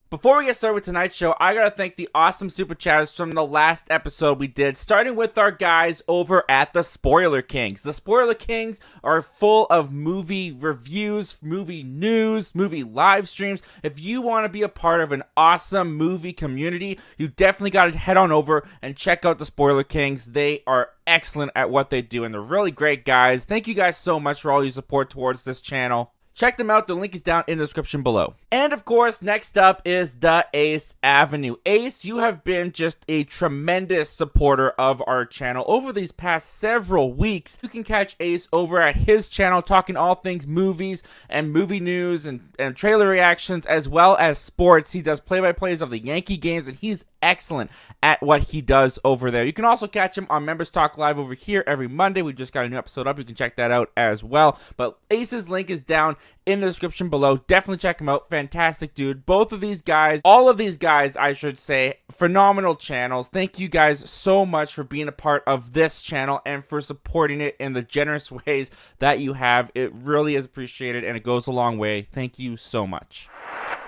Before we get started with tonight's show, I gotta thank the awesome super chatters from the last episode we did, starting with our guys over at the Spoiler Kings. The Spoiler Kings are full of movie reviews, movie news, movie live streams. If you want to be a part of an awesome movie community, you definitely gotta head on over and check out the Spoiler Kings. They are excellent at what they do, and they're really great guys. Thank you guys so much for all your support towards this channel. Check them out. The link is down in the description below. And of course, next up is the Ace Avenue. Ace, you have been just a tremendous supporter of our channel over these past several weeks. You can catch Ace over at his channel talking all things movies and movie news and trailer reactions as well as sports. He does play-by-plays of the Yankee games and he's excellent at what he does over there. You can also catch him on Members Talk Live over here every Monday. We just got a new episode up. You can check that out as well. But Ace's link is down in the description below. Definitely check him out. Fantastic dude. Both of these guys, all of these guys, I should say, phenomenal channels. Thank you guys so much for being a part of this channel and for supporting it in the generous ways that you have. It really is appreciated and it goes a long way. Thank you so much.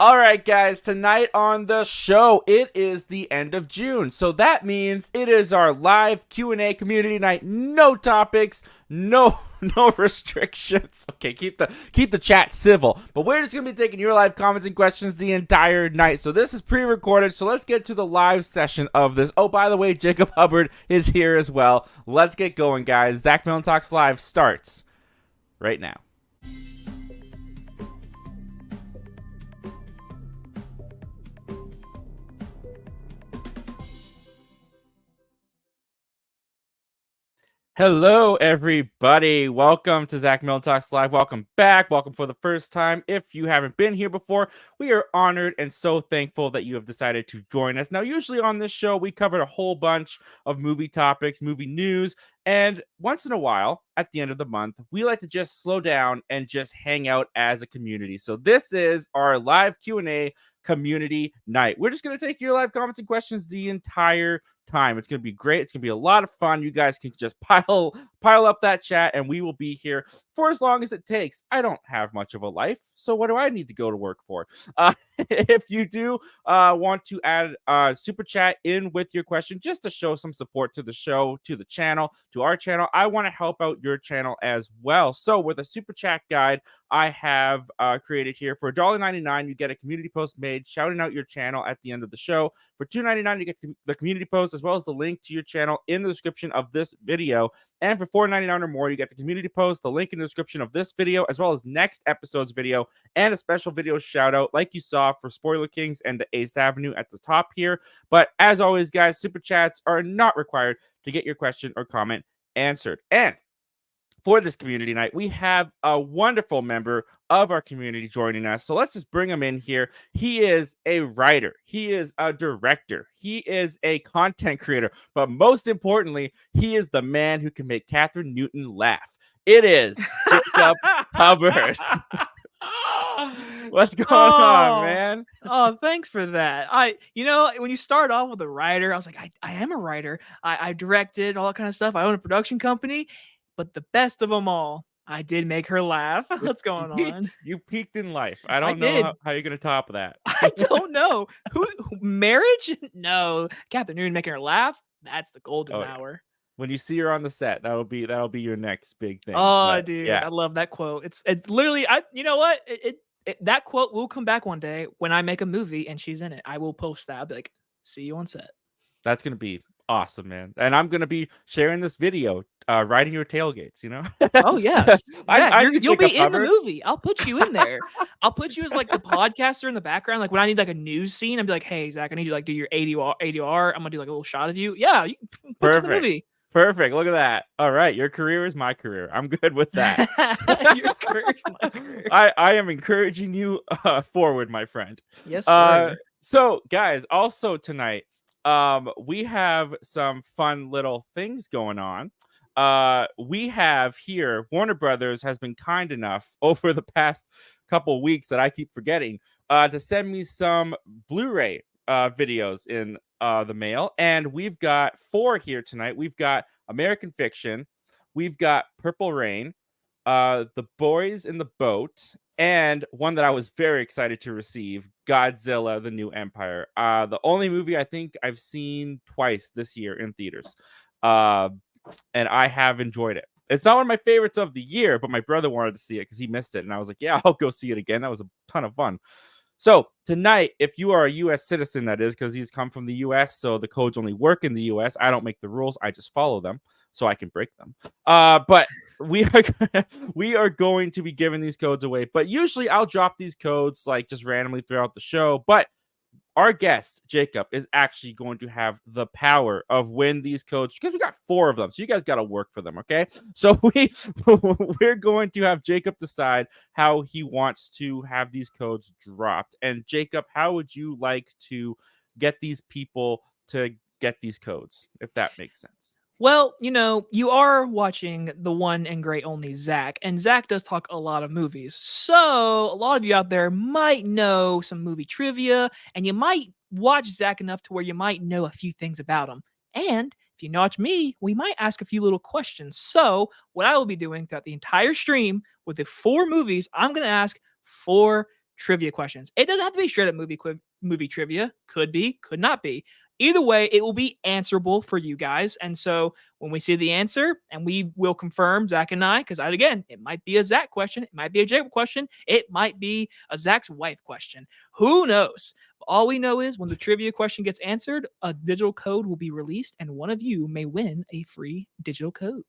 Alright guys, tonight on the show, it is the end of June, so that means it is our live Q&A community night. No topics, no restrictions. Okay, keep the chat civil, but we're just going to be taking your live comments and questions the entire night. So this is pre-recorded, so let's get to the live session of this. Oh, by the way, Jacob Hubbard is here as well. Let's get going, guys. Zach Milne Talks Live starts right now. Hello, everybody. Welcome to Zach Milne Talks Live. Welcome back. Welcome for the first time. If you haven't been here before, we are honored and so thankful that you have decided to join us. Now, usually on this show, we cover a whole bunch of movie topics, movie news, and once in a while, at the end of the month, we like to just slow down and just hang out as a community. So this is our live Q&A community night. We're just going to take your live comments and questions the entire time. It's going to be great. It's going to be a lot of fun. You guys can just pile up that chat and we will be here for as long as it takes. I don't have much of a life, so what do I need to go to work for? If you do want to add super chat in with your question just to show some support to the show, to the channel, to our channel, I want to help out your channel as well. So with a super chat guide I have created here, for $1.99 you get a community post made shouting out your channel at the end of the show. For $2.99 you get the community post as well as the link to your channel in the description of this video. And for $4.99 or more, you get the community post, the link in the description of this video, as well as next episode's video, and a special video shout out like you saw for Spoiler Kings and the Ace Avenue at the top here. But as always, guys, super chats are not required to get your question or comment answered. And for this community night, we have a wonderful member of our community joining us. So let's just bring him in here. He is a writer. He is a director. He is a content creator. But most importantly, he is the man who can make Catherine Newton laugh. It is Jacob Hubbard. What's going on, man? Oh, thanks for that. When you start off with a writer, I was like, I am a writer. I directed all that kind of stuff. I own a production company. But the best of them all, I did make her laugh. What's going on? You peaked in life. I don't know how you're going to top that. I don't know. Marriage? No. Catherine Newton making her laugh? That's the golden hour. When you see her on the set, that'll be your next big thing. Oh, dude, yeah. I love that quote. It's literally, you know what? That quote will come back one day when I make a movie and she's in it. I will post that. I'll be like, see you on set. That's going to be awesome, man. And I'm going to be sharing this video, riding your tailgates, you know? Oh, yes. You'll be in the movie. I'll put you in there. I'll put you as like the podcaster in the background. Like when I need like a news scene, I'd be like, hey, Zach, I need you to like do your ADR. I'm going to do like a little shot of you. Yeah, you can put you in the movie. Perfect. Look at that. All right. Your career is my career. I'm good with that. Your career is my career. I am encouraging you forward, my friend. Yes, sir. So, guys, also tonight, we have some fun little things going on. We have here, Warner Brothers has been kind enough over the past couple weeks that I keep forgetting to send me some Blu-ray videos in the mail. And we've got 4 here tonight. We've got American Fiction. We've got Purple Rain, The Boys in the Boat, and one that I was very excited to receive, Godzilla: The New Empire. The only movie I think I've seen twice this year in theaters, and I have enjoyed it. It's not one of my favorites of the year, but my brother wanted to see it because he missed it, and I was like, yeah, I'll go see it again. That was a ton of fun. So tonight, if you are a U.S. citizen, that is, because he's come from the U.S., so the codes only work in the U.S. I don't make the rules; I just follow them, so I can break them. But we are going to be giving these codes away. But usually, I'll drop these codes like just randomly throughout the show. But our guest, Jacob, is actually going to have the power of win these codes because we got 4 of them. So you guys got to work for them, okay? So we're going to have Jacob decide how he wants to have these codes dropped. And Jacob, how would you like to get these people to get these codes, if that makes sense? Well, you are watching the one and great only Zach, and Zach does talk a lot of movies. So a lot of you out there might know some movie trivia, and you might watch Zach enough to where you might know a few things about him. And if you watch me, we might ask a few little questions. So what I will be doing throughout the entire stream with the 4 movies, I'm going to ask 4 trivia questions. It doesn't have to be straight up movie trivia. Could be, could not be. Either way, it will be answerable for you guys. And so when we see the answer, and we will confirm, Zach and I, because again, it might be a Zach question, it might be a Jacob question, it might be a Zach's wife question. Who knows? All we know is when the trivia question gets answered, a digital code will be released, and one of you may win a free digital code.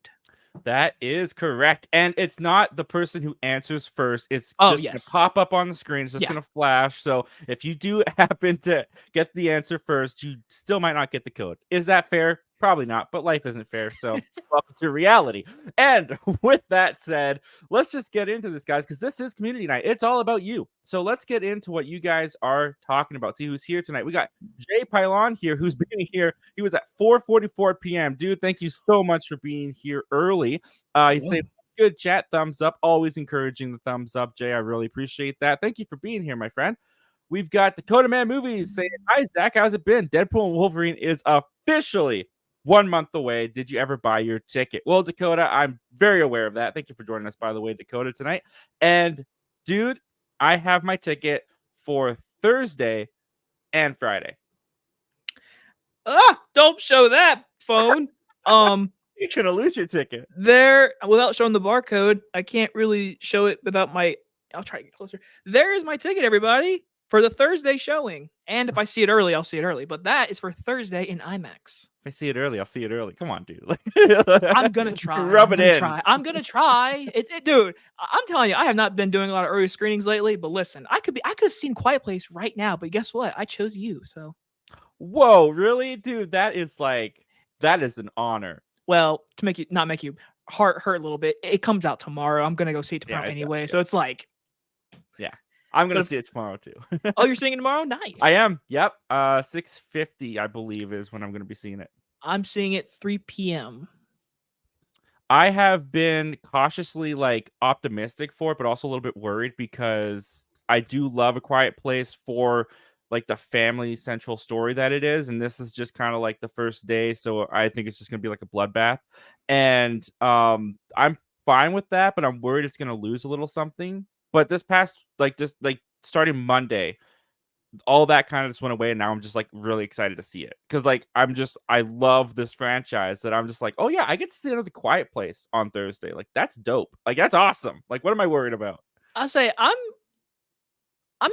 That is correct. And it's not the person who answers first. It's just going to pop up on the screen. It's just going to flash. So if you do happen to get the answer first, you still might not get the code. Is that fair? Probably not, but life isn't fair. So welcome to reality. And with that said, let's just get into this, guys, because this is community night. It's all about you. So let's get into what you guys are talking about. See who's here tonight. We got Jay Pylon here, who's been here. He was at 4:44 p.m. Dude, thank you so much for being here early. He said, good chat, thumbs up. Always encouraging the thumbs up, Jay. I really appreciate that. Thank you for being here, my friend. We've got Dakota Man Movies saying, hi, Zach. How's it been? Deadpool and Wolverine is officially 1 month away. Did you ever buy your ticket? Well, Dakota, I'm very aware of that. Thank you for joining us, by the way, Dakota, tonight. And, dude, I have my ticket for Thursday and Friday. Don't show that phone. You're gonna lose your ticket. There, without showing the barcode, I can't really show it without my. I'll try to get closer. There is my ticket, everybody, for the Thursday showing. And if I see it early, I'll see it early. But that is for Thursday in IMAX. If I see it early, I'll see it early. Come on, dude. I'm gonna try. Rub it in. I'm gonna try. Dude, I'm telling you, I have not been doing a lot of early screenings lately. But listen, I could have seen Quiet Place right now. But guess what? I chose you. So. Whoa, really, dude? That is an honor. Well, to not make you heart hurt a little bit, it comes out tomorrow. I'm gonna go see it tomorrow anyway. So it's like, yeah, I'm gonna see it tomorrow too. Oh, you're seeing it tomorrow? Nice. I am. Yep. 6:50, I believe, is when I'm gonna be seeing it. I'm seeing it 3 p.m. I have been cautiously optimistic for it, but also a little bit worried because I do love A Quiet Place for the family central story that it is, and this is just kind of the first day, so I think it's just gonna be like a bloodbath, and I'm fine with that, but I'm worried it's gonna lose a little something. But this past starting Monday, all that kind of just went away, and now I'm just really excited to see it because I love this franchise that I'm just oh yeah, I get to see another Quiet Place on Thursday. That's dope. That's awesome. What am I worried about? I'll say I'm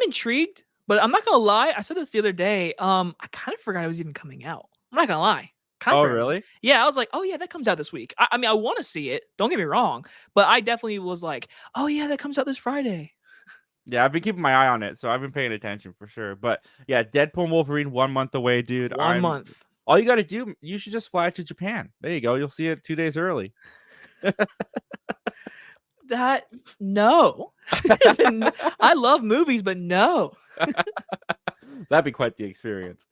intrigued. But I'm not gonna lie. I said this the other day. I kind of forgot it was even coming out. I'm not gonna lie. Oh, really? Yeah, I was like, oh yeah, that comes out this week. I mean, I want to see it. Don't get me wrong, but I definitely was like, oh yeah, that comes out this Friday. Yeah, I've been keeping my eye on it, so I've been paying attention for sure. But yeah, Deadpool and Wolverine 1 month away, dude. 1 month. All you got to do, you should just fly to Japan. There you go. You'll see it 2 days early. No. I love movies, but no. That'd be quite the experience.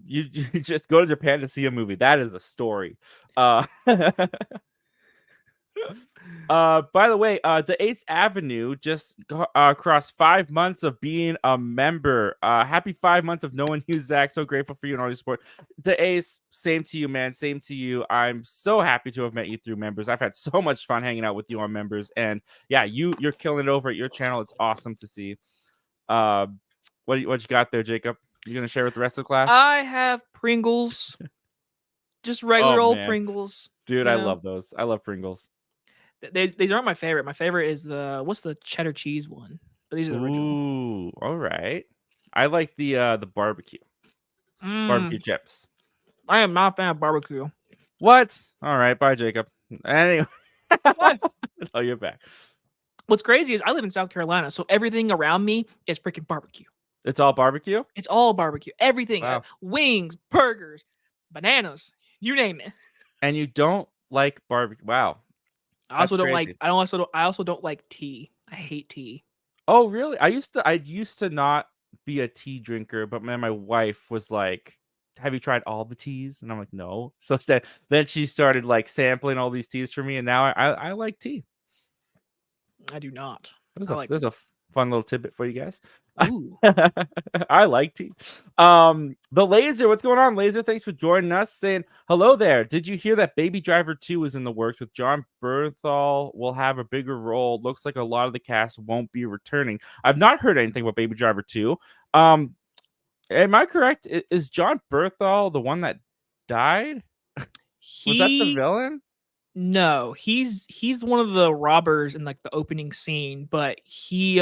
You just go to Japan to see a movie. That is a story. By the way, the 8th Avenue just crossed 5 months of being a member. Happy 5 months of knowing you, Zach. So grateful for you and all your support. The Ace, same to you, man. Same to you. I'm so happy to have met you through members. I've had so much fun hanging out with you on members, and yeah, you're killing it over at your channel. It's awesome to see. What you got there, Jacob? You gonna share with the rest of the class? I have Pringles, just regular old man. Pringles. Dude, I love those. I love Pringles. These aren't my favorite. My favorite is what's the cheddar cheese one? But these are the original. Ooh, all right. I like the barbecue. Barbecue chips. I am not a fan of barbecue. What? All right, bye, Jacob. Anyway, oh, you're back. What's crazy is I live in South Carolina, so everything around me is freaking barbecue. It's all barbecue? It's all barbecue. Everything. Wow. Wings, burgers, bananas, you name it. And you don't like barbecue? Wow. I also don't like. I also don't like tea. I hate tea. Oh, really? I used to not be a tea drinker, but man, my wife was like, "Have you tried all the teas?" And I'm like, "No." So then she started like sampling all these teas for me, and now I like tea. I do not. There's a fun little tidbit for you guys. Ooh. I like tea. The Laser, what's going on, Laser? Thanks for joining us. Saying hello there. Did you hear that Baby Driver 2 is in the works with John Berthal will have a bigger role? Looks like a lot of the cast won't be returning. I've not heard anything about Baby Driver 2. Am I correct? Is John Berthal the one that died? Was that the villain? No, he's one of the robbers in like the opening scene, but he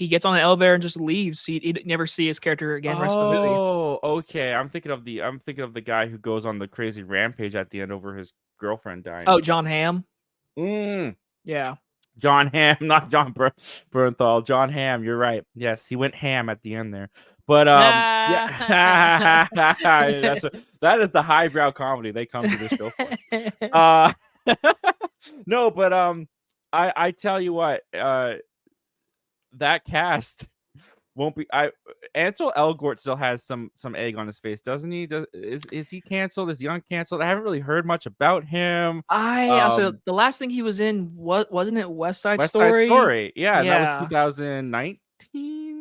gets on an elevator and just leaves. He never see his character again rest of the movie. Oh, okay. I'm thinking of the guy who goes on the crazy rampage at the end over his girlfriend dying. Oh, John Hamm. Yeah. John Hamm, not John Bernthal. John Hamm, you're right. Yes, he went ham at the end there. But yeah, that is the highbrow comedy they come to this show for. No, but I tell you what, that cast won't be. Ansel Elgort still has some egg on his face, doesn't he? Is he canceled? Is he uncanceled? I haven't really heard much about him. So the last thing he was in wasn't it West Side Story? West Side Story, yeah, and that was 2019.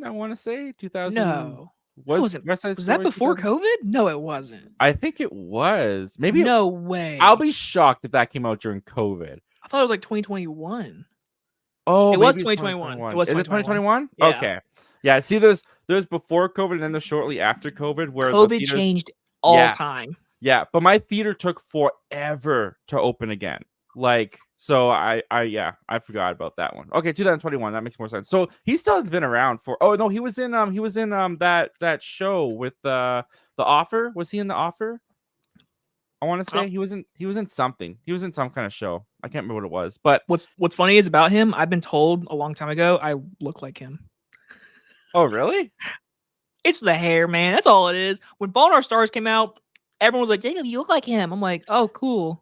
I want to say 2000. No, was that before COVID? No, it wasn't. I think it was. Maybe no way. I'll be shocked if that came out during COVID. I thought it was like 2021. Oh, it was 2021. It was 2021. Is it 2021? Yeah. Okay. Yeah. See, there's before COVID and then there's shortly after COVID where COVID changed all time. Yeah, but my theater took forever to open again. Like, so I forgot about that one. Okay, 2021. That makes more sense. So he still has been around for. Oh no, he was in that show with The Offer. Was he in The Offer? I want to say he was in something. He was in some kind of show. I can't remember what it was. But what's funny is about him, I've been told a long time ago I look like him. Oh, really? It's the hair, man. That's all it is. When Fault in Our Stars came out, everyone was like, "Jacob, you look like him." I'm like, "Oh, cool."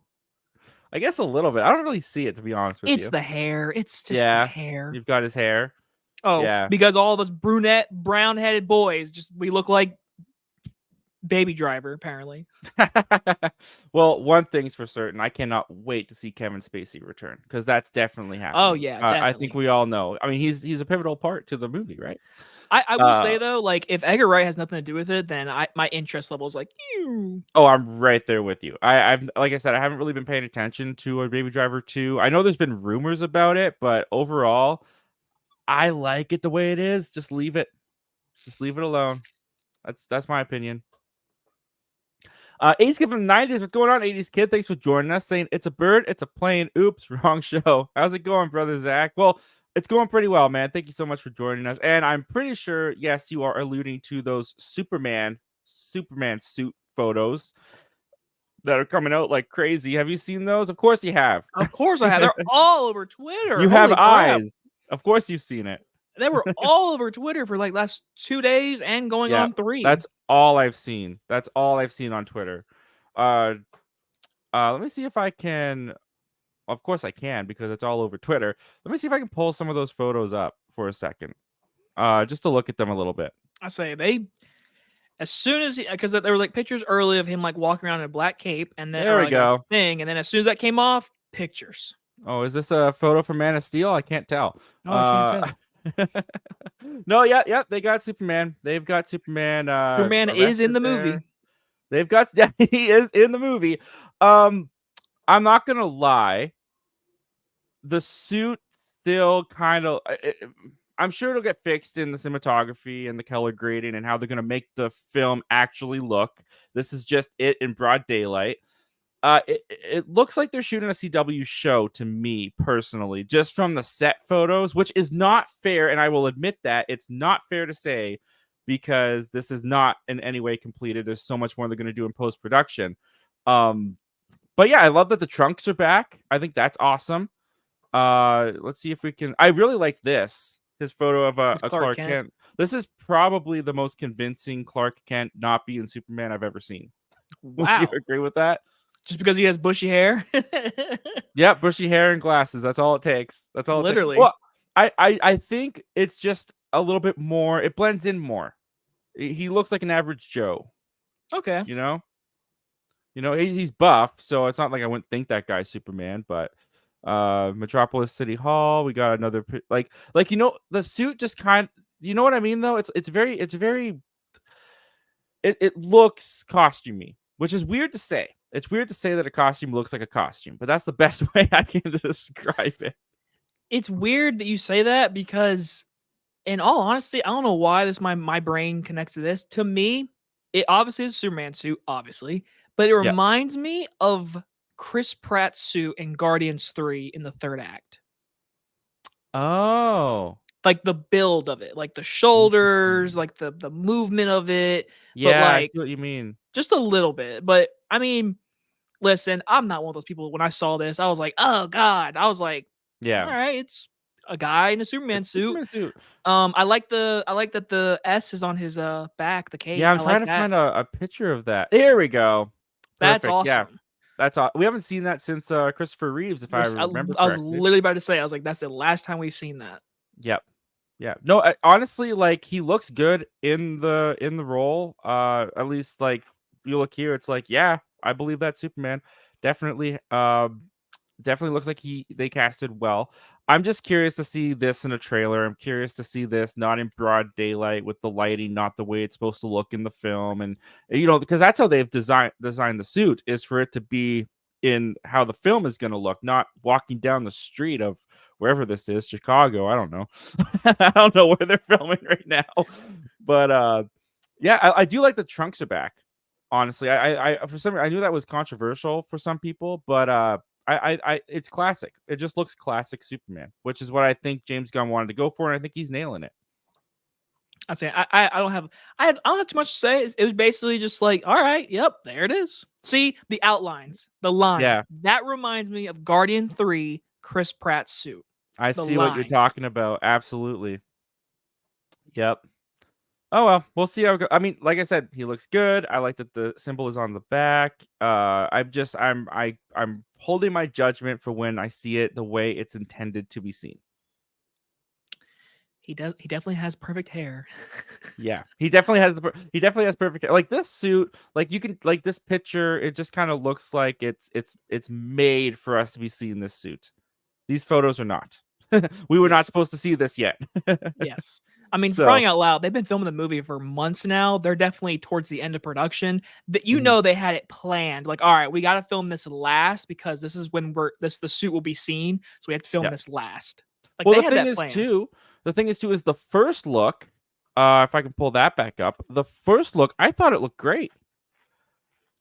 I guess a little bit. I don't really see it, to be honest with you. It's the hair. It's just the hair. You've got his hair. Oh, yeah. Because all of us brunette, brown-headed boys, we look like Baby Driver, apparently. Well, one thing's for certain. I cannot wait to see Kevin Spacey return because that's definitely happening. Oh, yeah. Definitely. I think we all know. I mean, he's a pivotal part to the movie, right? I will say, though, like, if Edgar Wright has nothing to do with it, then my interest level is like, ew. Oh, I'm right there with you. I've like I said, I haven't really been paying attention to a Baby Driver 2. I know there's been rumors about it, but overall, I like it the way it is. Just leave it. Just leave it alone. That's my opinion. 80s Kid from the 90s. What's going on, 80s Kid? Thanks for joining us. Saying it's a bird, it's a plane. Oops, wrong show. How's it going, brother Zach? Well, it's going pretty well, man. Thank you so much for joining us. And I'm pretty sure, yes, you are alluding to those Superman suit photos that are coming out like crazy. Have you seen those? Of course you have. Of course I have. They're all over Twitter. You have eyes. Of course you've seen it. They were all over Twitter for like last 2 days and going on 3. That's all I've seen. That's all I've seen on Twitter. Let me see if I can. Of course I can because it's all over Twitter. Let me see if I can pull some of those photos up for a second, just to look at them a little bit. I say as soon as because there were like pictures early of him like walking around in a black cape, and then there we go thing, and then as soon as that came off, pictures. Oh, is this a photo from Man of Steel? I can't tell. Oh, I can't tell. No, yeah, they got Superman. They've got Superman. Superman is in Arrested the there. movie. They've got. Yeah, he is in the movie. I'm not gonna lie. The suit still kind of. I'm sure it'll get fixed in the cinematography and the color grading and how they're gonna make the film actually look. This is just it in broad daylight. It looks like they're shooting a CW show to me personally, just from the set photos, which is not fair. And I will admit that it's not fair to say because this is not in any way completed. There's so much more they're going to do in post production. But yeah, I love that the trunks are back. I think that's awesome. Let's see if we can. I really like this. His photo of a Clark Kent. This is probably the most convincing Clark Kent not being Superman I've ever seen. Wow. Would you agree with that? Just because he has bushy hair? Yep, bushy hair and glasses. That's all it takes. That's all Literally. It takes. Well, I think it's just a little bit more. It blends in more. He looks like an average Joe. Okay. You know, he's buff, so it's not like I wouldn't think that guy's Superman. But Metropolis City Hall, we got another like the suit just kind. You know what I mean? Though it looks costumey, which is weird to say. It's weird to say that a costume looks like a costume, but that's the best way I can describe it. It's weird that you say that because, in all honesty, I don't know why my brain connects to this. To me, it obviously is a Superman suit, obviously, but it reminds me of Chris Pratt's suit in Guardians 3 in the third act. Oh. Like the build of it, like the shoulders, like the movement of it. Yeah, but I see what you mean. Just a little bit. But I mean, listen, I'm not one of those people. When I saw this, I was like, oh God. I was like, yeah, all right, it's a guy in a Superman suit. suit. I like that the S is on his back, the cape. Yeah, I'm trying to find a picture of that. There we go. That's Perfect. awesome. Yeah. That's all. We haven't seen that since Christopher Reeves, if I remember correctly. I was literally about to say, I was like, that's the last time we've seen that. Yep. Yeah. No, honestly, like he looks good in the role. At least like you look here, it's like, yeah, I believe that's Superman. Definitely. Definitely looks like they casted well. I'm just curious to see this in a trailer. I'm curious to see this not in broad daylight with the lighting, not the way it's supposed to look in the film, and because that's how they've designed the suit, is for it to be in how the film is going to look, not walking down the street of wherever this is, Chicago. I don't know. I don't know where they're filming right now, but yeah, I do like the trunks are back. Honestly, I for some reason I knew that was controversial for some people, but it's classic. It just looks classic Superman, which is what I think James Gunn wanted to go for, and I think he's nailing it. I'd say I don't have too much to say. It was basically just like, all right, yep, there it is. See the outlines, the lines. Yeah. That reminds me of Guardian 3, Chris Pratt's suit. I see what you're talking about. Absolutely. Yep. Oh well, we'll see how it goes. I mean, like I said, he looks good. I like that the symbol is on the back. I'm holding my judgment for when I see it the way it's intended to be seen. He definitely has perfect hair. Yeah, he definitely has perfect hair. Like this suit, like you can like this picture, it just kind of looks like it's made for us to be seeing this suit. These photos are not. We were not supposed to see this yet. Yes. I mean, crying out loud, they've been filming the movie for months now. They're definitely towards the end of production. That know they had it planned. Like, all right, we got to film this last because this is when the suit will be seen. So we have to film this last. Like, well, the thing is too is the first look. If I can pull that back up, the first look, I thought it looked great.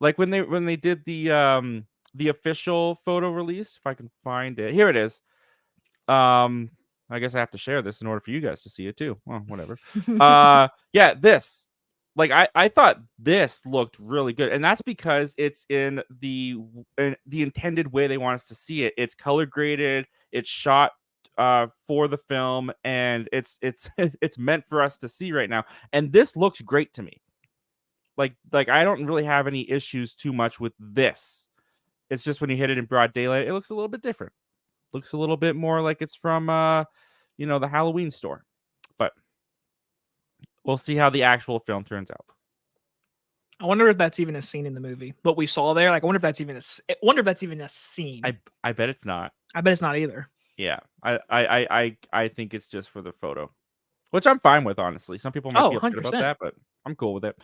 Like when they did the official photo release, if I can find it, here it is. I guess I have to share this in order for you guys to see it too. Well, whatever. Yeah, this. Like I thought this looked really good, and that's because it's in the intended way they want us to see it. It's color graded. It's shot for the film, and it's meant for us to see right now. And this looks great to me. Like I don't really have any issues too much with this. It's just when you hit it in broad daylight, it looks a little bit different. Looks a little bit more like it's from the Halloween store. But we'll see how the actual film turns out. I wonder if that's even a scene in the movie. What we saw there, like, I wonder if that's even a scene. I bet it's not. I bet it's not either. Yeah, I think it's just for the photo, which I'm fine with, honestly. Some people might Oh, be upset about 100%. that, but I'm cool with it.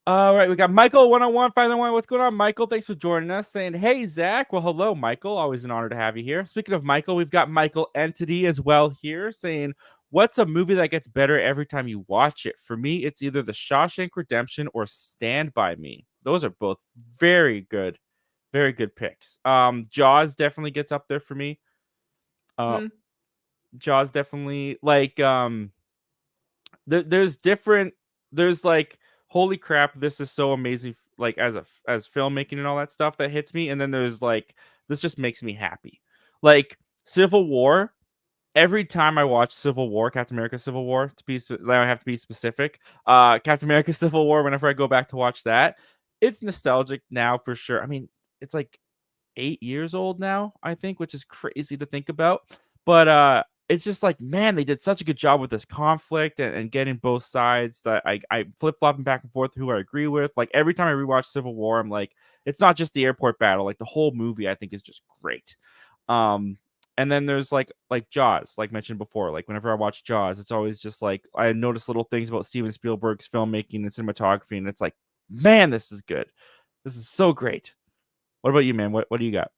All right, we got Michael 101, final one. What's going on, Michael? Thanks for joining us. Saying, hey, Zach. Well, hello, Michael. Always an honor to have you here. Speaking of Michael, we've got Michael Entity as well here saying, what's a movie that gets better every time you watch it? For me, it's either The Shawshank Redemption or Stand By Me. Those are both very good picks. Jaws definitely gets up there for me. Jaws definitely, like, there's like, holy crap, this is so amazing, like, as filmmaking and all that stuff that hits me. And then there's like, this just makes me happy. Like Civil War, every time I watch Civil War, Captain America Civil War, I have to be specific. Captain America Civil War, whenever I go back to watch that, it's nostalgic now for sure. I mean, it's like 8 years old now, I think, which is crazy to think about. But it's just like, man, they did such a good job with this conflict and getting both sides that I flip-flopping back and forth who I agree with. Like every time I rewatch Civil War, I'm like, it's not just the airport battle, like the whole movie I think is just great. And then there's like Jaws, like mentioned before. Like whenever I watch Jaws, it's always just like I notice little things about Steven Spielberg's filmmaking and cinematography, and it's like, man, this is good. This is so great. What about you, man? What do you got?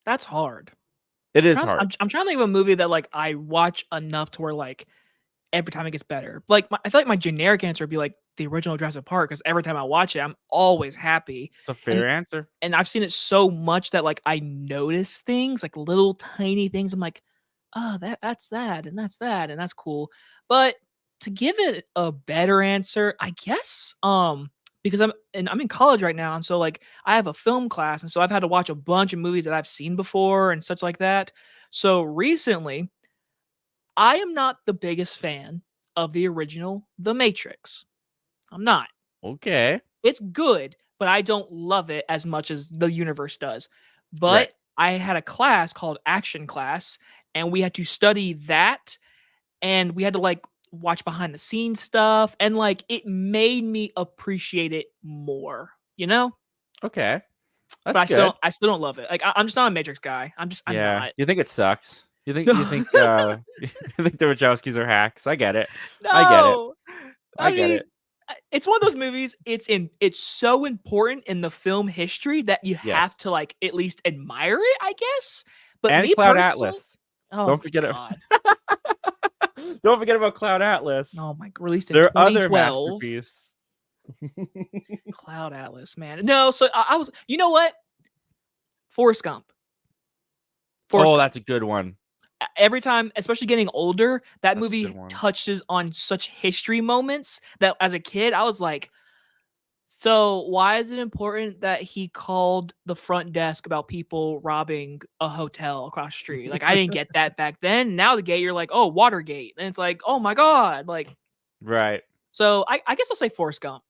That's hard. It is hard. I'm trying to think of a movie that like I watch enough to where like every time it gets better. Like I feel like my generic answer would be like the original Jurassic Park, because every time I watch it, I'm always happy. It's a fair answer. And I've seen it so much that like I notice things, like little tiny things. I'm like, oh, that's that, and that's that, and that's cool. But to give it a better answer, I guess, because I'm in college right now, and so like I have a film class, and so I've had to watch a bunch of movies that I've seen before and such like that. So recently, I am not the biggest fan of the original The Matrix. I'm not. Okay. It's good, but I don't love it as much as the universe does. But Right. I had a class called Action Class, and we had to study that, and we had to like watch behind the scenes stuff, and like it made me appreciate it more, you know? Okay. But That's good. I still don't love it. Like I'm just not a Matrix guy. I'm not. You think it sucks? You think you think the Wachowskis are hacks? I get it. No. I get it. It's one of those movies. It's so important in the film history that you have to like at least admire it, I guess. But and me Cloud personally, Atlas. oh Don't forget God. Don't forget about Cloud Atlas. Oh my! Released in their 2012. other masterpiece. Cloud Atlas, man. No, so I was. You know what? Forrest Gump. That's a good one. Every time, especially getting older, that movie touches on such history moments that as a kid, I was like, so why is it important that he called the front desk about people robbing a hotel across the street? Like, I didn't get that back then. Now the gate, you're like, oh, Watergate. And it's like, oh my God. Like, right. So I guess I'll say Forrest Gump.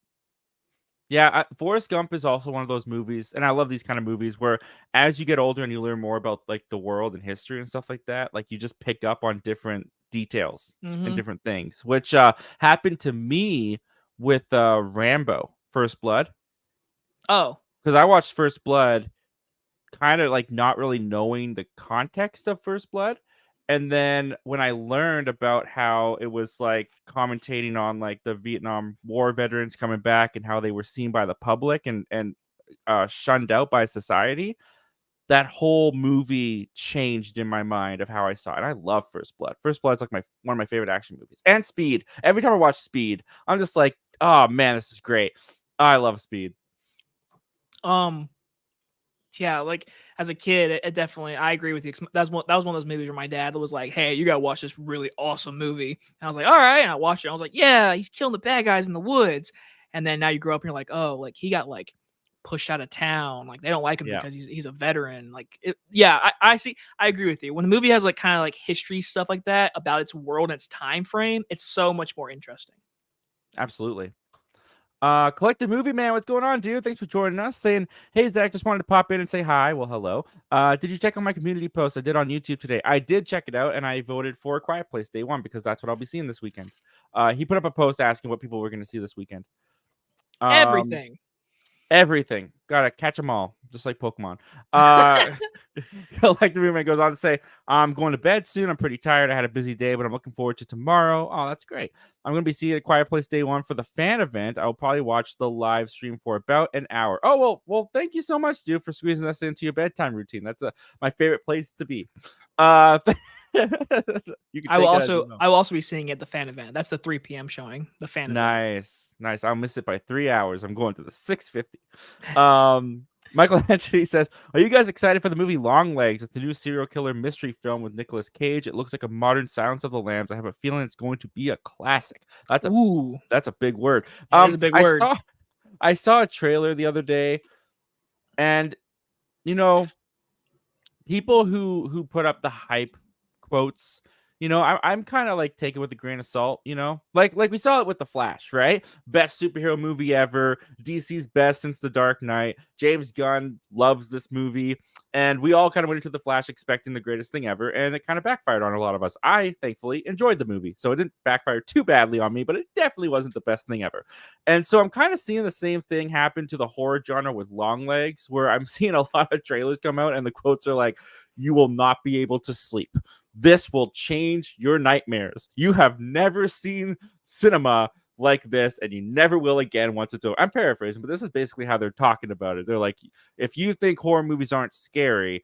Yeah, Forrest Gump is also one of those movies, and I love these kind of movies where as you get older and you learn more about like the world and history and stuff like that, like you just pick up on different details and different things, which happened to me with Rambo First Blood. Oh. Because I watched First Blood kind of like not really knowing the context of First Blood. And then when I learned about how it was like commentating on like the Vietnam War veterans coming back and how they were seen by the public and shunned out by society, that whole movie changed in my mind of how I saw it. And I love First Blood. First Blood's like one of my favorite action movies. And Speed. Every time I watch Speed, I'm just like, oh man, this is great. I love Speed. Yeah, like as a kid, it definitely, I agree with you. That was one of those movies where my dad was like, hey, you gotta watch this really awesome movie. And I was like, all right. And I watched it. I was like, yeah, he's killing the bad guys in the woods. And then now you grow up and you're like, oh, like he got like pushed out of town. Like they don't like him because he's a veteran. Like, I see. I agree with you. When the movie has like kind of like history stuff like that about its world and its time frame, it's so much more interesting. Absolutely. Collective Movie Man, what's going on, dude? Thanks for joining us. Saying, hey, Zach, just wanted to pop in and say hi. Well, hello. Did you check on my community post I did on YouTube today? I did check it out, and I voted for Quiet Place Day 1 because that's what I'll be seeing this weekend. He put up a post asking what people were going to see this weekend. Everything. Gotta catch them all, just like Pokemon. Collective Movement goes on to say, I'm going to bed soon. I'm pretty tired. I had a busy day, but I'm looking forward to tomorrow. Oh, that's great. I'm going to be seeing a Quiet Place Day 1 for the fan event. I'll probably watch the live stream for about an hour. Oh, well, thank you so much, dude, for squeezing us into your bedtime routine. That's my favorite place to be. I will also be seeing it at the fan event. That's the 3 p.m. showing. The fan event. Nice. I'll miss it by 3 hours. I'm going to the 6:50. Michael Anthony says, are you guys excited for the movie Long Legs? It's the new serial killer mystery film with Nicolas Cage. It looks like a modern Silence of the Lambs. I have a feeling it's going to be a classic. That's a big word. That's a big word. I saw a trailer the other day, and people who put up the hype quotes, I'm kind of like taking it with a grain of salt, like we saw it with The Flash, right? Best superhero movie ever, DC's best since The Dark Knight. James Gunn loves this movie, and we all kind of went into The Flash expecting the greatest thing ever, and it kind of backfired on a lot of us. I thankfully enjoyed the movie, so it didn't backfire too badly on me, but it definitely wasn't the best thing ever. And so I'm kind of seeing the same thing happen to the horror genre with Long Legs, where I'm seeing a lot of trailers come out and the quotes are like, you will not be able to sleep. This will change your nightmares. You have never seen cinema like this, and you never will again once it's over. I'm paraphrasing, but this is basically how they're talking about it. They're like, if you think horror movies aren't scary,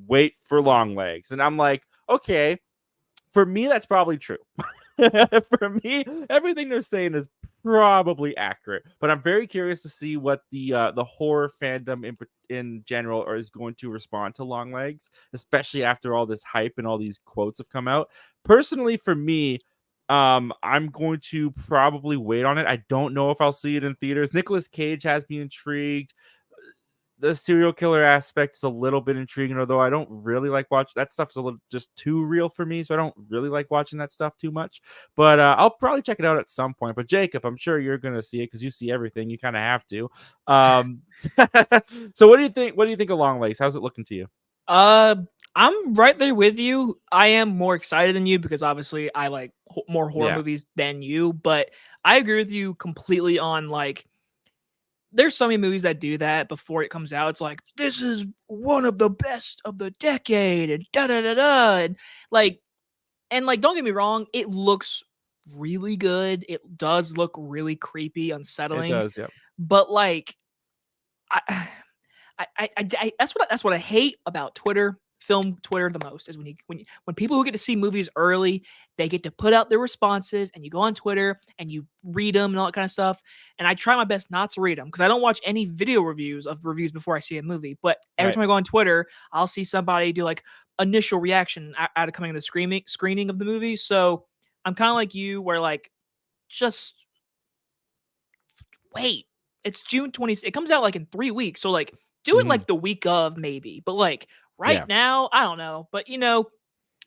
wait for Long Legs. And I'm like, okay, for me, that's probably true. For me, everything they're saying is probably accurate, but I'm very curious to see what the horror fandom in general is going to respond to Long Legs, especially after all this hype and all these quotes have come out. Personally, for me, I'm going to probably wait on it. I don't know if I'll see it in theaters. Nicolas Cage has me intrigued. The serial killer aspect is a little bit intriguing, although I don't really like watching that stuff's a little just too real for me, so I don't really like watching that stuff too much. But I'll probably check it out at some point. But Jacob, I'm sure you're gonna see it because you see everything. You kind of have to. So what do you think? What do you think of Long Legs? How's it looking to you? I'm right there with you. I am more excited than you because obviously I like more horror movies than you. But I agree with you completely on like. There's so many movies that do that before it comes out. It's like, this is one of the best of the decade, and and don't get me wrong, it looks really good. It does look really creepy, unsettling. It does, yeah. But like, I that's what I hate about Twitter. Film Twitter the most is when people who get to see movies early, they get to put out their responses, and you go on Twitter and you read them and all that kind of stuff. And I try my best not to read them because I don't watch any video reviews before I see a movie. But every time I go on Twitter, I'll see somebody do like initial reaction out of coming to the screening of the movie. So I'm kind of like you, where like just wait. It's June 20th. It comes out like in 3 weeks. So like do it like the week of maybe, but like. Right now, I don't know, but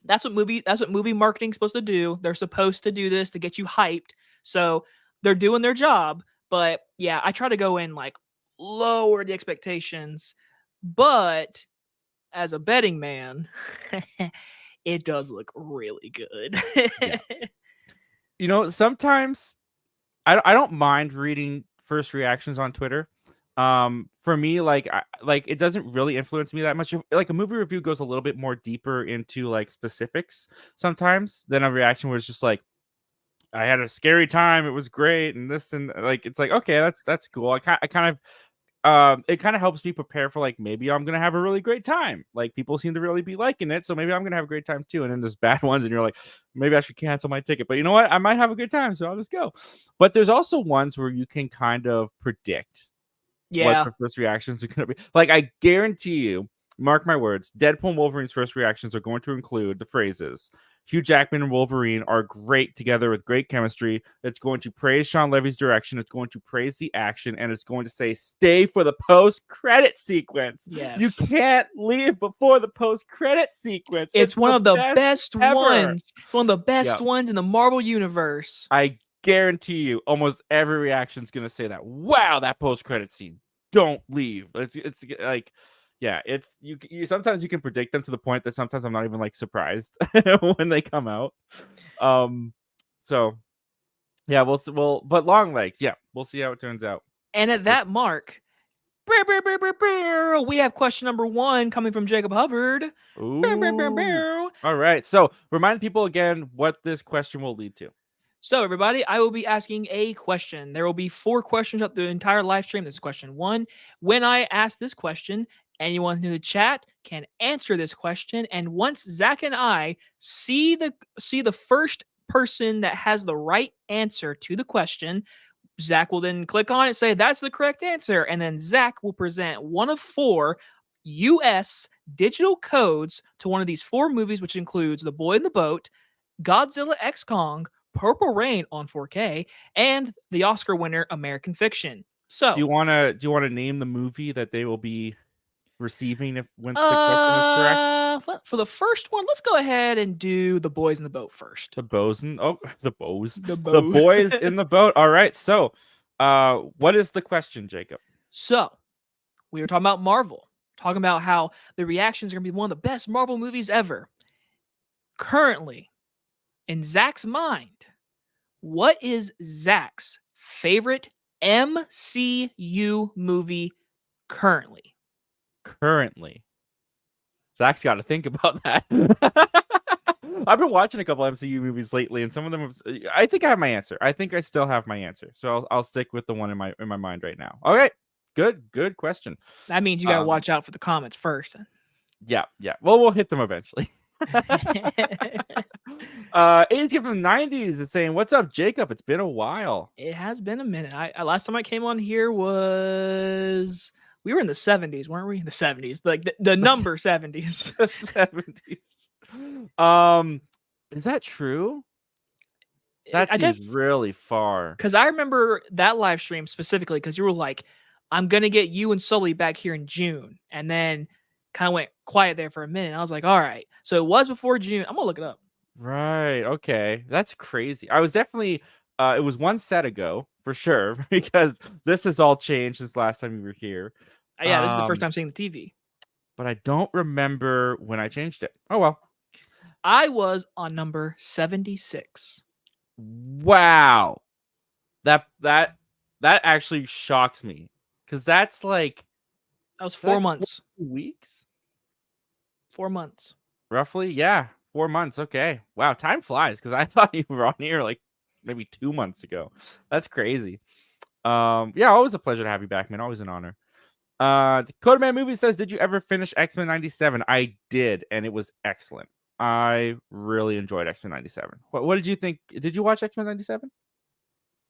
that's what movie marketing's supposed to do. They're supposed to do this to get you hyped. So they're doing their job. But yeah, I try to go in like lower the expectations. But as a betting man, it does look really good. Sometimes I don't mind reading first reactions on Twitter. For me, like it doesn't really influence me that much. Like a movie review goes a little bit more deeper into like specifics sometimes than a reaction where it's just like, I had a scary time, it was great, and this and like it's like, okay, that's cool. I kind of it kind of helps me prepare for like, maybe I'm gonna have a really great time. Like people seem to really be liking it, so maybe I'm gonna have a great time too. And then there's bad ones, and you're like, maybe I should cancel my ticket. But you know what? I might have a good time, so I'll just go. But there's also ones where you can kind of predict what the first reactions are going to be. Like, I guarantee you, mark my words, Deadpool and Wolverine's first reactions are going to include the phrases, Hugh Jackman and Wolverine are great together with great chemistry. It's going to praise Sean Levy's direction. It's going to praise the action. And it's going to say, stay for the post-credit sequence. Yes. You can't leave before the post-credit sequence. It's one of the best ones. It's one of the best ones in the Marvel Universe. I guarantee you, almost every reaction is gonna say that. Wow, that post-credit scene. Don't leave. It's like, yeah, it's you. Sometimes you can predict them to the point that sometimes I'm not even like surprised when they come out. So yeah, but long legs. Yeah, we'll see how it turns out. And at that mark, we have question number 1 coming from Jacob Hubbard. Ooh. All right. So remind people again what this question will lead to. So, everybody, I will be asking a question. There will be 4 questions up the entire live stream. This is question 1. When I ask this question, anyone in the chat can answer this question. And once Zach and I see the first person that has the right answer to the question, Zach will then click on it, say that's the correct answer, and then Zach will present one of 4 US digital codes to one of these 4 movies, which includes The Boy in the Boat, Godzilla X Kong, Purple Rain on 4K, and the Oscar winner American Fiction. So, do you want to name the movie that they will be receiving if once the question is correct? For the first one, let's go ahead and do The Boys in the Boat first. The bows and the bows. The boys in the boat. All right. So, what is the question, Jacob? So, we were talking about Marvel, talking about how the reactions are going to be one of the best Marvel movies ever. Currently, in Zach's mind, what is Zach's favorite MCU movie currently? Currently. Zach's got to think about that. I've been watching a couple MCU movies lately, and some of them, I think I have my answer. I think I still have my answer. So I'll stick with the one in my mind right now. Okay. Good question. That means you got to watch out for the comments first. Yeah. Well, we'll hit them eventually. Age from the 90s. It's saying, "What's up, Jacob? It's been a while." It has been a minute. I last time I came on here was we were in the 70s, weren't we? The 70s, like the number 70s. The 70s. Is that true? That seems really far. Because I remember that live stream specifically because you were like, "I'm gonna get you and Sully back here in June," and then kind of went quiet there for a minute. I was like, "All right." So it was before June. I'm gonna look it up. Right. Okay. That's crazy. I was definitely. It was one set ago for sure because this has all changed since last time we were here. Yeah, this is the first time seeing the TV. But I don't remember when I changed it. Oh well. I was on number 76. Wow. That actually shocks me because that's like that was 4 months. 4 weeks. 4 months. Roughly, yeah. 4 months. Okay. Wow, time flies because I thought you were on here like maybe 2 months ago. That's crazy. Yeah, always a pleasure to have you back, man. Always an honor. Dakota Man Movie says, "Did you ever finish X-Men 97?" I did, and it was excellent. I really enjoyed X-Men 97. What did you think? Did you watch X-Men 97?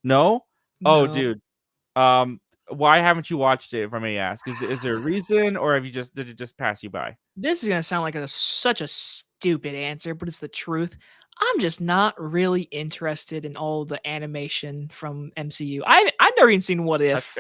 No? Oh, dude. Why haven't you watched it, if I may ask? Is there a reason, or did it just pass you by? This is gonna sound like such a stupid answer, but it's the truth. I'm just not really interested in all the animation from MCU. I've never even seen What If.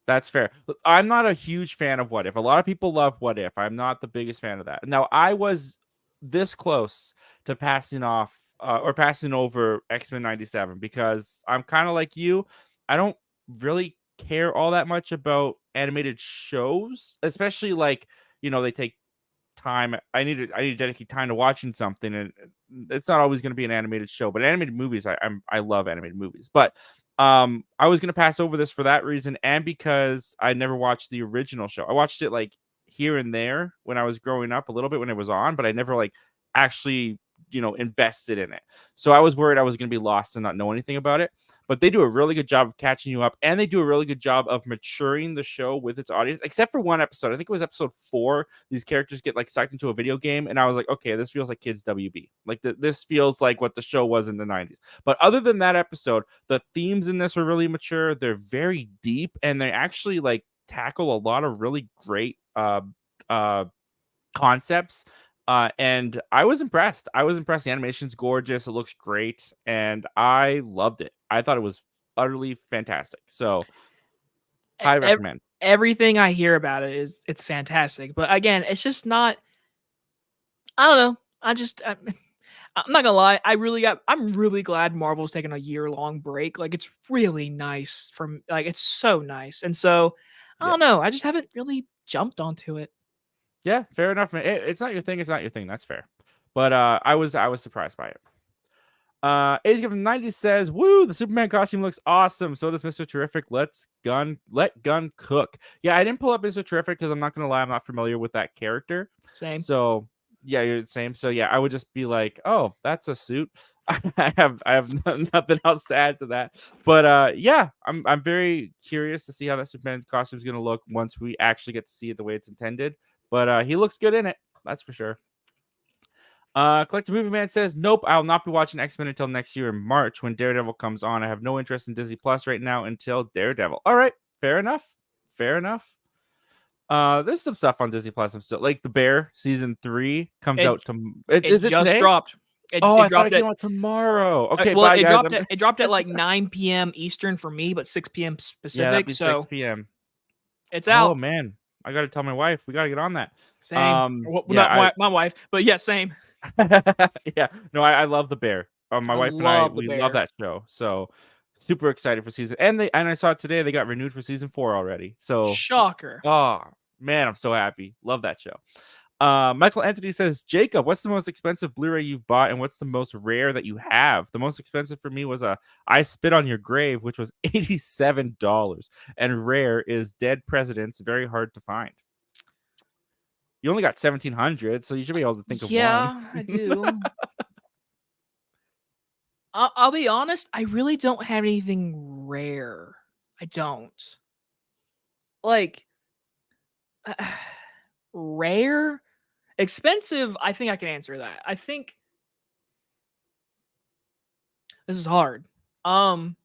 That's fair. Look, I'm not a huge fan of What If. A lot of people love What If. I'm not the biggest fan of that. Now, I was this close to passing off or passing over X-Men 97 because I'm kind of like you. I don't really care all that much about animated shows, especially like, they take time. I need to dedicate time to watching something, and it's not always going to be an animated show, but animated movies, I love animated movies. But I was going to pass over this for that reason, and because I never watched the original show. I watched it like here and there when I was growing up a little bit when it was on, but I never like actually, invested in it. So I was worried I was going to be lost and not know anything about it. But they do a really good job of catching you up, and they do a really good job of maturing the show with its audience, except for one episode. I think it was episode 4. These characters get like sucked into a video game, and I was like, okay, this feels like kids WB. Like this feels like what the show was in the 90s. But other than that episode, the themes in this are really mature. They're very deep, and they actually like tackle a lot of really great concepts. And I was impressed. The animation's gorgeous. It looks great. And I loved it. I thought it was utterly fantastic. So I recommend. Everything I hear about it's fantastic. But again, it's just not, I don't know. I'm not gonna lie, I'm really glad Marvel's taking a year-long break. Like, it's really nice from like, it's so nice. And so, I Yeah. don't know, I just haven't really jumped onto it. Yeah, fair enough, man. It's not your thing. It's not your thing. That's fair. But I was surprised by it. Age of 90 says, "Woo! The Superman costume looks awesome. So does Mr. Terrific. Let gun cook." Yeah, I didn't pull up Mr. Terrific because I'm not gonna lie, I'm not familiar with that character. Same. So yeah, you're the same. So yeah, I would just be like, "Oh, that's a suit." I have nothing else to add to that. But yeah, I'm very curious to see how that Superman costume is gonna look once we actually get to see it the way it's intended. But he looks good in it. That's for sure. Collective Movie Man says, "Nope, I'll not be watching X-Men until next year in March when Daredevil comes on. I have no interest in Disney Plus right now until Daredevil." All right, fair enough. Fair enough. There's some stuff on Disney Plus. I'm still like The Bear season 3 comes It out to. it Is it just today? dropped. Oh, It I thought dropped it at came out tomorrow. Okay, well, bye guys. it dropped at like 9 p.m. Eastern for me, but 6 p.m. Yeah, that'd Pacific. be 6 So p.m. it's Oh out. man, I gotta tell my wife. We gotta get on that. Same. Well, Yeah, not my wife, but yeah, same. yeah, no, I love The Bear. My I wife and I, love The we love Bear. that show. So super excited for season. And I saw it today. They got renewed for season 4 already. So Shocker. oh man, I'm so happy. Love that show. Michael Anthony says, "Jacob, what's the most expensive Blu-ray you've bought, and what's the most rare that you have?" The most expensive for me was a "I Spit on Your Grave," which was $87, and rare is Dead Presidents. Very hard to find. You only got 1,700, so you should be able to think of one. Yeah, I do. I'll be honest, I really don't have anything rare. I don't. Like, rare? Expensive, I think I can answer that. I think this is hard. Um,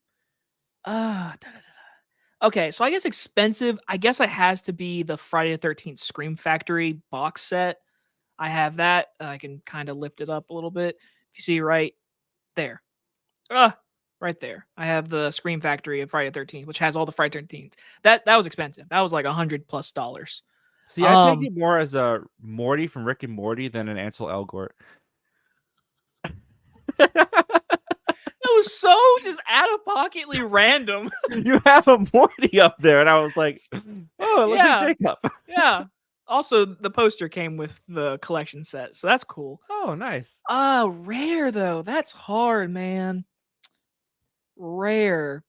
Okay, so I guess expensive, I guess it has to be the Friday the 13th Scream Factory box set. I have that. I can kind of lift it up a little bit. If you see right there. Ah, right there. I have the Scream Factory of Friday the 13th, which has all the Friday the 13th. That was expensive. That was like $100+. See, I pegged it more as a Morty from Rick and Morty than an Ansel Elgort. That was so just out of pocketly random. You have a Morty up there, and I was like, "Oh, it looks like Jacob." Yeah. Also, the poster came with the collection set, so that's cool. Oh, nice. Rare though. That's hard, man. Rare.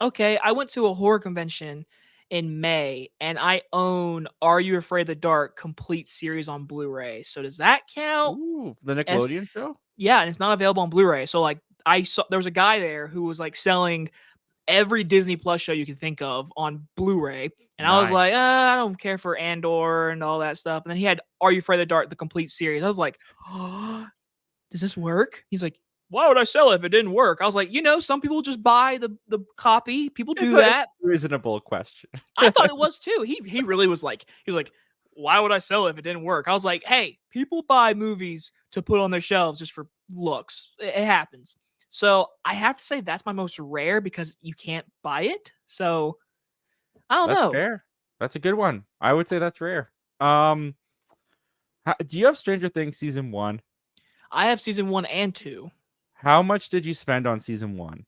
Okay, I went to a horror convention in May, and I own Are You Afraid of the Dark complete series on Blu-ray. So does that count? Ooh, the As Nickelodeon show? Yeah, and it's not available on Blu-ray. So like I saw there was a guy there who was like selling every Disney Plus show you can think of on Blu-ray. And I was Nice. like, I don't care for Andor and all that stuff. And then he had Are You Afraid of the Dark, the complete series. I was like, does this work? He's like, why would I sell it if it didn't work? I was like, some people just buy the copy. People do that. Reasonable question. I thought it was too. He really was like, he was like, why would I sell it if it didn't work? I was like, hey, people buy movies to put on their shelves just for looks. It happens. So I have to say that's my most rare because you can't buy it. So I don't That's know. fair. That's a good one. I would say that's rare. Do you have Stranger Things season 1? I have season 1 and 2. How much did you spend on season 1?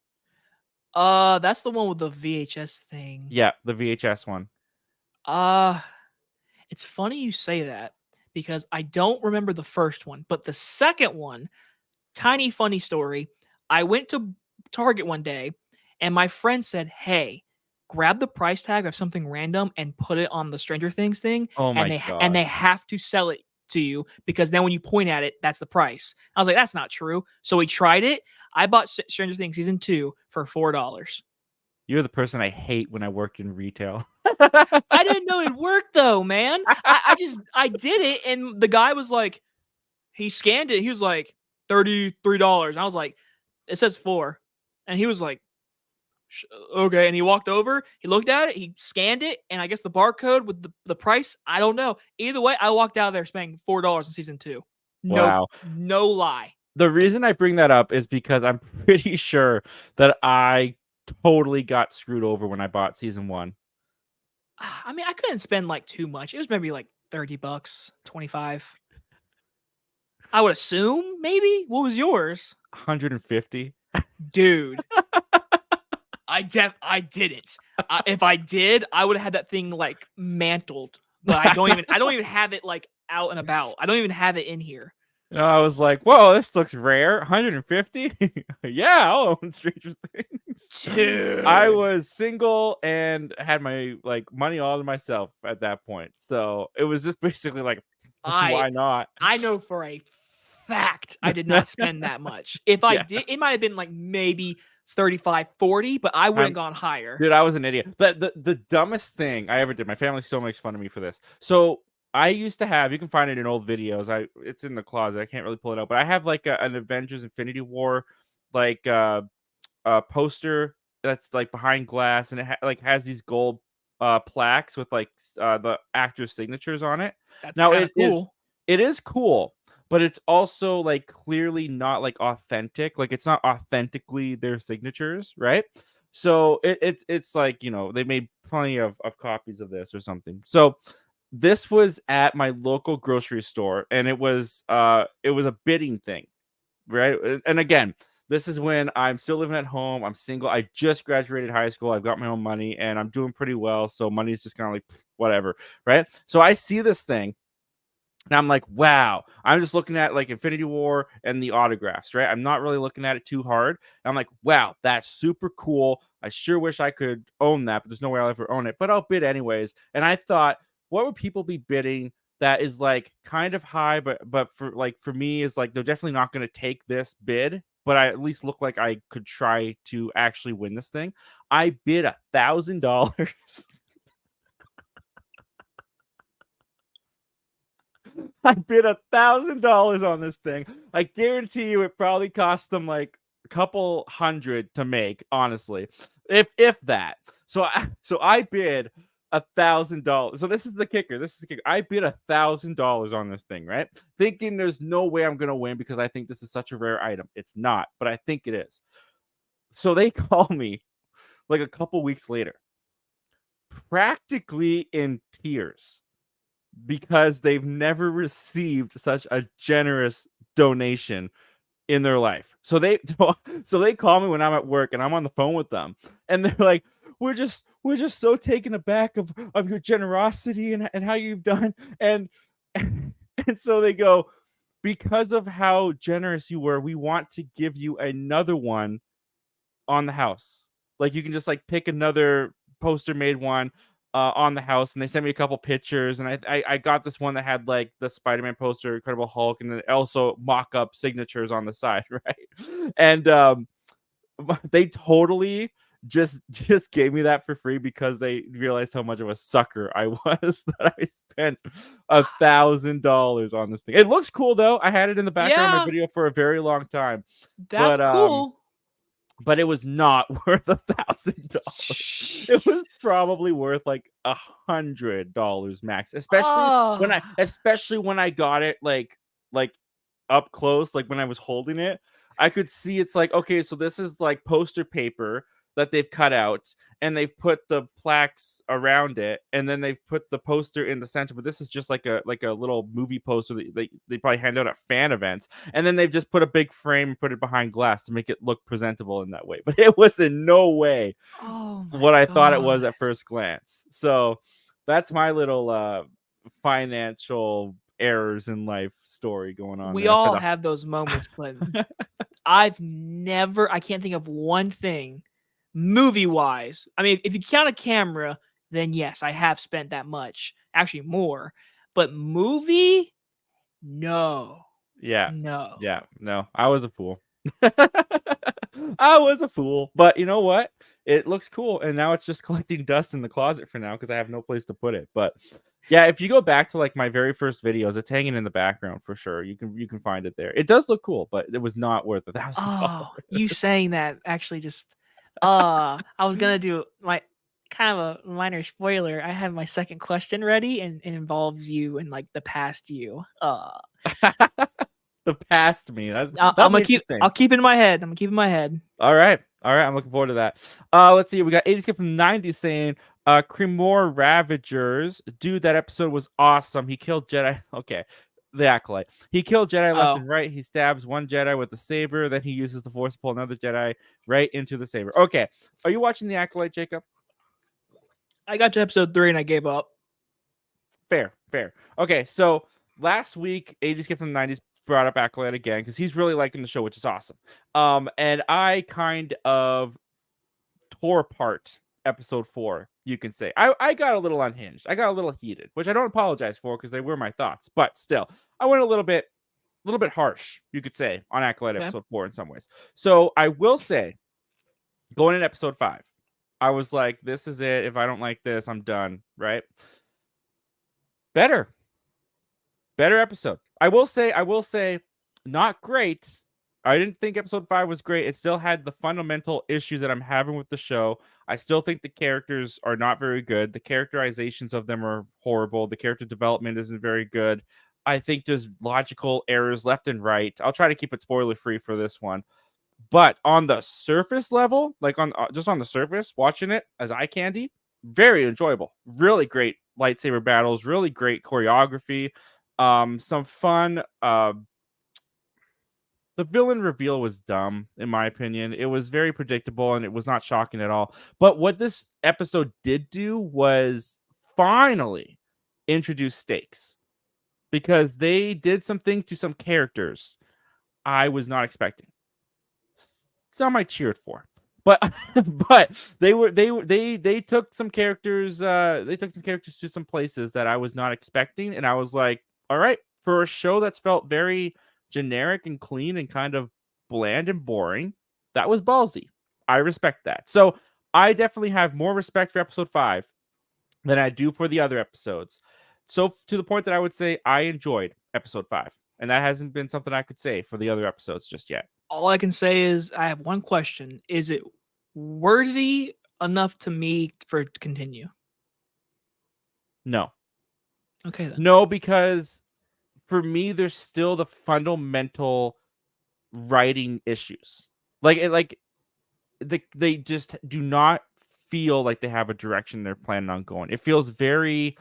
That's the one with the VHS thing. Yeah, the VHS one. It's funny you say that because I don't remember the first one, but the second one, tiny funny story. I went to Target one day and my friend said, "Hey, grab the price tag of something random and put it on the Stranger Things thing, Oh my and they god. have to sell it to you because then when you point at it, that's the price." I was like, "That's not true." So we tried it. I bought Stranger Things season 2 for $4. You're the person I hate when I worked in retail. I didn't know it worked though, man. I did it, and the guy was like, he scanned it. He was like $33. I was like, it says 4, and he was like, okay. And he walked over. He looked at it. He scanned it, and I guess the barcode with the price. I don't know. Either way, I walked out of there spending $4 in season 2. Wow. No lie. The reason I bring that up is because I'm pretty sure that I totally got screwed over when I bought season 1. I mean, I couldn't spend like too much. It was maybe like $30, 25. I would assume maybe. What was yours? 150. Dude. I did it. If I did, I would have had that thing like mantled. But I don't even have it like out and about. I don't even have it in here. I was like, whoa, this looks rare. 150? Yeah, I'll own Stranger Things. Dude. I was single and had my like money all to myself at that point. So it was just basically like, why not? I know for a fact I did not spend that much. If I did, it might have been like maybe 35, 40, but I wouldn't have gone higher. Dude, I was an idiot. But the dumbest thing I ever did, my family still makes fun of me for this. So I used to have, you can find it in old videos. It's in the closet. I can't really pull it out, but I have like an Avengers Infinity War like poster that's like behind glass, and it like has these gold plaques with like the actors' signatures on it. That's now cool. It is cool, but it's also like clearly not like authentic. Like it's not authentically their signatures, right? So it's like, you know, they made plenty of copies of this or something. So this was at my local grocery store, and it was a bidding thing, right? And again, this is when I'm still living at home. I'm single. I just graduated high school. I've got my own money, and I'm doing pretty well. So money's just kind of like whatever, right? So I see this thing, and I'm like, wow. I'm just looking at like Infinity War and the autographs, right? I'm not really looking at it too hard. And I'm like, wow, that's super cool. I sure wish I could own that, but there's no way I'll ever own it. But I'll bid anyways. And I thought, what would people be bidding that is like kind of high, but for me is like they're definitely not going to take this bid, but I at least look like I could try to actually win this thing. I bid $1,000. I bid $1,000 on this thing. I guarantee you it probably cost them like a couple hundred to make, honestly, if that. So I bid $1,000. So this is the kicker. I bid $1,000 on this thing, right? Thinking there's no way I'm gonna win because I think this is such a rare item. It's not, but I think it is. So they call me like a couple weeks later, practically in tears, because they've never received such a generous donation in their life. So they call me when I'm at work and I'm on the phone with them, and they're like, we're just so taken aback of your generosity and how you've done. And so they go, because of how generous you were, we want to give you another one on the house. Like you can just like pick another poster made one on the house, and they sent me a couple pictures, and I got this one that had like the Spider-Man poster, Incredible Hulk, and then also mock-up signatures on the side, right? And they totally just gave me that for free because they realized how much of a sucker I was that I spent $1,000 on this thing. It looks cool though. I had it in the background of my video for a very long time. That's cool. But it was not worth $1,000. It was probably worth like $100 max, especially when I got it like up close, like when I was holding it. I could see it's like, okay, so this is like poster paper that they've cut out, and they've put the plaques around it, and then they've put the poster in the center. But this is just like a little movie poster that they probably hand out at fan events, and then they've just put a big frame and put it behind glass to make it look presentable in that way. But it was in no way what I thought it was at first glance. So that's my little financial errors in life story going on. We all have those moments, but I can't think of one thing movie-wise. I mean, if you count a camera, then yes, I have spent that much. Actually, more. But movie? No. Yeah. No. Yeah. No. I was a fool. I was a fool. But you know what? It looks cool. And now it's just collecting dust in the closet for now because I have no place to put it. But yeah, if you go back to like my very first videos, it's hanging in the background for sure. You can find it there. It does look cool, but it was not worth $1,000. Oh, you saying that actually just I was gonna do my kind of a minor spoiler. I have my second question ready, and it involves you and like the past you. The past me. I'll keep it in my head. I'm gonna keep it in my head. All right. I'm looking forward to that. Let's see. We got 80 skip from 90 saying, Cremor Ravagers. Dude, that episode was awesome. He killed Jedi. Okay. The Acolyte. He killed Jedi left and Oh. right. He stabs one Jedi with the saber. Then he uses the Force to pull another Jedi right into the saber. Okay. Are you watching The Acolyte, Jacob? I got to episode 3 and I gave up. Fair. Okay, so last week, 80s Kid from the 90s brought up Acolyte again because he's really liking the show, which is awesome. And I kind of tore apart episode 4, you can say. I got a little unhinged. I got a little heated, which I don't apologize for because they were my thoughts. But still, I went a little bit harsh, you could say, on Acolyte episode 4 in some ways. So I will say, going in episode 5, I was like, this is it. If I don't like this, I'm done, right? Better episode. I will say, not great. I didn't think episode 5 was great. It still had the fundamental issues that I'm having with the show. I still think the characters are not very good. The characterizations of them are horrible. The character development isn't very good. I think there's logical errors left and right. I'll try to keep it spoiler free for this one. But on the surface level, like on just on the surface, watching it as eye candy, very enjoyable. Really great lightsaber battles, really great choreography. Some fun. The villain reveal was dumb, in my opinion. It was very predictable and it was not shocking at all. But what this episode did do was finally introduce stakes, because they did some things to some characters I was not expecting. Some I cheered for, but they took some characters to some places that I was not expecting, and I was like, all right, for a show that's felt very generic and clean and kind of bland and boring, that was ballsy. I respect that. So I definitely have more respect for episode 5 than I do for the other episodes. So to the point that I would say I enjoyed episode 5, and that hasn't been something I could say for the other episodes just yet. All I can say is I have one question. Is it worthy enough to me for it to continue? No. Okay, then. No, because for me, there's still the fundamental writing issues. They just do not feel like they have a direction they're planning on going. It feels very...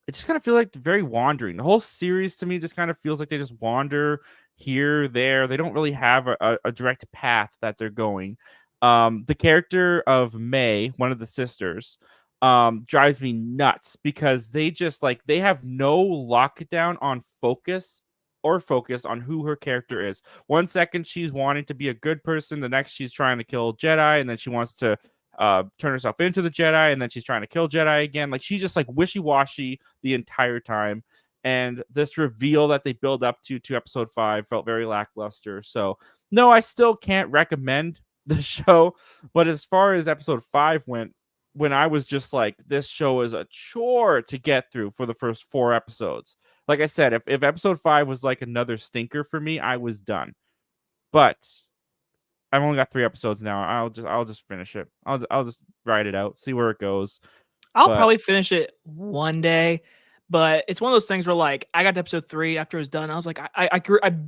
It just kind of feels like very wandering. The whole series to me just kind of feels like they just wander here, there. They don't really have a direct path that they're going. The character of May, one of the sisters, drives me nuts because they have no lockdown on focus on who her character is. One second she's wanting to be a good person, the next she's trying to kill Jedi, and then she wants to turn herself into the Jedi, and then she's trying to kill Jedi again. Like, she's just like wishy-washy the entire time. And this reveal that they build up to episode 5 felt very lackluster. So no, I still can't recommend the show. But as far as episode 5 went, when I was just like, this show is a chore to get through for the first 4 episodes. Like I said, if episode 5 was like another stinker for me, I was done. But I've only got 3 episodes now. I'll just finish it. I'll just ride it out, see where it goes. I'll probably finish it one day, but it's one of those things where, like, I got to episode 3 after it was done. I was like, I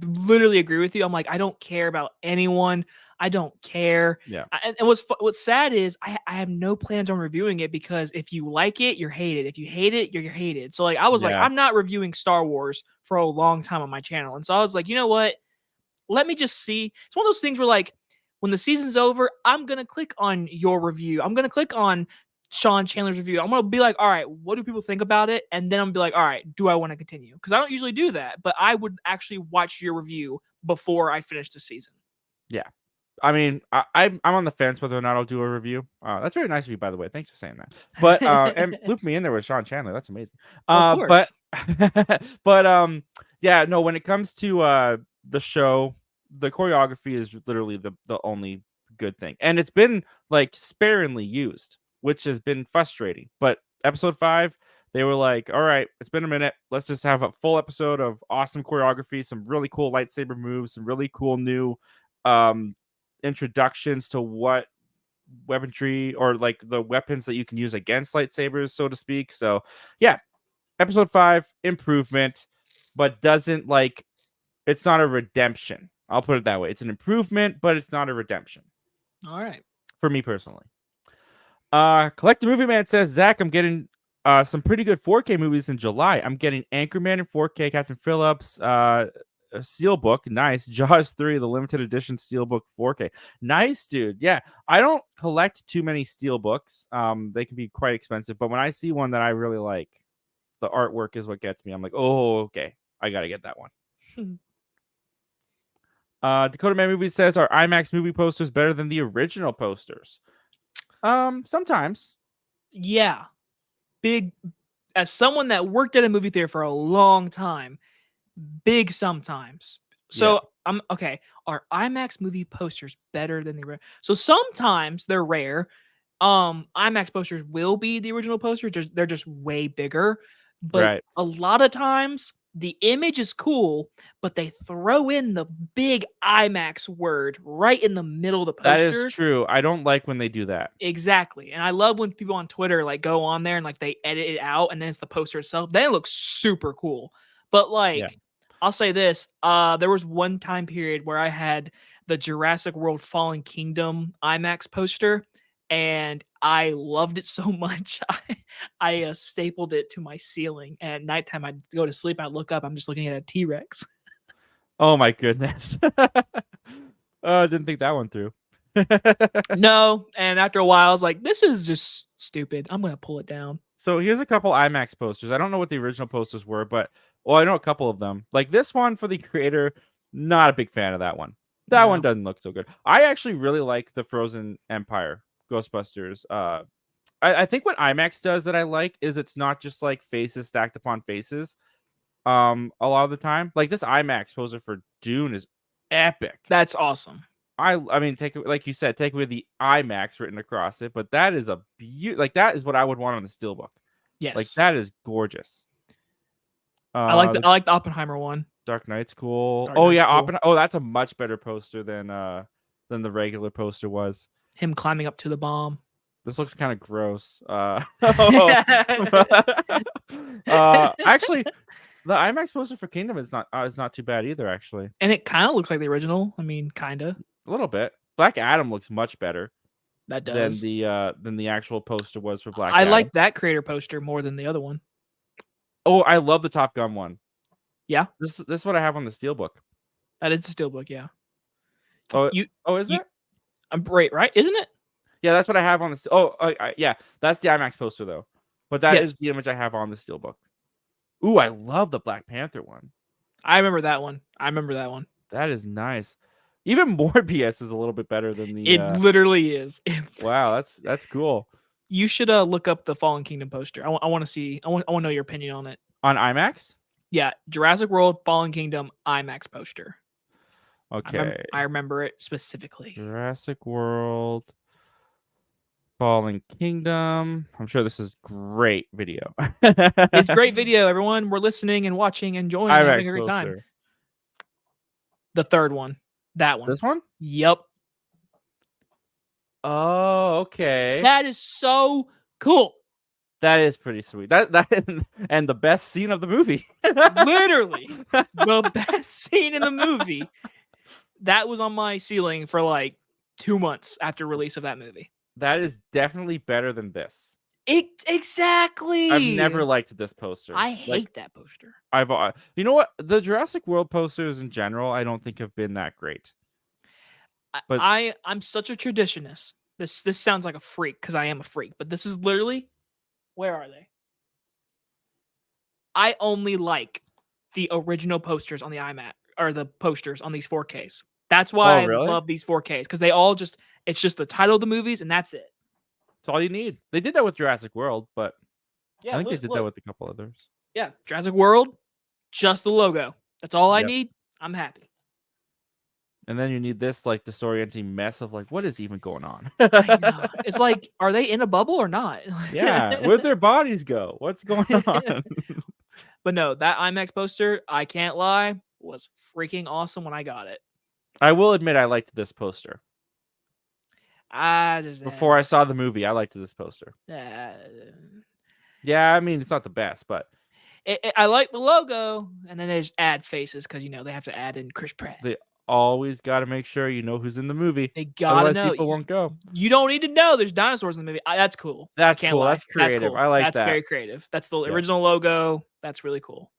literally agree with you. I'm like, I don't care about anyone. I don't care. Yeah. And what's sad is I have no plans on reviewing it, because if you like it, you're hated. If you hate it, you're hated. So like, I was like, I'm not reviewing Star Wars for a long time on my channel. And so I was like, you know what? Let me just see. It's one of those things where, like, when the season's over, I'm going to click on your review. I'm going to click on Sean Chandler's review. I'm going to be like, all right, what do people think about it? And then I'm going to be like, all right, do I want to continue? Because I don't usually do that, but I would actually watch your review before I finish the season. Yeah. I mean, I'm on the fence whether or not I'll do a review. That's very nice of you, by the way. Thanks for saying that. But and loop me in there with Sean Chandler. That's amazing. Of course. But yeah, no. When it comes to the show, the choreography is literally the only good thing, and it's been like sparingly used, which has been frustrating. But episode 5, they were like, all right, it's been a minute. Let's just have a full episode of awesome choreography, some really cool lightsaber moves, some really cool new introductions to what weaponry, or like the weapons that you can use against lightsabers, so to speak. So yeah, episode 5, improvement, but doesn't like, it's not a redemption. I'll put it that way. It's an improvement, but it's not a redemption. All right. For me personally. Collector Movie Man says, Zach, I'm getting some pretty good 4K movies in July. I'm getting Anchorman in 4K, Captain Phillips, a Steelbook, nice. Jaws 3, the limited edition Steelbook 4K, nice, dude. Yeah, I don't collect too many Steelbooks. They can be quite expensive, but when I see one that I really like, the artwork is what gets me. I'm like, oh, okay, I gotta get that one. Dakota Man Movie says, are IMAX movie posters better than the original posters? Sometimes. Yeah, big. As someone that worked at a movie theater for a long time, big sometimes. So Yeah. I'm okay. Are IMAX movie posters better than the original? So sometimes they're rare. IMAX posters will be the original poster, just they're just way bigger. But Right. a lot of times the image is cool, but they throw in the big IMAX word right in the middle of the That is poster. true. I don't like when they do that. Exactly. And I love when people on Twitter like go on there and like they edit it out and then it's the poster itself. Then it looks super cool. But Yeah. like I'll say this, there was one time period where I had the Jurassic World Fallen Kingdom IMAX poster and I loved it so much. I stapled it to my ceiling and at nighttime I'd go to sleep, I'd look up, I'm just looking at a T-Rex. Oh my goodness. Didn't think that one through. No, and after a while I was like, this is just stupid. I'm going to pull it down. So here's a couple IMAX posters. I don't know what the original posters were, but I know a couple of them. Like this one for the creator, not a big fan of that one. That one doesn't look so good. I actually really like the Frozen Empire Ghostbusters. I think what IMAX does that I like is it's not just like faces stacked upon faces. A lot of the time, like this IMAX poster for Dune is epic. That's awesome. I mean, like you said, take away the IMAX written across it, but that is a like that is what I would want on the Steelbook. Yes, like that is gorgeous. I like the Oppenheimer one. Dark Knight's cool. Dark Knight's cool. Oh, that's a much better poster than the regular poster was. Him climbing up to the bomb. This looks kind of gross. Actually, the IMAX poster for Kingdom is not too bad either, actually. And it kind of looks like the original. I mean, kind of. A little bit. Black Adam looks much better. That does. Than the actual poster was for Black Adam. I like that creator poster more than the other one. Oh, I love the Top Gun one. Yeah. This is what I have on the Steelbook. That is the Steelbook, yeah. Is it? I'm right, isn't it? Yeah, that's what I have on the yeah, that's the IMAX poster though. But that is the image I have on the Steelbook. Ooh, I love the Black Panther one. I remember that one. That is nice. Even Morbius is a little bit better than the. It literally is. Wow, that's cool. You should look up the Fallen Kingdom poster. I want to see. I want to know your opinion on it. On IMAX? Yeah, Jurassic World Fallen Kingdom IMAX poster. Okay. I remember it specifically. Jurassic World Fallen Kingdom. I'm sure this is great video. It's great video, everyone. We're listening and watching, enjoying, and having a great time. The third one. That one. This one? Yep. Oh, okay. That is so cool. That is pretty sweet. That and the best scene of the movie. Literally. The best scene in the movie. That was on my ceiling for like 2 months after release of that movie. That is definitely better than this. Exactly. I've never liked this poster. I hate that poster. You know what? The Jurassic World posters in general, I don't think have been that great. But I'm such a traditionist. This sounds like a freak because I am a freak, but this is literally, where are they? I only like the original posters on the iMac or the posters on these 4Ks. That's why I love these 4Ks because they all it's just the title of the movies and that's it. That's all you need. They did that with Jurassic World, but yeah, I think they did that with a couple others. Yeah, Jurassic World, just the logo. That's all I need. I'm happy. And then you need this like disorienting mess of like, what is even going on? I know. It's like, are they in a bubble or not? Yeah, where'd their bodies go? What's going on? But no, that IMAX poster, I can't lie, was freaking awesome when I got it. I will admit I liked this poster. Before I saw the movie, I liked this poster. Yeah, I mean, it's not the best, but I like the logo, and then they just add faces because they have to add in Chris Pratt. always got to make sure you know who's in the movie. They gotta Otherwise, know. people won't go. You don't need to know there's dinosaurs in the movie. That's cool. That's I can't cool. lie. That's creative. Cool. I like that's that. very creative. That's the Yeah. original logo. That's really cool.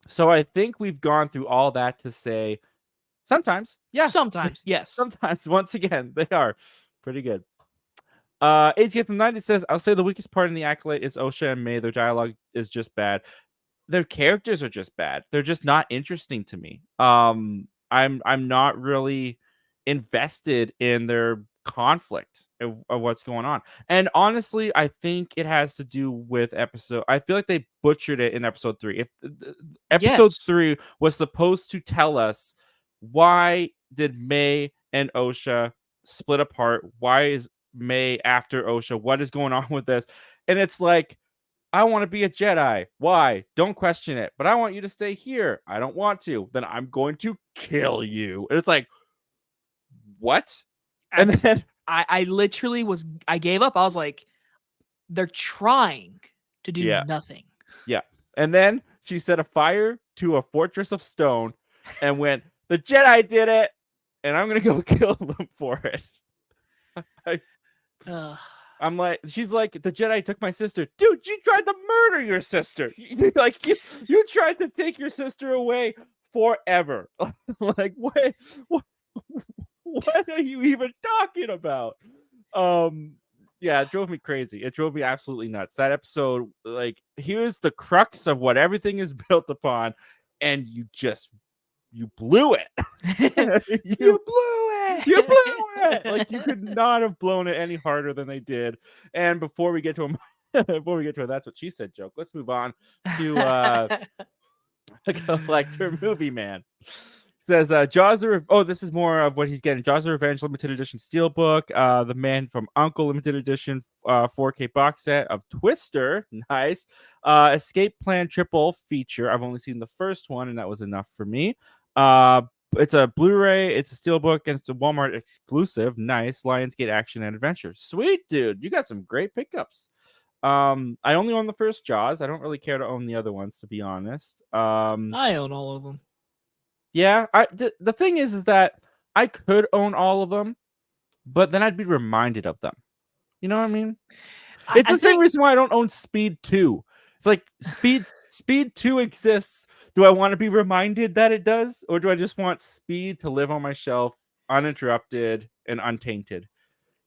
So I think we've gone through all that to say sometimes, yeah. Sometimes, yes. Sometimes, once again, they are pretty good. ATF from 90 says, I'll say the weakest part in the Acolyte is Osha and May. Their dialogue is just bad. Their characters are just bad. They're just not interesting to me. I'm not really invested in their conflict of what's going on. And honestly, I think it has to do with episode. I feel like they butchered it in episode 3. If episode 3 was supposed to tell us why did May and Osha split apart? Why is May after Osha? What is going on with this? And it's like, I want to be a Jedi. Why? Don't question it. But I want you to stay here. I don't want to. Then I'm going to kill you. And it's like, what? And then I literally I gave up. I was like, they're trying to do nothing. Yeah. And then she set a fire to a fortress of stone and went, the Jedi did it. And I'm going to go kill them for it. I'm like, she's like, the Jedi took my sister. Dude, you tried to murder your sister. You tried to take your sister away forever. Like, what are you even talking about? Yeah, it drove me crazy. It drove me absolutely nuts. That episode, like, here's the crux of what everything is built upon, and you blew it. You blew it. You blew it. Like, you could not have blown it any harder than they did. And before we get to a that's what she said joke, let's move on to a collector movie man. Says Jaws this is more of what he's getting. Jaws of Revenge limited edition steelbook, The Man from U.N.C.L.E. limited edition 4K box set of Twister, nice. Escape Plan triple feature. I've only seen the first one, and that was enough for me. It's a Blu-ray, it's a steelbook, and it's a Walmart exclusive. Nice. Lionsgate Action and Adventure. Sweet, dude. You got some great pickups. I only own the first Jaws. I don't really care to own the other ones, to be honest. I own all of them. Yeah, the thing is that I could own all of them, but then I'd be reminded of them. You know what I mean? It's the same reason why I don't own Speed 2. It's like Speed 2 exists. Do I want to be reminded that it does? Or do I just want Speed to live on my shelf uninterrupted and untainted?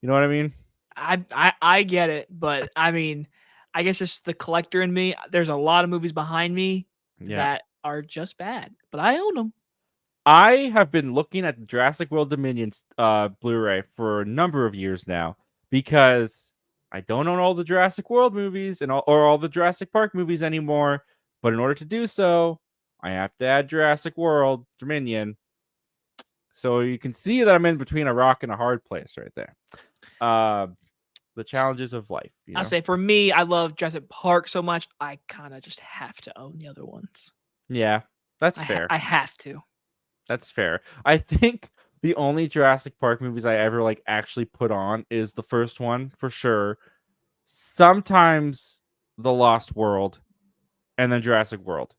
You know what I mean? I get it, but I mean, I guess it's the collector in me. There's a lot of movies behind me that are just bad, but I own them. I have been looking at the Jurassic World Dominion Blu-ray for a number of years now because I don't own all the Jurassic World movies or all the Jurassic Park movies anymore. But in order to do so, I have to add Jurassic World Dominion. So you can see that I'm in between a rock and a hard place right there. The challenges of life. You know? I'll say for me, I love Jurassic Park so much, I kind of just have to own the other ones. Yeah, that's fair. I have to. That's fair. I think the only Jurassic Park movies I ever actually put on is the first one for sure. Sometimes The Lost World, and then Jurassic World.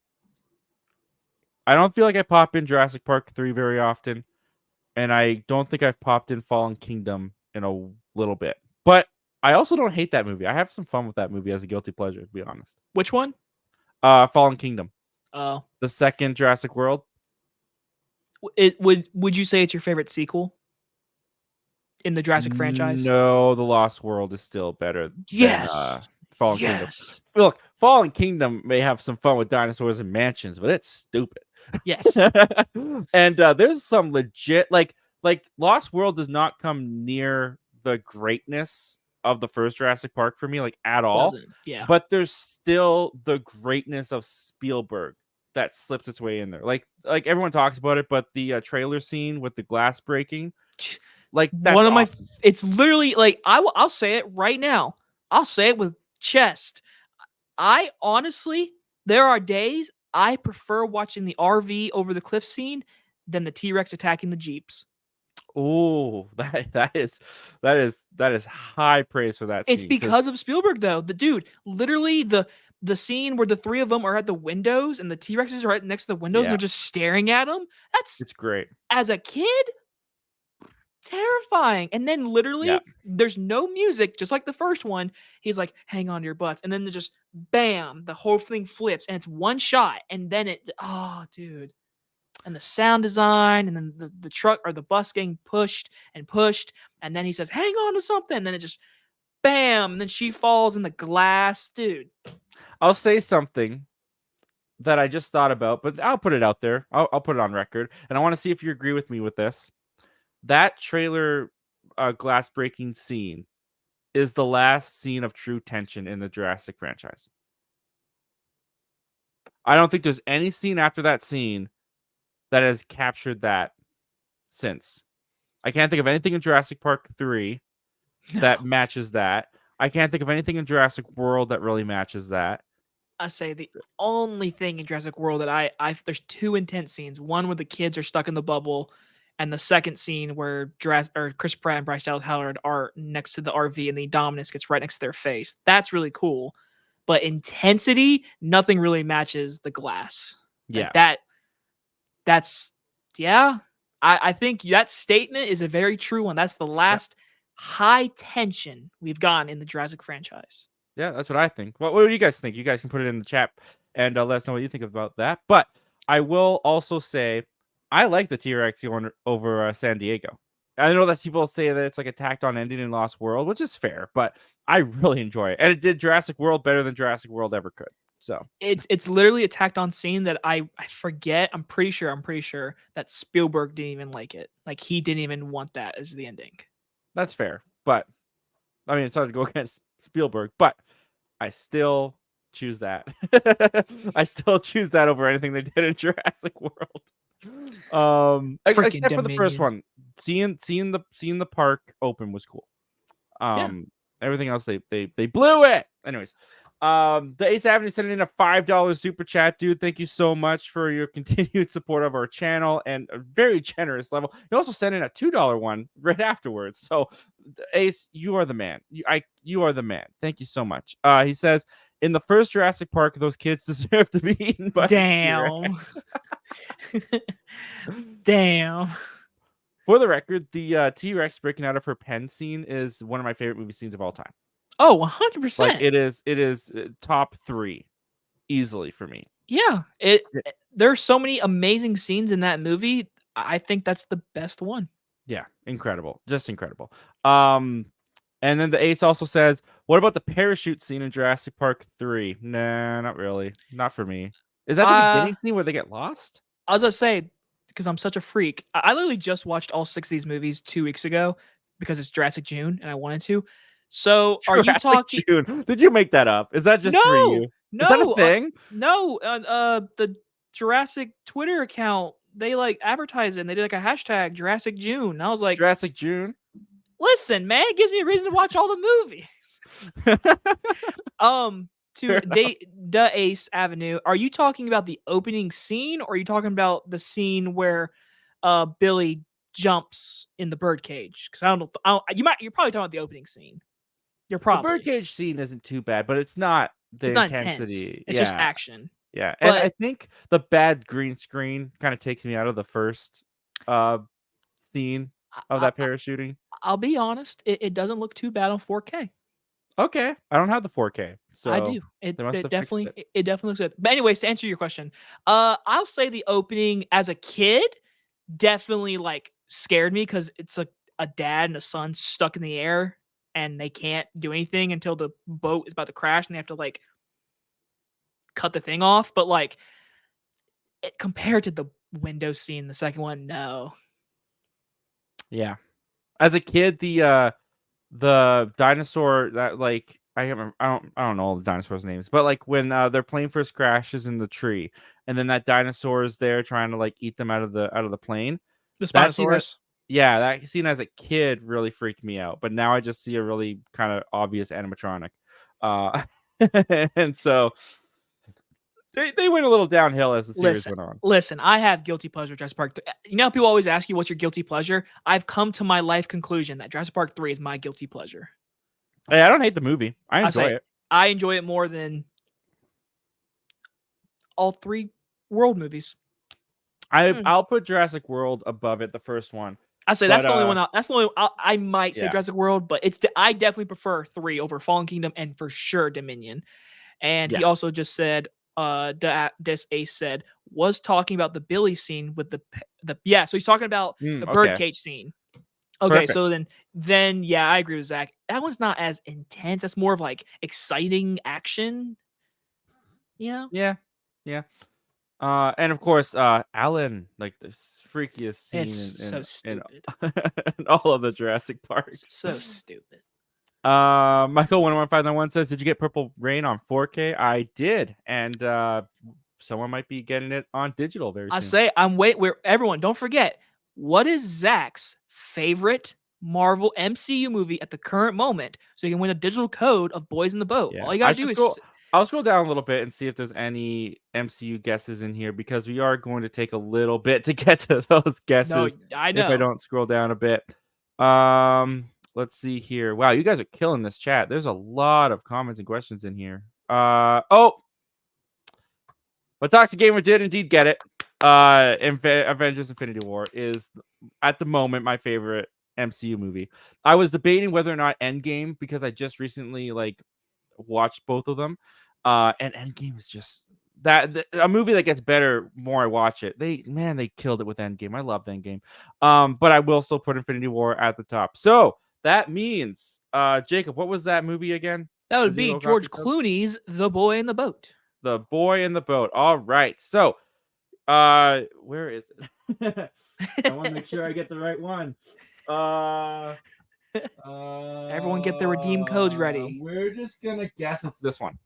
I don't feel like I pop in Jurassic Park 3 very often, and I don't think I've popped in Fallen Kingdom in a little bit. But I also don't hate that movie. I have some fun with that movie as a guilty pleasure, to be honest. Which one? Fallen Kingdom. Oh. The second Jurassic World. Would you say it's your favorite sequel in the Jurassic franchise? No, The Lost World is still better than Fallen Kingdom. Look, Fallen Kingdom may have some fun with dinosaurs and mansions, but it's stupid. Yes. And there's some legit like Lost World does not come near the greatness of the first Jurassic Park for me, like at all. Yeah. But there's still the greatness of Spielberg that slips its way in there. Like everyone talks about it, but the trailer scene with the glass breaking, like that's one of my. It's literally like I'll say it right now. I'll say it with chest. I honestly, there are days I prefer watching the RV over the cliff scene than the T-Rex attacking the Jeeps. Oh, that is high praise for that scene. It's because of Spielberg, though. The dude, literally, the scene where the three of them are at the windows and the T-Rexes are right next to the windows and they're just staring at them. It's great. As a kid, terrifying. And then literally, there's no music, just like the first one. He's like, "Hang on to your butts," and then just bam, the whole thing flips, and it's one shot, and then oh, dude. And the sound design, and then the truck or the bus getting pushed, and then he says, "Hang on to something," and then it just bam, and then she falls in the glass, dude. I'll say something that I just thought about, but I'll put it out there. I'll put it on record, and I want to see if you agree with me with this. That trailer glass breaking scene is the last scene of true tension in the Jurassic franchise. I don't think there's any scene after that scene that has captured that since. I can't think of anything in Jurassic Park 3 that matches that. I can't think of anything in Jurassic World that really matches that. I say the only thing in Jurassic World that there's two intense scenes. One where the kids are stuck in the bubble, and the second scene where Chris Pratt and Bryce Dallas Howard are next to the RV and the Indominus gets right next to their face. That's really cool. But intensity, nothing really matches the glass. Yeah. Like that's I think that statement is a very true one. That's the last high tension we've gotten in the Jurassic franchise. Yeah, that's what I think. What do you guys think? You guys can put it in the chat and let us know what you think about that. But I will also say I like the T-Rex going over San Diego. I know that people say that it's like a tacked on ending in Lost World, which is fair, but I really enjoy it. And it did Jurassic World better than Jurassic World ever could. So it's literally a tacked on scene that I forget. I'm pretty sure that Spielberg didn't even like it. Like he didn't even want that as the ending. That's fair. But I mean, it's hard to go against Spielberg, but I still choose that. I still choose that over anything they did in Jurassic World. Except for the first one. Seeing the park open was cool. Everything else they blew it. Anyways, the Ace Avenue sending in a $5 super chat, dude. Thank you so much for your continued support of our channel and a very generous level. You also sent in a $2 one right afterwards. So Ace, you are the man. You are the man. Thank you so much. He says, in the first Jurassic Park, those kids deserve to be eaten by damn. Damn. For the record, the T-Rex breaking out of her pen scene is one of my favorite movie scenes of all time. Oh, 100%. Like it is top 3 easily for me. Yeah, there's so many amazing scenes in that movie. I think that's the best one. Yeah, incredible. Just incredible. And then the Ace also says, what about the parachute scene in Jurassic Park 3? Nah, not really. Not for me. Is that the beginning scene where they get lost? I was gonna say, because I'm such a freak, I literally just watched all 6 of these movies 2 weeks ago because it's Jurassic June and I wanted to. So are you talking? June. Did you make that up? Is that just for you? No, is that a thing? No. The Jurassic Twitter account, they like advertise it and they did like a hashtag Jurassic June. And I was like, Jurassic June. Listen, man, it gives me a reason to watch all the movies. To the Ace Avenue, are you talking about the opening scene, or are you talking about the scene where Billy jumps in the birdcage? Because I don't know. You're probably talking about the opening scene. You're probably. The birdcage scene isn't too bad, but it's not the intensity. It's just action. Yeah, and I think the bad green screen kind of takes me out of the first scene of that parachuting. I'll be honest, it doesn't look too bad on 4K. Okay, I don't have the 4K, so I do. It definitely looks good. But anyways, to answer your question, I'll say the opening as a kid definitely like scared me because it's a dad and a son stuck in the air and they can't do anything until the boat is about to crash and they have to like cut the thing off. But like compared to the window scene, the second one, no. Yeah, as a kid, the dinosaur that like I can't remember, I don't know all the dinosaurs' names, but like when their plane first crashes in the tree, and then that dinosaur is there trying to like eat them out of the plane. The Spinosaurus. That scene as a kid really freaked me out, but now I just see a really kind of obvious animatronic, and so. They went a little downhill as the series went on. Listen, I have guilty pleasure Jurassic Park. You know, people always ask you what's your guilty pleasure. I've come to my life conclusion that Jurassic Park 3 is my guilty pleasure. Hey, I don't hate the movie. I enjoy it. I enjoy it more than all 3 World movies. I'll put Jurassic World above it, the first one. I say that's the only one. That's the only. I might say Jurassic World, but I definitely prefer 3 over Fallen Kingdom and for sure Dominion. And he also just said, Des Ace said was talking about the Billy scene with the So he's talking about the birdcage scene. Okay, Perfect. so then yeah, I agree with Zach. That one's not as intense. That's more of like exciting action. Yeah. And of course, Alan, like the freakiest scene in all of the Jurassic Parks. So stupid. Michael 11591 says, "Did you get Purple Rain on 4K?" I did, and someone might be getting it on digital very soon. I say everyone don't forget, what is Zach's favorite Marvel MCU movie at the current moment, so you can win a digital code of Boys in the Boat. All you gotta do is I'll scroll down a little bit and see if there's any MCU guesses in here, because we are going to take a little bit to get to those guesses. No, I know. If I don't scroll down a bit. Let's see here. Wow, you guys are killing this chat. There's a lot of comments and questions in here. But Toxic Gamer did indeed get it. Avengers Infinity War is at the moment my favorite MCU movie. I was debating whether or not Endgame, because I just recently watched both of them, and Endgame is just a movie that gets better more I watch it. They killed it with Endgame. I loved Endgame. But I will still put Infinity War at the top. So that means, Jacob, what was that movie again? That would be George Clooney's The Boy in the Boat. The Boy in the Boat. All right. So, where is it? I want to make sure I get the right one. Everyone get their redeem codes ready. We're just gonna guess it's this one.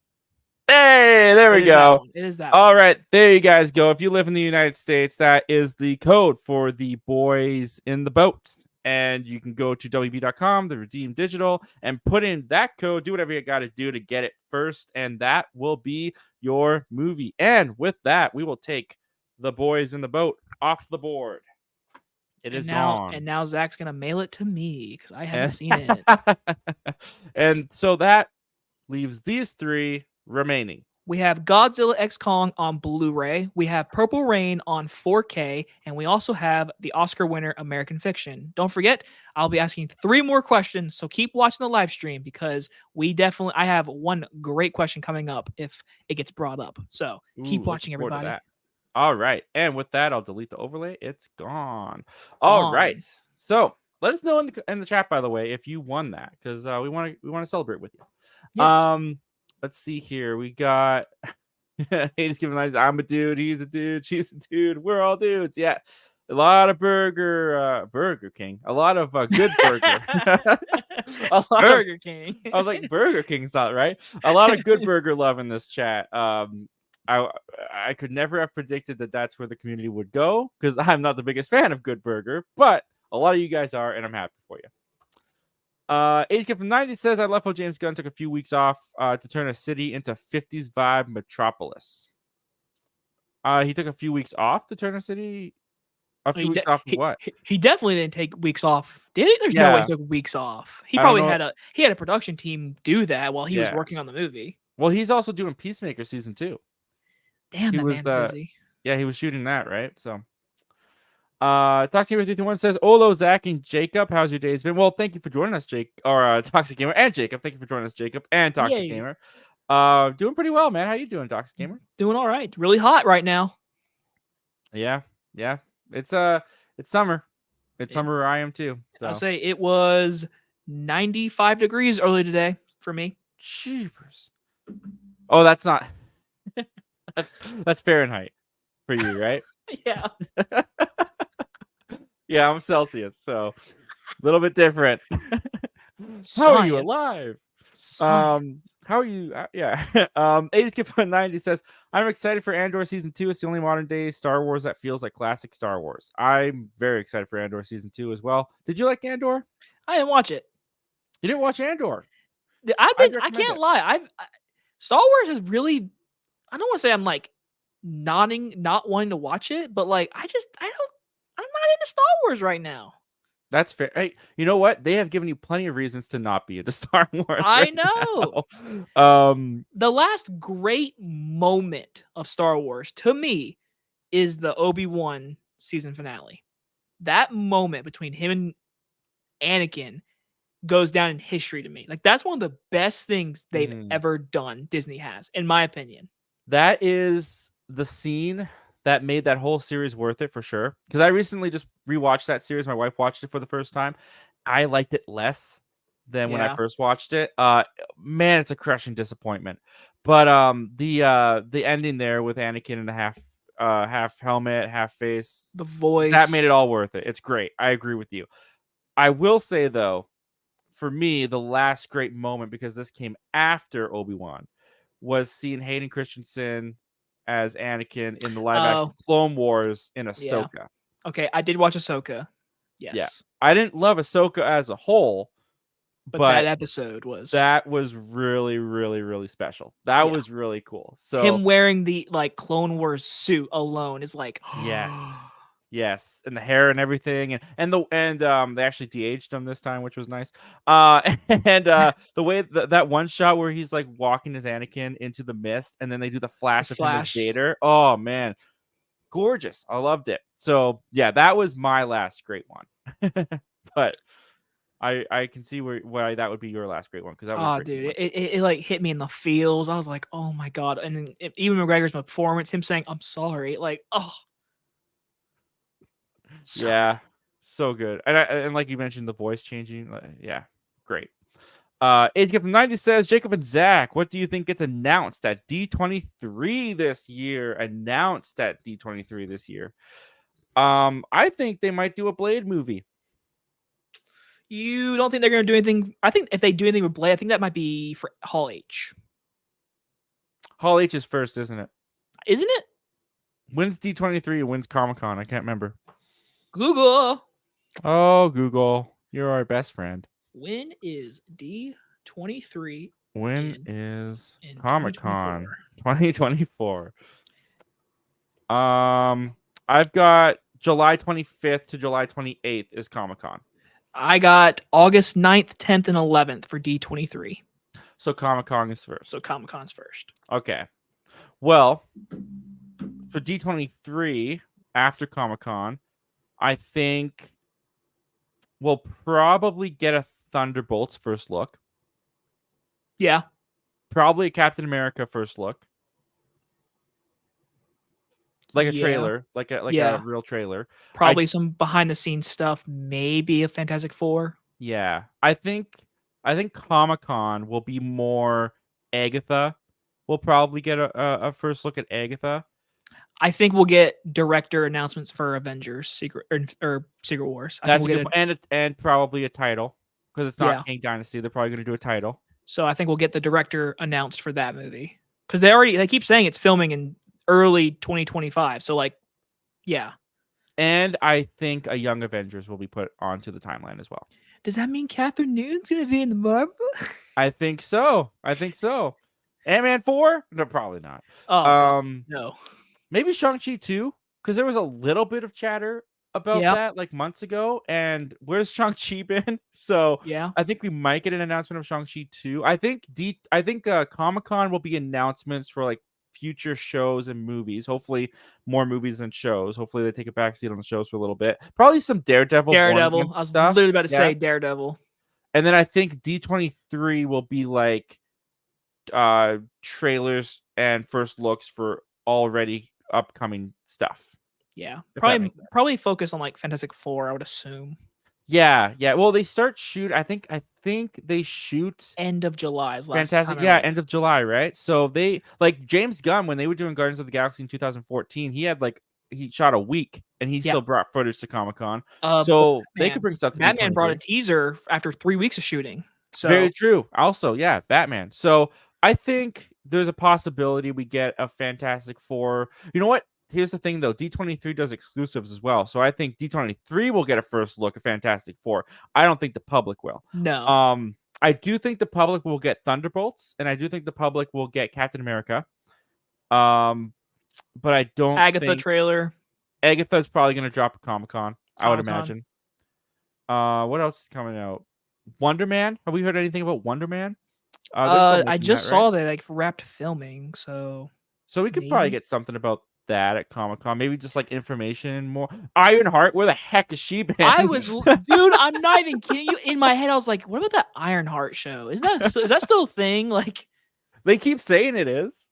Hey, there we go. It is that. All right, there you guys go. If you live in the United States, that is the code for the Boys in the Boat. And you can go to WB.com, the Redeem Digital, and put in that code. Do whatever you got to do to get it first, and that will be your movie. And with that, we will take the Boys in the Boat off the board. It is gone. And now Zach's going to mail it to me because I haven't seen it. And so that leaves these 3 remaining. We have Godzilla X Kong on Blu-ray. We have Purple Rain on 4K. And we also have the Oscar winner, American Fiction. Don't forget, I'll be asking 3 more questions. So keep watching the live stream, because I have one great question coming up if it gets brought up. So keep watching, everybody. All right. And with that, I'll delete the overlay. It's gone. All right. So let us know in the chat, by the way, if you won that, because we want to celebrate with you. Yes. Let's see here. We got Hades giving nice. I'm a dude. He's a dude. She's a dude. We're all dudes. Yeah. A lot of Burger King. A lot of good burger. Burger King. I was like, Burger King's not right. A lot of good burger love in this chat. I could never have predicted that that's where the community would go, because I'm not the biggest fan of good burger, but a lot of you guys are, and I'm happy for you. HK from 90 says, "I love how James Gunn took a few weeks off to turn a city into 50s vibe metropolis." He took a few weeks off to turn a city. A few weeks off of what? He definitely didn't take weeks off, did he? There's no way he took weeks off. He probably had a production team do that while he was working on the movie. Well, he's also doing Peacemaker season 2. Damn, that man's busy. Yeah, he was shooting that, right? So. Toxic Gamer 321 says, "Olo, Zach, and Jacob, how's your days been?" Well, thank you for joining us, Jake, or Toxic Gamer and Jacob. Thank you for joining us, Jacob and Toxic Gamer. Doing pretty well, man. How you doing, Toxic Gamer? Doing all right. Really hot right now. Yeah. It's summer. It's summer where I am too. So. I'll say it was 95 degrees early today for me. Jeepers. Oh, that's not. that's Fahrenheit for you, right? Yeah. Yeah, I'm Celsius, so a little bit different. How are you alive? Science. How are you? Yeah. 80skip90 says, "I'm excited for Andor season 2. It's the only modern day Star Wars that feels like classic Star Wars." I'm very excited for Andor season 2 as well. Did you like Andor? I didn't watch it. You didn't watch Andor? I can't lie. Star Wars is really, I don't want to say I'm like not wanting to watch it, but like I'm not into Star Wars right now. That's fair. Hey, you know what? They have given you plenty of reasons to not be into Star Wars I right know. now. The last great moment of Star Wars to me is the Obi-Wan season finale. That moment between him and Anakin goes down in history to me. Like that's one of the best things they've ever done. Disney has, in my opinion. That is the scene that made that whole series worth it for sure. Because I recently just rewatched that series. My wife watched it for the first time. I liked it less than when I first watched it. Man, it's a crushing disappointment. But the ending there with Anakin in the half helmet, half face, the voice, that made it all worth it. It's great. I agree with you. I will say though, for me, the last great moment, because this came after Obi-Wan, was seeing Hayden Christensen as Anakin in the live action Clone Wars in Ahsoka. Yeah. Okay, I did watch Ahsoka. Yes. Yeah. I didn't love Ahsoka as a whole, but that episode was really, really, really special. That was really cool. So him wearing the like Clone Wars suit alone is like Yes, and the hair and everything, and they actually de-aged him this time, which was nice. And the way that one shot where he's like walking his Anakin into the mist, and then they do the flash of him as Vader. Oh man, gorgeous! I loved it. So yeah, that was my last great one. But I can see why that would be your last great one, because that was dude, it like hit me in the feels. I was like, oh my god! And then even McGregor's performance, him saying "I'm sorry," like so good. So good. And like you mentioned, the voice changing. Yeah, great. Age from 90 says, Jacob and Zach, what do you think gets announced at D23 this year? I think they might do a Blade movie. You don't think they're going to do anything? I think if they do anything with Blade, I think that might be for Hall H. Hall H is first, isn't it? Isn't it? When's D23? When's Comic-Con? I can't remember. Google. Oh, Google. You're our best friend. When is D23? When is Comic-Con 2024? I've got July 25th to July 28th is Comic-Con. I got August 9th, 10th, and 11th for D23. So Comic-Con is first. So Comic-Con's first. Okay. Well, for D23 after Comic-Con, I think we'll probably get a Thunderbolts first look. Yeah. Probably a Captain America first look. Like a trailer, like a real trailer. Probably some behind the scenes stuff, maybe a Fantastic Four. Yeah. I think Comic-Con will be more Agatha. We'll probably get a first look at Agatha. I think we'll get director announcements for Avengers Secret Wars. That's we'll and probably a title, because it's not King Dynasty. They're probably going to do a title. So I think we'll get the director announced for that movie, because they keep saying it's filming in early 2025. So like, yeah. And I think a Young Avengers will be put onto the timeline as well. Does that mean Catherine Newton's going to be in the Marvel? I think so. Ant-Man 4? No, probably not. No. Maybe Shang-Chi 2, because there was a little bit of chatter about that like months ago, and where's Shang-Chi been? So I think we might get an announcement of Shang-Chi 2. I think Comic-Con will be announcements for like future shows and movies. Hopefully more movies than shows. Hopefully they take a backseat on the shows for a little bit. Probably some Daredevil. I was literally about to say Daredevil. And then I think D23 will be like trailers and first looks for already upcoming stuff. Yeah. Probably focus on like Fantastic Four, I would assume. Yeah. Well, they start shoot. I think they shoot end of July. Is last Fantastic. Yeah, end of July, right? So they like James Gunn, when they were doing Guardians of the Galaxy in 2014. He shot a week, and he still brought footage to Comic-Con. So they could bring stuff. Batman brought a teaser after 3 weeks of shooting. So very true. Also, yeah, Batman. So I think there's a possibility we get a Fantastic Four. You know what? Here's the thing, though. D23 does exclusives as well. So I think D23 will get a first look at Fantastic Four. I don't think the public will. No. I do think the public will get Thunderbolts, and I do think the public will get Captain America. But I don't Agatha trailer. Agatha's probably going to drop at Comic-Con, I would imagine. What else is coming out? Wonder Man. Have we heard anything about Wonder Man? They're still I making that, just right? saw they like wrapped filming, so So we could probably maybe. get something about that at Comic-Con. Maybe just like information more. Ironheart, where the heck is she been? Dude, I'm not even kidding you. In my head, I was like, what about that Ironheart show? Is that still a thing? Like, They keep saying it is.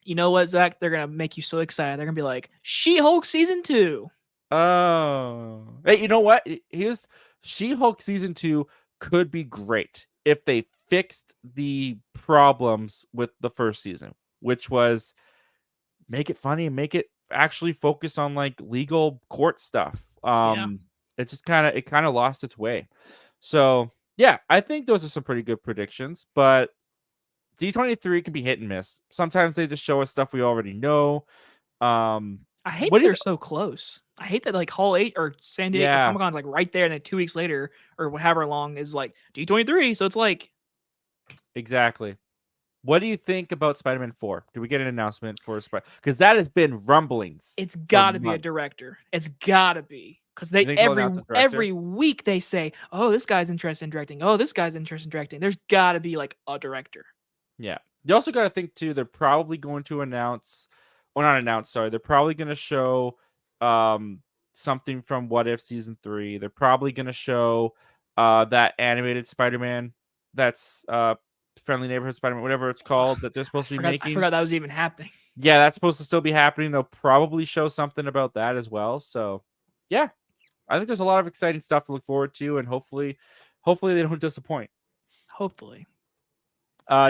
you know what, Zach? They're gonna make you so excited. They're gonna be like, She-Hulk season 2. Oh. Hey, you know what? Here's She-Hulk season 2 could be great if they fixed the problems with the first season, which was make it funny and make it actually focus on like legal court stuff. Yeah. It kind of lost its way. So, yeah, I think those are some pretty good predictions, but D23 can be hit and miss. Sometimes they just show us stuff we already know. I hate What that do you they're so close. I hate that like Hall 8 or San Diego Yeah, Comic Con's like right there, and then 2 weeks later or however long is like D23. So it's like exactly. What do you think about Spider-Man 4? Do we get an announcement for Spider? Because that has been rumblings it's for got to be a months. director. It's got to be because they You think they'll announce a director? every week they say, "Oh, this guy's interested in directing. Oh, this guy's interested in directing." There's got to be like a director. Yeah. You also got to think too. They're probably going to announce, or not announce. Sorry, they're probably going to show something from What If season 3. They're probably going to show that animated Spider-Man. That's Friendly Neighborhood Spider-Man, whatever it's called, that they're supposed to be I making. forgot that was even happening. Yeah, that's supposed to still be happening. They'll probably show something about that as well. So, yeah, I think there's a lot of exciting stuff to look forward to, and hopefully they don't disappoint. Hopefully.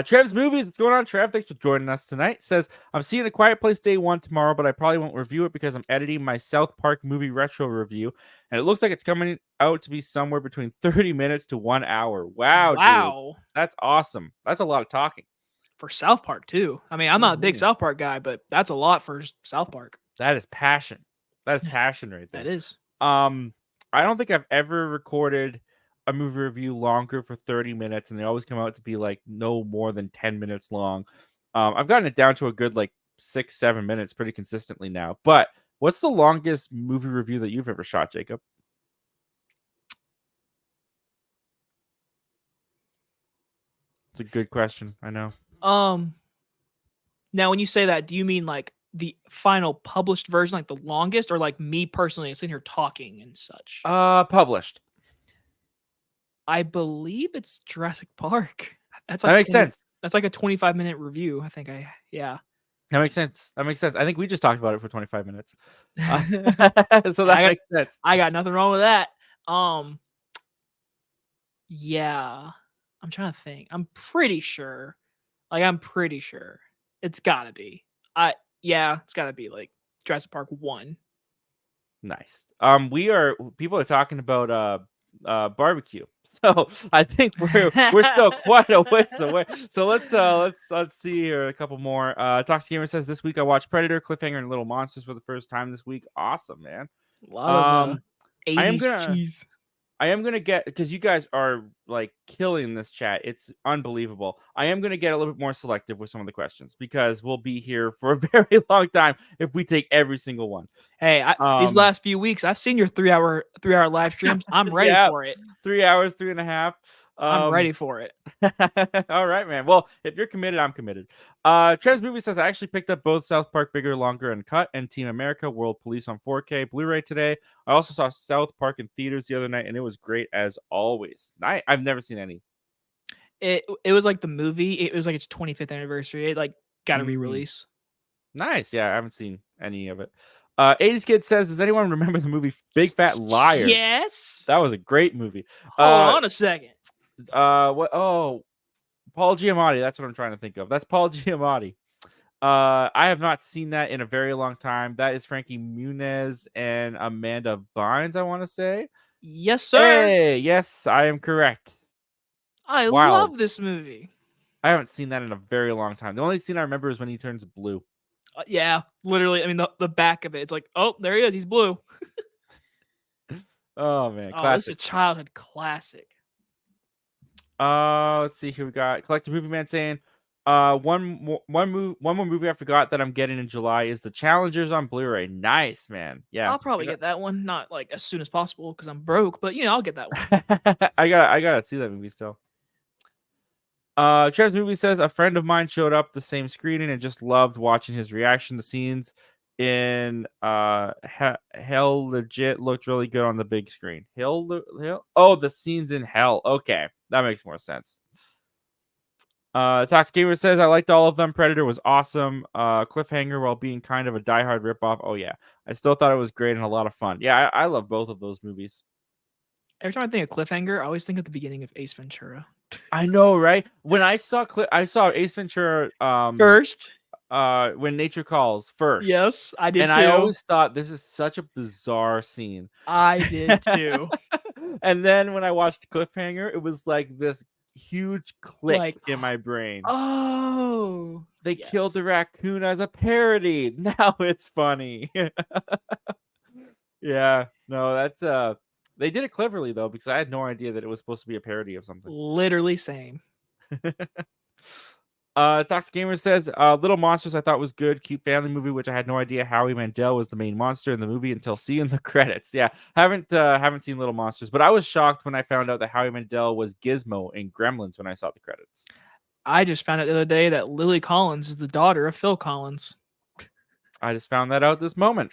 Trev's Movies, what's going on, Trev? Thanks for joining us tonight. Says, I'm seeing A Quiet Place Day 1 tomorrow, but I probably won't review it because I'm editing my South Park movie retro review, and it looks like it's coming out to be somewhere between 30 minutes to 1 hour. Wow, dude. That's awesome. That's a lot of talking. For South Park, too. I mean, I'm not a big South Park guy, but that's a lot for South Park. That is passion. That is passion right there. That is. I don't think I've ever recorded a movie review longer for 30 minutes, and they always come out to be like no more than 10 minutes long. I've gotten it down to a good like 6-7 minutes pretty consistently now. But what's the longest movie review that you've ever shot, Jacob? It's a good question. I know. Now when you say that, do you mean like the final published version, like the longest, or like me personally sitting here talking and such? Published. I believe it's Jurassic Park. That makes sense. That's like a 25-minute review. I think yeah. That makes sense. I think we just talked about it for 25 minutes. So that makes sense. I got nothing wrong with that. Yeah. I'm trying to think. I'm pretty sure. It's gotta be. It's gotta be like Jurassic Park 1. Nice. People are talking about barbecue. So I think we're still quite a ways away. So let's see here a couple more. Toxic Gamer says this week I watched Predator, Cliffhanger, and Little Monsters for the first time this week. Awesome, man. A lot of 80s cheese. I am gonna get, because you guys are like killing this chat. It's unbelievable. I am gonna get a little bit more selective with some of the questions because we'll be here for a very long time if we take every single one. Hey, these last few weeks, I've seen your 3-hour live streams. I'm ready for it. 3 hours, 3.5. I'm ready for it. All right, man. Well, if you're committed, I'm committed. Trev's Movie says I actually picked up both South Park Bigger, Longer, and Cut and Team America World Police on 4K Blu-ray today. I also saw South Park in theaters the other night, and it was great as always. I've never seen any. It was like the movie. It was like its 25th anniversary. It like got a re-release. Nice. Yeah, I haven't seen any of it. 80s Kid says, does anyone remember the movie Big Fat Liar? Yes. That was a great movie. Hold on a second. What? Oh, Paul Giamatti. That's what I'm trying to think of. That's Paul Giamatti. I have not seen that in a very long time. That is Frankie Muniz and Amanda Bynes, I want to say. Yes, sir. Hey, yes, I am correct. I love this movie. I haven't seen that in a very long time. The only scene I remember is when he turns blue. Yeah, literally. I mean, the back of it. It's like, oh, there he is. He's blue. Oh, man. Oh, this is a childhood classic. Let's see. Here we got Collective Movie Man saying, One more movie I forgot that I'm getting in July is The Challengers on Blu-ray. Nice, man. Yeah, I'll probably get that one, not like as soon as possible because I'm broke, but I'll get that one. I gotta see that movie still. Trev's movie says a friend of mine showed up the same screening and just loved watching his reaction to scenes in Hell legit looked really good on the big screen. Oh, the scenes in Hell. Okay, that makes more sense. Tox Gamer says I liked all of them. Predator was awesome. Cliffhanger while being kind of a diehard ripoff. Oh yeah, I still thought it was great and a lot of fun. Yeah, I love both of those movies. Every time I think of Cliffhanger, I always think of the beginning of Ace Ventura. I know, right? When I saw Ace Ventura First, when nature calls first. Yes, I did and too. I always thought this is such a bizarre scene. I did too. And then when I watched Cliffhanger, it was like this huge click in my brain. Oh, they killed the raccoon as a parody. Now it's funny. Yeah, no, that's they did it cleverly though, because I had no idea that it was supposed to be a parody of something. Literally same. Toxic Gamer says Little Monsters I thought was good, cute family movie, which I had no idea Howie Mandel was the main monster in the movie until seeing the credits. Yeah, haven't seen Little Monsters, but I was shocked when I found out that Howie Mandel was Gizmo in Gremlins when I saw the credits. I just found out the other day that Lily Collins is the daughter of Phil Collins. I just found that out this moment.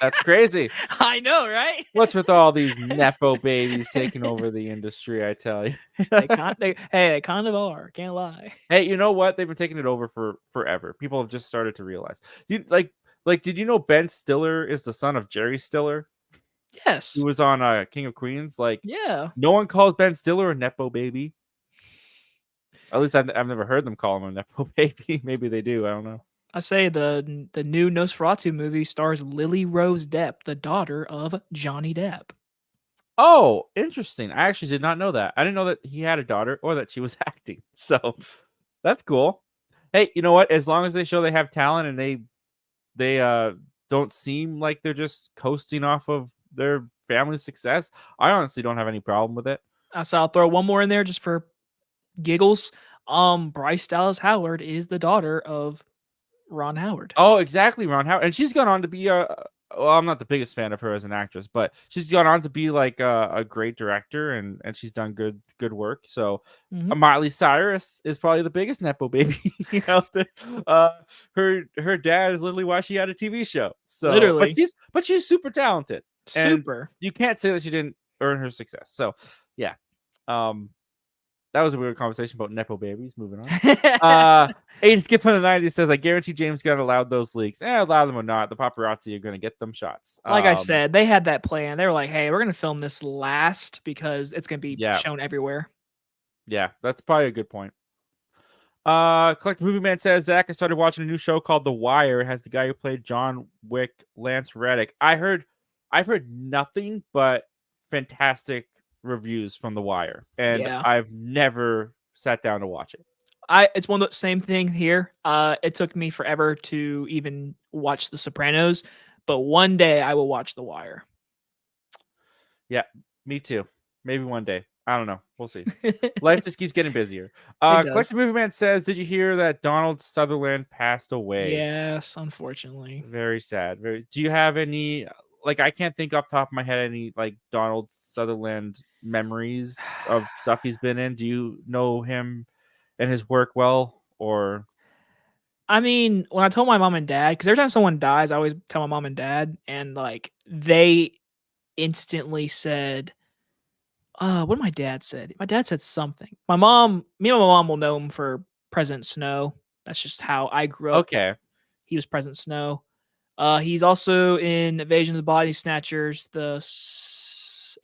That's crazy. I know, right? What's with all these nepo babies taking over the industry? I tell you, they kind of are. Can't lie. Hey, you know what? They've been taking it over for forever. People have just started to realize. Did you know Ben Stiller is the son of Jerry Stiller? Yes, Who was on King of Queens? Yeah. No one calls Ben Stiller a nepo baby. At least I've never heard them call him a nepo baby. Maybe they do. I don't know. I say the new Nosferatu movie stars Lily Rose Depp, the daughter of Johnny Depp. Oh, interesting. I actually did not know that. I didn't know that he had a daughter or that she was acting. So that's cool. Hey, you know what? As long as they show they have talent and they don't seem like they're just coasting off of their family's success, I honestly don't have any problem with it. So I'll throw one more in there just for giggles. Bryce Dallas Howard is the daughter of Ron Howard. Oh, exactly, Ron Howard. And she's gone on to be well, I'm not the biggest fan of her as an actress, but she's gone on to be like a great director, and she's done good work. So Miley Cyrus is probably the biggest nepo baby out there. Her dad is literally why she had a TV show. So literally, but she's super talented. Super. And you can't say that she didn't earn her success. So yeah. That was a weird conversation about nepo babies. Moving on. Aiden Skip from the 90s says, I guarantee James Gunn allowed those leaks. Allow them or not, the paparazzi are going to get them shots. Like I said, they had that plan. They were like, hey, we're going to film this last because it's going to be shown everywhere. Yeah, that's probably a good point. Collect Movie Man says, Zach, I started watching a new show called The Wire. It has the guy who played John Wick, Lance Reddick. I've heard nothing but fantastic reviews from The Wire, and I've never sat down to watch it. It's one of the same thing here. It took me forever to even watch The Sopranos, but one day I will watch The Wire. Yeah, me too. Maybe one day. I don't know. We'll see. Life just keeps getting busier. Collective Movie Man says, did you hear that Donald Sutherland passed away? Yes, unfortunately. Very sad. Do you have any, I can't think off the top of my head any Donald Sutherland memories of stuff he's been in? Do you know him and his work well, or? I mean, when I told my mom and dad, because every time someone dies, I always tell my mom and dad, and they instantly said, what my dad said. My dad said something. Me and my mom will know him for President Snow. That's just how I grew up. Okay. He was President Snow. He's also in Invasion of the Body Snatchers, the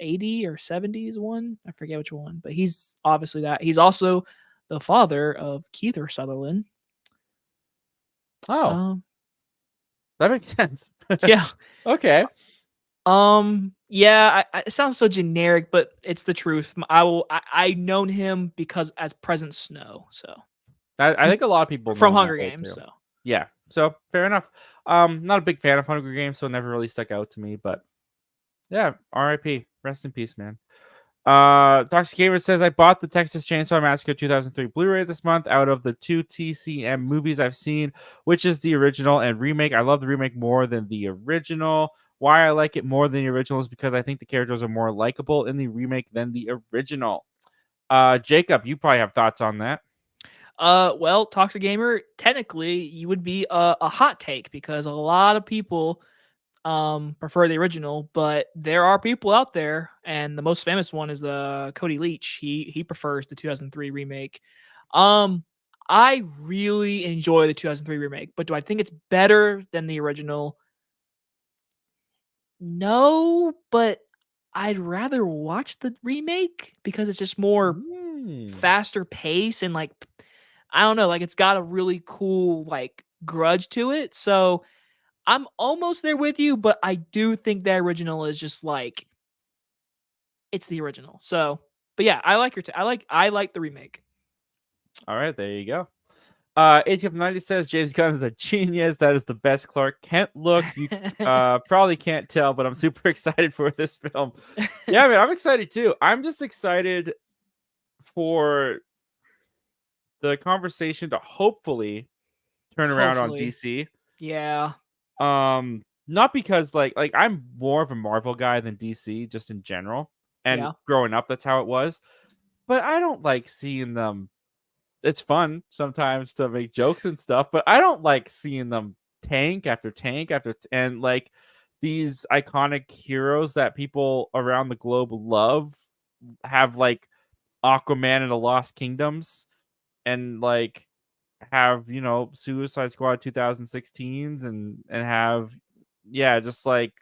80 or 70s one. I forget which one, but he's obviously that. He's also the father of Kiefer Sutherland. Oh, that makes sense. Yeah. Okay. Yeah, it sounds so generic, but it's the truth. I known him because as President Snow. So I think a lot of people from Hunger Games. So yeah, so fair enough. Not a big fan of Hunger Games, so it never really stuck out to me. But yeah, R.I.P. Rest in peace, man. Toxic Gamer says, I bought the Texas Chainsaw Massacre 2003 Blu-ray this month out of the 2 TCM movies I've seen, which is the original and remake. I love the remake more than the original. Why I like it more than the original is because I think the characters are more likable in the remake than the original. Jacob, you probably have thoughts on that. Well, Toxic Gamer, technically, you would be a hot take because a lot of people prefer the original, but there are people out there, and the most famous one is the Cody Leach. He prefers the 2003 remake. Um, I really enjoy the 2003 remake, but do I think it's better than the original? No, but I'd rather watch the remake because it's just more faster pace and like I don't know, like it's got a really cool like grudge to it. So I'm almost there with you, but I do think the original is just like it's the original. So, but yeah, I like your I like the remake. All right, there you go. ATF90 says James Gunn is a genius. That is the best Clark Kent look. You probably can't tell, but I'm super excited for this film. Yeah, man, I'm excited too. I'm just excited for the conversation to hopefully turn around on Hopefully. DC. Yeah. Not because like I'm more of a Marvel guy than DC just in general. And Yeah. growing up, that's how it was. But I don't like seeing them. It's fun sometimes to make jokes and stuff, but I don't like seeing them tank after tank and like these iconic heroes that people around the globe love have like Aquaman and the Lost Kingdoms and like have, Suicide Squad 2016s and have just like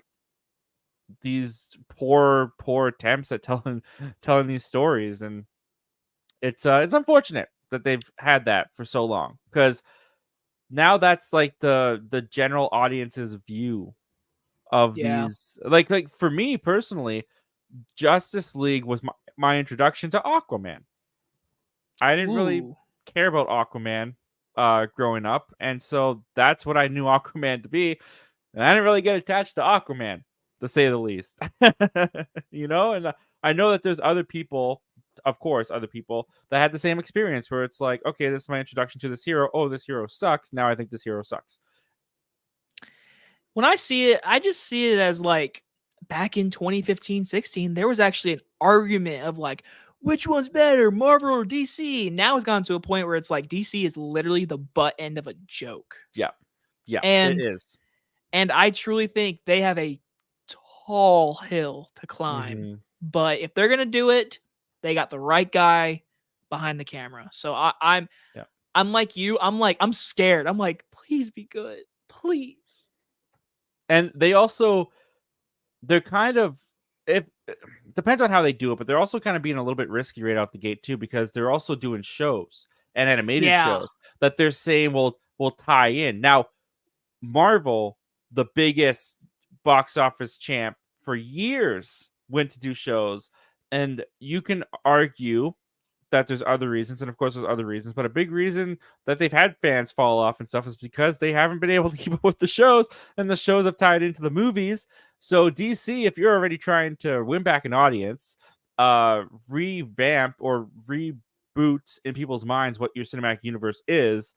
these poor attempts at telling these stories, and it's unfortunate that they've had that for so long because now that's like the general audience's view of Yeah. these. Like for me personally, Justice League was my introduction to Aquaman. I didn't really Ooh. care about Aquaman growing up, and so that's what I knew Aquaman to be. And I didn't really get attached to Aquaman, to say the least. And I know that there's other people, of course, other people that had the same experience where it's like, okay, this is my introduction to this hero. Oh, this hero sucks. Now I think this hero sucks. When I see it, I just see it as like back in 2015, 16, there was actually an argument of like, which one's better, Marvel or DC? Now it's gone to a point where it's like DC is literally the butt end of a joke. Yeah. Yeah, it And is. and I truly think they have a tall hill to climb. Mm-hmm. But if they're gonna do it, they got the right guy behind the camera. So Yeah. I'm like you. I'm scared. I'm like, please be good. Please. And they're kind of, it depends on how they do it, but they're also kind of being a little bit risky right out the gate too, because they're also doing shows and animated Yeah. shows that they're saying will tie in. Now, Marvel, the biggest box office champ for years, went to do shows, and you can argue that there's other reasons, and of course there's other reasons, but a big reason that they've had fans fall off and stuff is because they haven't been able to keep up with the shows, and the shows have tied into the movies. So DC, if you're already trying to win back an audience, revamp or reboot in people's minds what your cinematic universe is,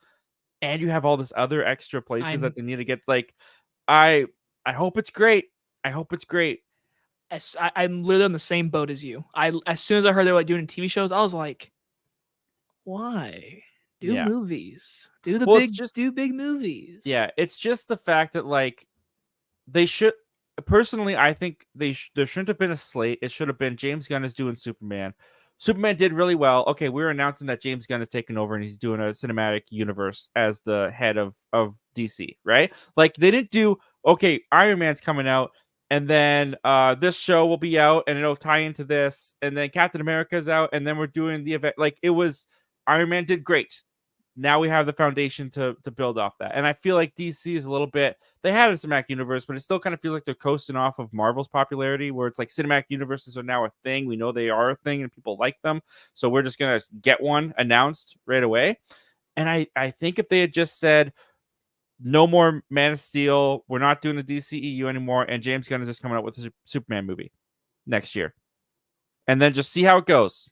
and you have all this other extra places that I'm they need to get, like, I hope it's great. I hope it's great. I'm literally on the same boat as you. As soon as I heard they were like doing TV shows, I was like, why? Do Yeah. movies. Well, it's just Do big movies. yeah, it's just the fact that like they should, personally, I think there shouldn't have been a slate. It should have been James Gunn is doing Superman. Superman did really well. Okay, we're announcing that James Gunn is taking over and he's doing a cinematic universe as the head of DC, right? Like they didn't do, okay, Iron Man's coming out and then this show will be out and it'll tie into this, and then Captain America's out and then we're doing the event. Like it was, Iron Man did great. Now we have the foundation to build off that. And I feel like DC is a little bit, they had a cinematic universe, but it still kind of feels like they're coasting off of Marvel's popularity, where it's like cinematic universes are now a thing. We know they are a thing and people like them. So we're just going to get one announced right away. And I think if they had just said, no more Man of Steel, we're not doing the DCEU anymore, and James Gunn is just coming out with a Superman movie next year, and then just see how it goes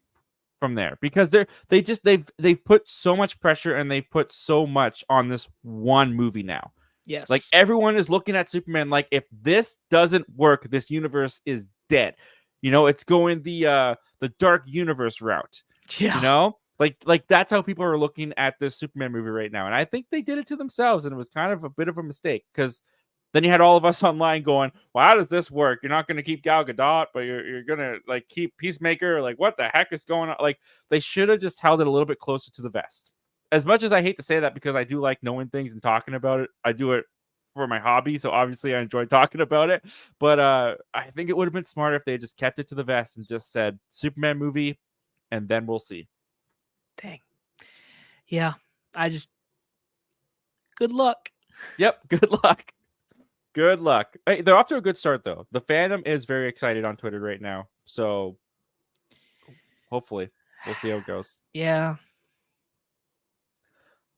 from there, because they've put so much pressure and they've put so much on this one movie now. Yes. Like, everyone is looking at Superman like, if this doesn't work, this universe is dead. It's going the dark universe route. Yeah. Like that's how people are looking at this Superman movie right now. And I think they did it to themselves, and it was kind of a bit of a mistake, because then you had all of us online going, well, how does this work? You're not going to keep Gal Gadot, but you're going to like keep Peacemaker. Like, what the heck is going on? Like, they should have just held it a little bit closer to the vest. As much as I hate to say that, because I do like knowing things and talking about it, I do it for my hobby. So obviously I enjoy talking about it. But I think it would have been smarter if they just kept it to the vest and just said Superman movie, and then we'll see. Dang. Yeah. Good luck. Yep. Good luck. Good luck. Hey, they're off to a good start, though. The fandom is very excited on Twitter right now. So hopefully we'll see how it goes. Yeah.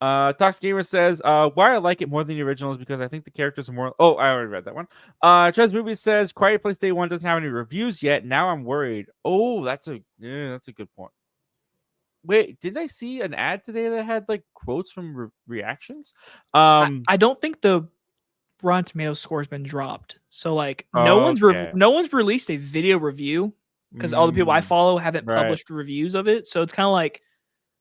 Tox Gamer says, why I like it more than the original is because I think the characters are more. Oh, I already read that one. Trez Movie says, Quiet Place Day 1 doesn't have any reviews yet. Now I'm worried. Oh, that's a good point. Wait, didn't I see an ad today that had like quotes from reactions? I don't think the Rotten Tomatoes score has been dropped. So like no one's released a video review, because all the people I follow haven't published reviews of it. So it's kind of like,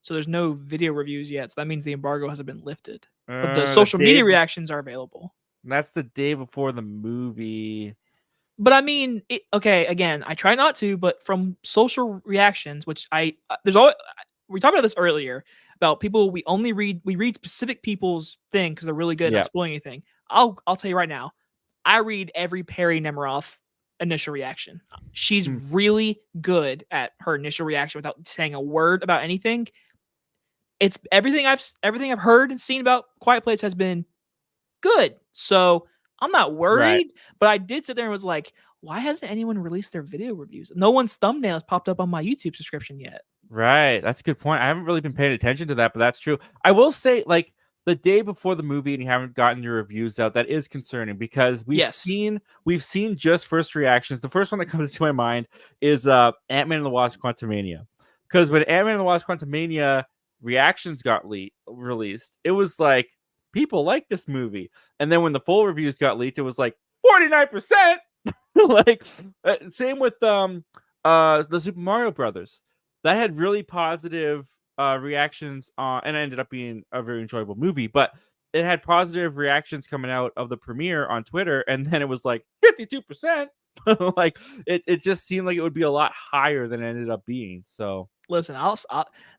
so there's no video reviews yet. So that means the embargo hasn't been lifted. But the social media reactions are available. That's the day before the movie. But I mean, okay, again, I try not to, but from social reactions, which there's always, we talked about this earlier about people we read specific people's thing because they're really good at spoiling anything. I'll tell you right now, I read every Perry Nemiroff initial reaction. She's really good at her initial reaction without saying a word about anything. It's everything I've heard and seen about Quiet Place has been good. So I'm not worried, but I did sit there and was like, why hasn't anyone released their video reviews? No one's thumbnails popped up on my YouTube subscription yet. Right. That's a good point. I haven't really been paying attention to that, but that's true. I will say, like, the day before the movie and you haven't gotten your reviews out, that is concerning, because we've seen just first reactions. The first one that comes to my mind is Ant-Man and the Wasp: Quantumania. Because when Ant-Man and the Wasp: Quantumania reactions got released, it was like, people like this movie. And then when the full reviews got leaked, it was like 49%. Like, same with the Super Mario Brothers. That had really positive reactions and it ended up being a very enjoyable movie, but it had positive reactions coming out of the premiere on Twitter, and then it was like 52%. Like, it just seemed like it would be a lot higher than it ended up being. So listen,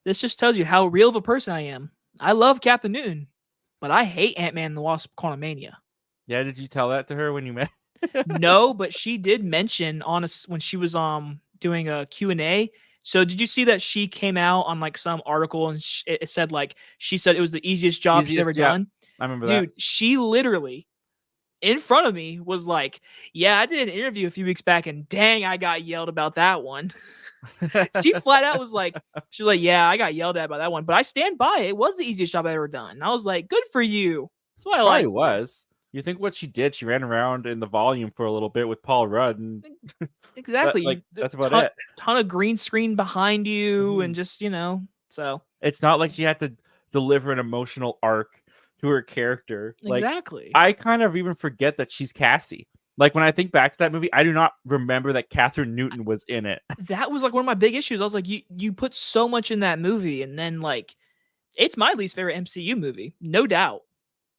this just tells you how real of a person I am. I love Captain Newton, but I hate Ant-Man and the Wasp: Quantumania. Yeah, did you tell that to her when you met? No, but she did mention when she was doing a Q&A. So did you see that she came out on like some article and it said like, she said it was the easiest job she's ever done? I remember that. Dude, she literally in front of me was like, yeah, I did an interview a few weeks back and dang, I got yelled about that one. She flat out was like, she's like, yeah, I got yelled at about that one, but I stand by it. It was the easiest job I ever done. And I was like, good for you. That's what I like. It was. You think what she did? She ran around in the volume for a little bit with Paul Rudd, and exactly. That's about it. Ton of green screen behind you, and just so it's not like she had to deliver an emotional arc to her character. Exactly. Like, I kind of even forget that she's Cassie. Like, when I think back to that movie, I do not remember that Catherine Newton was in it. That was like one of my big issues. I was like, you put so much in that movie, and then like, it's my least favorite MCU movie, no doubt.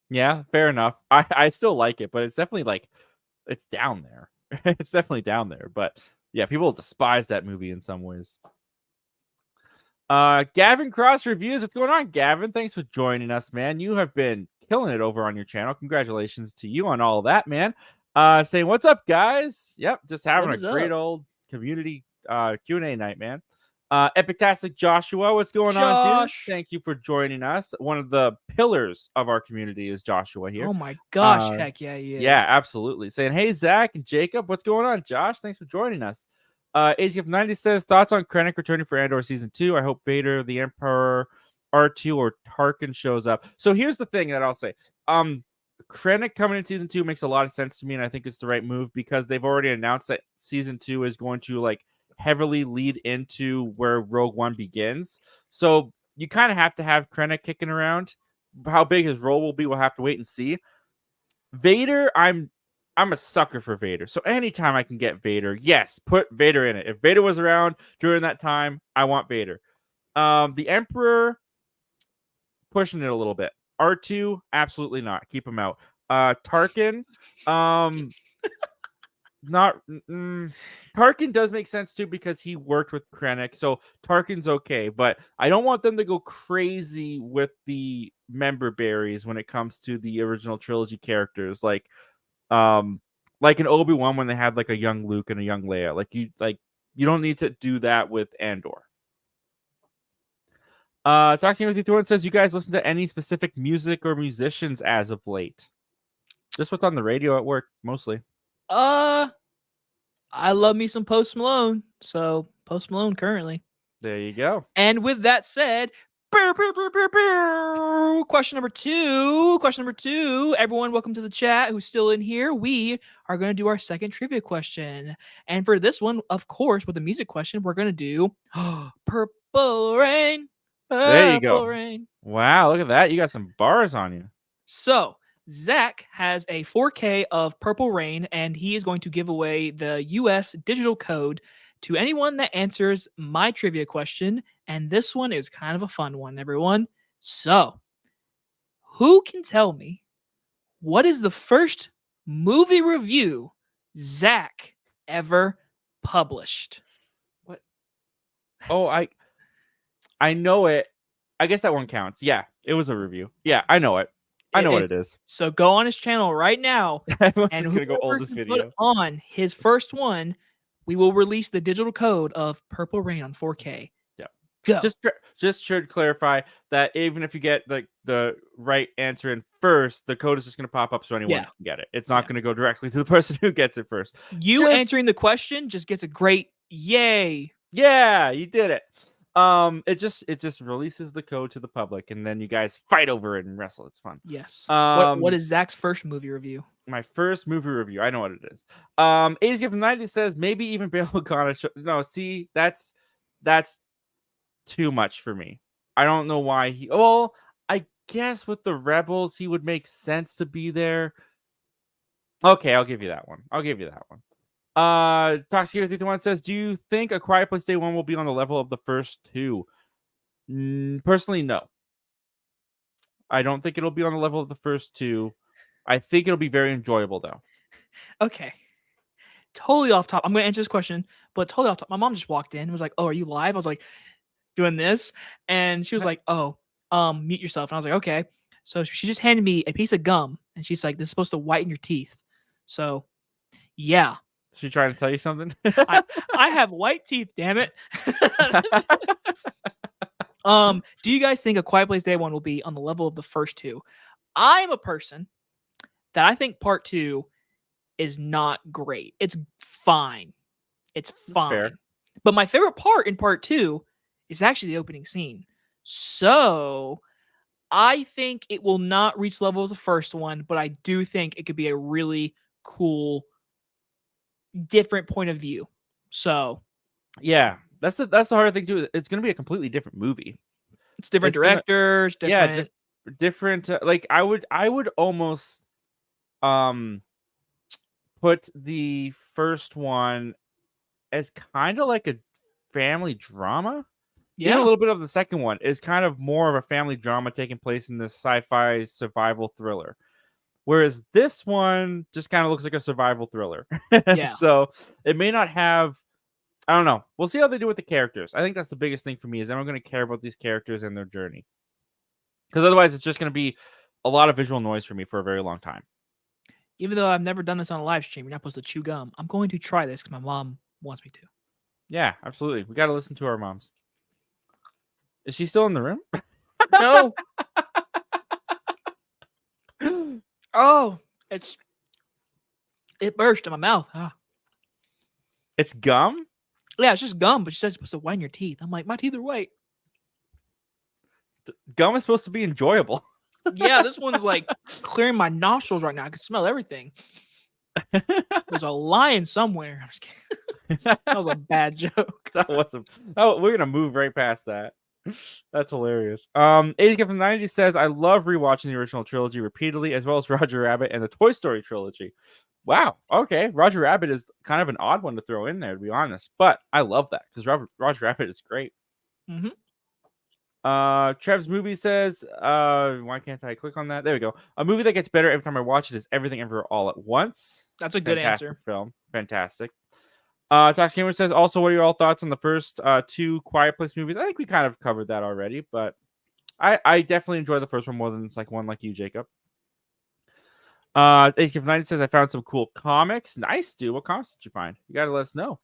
Yeah, fair enough. I still like it, but it's definitely like, it's down there. It's definitely down there. But yeah, people despise that movie in some ways. Gavin Cross Reviews. What's going on, Gavin? Thanks for joining us, man. You have been killing it over on your channel. Congratulations to you on all of that, man. Saying, what's up, guys? Yep, just having a great old community Q&A night, man. Epitastic Joshua, what's going on, dude? Thank you for joining us. One of the pillars of our community is Joshua here. Oh my gosh, heck yeah, he is. Yeah, absolutely. Saying, hey, Zach and Jacob, what's going on, Josh? Thanks for joining us. AZF90 says, thoughts on Krennic returning for Andor Season 2? I hope Vader, the Emperor, R2, or Tarkin shows up. So here's the thing that I'll say. Krennic coming in Season 2 makes a lot of sense to me, and I think it's the right move, because they've already announced that Season 2 is going to, like, heavily lead into where Rogue One begins. So you kind of have to have Krennic kicking around. How big his role will be, we'll have to wait and see. Vader, I'm a sucker for Vader. So anytime I can get Vader, yes, put Vader in it. If Vader was around during that time, I want Vader. The Emperor, pushing it a little bit. R2, absolutely not. Keep him out. Tarkin, not Tarkin does make sense too because he worked with Krennic, so Tarkin's okay, but I don't want them to go crazy with the member berries when it comes to the original trilogy characters, like in Obi-Wan when they had like a young Luke and a young Leia. You don't need to do that with Andor. Talking with you through, says, you guys listen to any specific music or musicians as of late? Just what's on the radio at work mostly. I love me some Post Malone, so Post Malone currently. There you go. And with that said, question number two. Everyone, welcome to the chat who's still in here. We are going to do our second trivia question. And for this one, of course, with the music question, we're going to do Purple Rain. There you go. Rain. Wow, look at that. You got some bars on you. So Zach has a 4K of Purple Rain, and he is going to give away the US digital code to anyone that answers my trivia question. And this one is kind of a fun one, everyone. So, who can tell me what is the first movie review Zach ever published? What? Oh, I know it. I guess that one counts. Yeah, it was a review. Yeah, I know it. I know what it is. So go on his channel right now. Everyone's just going to go old this video. On his first one, we will release the digital code of Purple Rain on 4K. Yeah. Go. Just should clarify that even if you get the right answer in first, the code is just going to pop up so anyone can get it. It's not going to go directly to the person who gets it first. Answering the question just gets a great yay. Yeah, you did it. It just releases the code to the public, and then you guys fight over it and wrestle. It's fun. Yes. What is Zach's first movie review? My first movie review. I know what it is. 80s Gift from 90s says maybe even Bail Organa. No, see, that's too much for me. I don't know why he. Well, I guess with the Rebels, he would make sense to be there. Okay, I'll give you that one. Toxic 51 says, do you think A Quiet Place Day 1 will be on the level of the first two? Personally, no. I don't think it'll be on the level of the first two. I think it'll be very enjoyable, though. Okay. Totally off top. I'm going to answer this question, but totally off top. My mom just walked in and was like, oh, are you live? I was like, doing this. And she was like, oh, mute yourself. And I was like, okay. So she just handed me a piece of gum, and she's like, this is supposed to whiten your teeth. So, yeah. She trying to tell you something? I have white teeth, damn it. Do you guys think A Quiet Place Day 1 will be on the level of the first two? I'm a person that I think part 2 is not great. It's fine. It's fine. Fair. But my favorite part in part 2 is actually the opening scene. So I think it will not reach the level of the first one, but I do think it could be a really cool different point of view. So yeah, that's the hard thing too. It's going to be a completely different movie. It's different directors, different. Yeah, different. Like I would almost put the first one as kind of like a family drama. Yeah, even a little bit of the second one is kind of more of a family drama taking place in this sci-fi survival thriller. Whereas this one just kind of looks like a survival thriller. Yeah. So it may not have, I don't know. We'll see how they do with the characters. I think that's the biggest thing for me is I'm going to care about these characters and their journey. Because otherwise it's just going to be a lot of visual noise for me for a very long time. Even though I've never done this on a live stream, you're not supposed to chew gum. I'm going to try this because my mom wants me to. Yeah, absolutely. We got to listen to our moms. Is she still in the room? No. Oh, it burst in my mouth. Ah. It's gum? Yeah, it's just gum, but she says it's supposed to whiten your teeth. I'm like, my teeth are white. Gum is supposed to be enjoyable. Yeah, this one's like clearing my nostrils right now. I can smell everything. There's a lion somewhere. I'm just kidding. That was a bad joke. That wasn't. Oh, we're gonna move right past that. That's hilarious. 80 from 90 says, I love rewatching the original trilogy repeatedly, as well as Roger Rabbit and the Toy Story trilogy. Wow. Okay. Roger Rabbit is kind of an odd one to throw in there, to be honest. But I love that because Roger Rabbit is great. Mm-hmm. Trev's movie says, why can't I click on that? There we go. A movie that gets better every time I watch it is Everything Everywhere All at Once. That's a good Fantastic answer. film. Fantastic. Tox Gamer says, also, what are your all thoughts on the first two Quiet Place movies? I think we kind of covered that already, but I definitely enjoy the first one more than it's like one like you, Jacob. 90 says, I found some cool comics. Nice, dude. What comics did you find? You gotta let us know.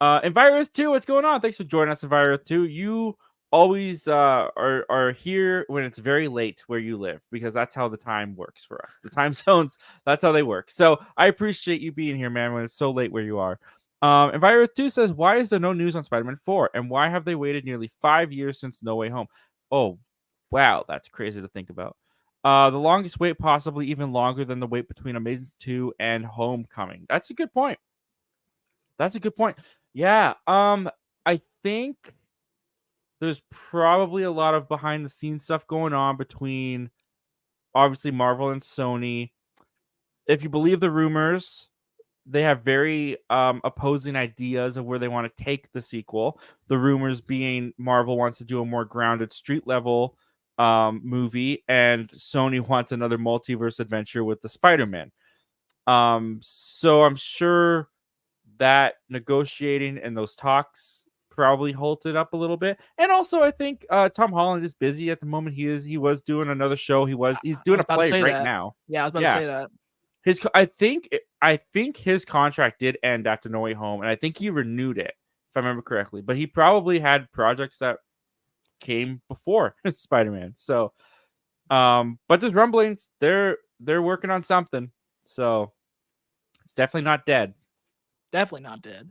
Envirus 2, what's going on? Thanks for joining us, Envirus 2. You always are here when it's very late where you live, because that's how the time works for us. The time zones, that's how they work. So I appreciate you being here, man, when it's so late where you are. Enviro 2 says, why is there no news on Spider-Man 4? And why have they waited nearly 5 years since No Way Home? Oh, wow, that's crazy to think about. The longest wait, possibly even longer than the wait between Amazing 2 and Homecoming. That's a good point. That's a good point. Yeah, I think there's probably a lot of behind the scenes stuff going on between obviously Marvel and Sony. If you believe the rumors, they have very opposing ideas of where they want to take the sequel. The rumors being Marvel wants to do a more grounded street level movie, and Sony wants another multiverse adventure with the Spider-Man. So I'm sure that negotiating and those talks probably halted up a little bit. And also, I think Tom Holland is busy at the moment. He was doing another show. He's doing a play right now. Yeah, I was about to say that. I think his contract did end after No Way Home, and I think he renewed it, if I remember correctly. But he probably had projects that came before Spider-Man. So, but there's rumblings. They're working on something. So it's definitely not dead. Definitely not dead.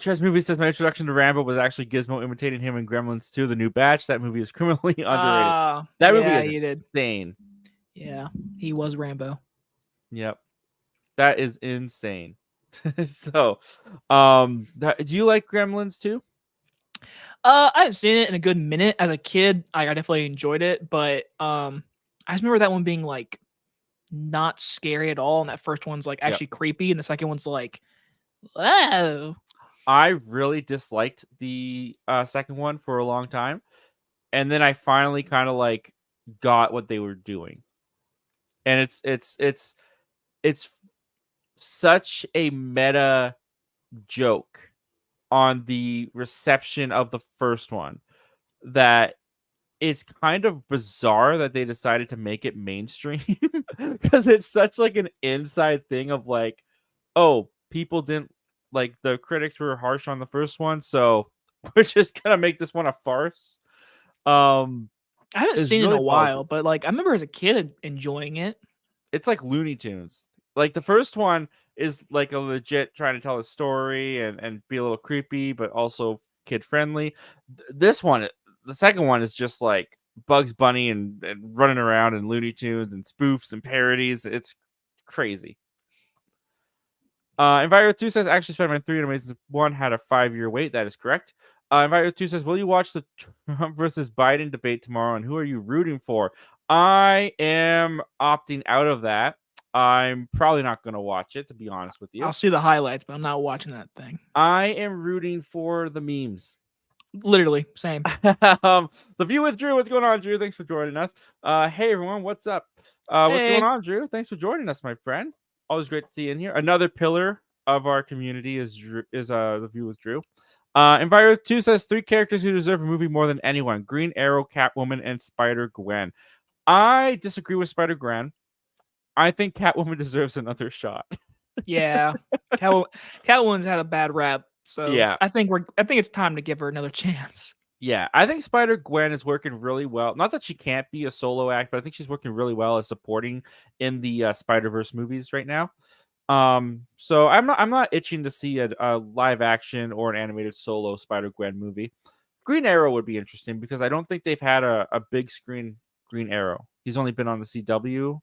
Chess Movie says, my introduction to Rambo was actually Gizmo imitating him in Gremlins 2, The New Batch. That movie is criminally underrated. That movie is insane. Yeah, he was Rambo. Yep. That is insane. So, do you like Gremlins 2? I haven't seen it in a good minute. As a kid, I definitely enjoyed it, but I just remember that one being like not scary at all, and that first one's like actually creepy, and the second one's like, whoa. I really disliked the second one for a long time, and then I finally kind of like got what they were doing, and it's such a meta joke on the reception of the first one that it's kind of bizarre that they decided to make it mainstream, because it's such like an inside thing of like, oh, people didn't like, the critics were harsh on the first one, so we're just gonna make this one a farce. I haven't seen it in a while, but like I remember as a kid enjoying it. It's like Looney Tunes. Like the first one is like a legit trying to tell a story and be a little creepy, but also kid friendly. This one, the second one, is just like Bugs Bunny and running around and Looney Tunes and spoofs and parodies. It's crazy. Enviro 2 says, actually, Spider-Man 3 and Amazing 1 had a 5-year wait. That is correct. Enviro 2 says, will you watch the Trump versus Biden debate tomorrow, and who are you rooting for? I am opting out of that. I'm probably not going to watch it, to be honest with you. I'll see the highlights, but I'm not watching that thing. I am rooting for the memes. Literally, same. The View with Drew. What's going on, Drew? Thanks for joining us. Hey, everyone. What's up? What's going on, Drew? Thanks for joining us, my friend. Always great to see you in here. Another pillar of our community is The View with Drew. Enviro 2 says 3 characters who deserve a movie more than anyone: Green Arrow, Catwoman, and Spider-Gwen. I disagree with Spider-Gwen. I think Catwoman deserves another shot. Yeah, Catwoman's had a bad rap, so yeah, I think it's time to give her another chance. Yeah, I think Spider-Gwen is working really well. Not that she can't be a solo act, but I think she's working really well as supporting in the Spider-Verse movies right now. So I'm not itching to see a live action or an animated solo Spider-Gwen movie. Green Arrow would be interesting because I don't think they've had a big screen Green Arrow. He's only been on the CW.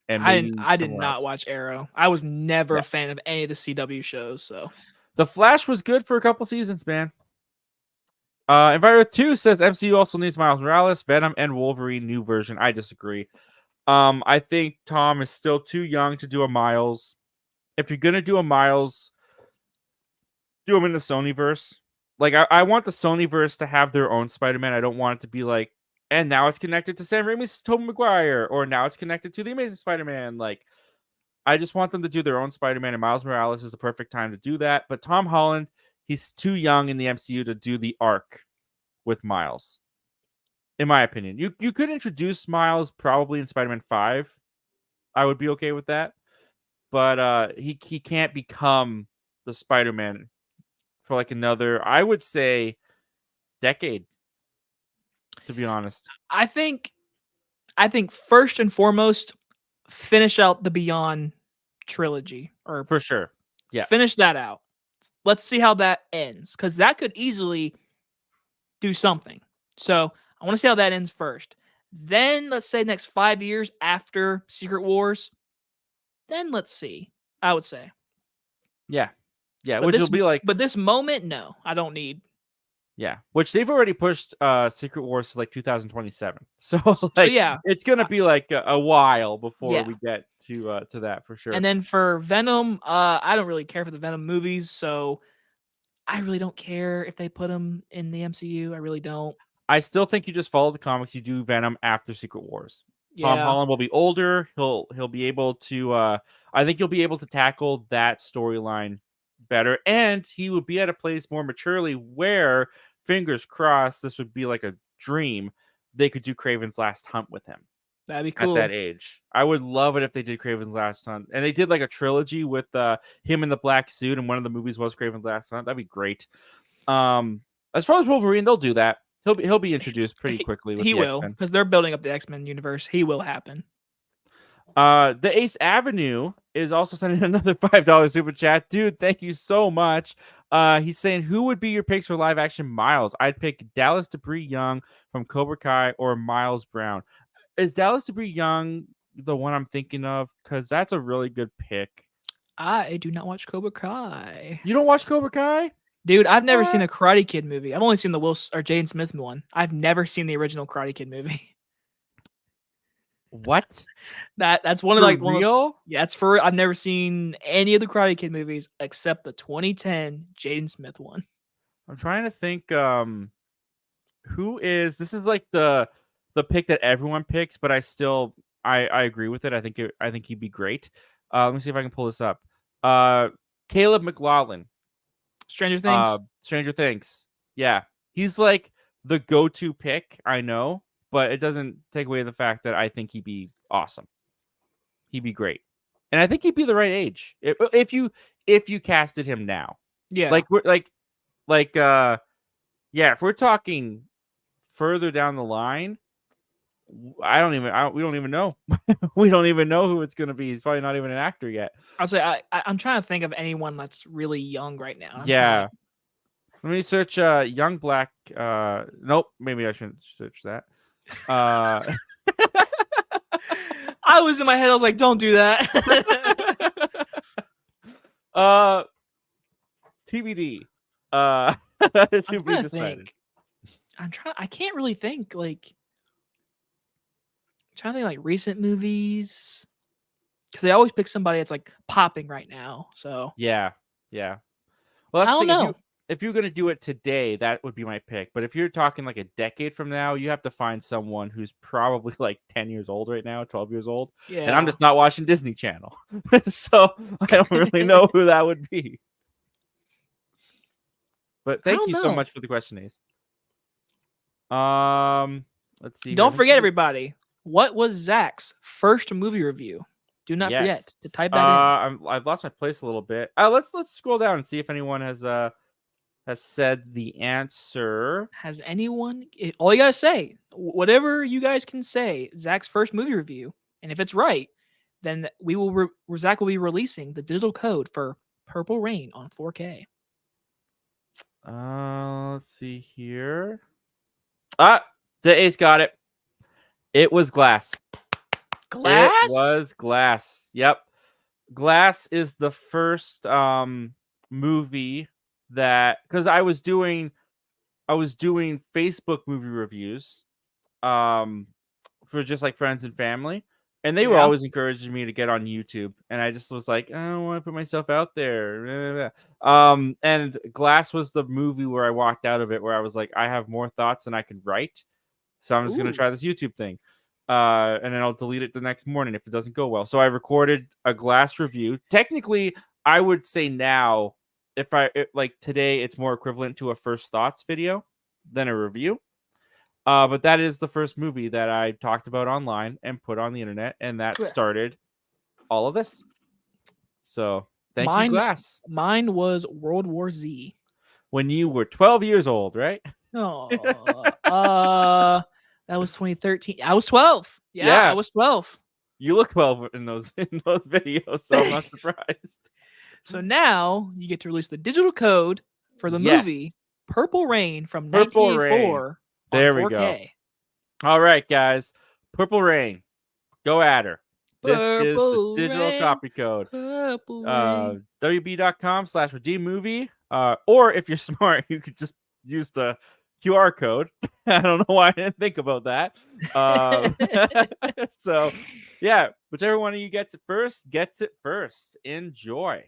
and maybe I did somewhere not else. watch Arrow. I was never a fan of any of the CW shows. So The Flash was good for a couple seasons, man. Invited 2 says MCU also needs Miles Morales, Venom, and Wolverine new version. I disagree. I think Tom is still too young to do a Miles. If you're gonna do a Miles, do him in the Sonyverse. Like I want the Sonyverse to have their own Spider-Man. I don't want it to be like, and now it's connected to Sam Raimi's Tobey Maguire, or now it's connected to the Amazing Spider-Man. Like, I just want them to do their own Spider-Man, and Miles Morales is the perfect time to do that. But Tom Holland, he's too young in the MCU to do the arc with Miles, in my opinion. You could introduce Miles probably in Spider-Man 5. I would be okay with that. But he can't become the Spider-Man for like another, I would say, decade, to be honest. I think first and foremost, finish out the Beyond trilogy, or For sure. Yeah. finish that out. Let's see how that ends, because that could easily do something. So I want to see how that ends first. Then let's say next 5 years after Secret Wars. Then let's see. I would say. Yeah. Yeah. But Which will be like, but this moment, no, I don't need. yeah. Which they've already pushed Secret Wars to like 2027. So So yeah, it's gonna be like a while before yeah. we get to that for sure. And then for Venom, I don't really care for the Venom movies, so I really don't care if they put him in the MCU. I really don't. I still think you just follow the comics. You do Venom after Secret Wars. Yeah. Tom Holland will be older. He'll be able to. I think he'll be able to tackle that storyline better, and he would be at a place more maturely where, fingers crossed, this would be like a dream. They could do Kraven's Last Hunt with him. That'd be cool. At that age. I would love it if they did Kraven's Last Hunt, and they did like a trilogy with him in the black suit, and one of the movies was Kraven's Last Hunt. That'd be great. As far as Wolverine, they'll do that. He'll be introduced pretty quickly. He will, because they're building up the X-Men universe. He will happen. The Ace Avenue is also sending another $5 super chat. Dude, thank you so much. He's saying, who would be your picks for live action Miles? I'd pick Dallas Debris Young from Cobra Kai or Miles Brown. Is Dallas Debris Young the one I'm thinking of? Because that's a really good pick. I do not watch Cobra Kai. You don't watch Cobra Kai? Dude, I've never seen a Karate Kid movie. I've only seen the Jaden Smith one. I've never seen the original Karate Kid movie. What? That's one of like real? Yeah, it's for. I've never seen any of the Karate Kid movies except the 2010 Jaden Smith one. I'm trying to think. Who is this? Is like the pick that everyone picks, but I agree with it. I think he'd be great. Let me see if I can pull this up. Caleb McLaughlin. Stranger Things. Stranger Things. Yeah, he's like the go-to pick. I know, but it doesn't take away the fact that I think he'd be awesome. He'd be great, and I think he'd be the right age if you casted him now. Yeah, yeah. If we're talking further down the line, we don't even know. We don't even know who it's going to be. He's probably not even an actor yet. I'll say I'm trying to think of anyone that's really young right now. Yeah. Let me search young black. Nope, maybe I shouldn't search that. I was in my head. I was like, don't do that. TBD. To be decided. I can't really think like. I'm trying to think like recent movies, because they always pick somebody that's like popping right now. So yeah. Well, that's I don't know. If you're gonna do it today, that would be my pick. But if you're talking like a decade from now, you have to find someone who's probably like 10 years old right now, 12 years old. Yeah. And I'm just not watching Disney Channel, so I don't really know who that would be. But thank you so much for the question, Ace. Let's see. Don't forget, everybody. What was Zach's first movie review? Do not forget to type that in. I've lost my place a little bit. Let's scroll down and see if anyone has said the answer. Has anyone? All you gotta say, whatever you guys can say, Zach's first movie review, and if it's right, then Zach will be releasing the digital code for Purple Rain on 4K. Let's see here. The Ace got it. It was Glass. Glass? It was Glass. Yep. Glass is the first movie that, because I was doing Facebook movie reviews for just like friends and family, and they were always encouraging me to get on YouTube, and I just was like, I don't want to put myself out there. And Glass was the movie where I walked out of it where I was like, I have more thoughts than I can write, so I'm just gonna try this YouTube thing. And then I'll delete it the next morning if it doesn't go well. So I recorded a Glass review. Technically, I would say now, like today, it's more equivalent to a first thoughts video than a review. But that is the first movie that I talked about online and put on the internet, and that started all of this. So thank you, Glass. Mine was World War Z. When you were 12 years old, right? Oh, that was 2013. I was 12. Yeah, I was 12. You look 12 in those videos, so I'm not surprised. So now you get to release the digital code for the movie Purple Rain from 1984 on 4K. There we go. All right, guys. Purple Rain. Go at her. This is the digital copy code. WB.com/redeem movie. Or if you're smart, you could just use the QR code. I don't know why I didn't think about that. So, yeah, whichever one of you gets it first. Enjoy.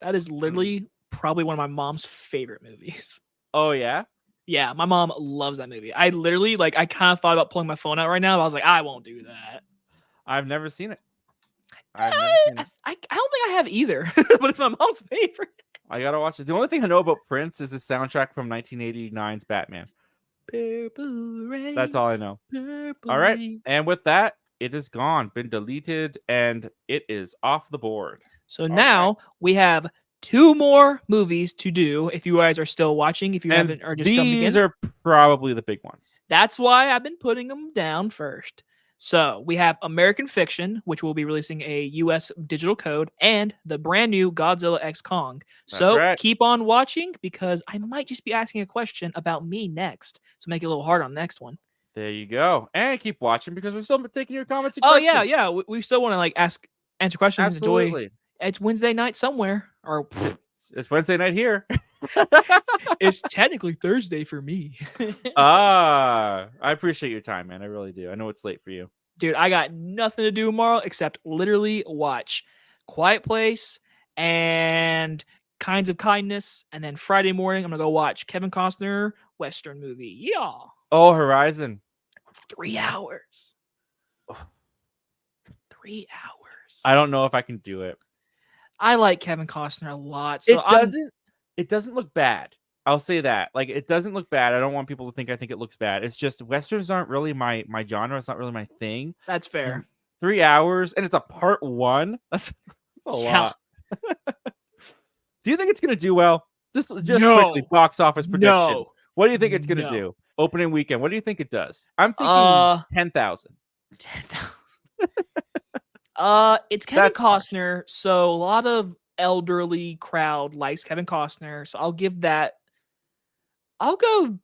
That is literally probably one of my mom's favorite movies. Oh, yeah? Yeah, my mom loves that movie. I literally, I kind of thought about pulling my phone out right now, but I was like, I won't do that. I've never seen it. I don't think I have either, but it's my mom's favorite. I gotta watch it. The only thing I know about Prince is his soundtrack from 1989's Batman. Purple Rain. That's all I know. All right, and with that, it is gone, been deleted, and it is off the board. So now we have 2 more movies to do. If you guys are still watching, if you haven't, or just jumping in, these are probably the big ones. That's why I've been putting them down first. So we have American Fiction, which will be releasing a US digital code, and the brand new Godzilla X Kong. Keep on watching, because I might just be asking a question about me next. So make it a little hard on the next one. There you go. And keep watching, because we're still taking your comments and questions. Yeah. We still want to answer questions. Absolutely. Enjoy. It's Wednesday night somewhere. Or it's Wednesday night here. It's technically Thursday for me. I appreciate your time, man. I really do. I know it's late for you. Dude, I got nothing to do tomorrow except literally watch Quiet Place and Kinds of Kindness. And then Friday morning, I'm going to go watch Kevin Costner Western movie. Yeah. Oh, Horizon. 3 hours. 3 hours. I don't know if I can do it. I like Kevin Costner a lot. So it doesn't look bad. I'll say that. It doesn't look bad. I don't want people to think I think it looks bad. It's just Westerns aren't really my genre. It's not really my thing. That's fair. And 3 hours, and it's a part 1. That's a lot. Do you think it's gonna do well? Just quickly, box office prediction. No. What do you think it's gonna do? Opening weekend. What do you think it does? I'm thinking 10,000. 10,000. It's Kevin Costner, so a lot of elderly crowd likes Kevin Costner, so I'll give that. I'll go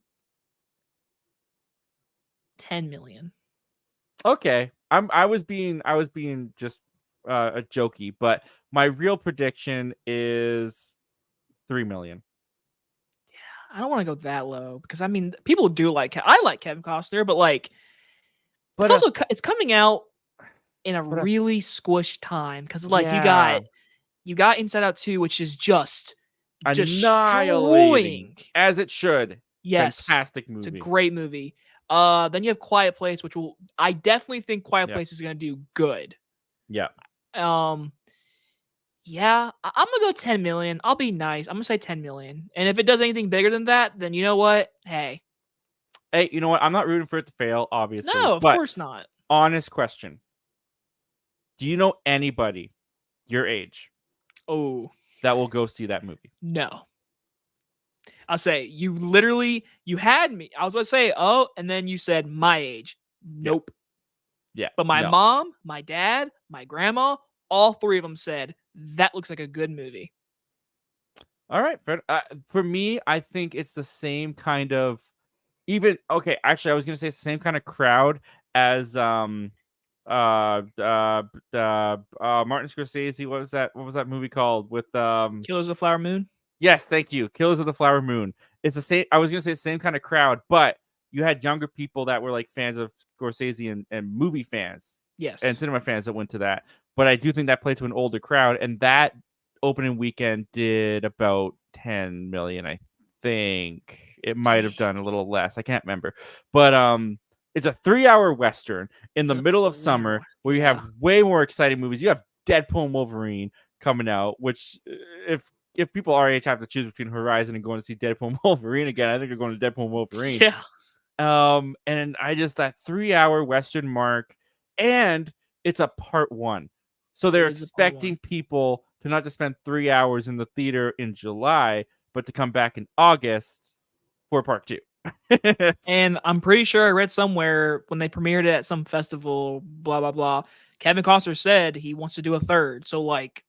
10 million. Okay, I was being just a jokey, but my real prediction is 3 million. Yeah, I don't want to go that low, because people do I like Kevin Costner, but it's also it's coming out in a really squished time, because you got Inside Out 2, which is just annihilating, as it should. Yes, fantastic movie. It's a great movie. Then you have Quiet Place, which I definitely think Quiet Place is going to do good. Yeah. Yeah, I'm gonna go 10 million. I'll be nice. I'm gonna say 10 million, and if it does anything bigger than that, then you know what? Hey, you know what? I'm not rooting for it to fail, obviously. No, of course not. Honest question. Do you know anybody your age that will go see that movie? No. I'll say, you had me. I was going to say, and then you said my age. Nope. Yeah. But my mom, my dad, my grandma, all 3 of them said, that looks like a good movie. All right. For me, I think it's the same kind of actually, I was going to say it's the same kind of crowd as Martin Scorsese. What was that? What was that movie called with Killers of the Flower Moon? Yes, thank you. Killers of the Flower Moon. It's the same. I was gonna say the same kind of crowd, but you had younger people that were like fans of Scorsese and movie fans. Yes. And cinema fans that went to that. But I do think that played to an older crowd, and that opening weekend did about 10 million, I think. It might have done a little less. I can't remember. But it's a 3-hour Western in the middle of summer where you have way more exciting movies. You have Deadpool and Wolverine coming out, which if people our age have to choose between Horizon and going to see Deadpool and Wolverine again, I think they're going to Deadpool and Wolverine. Yeah. And I just that 3-hour Western mark, and it's a part 1. So they're expecting people to not just spend 3 hours in the theater in July, but to come back in August for part 2. And I'm pretty sure I read somewhere when they premiered it at some festival, blah, blah, blah, Kevin Costner said he wants to do a third. So, like...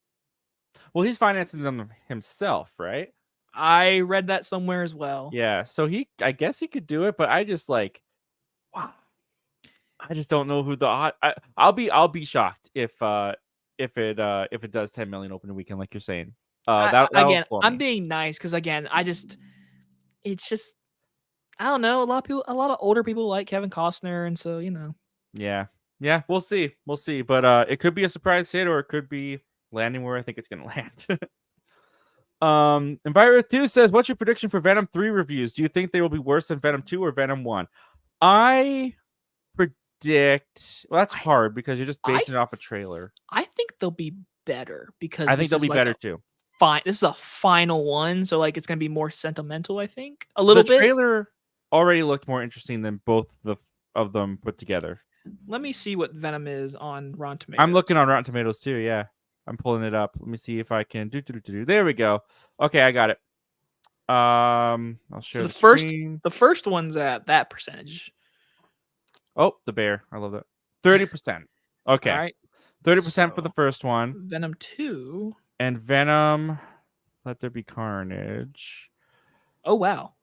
Well, he's financing them himself, right? I read that somewhere as well. Yeah, so I guess he could do it, but I just like... Wow. I just don't know who the... I'll be shocked if it does 10 million opening weekend, like you're saying. Again, I'm being nice because again, it's just I don't know. A lot of older people like Kevin Costner, and so Yeah, we'll see, but it could be a surprise hit, or it could be landing where I think it's gonna land. Enviro 2 says, "What's your prediction for Venom 3 reviews? Do you think they will be worse than Venom 2 or Venom 1?" I predict. Well, that's hard because you're just basing it off a trailer. I think they'll be better because I think they'll be better too. This is a final one, so like it's gonna be more sentimental. I think a little bit. The trailer already looked more interesting than both of them put together. Let me see what Venom is on Rotten Tomatoes. I'm looking on Rotten Tomatoes too. Yeah, I'm pulling it up. Let me see if I can do. There we go. Okay, I got it. I'll share the first one's at that percentage. Oh, the bear. I love that. 30%. Okay. All right. 30% for the first one. Venom 2. And Venom, Let There Be Carnage. Oh, wow.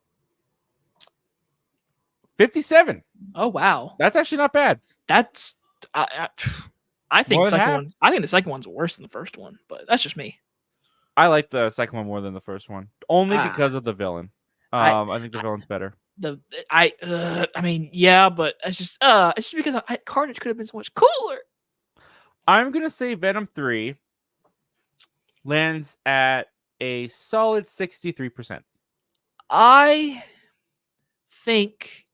57. Oh, wow. That's actually not bad. That's I think the second one's worse than the first one, but that's just me. I like the second one more than the first one, only because of the villain. I think the villain's better. I mean, yeah, but it's just because Carnage could have been so much cooler. I'm gonna say Venom 3 lands at a solid 63%. I think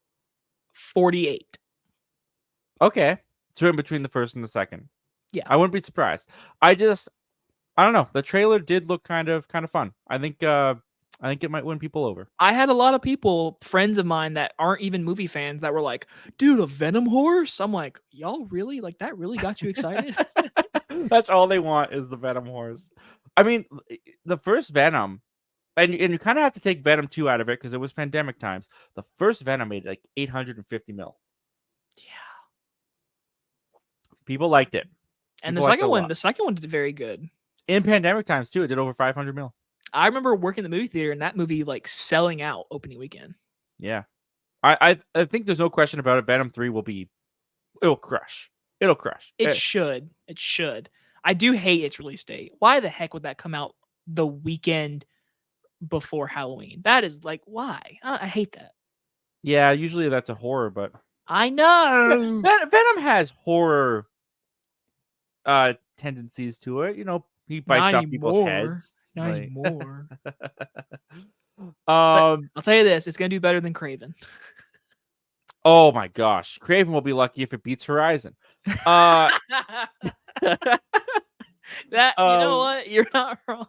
48. Okay, so in between the first and the second. Yeah, I wouldn't be surprised. I don't know. The trailer did look kind of fun. I think it might win people over. I had a lot of people, friends of mine that aren't even movie fans, that were like, "Dude, a Venom horse?" I'm like, "Y'all really like that? Really got you excited?" That's all they want is the Venom horse. I mean, the first Venom, and you kind of have to take Venom 2 out of it because it was pandemic times. The first Venom made like 850 mil. Yeah, people liked it. And the second one did very good in pandemic times too. It did over 500 mil. I remember working in the movie theater and that movie like selling out opening weekend. Yeah, I think there's no question about it. Venom 3 it'll crush. It should. I do hate its release date. Why the heck would that come out the weekend before Halloween? That is like, why? I hate that. Yeah, usually that's a horror, but I know Venom has horror tendencies to it. He bites off people's heads. Not anymore. I'll tell you this: it's gonna do better than Kraven. Oh my gosh, Kraven will be lucky if it beats Horizon. You know what? You're not wrong.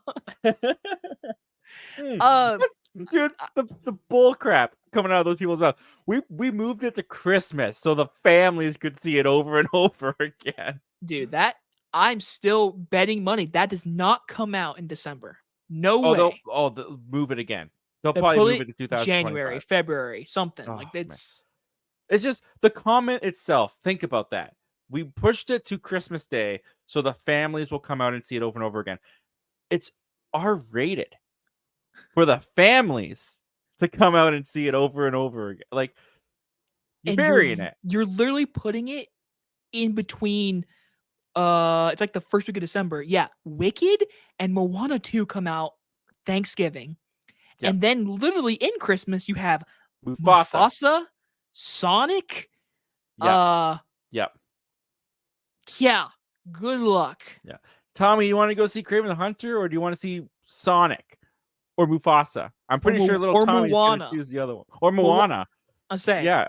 Dude, the bull crap coming out of those people's mouth. We moved it to Christmas so the families could see it over and over again. Dude, I'm still betting money that does not come out in December. No way. They'll move it again. They'll probably move it to 2025. January, February, something. It's just the comment itself. Think about that. We pushed it to Christmas Day so the families will come out and see it over and over again. It's R-rated for the families to come out and see it over and over again. Like, you're burying it. You're literally putting it in between. It's like the first week of December. Yeah, Wicked and Moana 2 come out Thanksgiving. Yep. And then literally in Christmas, you have Mufasa. Sonic. Yep. Yep. Yeah. Good luck. Yeah. Tommy, you want to go see Kraven the Hunter, or do you want to see Sonic or Mufasa? I'm pretty sure little Tommy's going to choose the other one. Or Moana. I'll say. Yeah.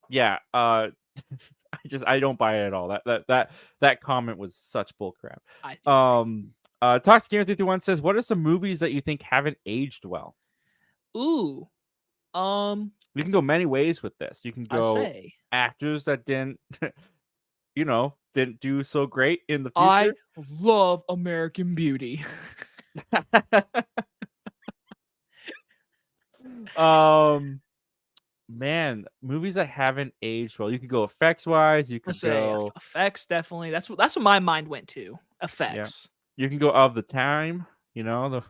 Yeah. I don't buy it at all. That comment was such bullcrap. Toxic Gamer 331 says, what are some movies that you think haven't aged well? Ooh. We can go many ways with this. You can go actors that didn't didn't do so great in the future. I love American Beauty. Man, movies that haven't aged well. You could go effects wise. You could go effects, definitely. That's what my mind went to. Effects. Yeah. You can go Of the Time. There's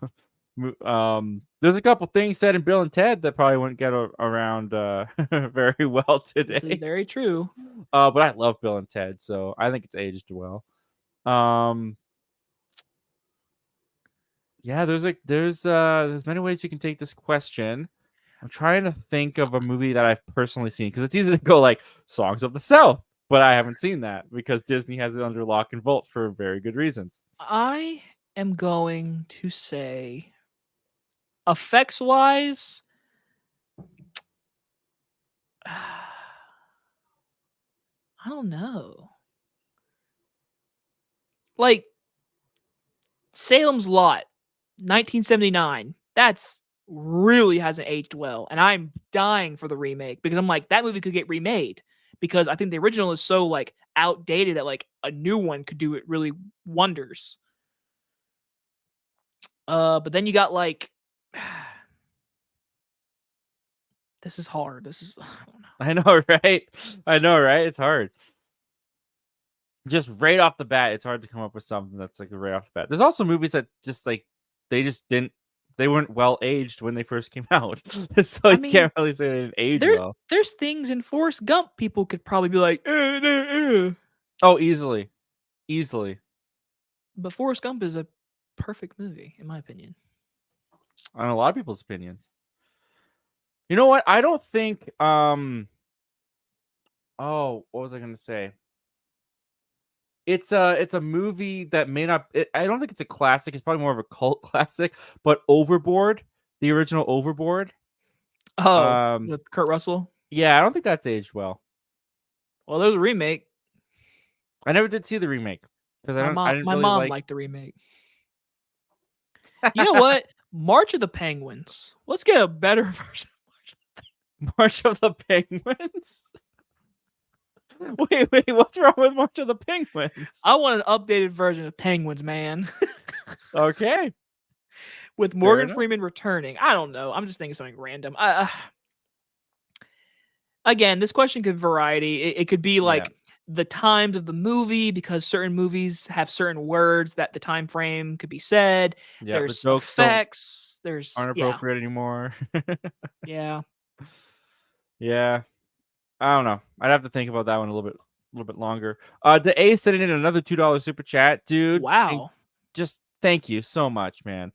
a couple things said in Bill and Ted that probably wouldn't get around very well today. This is very true. But I love Bill and Ted, so I think it's aged well. Yeah, there's many ways you can take this question. I'm trying to think of a movie that I've personally seen, because it's easy to go like Songs of the South, but I haven't seen that because Disney has it under lock and vault for very good reasons. I am going to say, effects wise, I don't know. Like Salem's Lot, 1979. That's really hasn't aged well, and I'm dying for the remake, because I'm like, that movie could get remade, because I think the original is so like outdated that like a new one could do it really wonders. But then you got like this is hard. I know, right? It's hard. Just right off the bat, it's hard to come up with something that's like right off the bat. There's also movies that just like they weren't well aged when they first came out. So you can't really say they didn't age well. There's things in Forrest Gump people could probably be like, Oh, easily. But Forrest Gump is a perfect movie, in my opinion. On a lot of people's opinions. You know what? I don't think what was I gonna say? It's a movie that may not. I don't think it's a classic. It's probably more of a cult classic. But Overboard, the original Overboard. With Kurt Russell. Yeah, I don't think that's aged well. Well, there's a remake. I never did see the remake because my mom liked the remake. You know what? March of the Penguins. Let's get a better version of March of the Penguins. Wait, what's wrong with March of the Penguins? I want an updated version of Penguins, man. Okay. With Morgan Freeman returning. I don't know. I'm just thinking something random. Again, this question could variety. It could be like the times of the movie, because certain movies have certain words that the time frame could be said. Yeah, there's effects. There's aren't appropriate anymore. Yeah. Yeah. I don't know. I'd have to think about that one a little bit longer. The A sending in another $2 super chat, dude. Wow. Just thank you so much, man.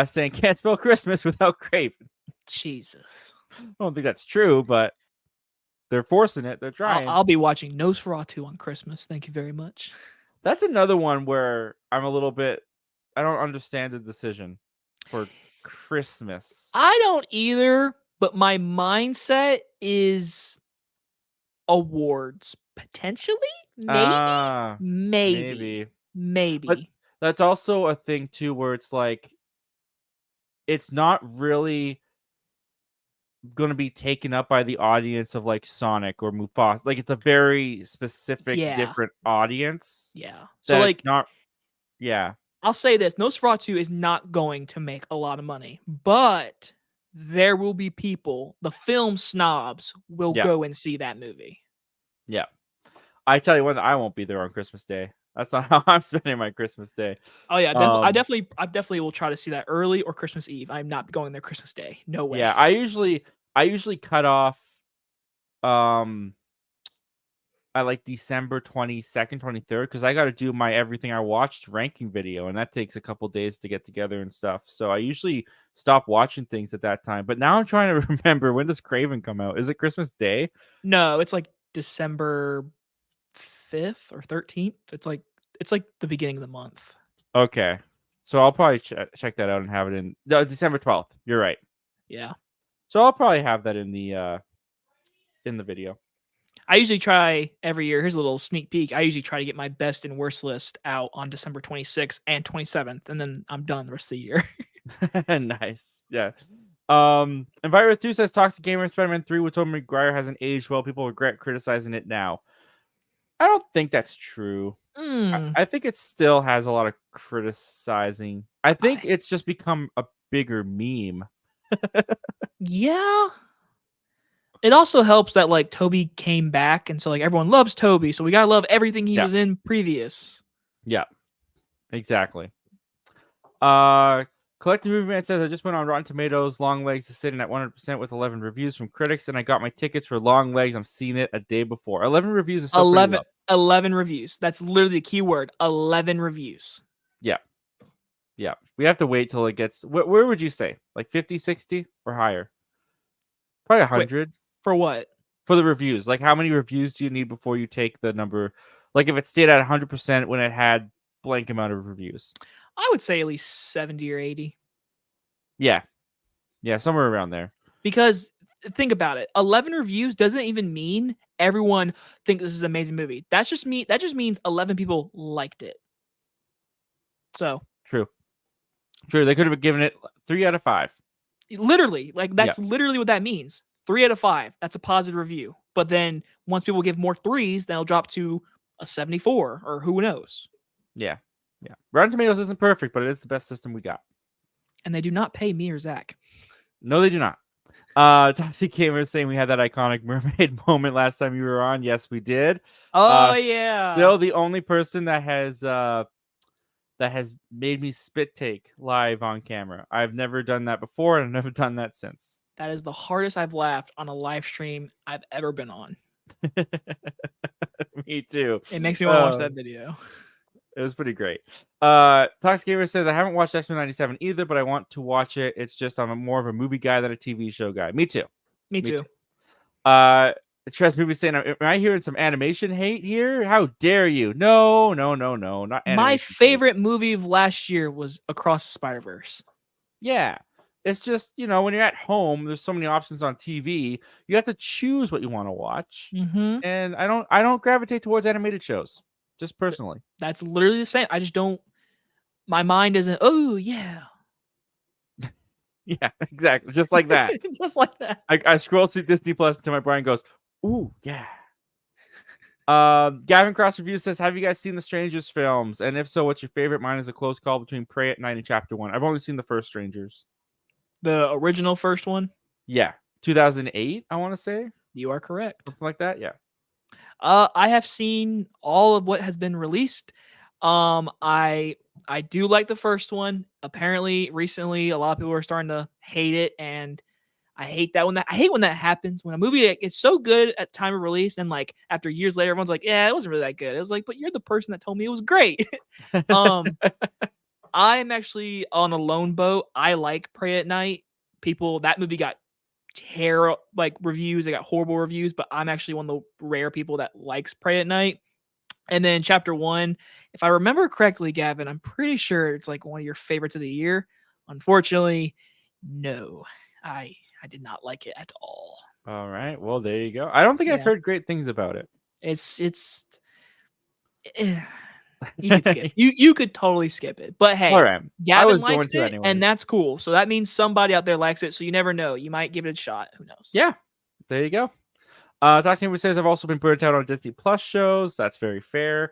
Saying can't spell Christmas without Craven. Jesus. I don't think that's true, but they're forcing it. They're trying. I'll be watching Nosferatu on Christmas. Thank you very much. That's another one where I'm a little bit. I don't understand the decision for Christmas. I don't either, but my mindset is awards potentially, maybe. But that's also a thing too, where it's like it's not really going to be taken up by the audience of like Sonic or Mufasa. Like it's a very specific, different audience. Yeah. So like not. Yeah. I'll say this: Nosferatu is not going to make a lot of money, but there will be people. The film snobs will go and see that movie. Yeah. I tell you what, I won't be there on Christmas Day. That's not how I'm spending my Christmas Day. Oh yeah, I definitely will try to see that early or Christmas Eve. I'm not going there Christmas Day. No way. Yeah, I usually cut off like December 22nd, 23rd, because I got to do my everything I watched ranking video, and that takes a couple days to get together and stuff. So I usually stop watching things at that time. But now I'm trying to remember, when does Craven come out? Is it Christmas Day? No, it's like December 5th or 13th. It's like the beginning of the month. Okay. So I'll probably check that out and have it in December 12th. You're right. Yeah. So I'll probably have that in the video. I usually try every year. Here's a little sneak peek. I usually try to get my best and worst list out on December 26th and 27th, and then I'm done the rest of the year. Nice. Yeah. Enviro 2 says Toxic Gamer Spider-Man 3 with Tobey Maguire hasn't aged well. People regret criticizing it now. I don't think that's true. I think it still has a lot of criticizing. I think it's just become a bigger meme. Yeah. It also helps that like Tobey came back, and so like everyone loves Tobey, so we gotta love everything he was in previous. Yeah, exactly. Collective Movement says I just went on Rotten Tomatoes. Long Legs is sitting at 100% with 11 reviews from critics, and I got my tickets for Long Legs. I'm seeing it a day before. 11 reviews is still 11 reviews. That's literally the key word. 11 reviews. Yeah. Yeah. We have to wait till it gets. Where would you say? Like 50, 60 or higher? Probably 100. Wait, for what? For the reviews. Like, how many reviews do you need before you take the number? Like, if it stayed at 100% when it had blank amount of reviews. I would say at least 70 or 80. Yeah. Yeah, somewhere around there. Because think about it. 11 reviews doesn't even mean everyone thinks this is an amazing movie. That just means 11 people liked it. So True. They could have given it 3 out of 5. Literally, like that's literally what that means. 3 out of 5. That's a positive review. But then once people give more 3s, then it'll drop to a 74 or who knows. Yeah. Yeah. Rotten Tomatoes isn't perfect, but it is the best system we got. And they do not pay me or Zach. No, they do not. Toxic Gamer is saying we had that iconic mermaid moment last time you were on. Yes, we did. Oh yeah. Still the only person that has made me spit take live on camera. I've never done that before, and I've never done that since. That is the hardest I've laughed on a live stream I've ever been on. Me too. It makes me want to watch that video. It was pretty great. Toxic Gamer says I haven't watched X-Men 97 either, but I want to watch it. It's just I'm more of a movie guy than a TV show guy. Me too. Me too. Tress Movie saying, am I hearing some animation hate here? How dare you? No, not animation. My favorite movie of last year was Across the Spider-Verse. Yeah. It's just, when you're at home, there's so many options on TV. You have to choose what you want to watch. Mm-hmm. And I don't gravitate towards animated shows, just personally. That's literally the same. I just don't. My mind isn't. Oh yeah. Yeah, exactly. Just like that. Just like that. I scroll through Disney Plus until my brain goes, ooh, yeah. Gavin Cross Review says, have you guys seen the Strangers films? And if so, what's your favorite? Mine is a close call between Prey at Night and Chapter 1. I've only seen the first Strangers. The original first one? Yeah. 2008, I want to say. You are correct. Something like that, yeah. I have seen all of what has been released. I do like the first one. Apparently, recently, a lot of people are starting to hate it, and I hate that when that happens. When a movie is so good at time of release, and like after years later, everyone's like, "Yeah, it wasn't really that good." It was like, but you're the person that told me it was great. I'm actually on a lone boat. I like Prey at Night. That movie got terrible reviews. It got horrible reviews, but I'm actually one of the rare people that likes Prey at Night. And then Chapter 1, if I remember correctly, Gavin, I'm pretty sure it's like one of your favorites of the year. Unfortunately, no, I did not like it at all. All right, well there you go. I don't think I've heard great things about it. You could skip. You could totally skip it. But hey, all right. Gavin likes it, and that's cool. So that means somebody out there likes it. So you never know. You might give it a shot. Who knows? Yeah, there you go. Toxic Gamer says I've also been burnt out on Disney Plus shows. That's very fair.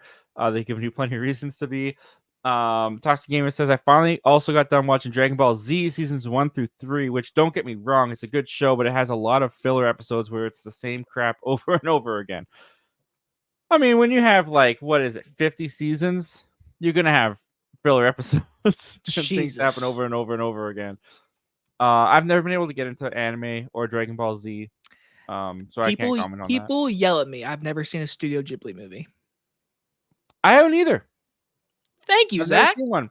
They've given you plenty of reasons to be. Toxic Gamer says I finally also got done watching Dragon Ball Z seasons 1 through 3, which don't get me wrong, it's a good show, but it has a lot of filler episodes where it's the same crap over and over again. I mean, when you have 50 seasons, you're gonna have filler episodes. Things happen over and over and over again. I've never been able to get into anime or Dragon Ball Z. So I can't comment on that. People yell at me. I've never seen a Studio Ghibli movie. I haven't either. Thank you, I've Zach. never seen one.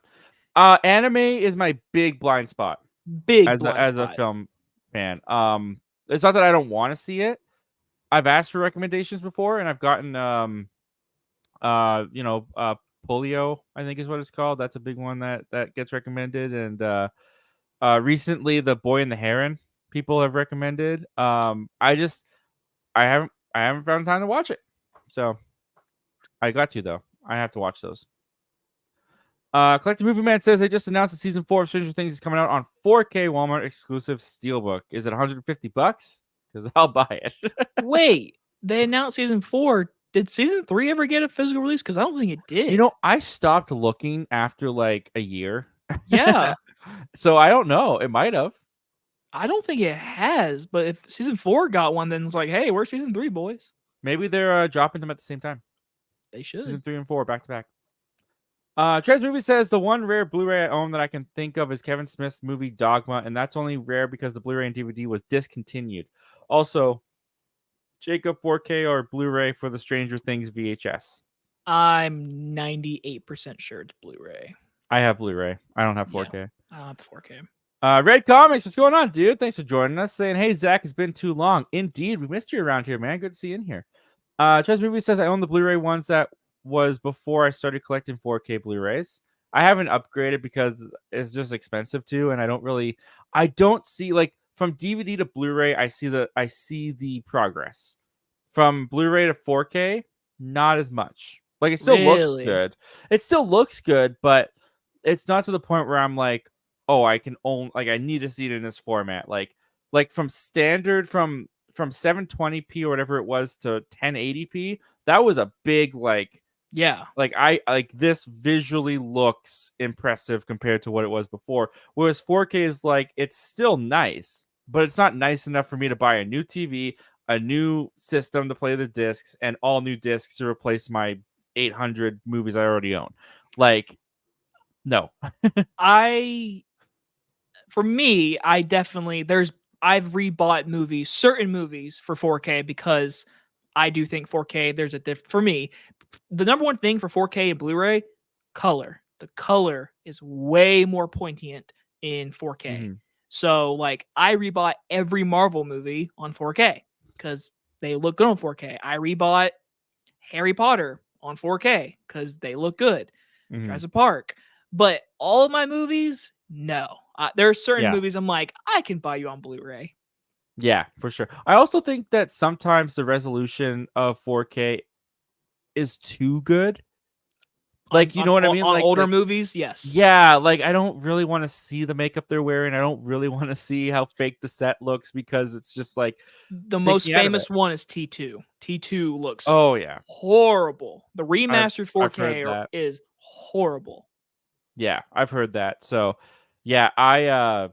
Anime is my big blind spot. As a film fan. It's not that I don't want to see it. I've asked for recommendations before, and I've gotten Polio, I think is what it's called. That's a big one that gets recommended. And recently, The Boy and the Heron people have recommended. I haven't found time to watch it, so I got to though. I have to watch those. Collective Movie Man says they just announced that season 4 of Stranger Things is coming out on 4K Walmart exclusive Steelbook. Is it $150? Because I'll buy it. Wait, they announced season 4. Did season 3 ever get a physical release? Because I don't think it did. You know, I stopped looking after like a year. Yeah. So I don't know. It might have. I don't think it has. But if season 4 got one, then it's like, hey, where's season 3, boys? Maybe they're dropping them at the same time. They should. Season 3 and 4 back to back. Trez Movie says the one rare Blu-ray I own that I can think of is Kevin Smith's movie Dogma, and that's only rare because the Blu-ray and DVD was discontinued. Also, Jacob 4K or Blu-ray for the Stranger Things VHS. I'm 98% sure it's Blu-ray. I have Blu-ray. I don't have 4K. Yeah, I don't have 4K. Red Comics, what's going on, dude? Thanks for joining us. Saying, hey, Zach, it's been too long. Indeed, we missed you around here, man. Good to see you in here. Trez Movie says I own the Blu-ray ones that was before I started collecting 4K Blu-rays. I haven't upgraded because it's just expensive too, and I don't see like from DVD to Blu-ray. I see the progress. From Blu-ray to 4K, not as much. Like it still looks good. It still looks good, but it's not to the point where I'm like, oh, I need to see it in this format. Like from standard from 720p or whatever it was to 1080p. That was a big yeah. This visually looks impressive compared to what it was before. Whereas 4K is it's still nice, but it's not nice enough for me to buy a new TV, a new system to play the discs, and all new discs to replace my 800 movies I already own. No. For me, I've rebought certain movies for 4K because I do think 4K, for me, the number one thing for 4K and Blu-ray, color. The color is way more poignant in 4K. Mm-hmm. So, I rebought every Marvel movie on 4K because they look good on 4K. I rebought Harry Potter on 4K because they look good. Mm-hmm. Jurassic Park. But all of my movies, no. There are certain movies I'm like, I can buy you on Blu-ray. Yeah, for sure. I also think that sometimes the resolution of 4K is too good. You know what I mean? On older movies, yes. Yeah, I don't really want to see the makeup they're wearing. I don't really want to see how fake the set looks because it's just the most famous one is T2. T2 looks horrible. The remastered 4K is horrible. Yeah, I've heard that. So, yeah, I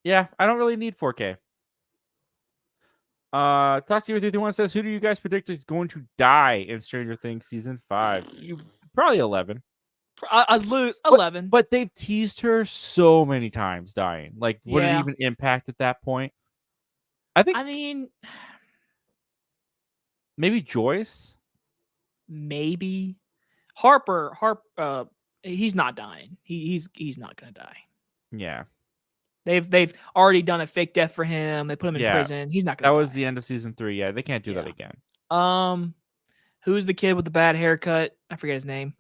don't really need 4K. Toxic331 says, who do you guys predict is going to die in Stranger Things season 5? Probably 11. I'd lose 11. But they've teased her so many times dying. Would it even impact at that point? I mean, maybe Joyce. Maybe Harper. He's not dying. He's not gonna die. Yeah. They've already done a fake death for him. They put him in prison. He's not gonna die. That was the end of season 3. Yeah, they can't do that again. Who's the kid with the bad haircut? I forget his name.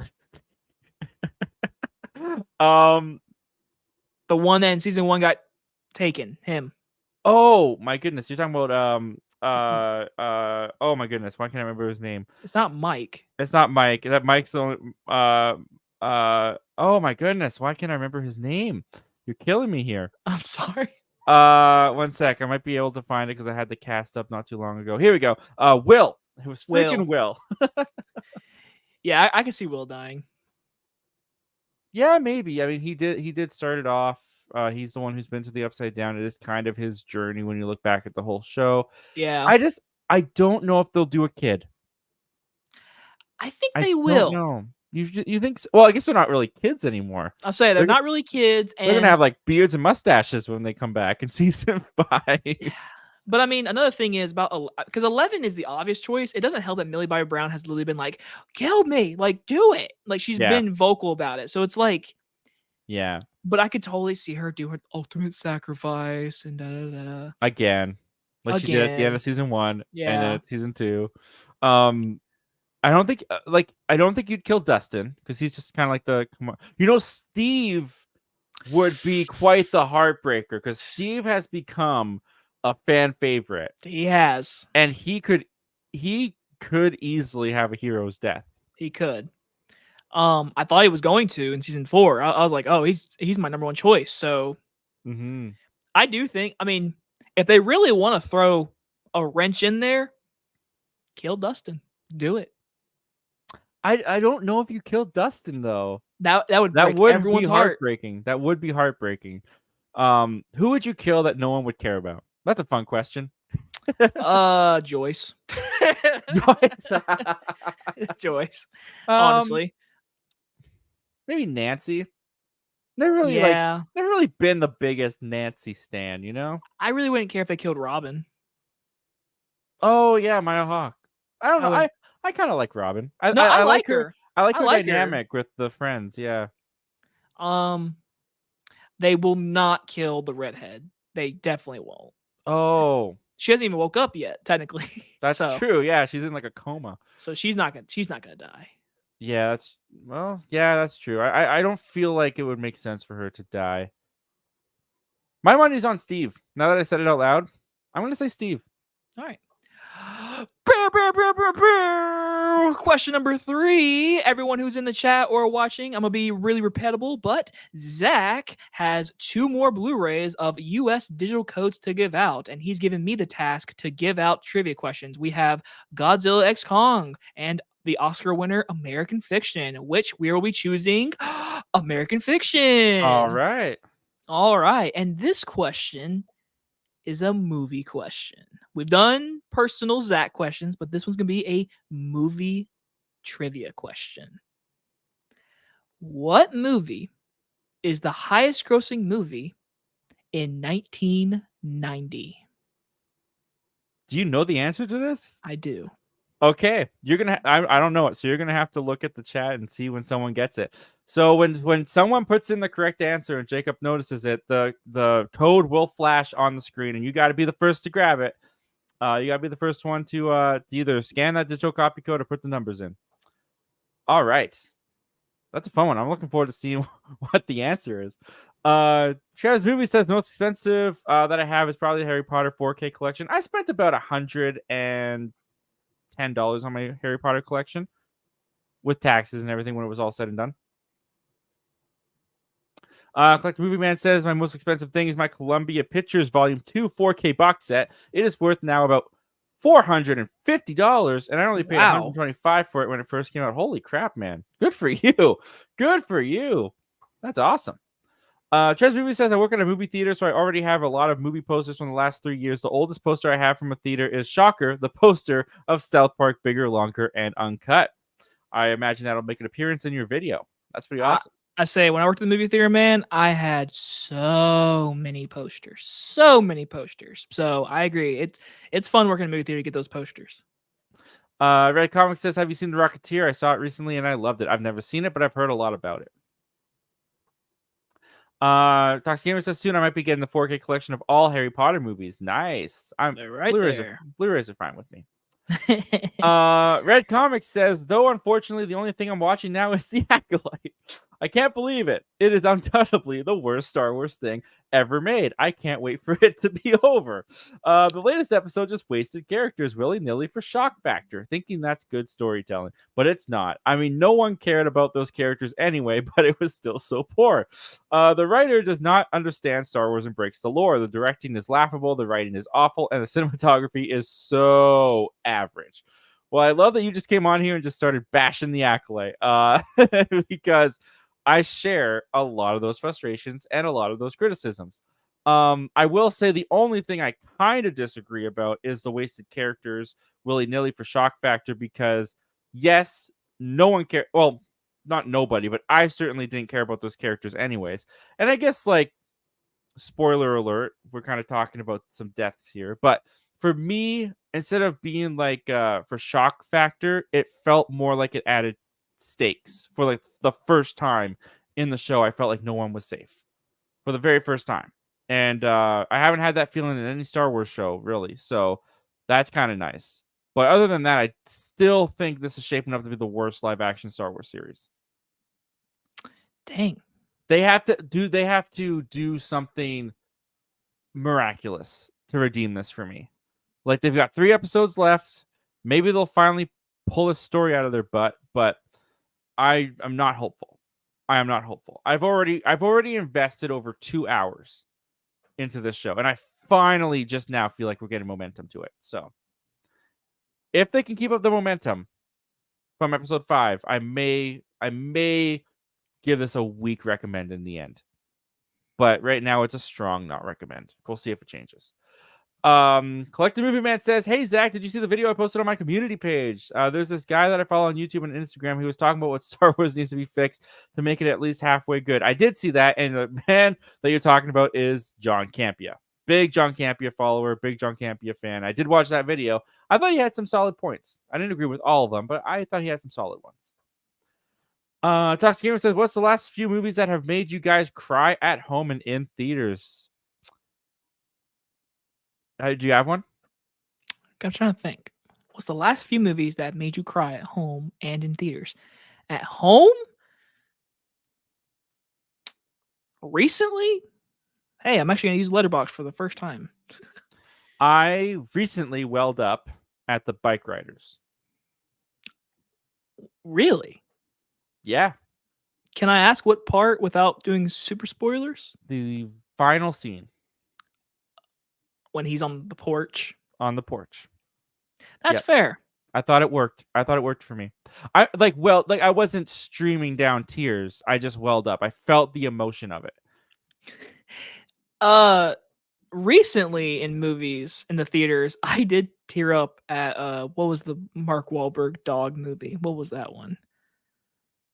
The one that in season 1 got taken. Him. Oh my goodness. You're talking about oh my goodness. Why can't I remember his name? It's not Mike. It's not Mike. That Mike's the oh my goodness. Why can't I remember his name? You're killing me here. I'm sorry. 1 sec. I might be able to find it because I had the cast up not too long ago. Here we go. Will. It was freaking Will. Yeah, I can see Will dying. Yeah, maybe. I mean, he did start it off. He's the one who's been to the Upside Down. It is kind of his journey when you look back at the whole show. Yeah. I don't know if they'll do a kid. I think they will. No. You think so? Well, I guess they're not really kids anymore. I'll say they're not really kids. They're going to have beards and mustaches when they come back in season 5. But I mean, another thing is about because 11 is the obvious choice. It doesn't help that Millie Bobby Brown has literally been like, "Kill me, like do it." Like she's been vocal about it, so it's like, yeah. But I could totally see her do her ultimate sacrifice and da da da again, like she did at the end of season 1, and then at season 2. I don't think you'd kill Dustin because he's just kind of like Steve would be quite the heartbreaker because Steve has become a fan favorite. He has, and he could easily have a hero's death. He could. I thought he was going to in season 4. I was like, oh, he's my number one choice. So I do think, I mean, if they really want to throw a wrench in there, kill Dustin. Do it. I don't know if you killed Dustin though. That would everyone's be heartbreaking. That would be heartbreaking. Who would you kill that no one would care about? That's a fun question. Joyce. Joyce. Honestly. Maybe Nancy. Never really been the biggest Nancy stan, you know? I really wouldn't care if they killed Robin. Oh yeah, Maya Hawke. I don't know. I kind of like Robin. I like her. I like her dynamic with the friends. Yeah. They will not kill the redhead. They definitely won't. Oh. She hasn't even woke up yet, technically. That's true. Yeah, she's in like a coma. So she's not gonna die. Yeah, that's true. I don't feel like it would make sense for her to die. My money's on Steve. Now that I said it out loud, I'm gonna say Steve. All right. Question number 3. Everyone who's in the chat or watching, I'm gonna be really repetible, but Zach has 2 more Blu-rays of US digital codes to give out, and he's given me the task to give out trivia questions. We have Godzilla x Kong and the Oscar winner American Fiction, which we will be choosing American Fiction. All right. And this question is a movie question. We've done personal Zach questions, but this one's going to be a movie trivia question. What movie is the highest grossing movie in 1990? Do you know the answer to this? I do. Okay, you're gonna. I don't know it, so you're gonna have to look at the chat and see when someone gets it. So when someone puts in the correct answer and Jacob notices it, the code will flash on the screen, and you got to be the first to grab it. You got to be the first one to either scan that digital copy code or put the numbers in. All right, that's a fun one. I'm looking forward to seeing what the answer is. Travis Movie says the most expensive that I have is probably the Harry Potter 4K collection. I spent about $110 on my Harry Potter collection with taxes and everything when it was all said and done. Collector Movie Man says my most expensive thing is my Columbia Pictures Volume 2 4K box set. It is worth now about $450, and I only paid $125 for it when it first came out. Holy crap, man. Good for you. Good for you. That's awesome. Travis Movie says I work in a movie theater, so I already have a lot of movie posters from the last 3 years. The oldest poster I have from a theater is, shocker, the poster of South Park Bigger, Longer, and Uncut. I imagine that'll make an appearance in your video. That's pretty awesome. I say, when I worked in the movie theater, man, I had so many posters. So I agree. It's fun working in a movie theater to get those posters. Red Comics says, have you seen The Rocketeer? I saw it recently and I loved it. I've never seen it, but I've heard a lot about it. Toxic Gamer says soon I might be getting the 4K collection of all Harry Potter movies. Nice. Blu-rays are fine with me. Red Comics says, though unfortunately the only thing I'm watching now is The Acolyte. I can't believe it. It is undoubtedly the worst Star Wars thing ever made. I can't wait for it to be over. The latest episode just wasted characters willy-nilly for shock factor, thinking that's good storytelling, but it's not. I mean, no one cared about those characters anyway, but it was still so poor. The writer does not understand Star Wars and breaks the lore. The directing is laughable, the writing is awful, and the cinematography is so average. Well, I love that you just came on here and just started bashing The Acolyte, because I share a lot of those frustrations and a lot of those criticisms. I will say the only thing I kind of disagree about is the wasted characters willy-nilly for shock factor, because yes, no one cared. Well, not nobody, but I certainly didn't care about those characters anyways. And I guess like spoiler alert, we're kind of talking about some deaths here, but for me, instead of being like for shock factor, it felt more like it added stakes. For like the first time in the show, I felt like no one was safe for the very first time. And I haven't had that feeling in any Star Wars show, really. So that's kind of nice. But other than that, I still think this is shaping up to be the worst live action Star Wars series. Dang. They have to do something miraculous to redeem this for me. Like, they've got 3 episodes left. Maybe they'll finally pull a story out of their butt, but I'm not hopeful. I am not hopeful. I've already invested over 2 hours into this show, and I finally just now feel like we're getting momentum to it. So if they can keep up the momentum from episode 5, I may give this a weak recommend in the end. But right now it's a strong not recommend. We'll see if it changes. Collective Movie Man says, "Hey Zach, did you see the video I posted on my community page? There's this guy that I follow on YouTube and Instagram who was talking about what Star Wars needs to be fixed to make it at least halfway good. I did see that, and the man that you're talking about is John Campea. Big John Campea follower, big John Campea fan. I did watch that video. I thought he had some solid points. I didn't agree with all of them, but I thought he had some solid ones. Toxic Gamer says, what's the last few movies that have made you guys cry at home and in theaters? Do you have one? I'm trying to think. What's the last few movies that made you cry at home and in theaters? At home? Recently? Hey, I'm actually going to use Letterboxd for the first time. I recently welled up at the Bike Riders. Really? Yeah. Can I ask what part without doing super spoilers? The final scene. When he's on the porch. On the porch. That's fair. I thought it worked. I thought it worked for me. I wasn't streaming down tears. I just welled up. I felt the emotion of it. Recently in movies in the theaters, I did tear up at what was the Mark Wahlberg dog movie? What was that one?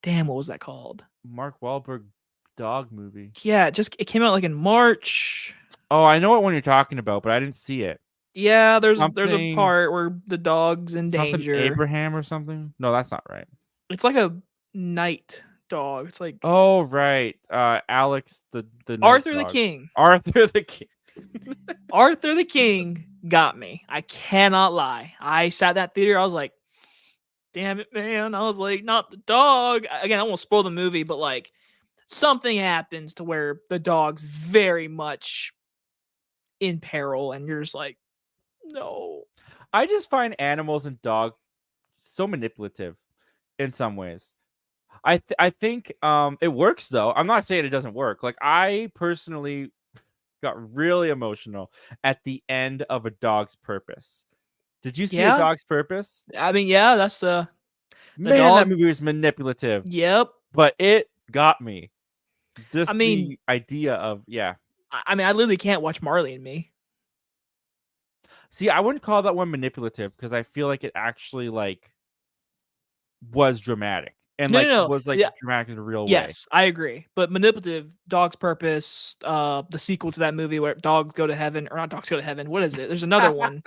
Damn, what was that called? Mark Wahlberg dog movie. Yeah, it came out like in March. Oh, I know what one you're talking about, but I didn't see it. Yeah, there's a part where the dog's in danger. Abraham or something? No, that's not right. It's like a night dog. It's like right. Alex the Arthur dog. the King. Arthur the King. Arthur the King got me. I cannot lie. I sat in that theater. I was like, damn it, man. I was like, not the dog. Again, I won't spoil the movie, but like something happens to where the dog's very much in peril, and you're just like, no. I just find animals and dogs so manipulative in some ways. I think it works though. I'm not saying it doesn't work. Like, I personally got really emotional at the end of A Dog's Purpose. Did you see A Dog's Purpose? I mean, yeah, that's the man. That movie was manipulative. Yep, but it got me. The idea of I mean, I literally can't watch Marley and Me. See, I wouldn't call that one manipulative because I feel like it actually was dramatic and was dramatic in a real way. Yes, I agree. But manipulative, Dog's Purpose, the sequel to that movie where dogs go to heaven, or not dogs go to heaven. What is it? There's another one.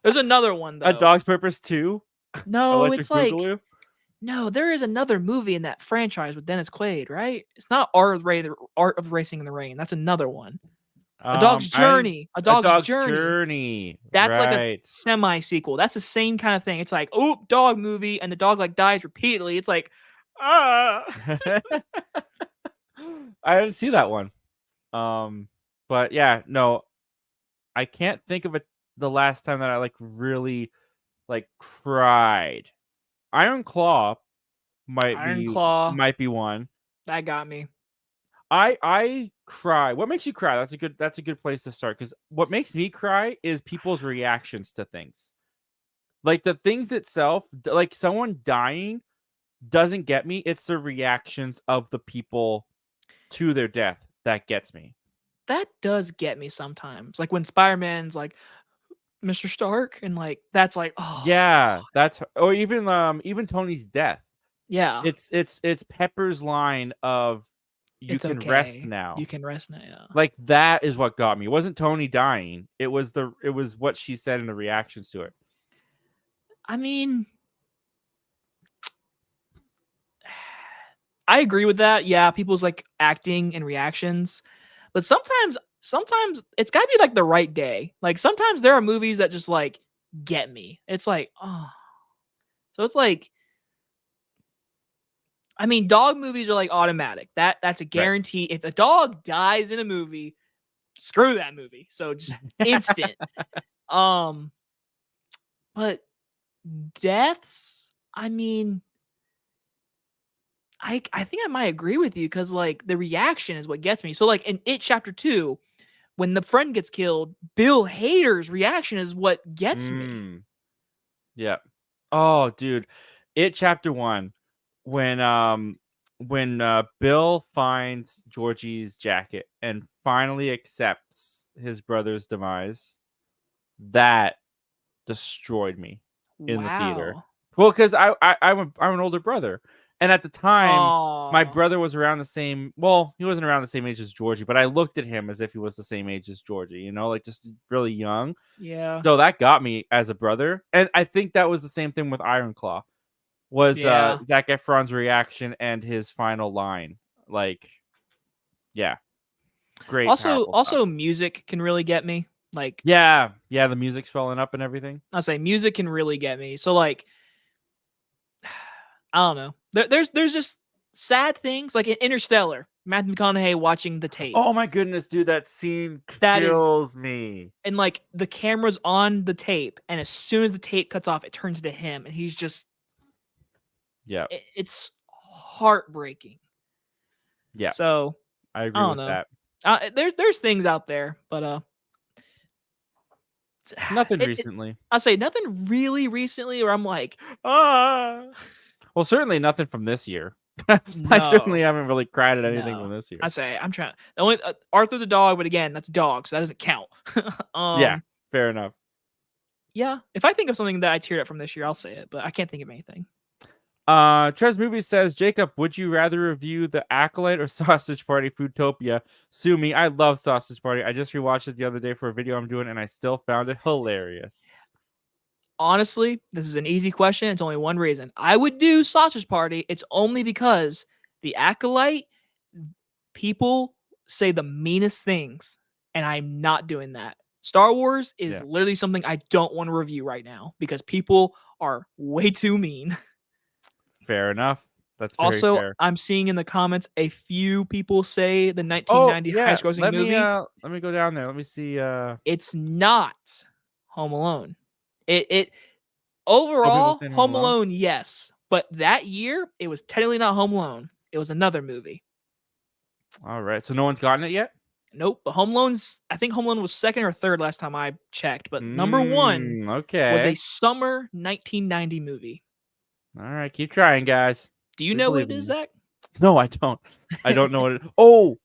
There's another one though. A Dog's Purpose 2? No, it's Boogaloo? No, there is another movie in that franchise with Dennis Quaid, right? It's not Art of Racing in the Rain. That's another one. A Dog's Journey. A Dog's Journey. That's like a semi-sequel. That's the same kind of thing. It's like, oh, dog movie, and the dog dies repeatedly. It's like, ah. I didn't see that one. But yeah, no, I can't think of the last time that I really cried. Iron Claw might be one. That got me. I cry. What makes you cry? That's a good place to start, because what makes me cry is people's reactions to things. Like the things itself, like someone dying doesn't get me. It's the reactions of the people to their death that gets me. That does get me sometimes. Like when Spider-Man's like, Mr. Stark, and that's like, oh yeah, or even Tony's death. Yeah, it's Pepper's line of, you It's can okay. rest now. You can rest now. Yeah. Like that is what got me. It wasn't Tony dying. It was what she said in the reactions to it. I mean, I agree with that. Yeah, people's like acting and reactions, but sometimes it's gotta be like the right day. Like sometimes there are movies that just like get me. It's like, oh, so it's like, I mean, dog movies are like automatic. That's a guarantee. Right. If a dog dies in a movie, screw that movie. So just instant. But deaths, I mean, I think I might agree with you because like the reaction is what gets me. So like in It Chapter 2, when the friend gets killed, Bill Hader's reaction is what gets me. Yeah. Oh, dude. It Chapter 1, when Bill finds Georgie's jacket and finally accepts his brother's demise, that destroyed me in the theater. Well, because I'm an older brother. And at the time, my brother was around the same. Well, he wasn't around the same age as Georgie, but I looked at him as if he was the same age as Georgie. You know, like just really young. Yeah. So that got me as a brother, and I think that was the same thing with Iron Claw. Was Zac Efron's reaction and his final line? Like, yeah, great. Also, music can really get me. Like, yeah, the music swelling up and everything. I'll say music can really get me. So like, I don't know. There's just sad things like in Interstellar, Matthew McConaughey watching the tape. Oh my goodness, dude, that scene kills me. And like the camera's on the tape, and as soon as the tape cuts off, it turns to him, and he's just, it's heartbreaking. Yeah. So I agree with that. There's things out there, but nothing recently. I'll say nothing really recently where I'm like, ah. Well, certainly nothing from this year. I certainly haven't really cried at anything from this year. I say I'm trying. The only Arthur the dog, but again, that's dog, so that doesn't count. Yeah, fair enough. Yeah, if I think of something that I teared up from this year, I'll say it, but I can't think of anything. Trez Movie says, Jacob, would you rather review The Acolyte or Sausage Party Foodtopia? Sue me, I love Sausage Party. I just rewatched it the other day for a video I'm doing, and I still found it hilarious. Honestly, this is an easy question. It's only one reason. I would do Sausage Party. It's only because The Acolyte, people say the meanest things, and I'm not doing that. Star Wars is literally something I don't want to review right now because people are way too mean. Fair enough. That's very also fair. I'm seeing in the comments a few people say the 1990 highest grossing movie. Let me go down there. Let me see. It's not Home Alone. It overall Home Alone, yes, but that year it was technically not Home Alone. It was another movie. All right, so no one's gotten it yet. Nope. But I think Home Alone was second or third last time I checked, but number one was a summer 1990 movie. All right, keep trying, guys. Do you know what it is, Zach? No, I don't. I don't know what it is. Oh!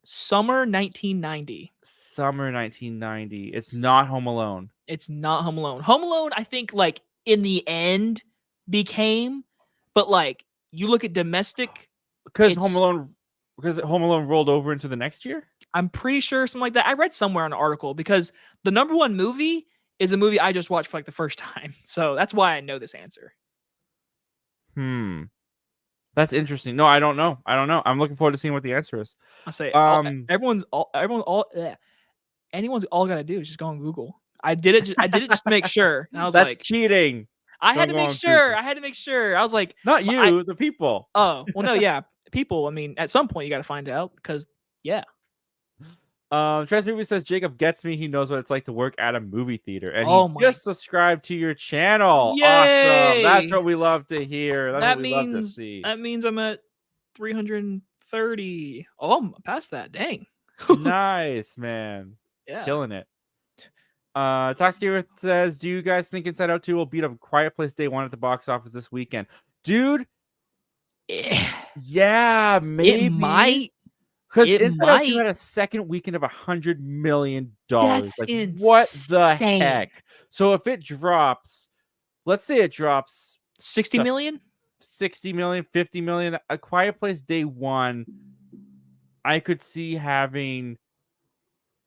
Summer 1990. Summer 1990. It's not Home Alone. It's not Home Alone. Home Alone, I think, like, in the end became, but, like, you look at domestic. Because Home Alone rolled over into the next year? I'm pretty sure something like that. I read somewhere an article because the number one movie is a movie I just watched for like the first time. So that's why I know this answer. That's interesting. No, I don't know. I'm looking forward to seeing what the answer is. I'll say anyone's all gotta do is just go on Google. I did it just to make sure. And I was that's like, cheating. I had to make sure. I was like, not you, the people. Oh, well, no, yeah. People, I mean, at some point you gotta find out because Trez Movie says Jacob gets me. He knows what it's like to work at a movie theater, and he just subscribed to your channel. Yay! Awesome! That's what we love to hear. That's what we love to see. That means I'm at 330. Oh, I'm past that. Dang. Nice, man. Yeah, killing it. Toxic says, do you guys think Inside Out 2 will beat up Quiet Place Day 1 at the box office this weekend? Dude, yeah, maybe. It might. Because Inside Out 2 had a second weekend of $100 million. That's like, insane. What the heck? So if it drops, let's say it drops 60 million? 60 million, 50 million. A Quiet Place Day 1, I could see having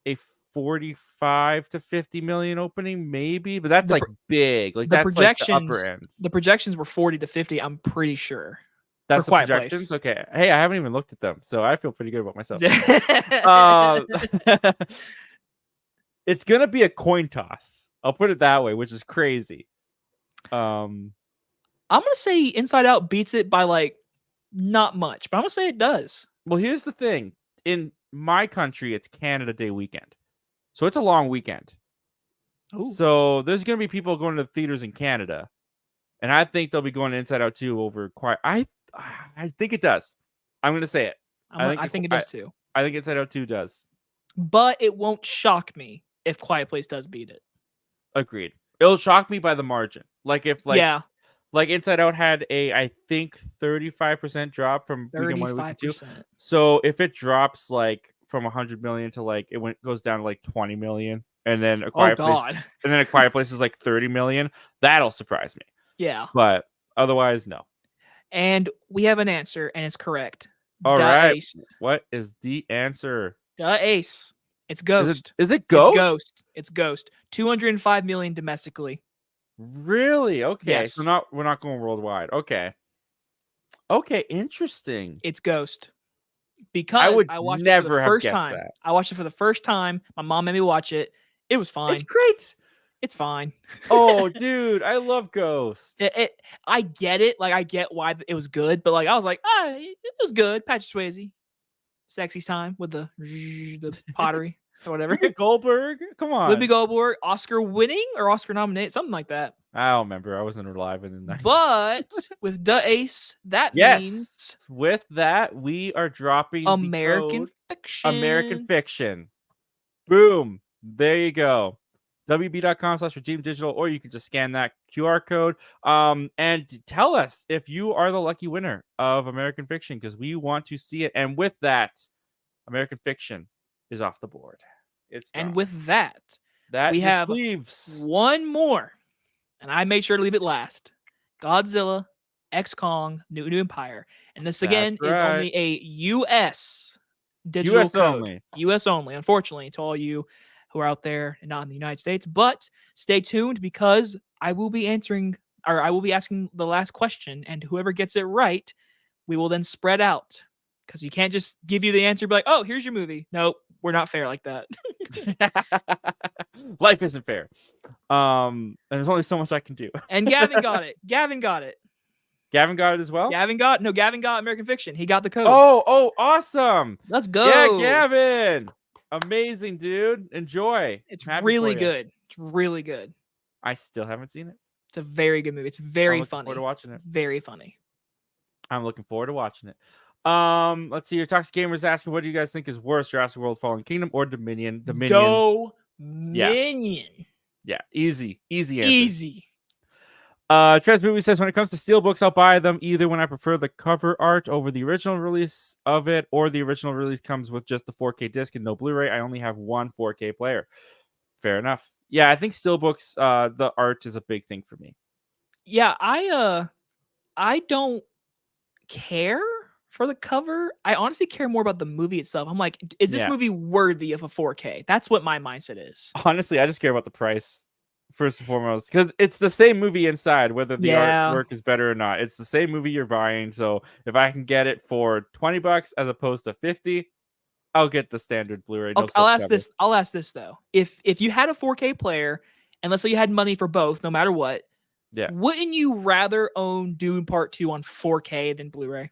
a 45 to 50 million opening, maybe, but that's like big. Like that's like the upper end. The projections were 40 to 50, I'm pretty sure. That's the Quiet projections. Place. Okay. Hey, I haven't even looked at them, so I feel pretty good about myself. It's gonna be a coin toss. I'll put it that way, which is crazy. I'm gonna say Inside Out beats it by like not much, but I'm gonna say it does. Well, here's the thing. In my country, it's Canada Day weekend. So it's a long weekend. Ooh. So there's going to be people going to the theaters in Canada. And I think they'll be going to Inside Out 2 over Quiet. I think it does. I'm going to say it. I think it does too. I think Inside Out 2 does. But it won't shock me if Quiet Place does beat it. Agreed. It'll shock me by the margin. Like if like Inside Out had a, I think, 35% drop from weekend 1 to weekend 2. So if it drops like from 100 million to like goes down to like 20 million, and then a Quiet Place is like 30 million, that'll surprise me. Yeah. But otherwise, no. And we have an answer, and it's correct. All right. Ace. What is the answer? Ace. It's Ghost. Is it Ghost? It's Ghost. It's Ghost. 205 million domestically. Really? Okay. Yes. So we're not going worldwide. Okay. Okay, interesting. It's Ghost. Because I watched it for the first time. That. I watched it for the first time. My mom made me watch it. It was fine. It's great. It's fine. Oh, dude, I love Ghost. I get it. Like, I get why it was good, but like, I was like, it was good. Patrick Swayze, sexy time with the pottery or whatever. Goldberg, come on. Whoopi Goldberg, Oscar winning or Oscar nominated, something like that. I don't remember. I wasn't alive in the 90s. But with the Ace, that means with that we are dropping American Fiction. American Fiction. Boom. There you go. WB.com/redeem digital, or you can just scan that QR code and tell us if you are the lucky winner of American Fiction, because we want to see it. And with that, American Fiction is off the board. And with that we have leaves one more, and I made sure to leave it last. Godzilla X Kong New Empire, and this again is only a U.S. digital code. U.S. only, unfortunately, to all you who are out there and not in the United States. But stay tuned, because I will be asking the last question, and whoever gets it right, we will then spread out. Because you can't just give you the answer, be like, oh, here's your movie. Nope, we're not fair like that. Life isn't fair. And there's only so much I can do. And Gavin got it. Gavin got it as well? Gavin got American Fiction. He got the code. Oh, awesome. Let's go. Yeah, Gavin. Amazing, dude. Enjoy. It's really good. It's really good. I still haven't seen it. It's a very good movie. It's very funny. I'm looking forward to watching it. Very funny. I'm looking forward to watching it. Let's see. Your Toxic Gamer is asking, what do you guys think is worse, Jurassic World: Fallen Kingdom or Dominion? Dominion. Yeah. Easy answer. Easy. Trez Movie says, when it comes to steelbooks, I'll buy them either when I prefer the cover art over the original release of it, or the original release comes with just the 4K disc and no Blu-ray. I only have one 4K player. Fair enough. Yeah, I think steelbooks, the art is a big thing for me. Yeah, I don't care for the cover. I honestly care more about the movie itself. I'm like, is this movie worthy of a 4K? That's what my mindset is. Honestly, I just care about the price. First and foremost, because it's the same movie inside, whether the artwork is better or not. It's the same movie you're buying. So if I can get it for $20 as opposed to $50, I'll get the standard Blu-ray. Okay, I'll ask this though. If you had a 4K player, and let's say you had money for both, no matter what, wouldn't you rather own Dune Part 2 on 4K than Blu-ray?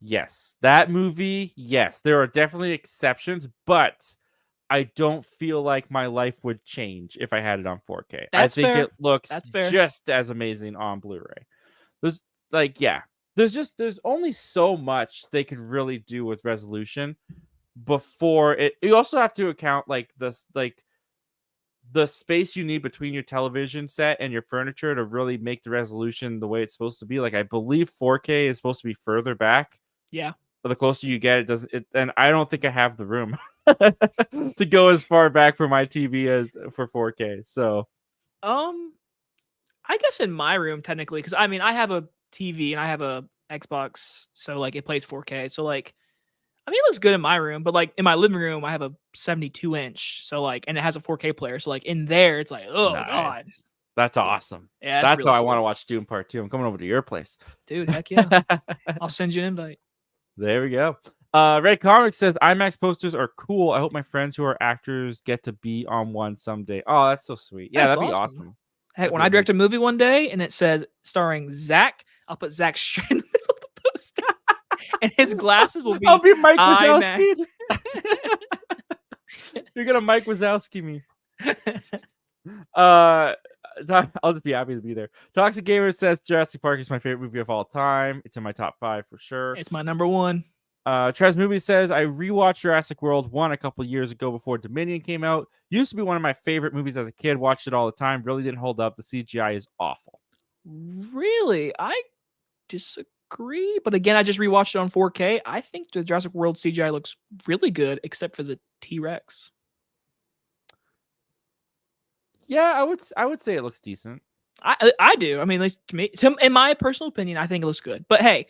Yes, that movie. Yes, there are definitely exceptions, but I don't feel like my life would change if I had it on 4K. I think it looks just as amazing on Blu-ray. There's only so much they can really do with resolution before it. You also have to account the space you need between your television set and your furniture to really make the resolution the way it's supposed to be. Like, I believe 4K is supposed to be further back. Yeah. The closer you get, and I don't think I have the room to go as far back for my TV as for 4K. So, I guess in my room technically, because I mean I have a TV and I have a Xbox, so like it plays 4K. So like, I mean, it looks good in my room, but like in my living room, I have a 72-inch. So like, and it has a 4K player. So like in there, it's like, oh god, Nice. That's awesome. yeah, That's really how I cool. want to watch Dune Part 2. I'm coming over to your place. Dude, heck yeah. I'll send you an invite. There we go. Red Comics says IMAX posters are cool. I hope my friends who are actors get to be on one someday. Oh, that's so sweet. Yeah, that'd be awesome. Heck, when I direct a movie one day and it says starring Zach, I'll put Zach straight in the middle of the poster. And his glasses will be I'll be Mike IMAX. Wazowski. You're gonna Mike Wazowski me. I'll just be happy to be there. Toxic Gamer says Jurassic Park is my favorite movie of all time. It's in my top 5 for sure. It's my number 1. Trez Movie says I rewatched Jurassic World 1 a couple years ago before Dominion came out. Used to be one of my favorite movies as a kid. Watched it all the time. Really didn't hold up. The CGI is awful. Really? I disagree. But again, I just rewatched it on 4K. I think the Jurassic World CGI looks really good, except for the T-Rex. Yeah, I would say it looks decent. I do. I mean, at least to me, in my personal opinion, I think it looks good. But hey.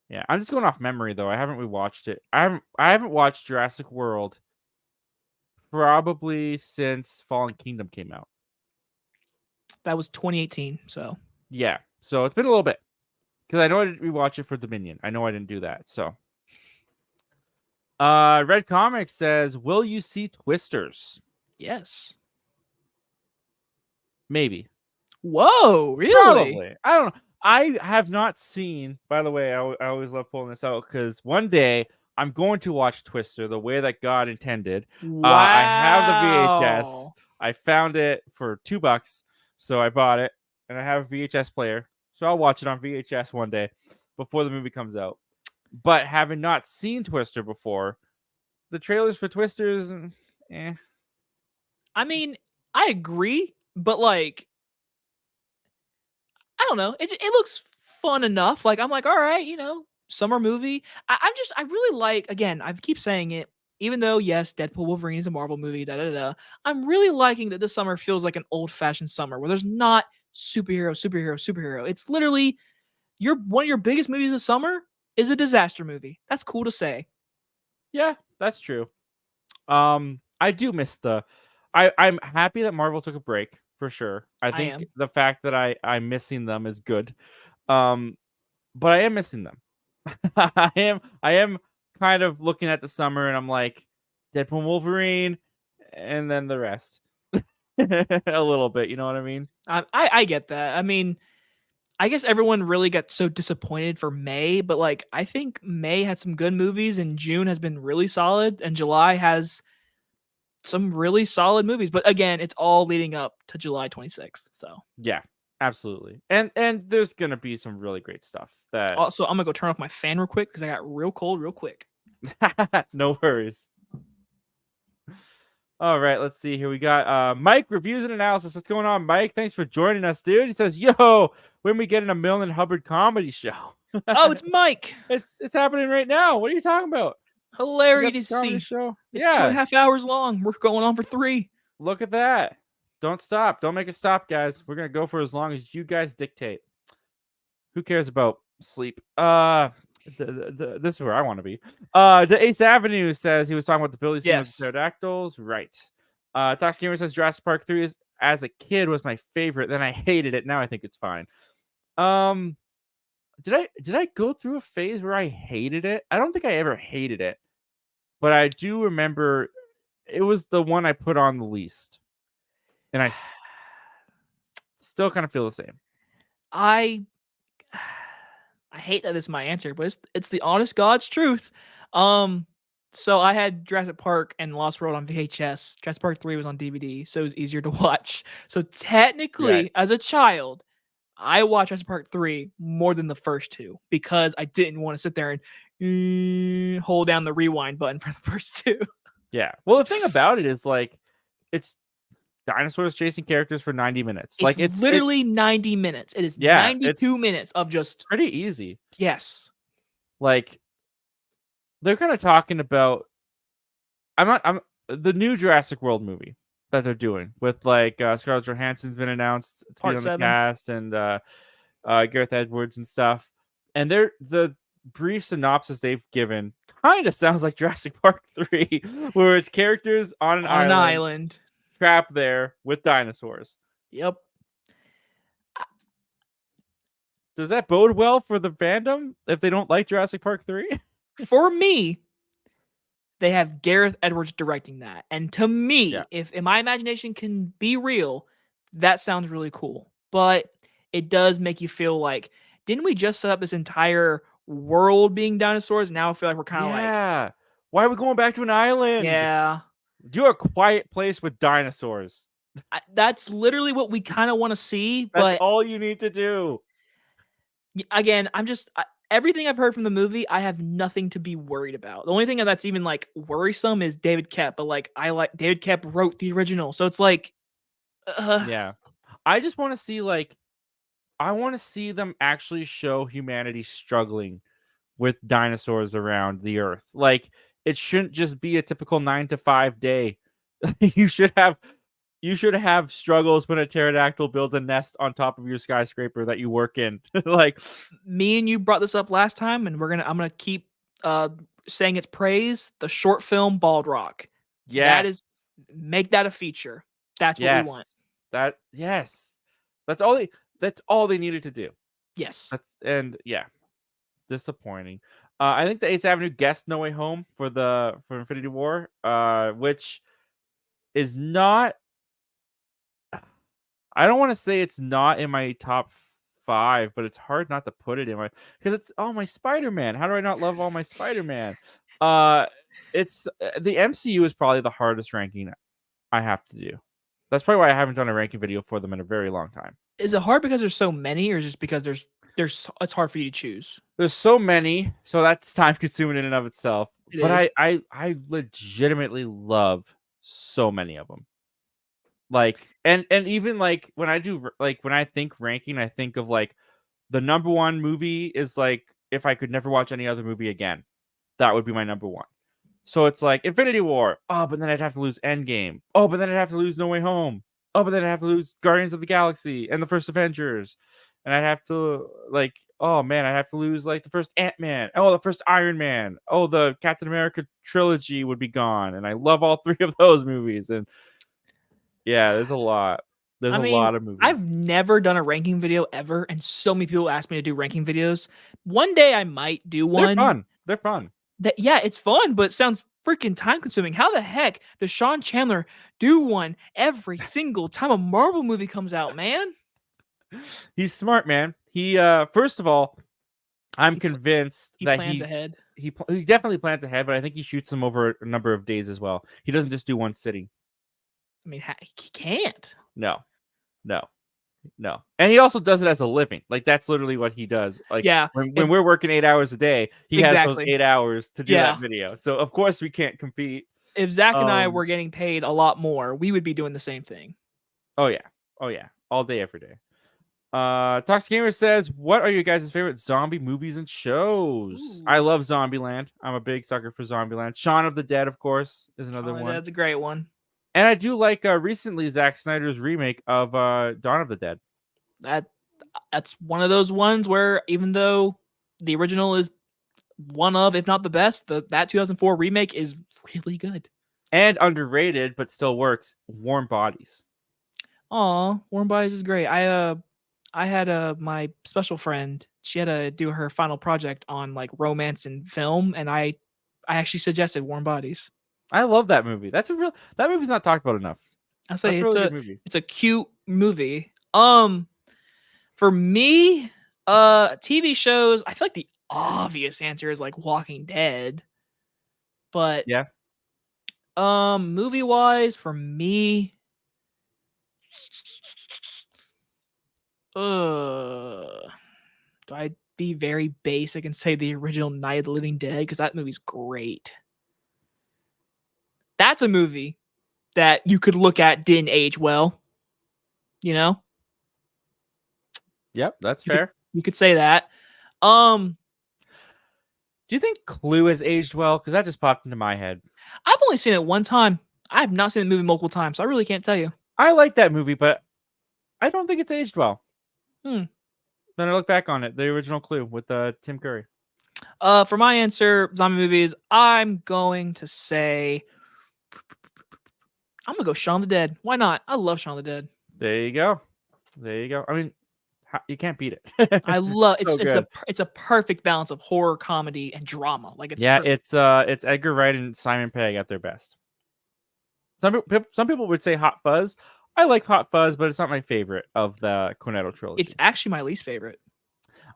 Yeah, I'm just going off memory though. I haven't rewatched it. I haven't watched Jurassic World probably since Fallen Kingdom came out. That was 2018, so. Yeah, so it's been a little bit. Because I know I didn't rewatch it for Dominion. I know I didn't do that, so. Red Comics says, will you see Twisters? Yes. Maybe. Whoa, really? Probably. I don't know. I have not seen, by the way, I always love pulling this out because one day I'm going to watch Twister the way that God intended. Wow. I have the VHS. I found it for $2, so I bought it, and I have a VHS player, so I'll watch it on VHS one day before the movie comes out. But having not seen Twister before, the trailers for Twisters, I mean, I agree, but like, I don't know. It looks fun enough. Like, I'm like, all right, summer movie. I really like, again, I keep saying it, even though, yes, Deadpool Wolverine is a Marvel movie, I'm really liking that this summer feels like an old-fashioned summer where there's not superhero. It's literally one of your biggest movies of the summer is a disaster movie. That's cool to say. Yeah, that's true. I do miss I'm happy that Marvel took a break for sure. I think the fact that I'm missing them is good. But I am missing them. I am kind of looking at the summer and I'm like Deadpool, Wolverine, and then the rest. A little bit, you know what I mean? I get that. I mean, I guess everyone really got so disappointed for May, but like I think May had some good movies and June has been really solid and July has some really solid movies. But again, it's all leading up to July 26th. So yeah, absolutely. And there's gonna be some really great stuff. That also I'm gonna go turn off my fan real quick because I got real cold real quick. No worries. All right, let's see here. We got Mike, reviews and analysis. What's going on, Mike? Thanks for joining us, dude. He says, yo, when we get in a Milne and Hubbard comedy show. Oh, it's Mike. It's happening right now. What are you talking about? Hilarious to see. Show. It's 2.5 hours long. We're going on for 3. Look at that. Don't stop. Don't make it stop, guys. We're going to go for as long as you guys dictate. Who cares about sleep? This is where I want to be. The Ace Avenue says he was talking about the Billy scene with pterodactyls. Right. Tox Gamer says Jurassic Park 3 is, as a kid, was my favorite. Then I hated it. Now I think it's fine. Did I go through a phase where I hated it? I don't think I ever hated it, but I do remember it was the one I put on the least, and I still kind of feel the same. I hate that it's my answer, but it's the honest God's truth. So I had Jurassic Park and Lost World on VHS. Jurassic Park 3 was on DVD, so it was easier to watch. So technically, as a child, I watched Jurassic Park 3 more than the first 2 because I didn't want to sit there and hold down the rewind button for the first 2. Yeah. Well, the thing about it is, like, it's dinosaurs chasing characters for 90 minutes. It's literally 90 minutes. It is 92 minutes of just pretty easy. Yes. Like, they're kind of talking about I'm the new Jurassic World movie that they're doing with like Scarlett Johansson's been announced to be on the cast, and Gareth Edwards and stuff. And the brief synopsis they've given kind of sounds like Jurassic Park 3, where it's characters on an island trapped there with dinosaurs. Yep. Does that bode well for the fandom if they don't like Jurassic Park 3? For me, they have Gareth Edwards directing that. And to me, if my imagination can be real, that sounds really cool. But it does make you feel like, didn't we just set up this entire world being dinosaurs? Now I feel like we're kind of like, why are we going back to an island? Yeah. Do a quiet place with dinosaurs. That's literally what we kind of want to see. That's all you need to do. Again, everything I've heard from the movie, I have nothing to be worried about. The only thing that's even like worrisome is David Koepp, but David Koepp wrote the original, so it's like, yeah. I just want to see I want to see them actually show humanity struggling with dinosaurs around the Earth. Like, it shouldn't just be a typical 9-to-5 day. You should have struggles when a pterodactyl builds a nest on top of your skyscraper that you work in. Like, me and you brought this up last time, and I'm gonna keep saying its praise. The short film Bald Rock. Yes. Make that a feature. That's what we want. That's all they needed to do. Yes. Disappointing. I think the 8th Avenue guessed No Way Home for Infinity War, which is not. I don't want to say it's not in my top 5, but it's hard not to put it in because it's all my Spider-Man. How do I not love all my Spider-Man? It's the MCU is probably the hardest ranking I have to do. That's probably why I haven't done a ranking video for them in a very long time. Is it hard because there's so many, or just because it's hard for you to choose? There's so many, so that's time consuming in and of itself. But I legitimately love so many of them. Like, and even like when I think ranking, I think of like the number 1 movie is like, if I could never watch any other movie again, that would be my number 1. So it's like Infinity War. Oh, but then I'd have to lose Endgame. Oh, but then I'd have to lose No Way Home. Oh, but then I'd have to lose Guardians of the Galaxy and the first Avengers. And I'd have to I'd have to lose like the first Ant-Man. Oh, the first Iron Man. Oh, the Captain America trilogy would be gone. And I love all 3 of those movies. And yeah, there's a lot. There's a lot of movies. I've never done a ranking video ever, and so many people ask me to do ranking videos. One day I might do one. They're fun. It's fun, but it sounds freaking time consuming. How the heck does Sean Chandler do one every single time a Marvel movie comes out, man? He's smart, man. He first of all, I'm convinced that he plans ahead. He definitely plans ahead, but I think he shoots them over a number of days as well. He doesn't just do one sitting. I mean, he can't. No. And he also does it as a living. Like, that's literally what he does. Like, when we're working 8 hours a day, he has those 8 hours to do that video. So of course we can't compete. If Zach and I were getting paid a lot more, we would be doing the same thing. Oh yeah. All day, every day. Toxic Gamer says, what are your guys' favorite zombie movies and shows? Ooh. I love Zombieland. I'm a big sucker for Zombieland. Shaun of the Dead, of course, is another one. That's a great one. And I do like recently Zack Snyder's remake of Dawn of the Dead. That's one of those ones where, even though the original is one of, if not the best, that 2004 remake is really good. And underrated, but still works. Warm Bodies. Aw, Warm Bodies is great. I had my special friend. She had to do her final project on like romance and film, and I actually suggested Warm Bodies. I love that movie. That movie's not talked about enough. I'll say it's a cute movie. For me, TV shows, I feel like the obvious answer is like Walking Dead. But yeah. Movie wise, for me, do I be very basic and say the original Night of the Living Dead? Because that movie's great. That's a movie that you could look at, didn't age well. You know? Yep, that's fair. You could say that. Do you think Clue has aged well? Because that just popped into my head. I've only seen it one time. I have not seen the movie multiple times, so I really can't tell you. I like that movie, but I don't think it's aged well. Like, Then I look back on it, the original Clue with Tim Curry. For my answer, zombie movies, I'm going to say, I'm gonna go Shaun of the Dead. Why not? I love Shaun of the Dead. There you go. There you go. I mean, you can't beat it. I love so it's a perfect balance of horror, comedy, and drama. Like it's perfect. it's Edgar Wright and Simon Pegg at their best. Some people would say Hot Fuzz. I like Hot Fuzz, but it's not my favorite of the Cornetto trilogy. It's actually my least favorite.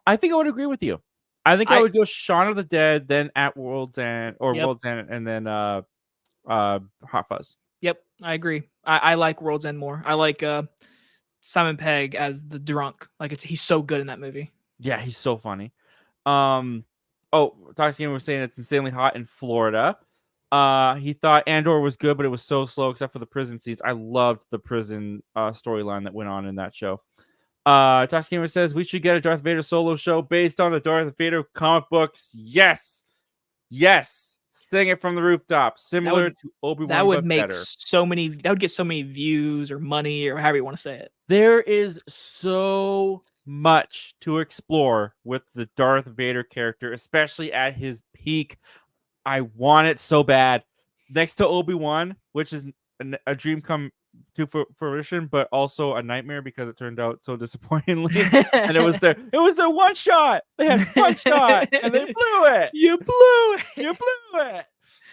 I think I would agree with you. I think I would go Shaun of the Dead, then At World's End, or World's End, and then Hot Fuzz. Yep, I agree. I like World's End more. I like Simon Pegg as the drunk. Like he's so good in that movie. Yeah, he's so funny. Toxic was saying it's insanely hot in Florida. He thought Andor was good, but it was so slow except for the prison scenes. I loved the prison storyline that went on in that show. Toxic Gamer says we should get a Darth Vader solo show based on the Darth Vader comic books. Yes. Sing it from the rooftop, similar to Obi-Wan. That would make better. that would get so many views or money or however you want to say it. There is so much to explore with the Darth Vader character, especially at his peak. I want it so bad. Next to Obi-Wan, which is a dream come to fruition, but also a nightmare because it turned out so disappointingly. And it was their one shot. They had one shot and they blew it. You blew it.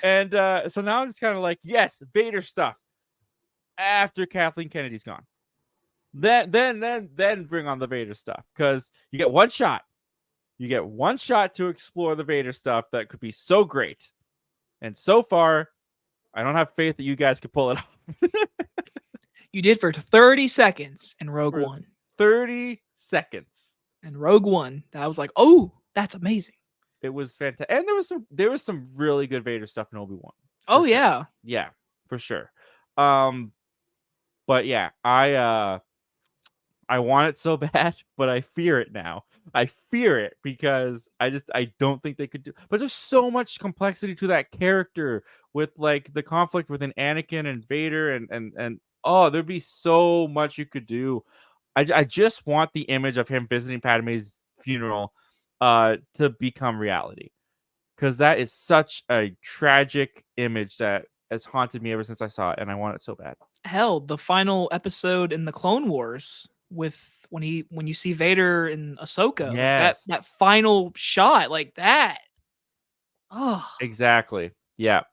And so now I'm just kind of like, yes, Vader stuff. After Kathleen Kennedy's gone, then bring on the Vader stuff, because you get one shot. You get one shot to explore the Vader stuff that could be so great. And so far, I don't have faith that you guys could pull it off. You did for 30 seconds in Rogue One. 30 seconds. And Rogue One, that was like, oh, that's amazing. It was fantastic. And there was some really good Vader stuff in Obi-Wan. Oh, sure. Yeah. Yeah, for sure. But yeah, I want it so bad, but I fear it now. I fear it because I don't think they could do. But there's so much complexity to that character with like the conflict within Anakin and Vader and there'd be so much you could do. I just want the image of him visiting Padme's funeral to become reality, because that is such a tragic image that has haunted me ever since I saw it, and I want it so bad. Hell, the final episode in the Clone Wars with when you see Vader and Ahsoka, Yes. that final shot like that. Oh, exactly. Yeah.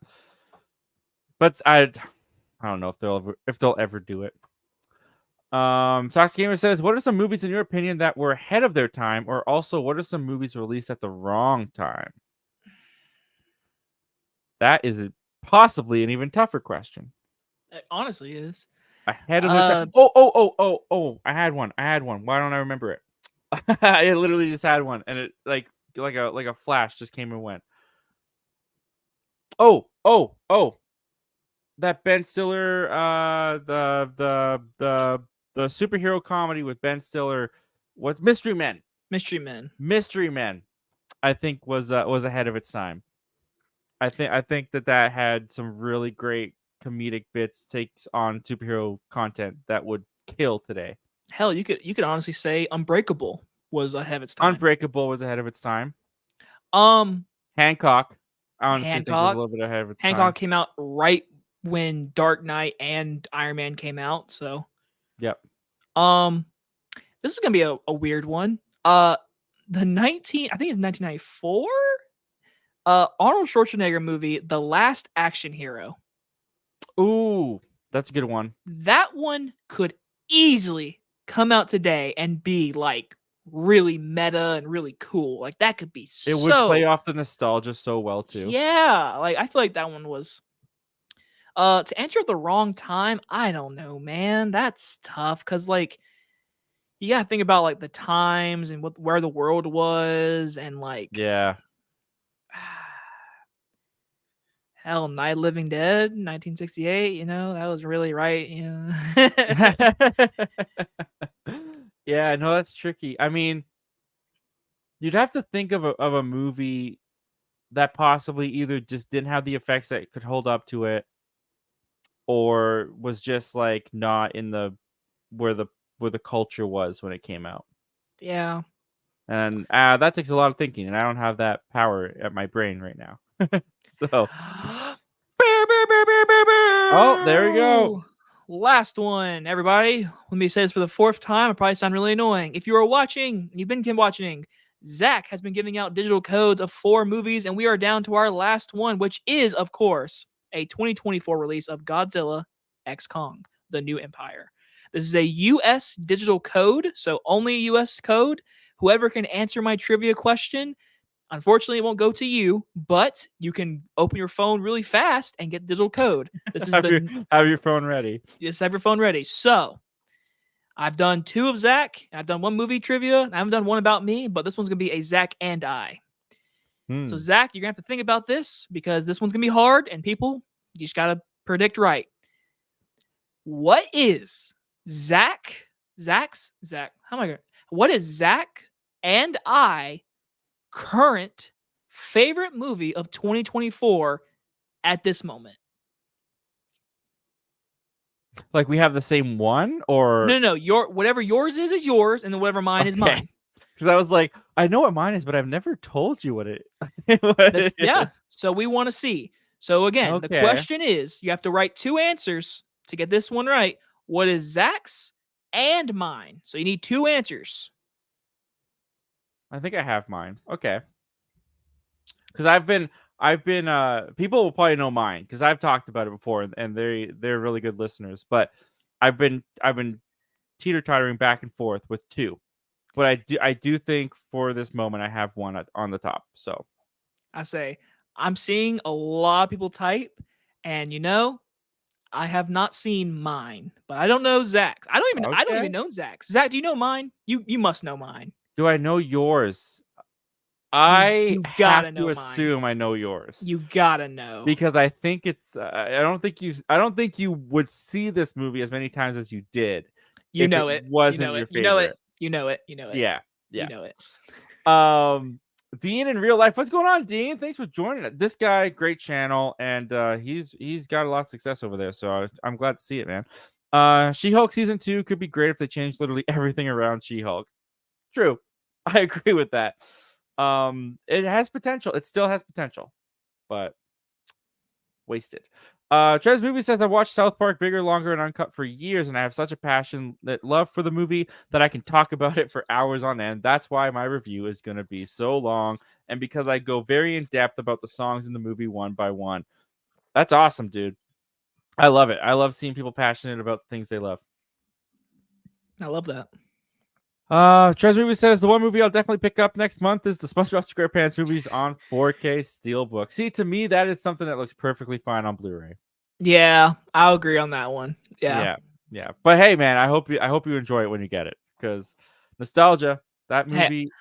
But I don't know if they'll ever do it. Toxic Gamer says, what are some movies in your opinion that were ahead of their time, or also what are some movies released at the wrong time? That is possibly an even tougher question. it honestly is. Ahead of the time. Oh, I had one. Why don't I remember it? I literally just had one, and it like a flash just came and went. Oh. That Ben Stiller, the superhero comedy with Ben Stiller, what's Mystery Men? Mystery Men. I think was ahead of its time. I think that had some really great comedic bits, takes on superhero content that would kill today. Hell, you could honestly say Unbreakable was ahead of its time. Hancock, I honestly think was a little bit ahead of its time. Hancock came out right when Dark Knight and Iron Man came out, so yep. This is gonna be a weird one. I think it's 1994. Arnold Schwarzenegger movie, The Last Action Hero. Ooh, that's a good one. That one could easily come out today and be like really meta and really cool. Like that could be it would play off the nostalgia so well too. Yeah, like I feel like that one was to enter at the wrong time. I don't know, man. That's tough because like you gotta think about like the times and where the world was and like yeah. Hell, Night of the Living Dead, 1968. You know that was really right. You know. Yeah, no, that's tricky. I mean, you'd have to think of a movie that possibly either just didn't have the effects that could hold up to it, or was just like not in the where the culture was when it came out. Yeah. And that takes a lot of thinking, and I don't have that power at my brain right now. So, oh, there we go. Last one, everybody. Let me say this for the 4th time. I probably sound really annoying. If you are watching, you've been watching, Zach has been giving out digital codes of 4 movies, and we are down to our last one, which is, of course, a 2024 release of Godzilla X Kong, The New Empire. This is a US digital code, so only a US code. Whoever can answer my trivia question, unfortunately, it won't go to you, but you can open your phone really fast and get digital code. This is have your phone ready. Yes, have your phone ready. So, I've done 2 of Zach. I've done 1 movie trivia. I haven't done 1 about me, but this one's gonna be a Zach and I. So, Zach, you're gonna have to think about this because this one's gonna be hard, and people, you just gotta predict right. What is Zach? How am I going? What is Zach and I current favorite movie of 2024 at this moment? Like we have the same one, or No. Your whatever yours is yours, and then whatever mine is mine. Because I was like, I know what mine is, but I've never told you what it. Yeah. So we want to see. So again, the question is, you have to write 2 answers to get this one right. What is Zach's and mine? So you need 2 answers. I think I have mine. Okay. Because I've been people will probably know mine because I've talked about it before, and they're really good listeners. But I've been teeter-tottering back and forth with 2. But I do think for this moment I have one on the top. So I say I'm seeing a lot of people type, and I have not seen mine, but I don't know Zach's. I don't even know Zach's. Zach, do you know mine? You must know mine. Do I know yours? I have to assume I know yours. You gotta know because I think it's. I don't think you would see this movie as many times as you did. You know it. Wasn't your favorite? You know it. Yeah. You know it. Dean in real life. What's going on, Dean? Thanks for joining us. This guy, great channel, and he's got a lot of success over there. So I'm glad to see it, man. She-Hulk season 2 could be great if they change literally everything around She-Hulk. True, I agree with that. It has potential. It still has potential, but wasted. Trez Movie says I watched South Park Bigger, Longer, and Uncut for years, and I have such a passionate love for the movie that I can talk about it for hours on end. That's why my review is going to be so long, and because I go very in depth about the songs in the movie one by one. That's awesome, dude. I love it. I love seeing people passionate about things they love. I love that. Trez Movie says the one movie I'll definitely pick up next month is the SpongeBob SquarePants movies on 4K Steelbook. See, to me, that is something that looks perfectly fine on Blu-ray. Yeah, I'll agree on that one. Yeah. But hey, man, I hope you enjoy it when you get it because nostalgia. That movie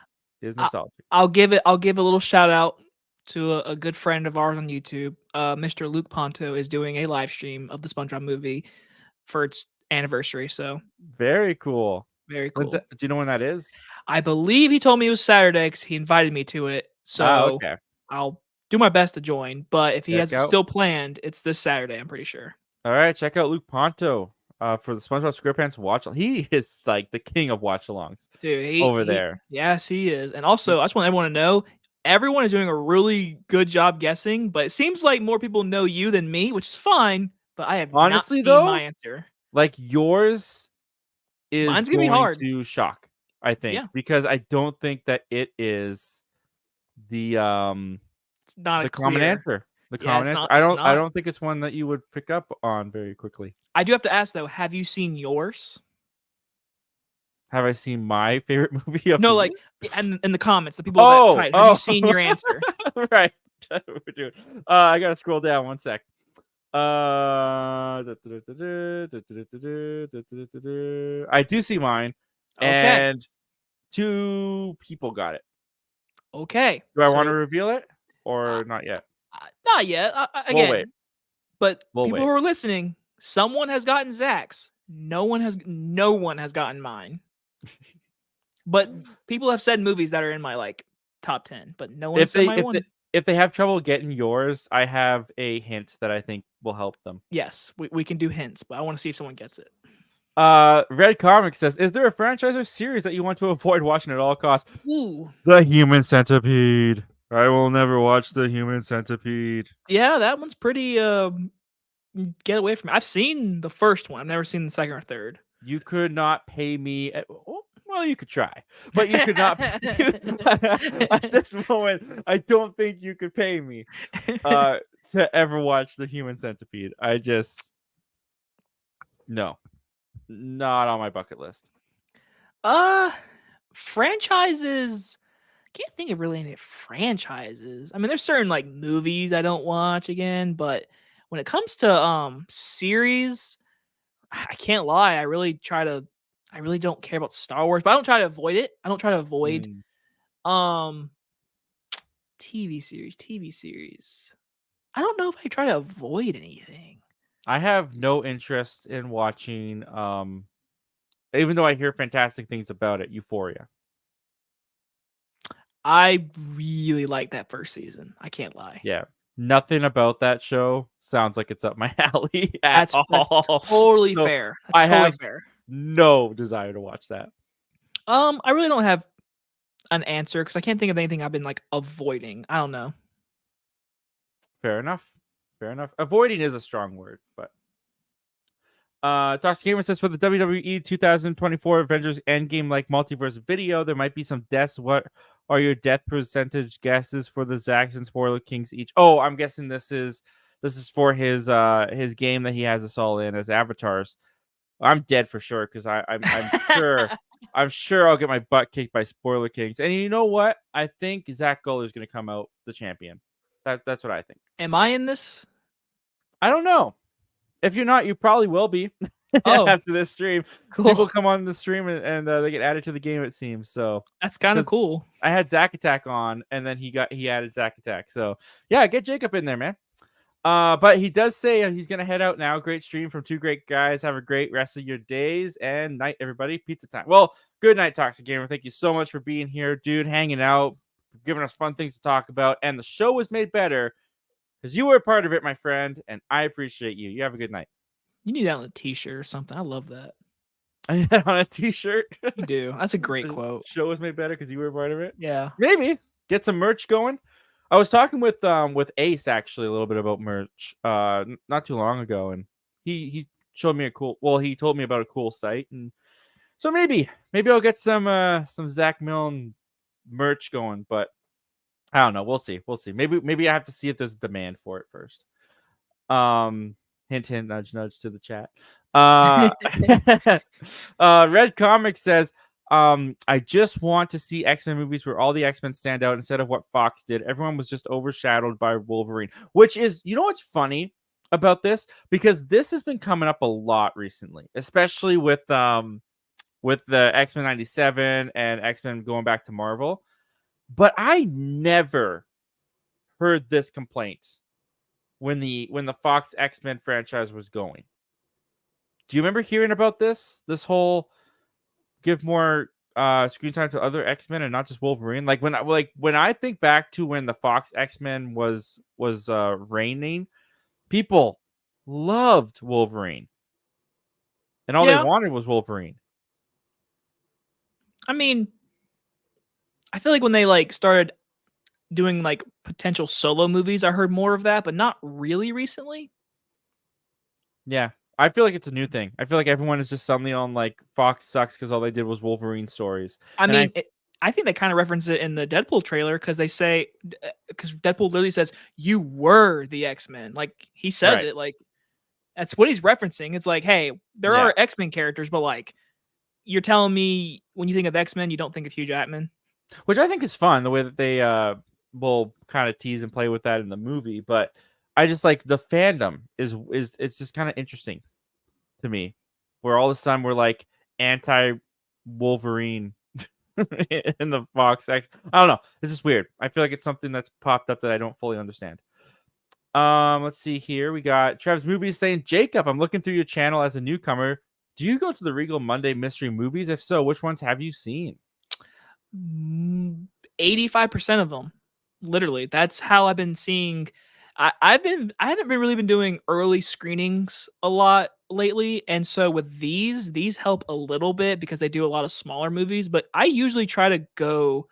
is nostalgic. I'll give a little shout out to a good friend of ours on YouTube. Mr. Luke Ponto is doing a live stream of the SpongeBob movie for its anniversary. So very cool. Very cool. Do you know when that is? I believe he told me it was Saturday because he invited me to it. So I'll do my best to join. But if he has it still planned, it's this Saturday, I'm pretty sure. All right, check out Luke Ponto for the SpongeBob SquarePants watch. He is like the king of watch-alongs, dude. There. Yes, he is. And also, I just want everyone to know, everyone is doing a really good job guessing. But it seems like more people know you than me, which is fine. But I have not seen my answer. Like yours. Mine's gonna be hard to shock, I think, because I don't think that it is the common answer. The common answer. I don't think it's one that you would pick up on very quickly. I do have to ask though, have you seen yours? Have I seen my favorite movie? No, like in the comments, the people that type, have you seen your answer? Right. That's what we're doing. I gotta scroll down 1 sec. I do see mine, and 2 people got it. Okay. Do I want to reveal it or not yet? Not yet. Again, but people who are listening, someone has gotten Zach's. No one has gotten mine. But people have said movies that are in my top 10, but no one has said my one. If they have trouble getting yours, I have a hint that I think will help them. Yes, we can do hints, but I want to see if someone gets it. Red Comic says, is there a franchise or series that you want to avoid watching at all costs? Ooh. The Human Centipede. I will never watch The Human Centipede. Yeah, that one's pretty get away from me. I've seen the first one. I've never seen the second or third. You could not pay me well, you could try, but you could not at this moment. I don't think you could pay me to ever watch The Human Centipede. I just no. Not on my bucket list. Franchises. Can't think of really any franchises. I mean, there's certain like movies I don't watch again, but when it comes to series, I can't lie. I really don't care about Star Wars, but I don't try to avoid it. I don't try to avoid TV series. I don't know if I try to avoid anything. I have no interest in watching even though I hear fantastic things about it, Euphoria. I really like that first season. I can't lie. Yeah. Nothing about that show sounds like it's up my alley at all. That's totally fair. That's totally fair. No desire to watch that. I really don't have an answer because I can't think of anything I've been like avoiding. I don't know. Fair enough. Avoiding is a strong word, but Toxic Gamer says for the WWE 2024 Avengers Endgame like multiverse video, there might be some deaths. What are your death percentage guesses for the Zacks and Spoiler Kings each? Oh, I'm guessing this is for his game that he has us all in as avatars. I'm dead for sure because I'm sure I'll get my butt kicked by Spoiler Kings. And you know what? I think Zach Guller is going to come out the champion. That's what I think. Am I in this? I don't know. If you're not, you probably will be. After this stream. Cool. People come on the stream and they get added to the game, it seems. So that's kind of cool. I had Zack Attack on, and then he added Zack Attack. So yeah, get Jacob in there, man. But he does say he's gonna head out now. Great stream from two great guys. Have a great rest of your days and night, everybody. Pizza time. Well, good night, Toxic Gamer. Thank you so much for being here, dude. Hanging out, giving us fun things to talk about, and the show was made better because you were a part of it, my friend, and I appreciate you. You have a good night. You need that on a t-shirt or something. I love that. I need that on a t-shirt. You do. That's a great quote. Show was made better because you were a part of it. Yeah. Maybe get some merch going. I was talking with Ace actually a little bit about merch not too long ago, and he showed me he told me about a cool site, and so maybe I'll get some Zach Milne merch going, but I don't know. We'll see. Maybe I have to see if there's demand for it first. Hint, hint, nudge, nudge to the chat. Red Comic says, I just want to see X-Men movies where all the X-Men stand out instead of what Fox did. Everyone was just overshadowed by Wolverine, which is, you know what's funny about this? Because this has been coming up a lot recently, especially with the X-Men 97 and X-Men going back to Marvel. But I never heard this complaint when the Fox X-Men franchise was going. Do you remember hearing about this whole give more screen time to other X-Men and not just Wolverine? Like when I think back to when the Fox X-Men was reigning, people loved Wolverine. And all they wanted was Wolverine. I mean, I feel like when they started doing potential solo movies, I heard more of that, but not really recently. Yeah. I feel like it's a new thing. I feel like everyone is just suddenly on Fox sucks because all they did was Wolverine stories. I think they kind of reference it in the Deadpool trailer because Deadpool literally says you were the X-Men. He says it that's what he's referencing. It's hey, there are X-Men characters, but you're telling me when you think of X-Men, you don't think of Hugh Jackman, which I think is fun the way that they will kind of tease and play with that in the movie, but I just the fandom is it's just kind of interesting to me, where all of a sudden we're anti Wolverine in the Fox X. I don't know. It's just weird. I feel like it's something that's popped up that I don't fully understand. Let's see here. We got Trev's Movies saying, Jacob, I'm looking through your channel as a newcomer. Do you go to the Regal Monday mystery movies? If so, which ones have you seen? 85% of them. Literally, that's how I've been seeing. I haven't really been doing early screenings a lot lately, and so with these help a little bit because they do a lot of smaller movies, but I usually try to go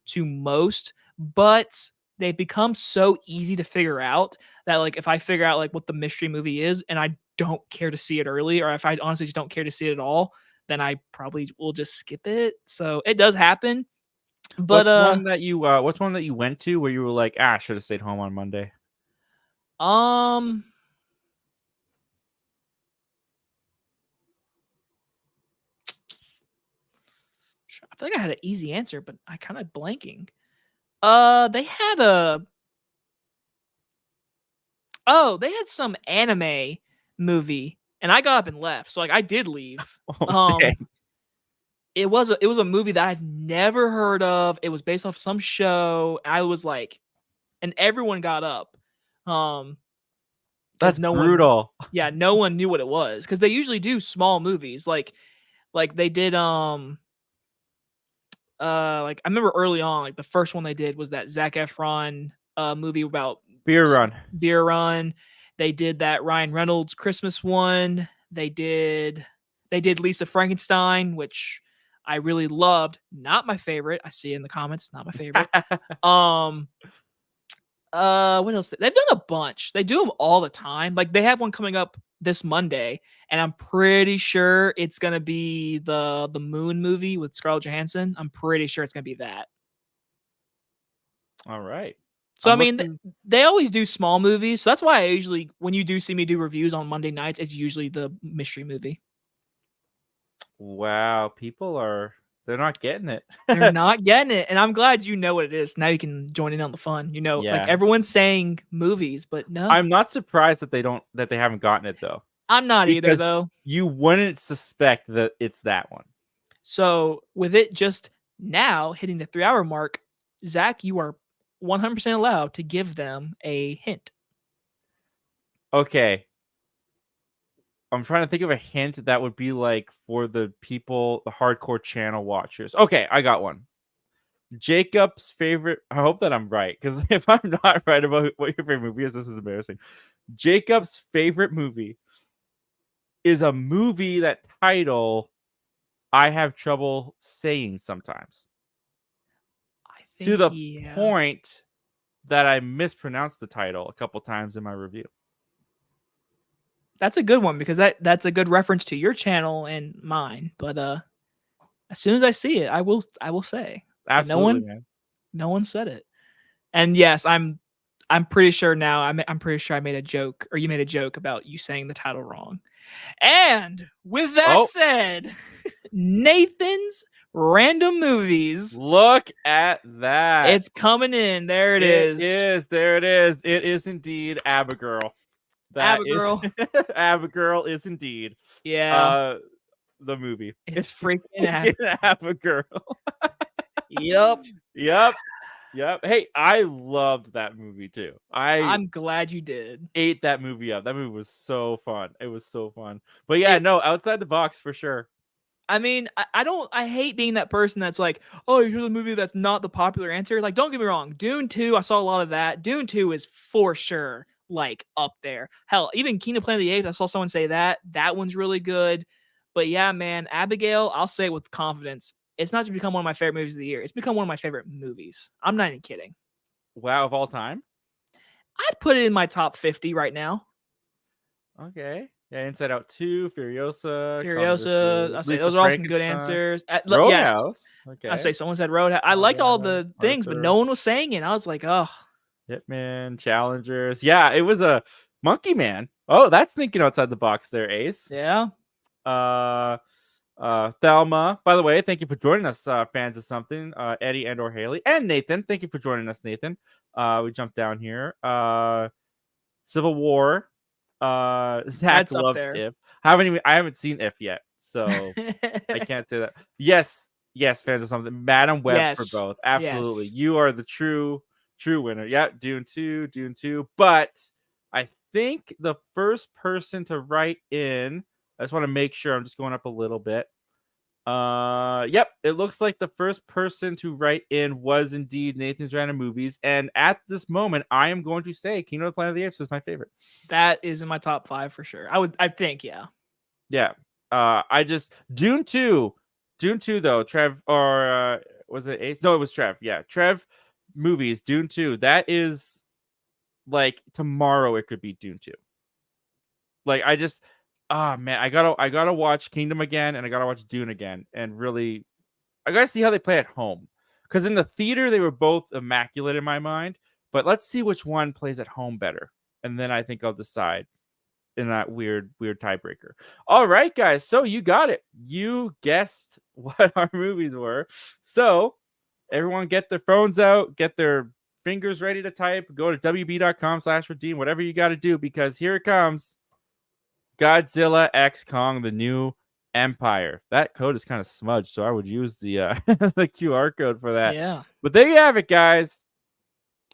to most, but they become so easy to figure out that like if I figure out like what the mystery movie is and I don't care to see it early, or if I honestly just don't care to see it at all, then I probably will just skip it. So it does happen. But What's one that you went to where you were like, I should have stayed home on Monday? um I feel like I had an easy answer, but I kind of blanking. They had they had some anime movie, and I got up and left. So like I did leave. Oh, dang. It was a movie that I've never heard of. It was based off some show. I was like, and everyone got up. That's no brutal. No one knew what it was because they usually do small movies. Like they did like I remember early on, like the first one they did was that Zac Efron movie about Beer Run. Beer Run. They did that Ryan Reynolds Christmas one. They did Lisa Frankenstein, which I really loved. Not my favorite. I see it in the comments. Not my favorite. What else? They've done a bunch. They do them all the time. Like they have one coming up this Monday, and I'm pretty sure it's gonna be the Moon movie with Scarlett Johansson. I'm pretty sure it's gonna be that. All right. So I mean, they always do small movies. So that's why I usually, when you do see me do reviews on Monday nights, it's usually the mystery movie. Wow, they're not getting it. They're not getting it, and I'm glad you know what it is. Now you can join in on the fun. You know, like everyone's saying movies, but no. I'm not surprised that they haven't gotten it though. I'm not either though. You wouldn't suspect that it's that one. So with it just now hitting the 3-hour mark, Zach, you are 100% allowed to give them a hint. Okay. I'm trying to think of a hint that would be like for the people, the hardcore channel watchers. Okay, I got one. Jacob's favorite. I hope that I'm right, because if I'm not right about what your favorite movie is, this is embarrassing. Jacob's favorite movie is a movie that title I have trouble saying sometimes. To the point that I mispronounced the title a couple times in my review. That's a good one because that's a good reference to your channel and mine. But as soon as I see it, I will say. Absolutely, no one said it. And yes, I'm pretty sure now. I'm pretty sure I made a joke, or you made a joke about you saying the title wrong. And with that said, Nathan's Random Movies. Look at that. It's coming in. There it is. There it is. It is indeed Abigail. Abigail. Abigail is indeed. Yeah. The movie. It's freaking Abigail. Yep. Hey, I loved that movie too. I'm glad you did. Ate that movie up. That movie was so fun. It was so fun. But yeah, no, outside the box for sure. I mean, I hate being that person that's like, oh, here's a movie that's not the popular answer. Like, don't get me wrong. Dune 2, I saw a lot of that. Dune 2 is for sure like up there. Hell, even Kingdom Planet of the Apes, I saw someone say that. That one's really good. But yeah, man, Abigail, I'll say with confidence, it's not just become one of my favorite movies of the year. It's become one of my favorite movies. I'm not even kidding. Wow, of all time? I'd put it in my top 50 right now. Okay. Yeah, Inside Out 2, Furiosa. I say those are all some good answers. Roadhouse. Yes, okay. I say someone said Roadhouse. I liked all the things, but no one was saying it. I was like, oh. Hitman, Challengers. Yeah, it was a Monkey Man. Oh, that's thinking outside the box there, Ace. Yeah. Thelma. By the way, thank you for joining us, fans of something. Eddie and or Haley. And Nathan. Thank you for joining us, Nathan. We jumped down here. Civil War. Zach loved If. I haven't seen If yet, so I can't say that. Yes, fans of something. Madam Web for both. Absolutely. Yes. You are the true winner. Yeah, Dune 2. But I think the first person to write in, I just want to make sure I'm just going up a little bit. Yep. It looks like the first person to write in was indeed Nathan's Random Movies, and at this moment, I am going to say Kingdom of the Planet of the Apes is my favorite. That is in my top 5 for sure. I think, yeah. Yeah. I just Dune 2 though. Trev or was it Ace? No, it was Trev. Yeah, Trev movies. Dune 2. That is like tomorrow. It could be Dune 2. Like I just, man, I gotta watch Kingdom again, and I gotta watch Dune again, and really, I gotta see how they play at home. Because in the theater they were both immaculate in my mind, but let's see which one plays at home better, and then I think I'll decide in that weird tiebreaker. All right, guys, so you got it. You guessed what our movies were. So everyone get their phones out, get their fingers ready to type, go to wb.com/redeem, whatever you got to do, because here it comes. Godzilla X Kong, the New Empire. That code is kind of smudged, so I would use the the QR code for that. Yeah. But there you have it, guys.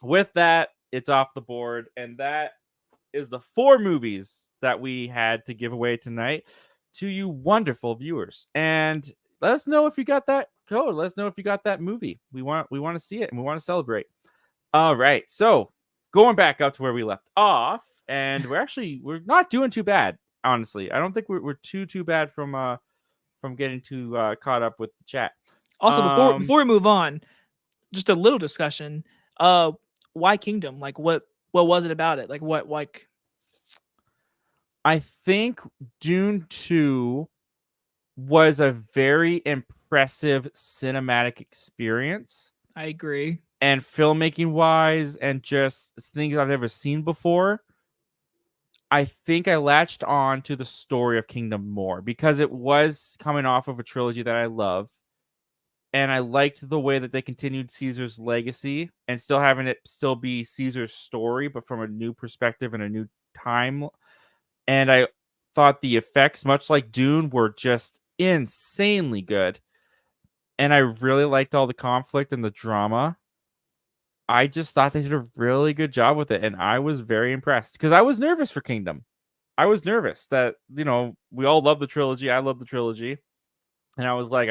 With that, it's off the board, and that is the 4 movies that we had to give away tonight to you wonderful viewers. And let us know if you got that code. Let us know if you got that movie. We want to see it, and we want to celebrate. All right, so going back up to where we left off, and we're not doing too bad, honestly. I don't think we're too bad from getting too caught up with the chat. Also, before we move on, just a little discussion. Why Kingdom? Like, what was it about it? Like, what like? I think Dune 2 was a very impressive cinematic experience. I agree. And filmmaking wise, and just things I've never seen before. I think I latched on to the story of Kingdom more because it was coming off of a trilogy that I love. And I liked the way that they continued Caesar's legacy and still having it still be Caesar's story, but from a new perspective and a new time. And I thought the effects, much like Dune, were just insanely good. And I really liked all the conflict and the drama. I just thought they did a really good job with it. And I was very impressed because I was nervous for Kingdom. I was nervous that, we all love the trilogy. I love the trilogy. And I was like,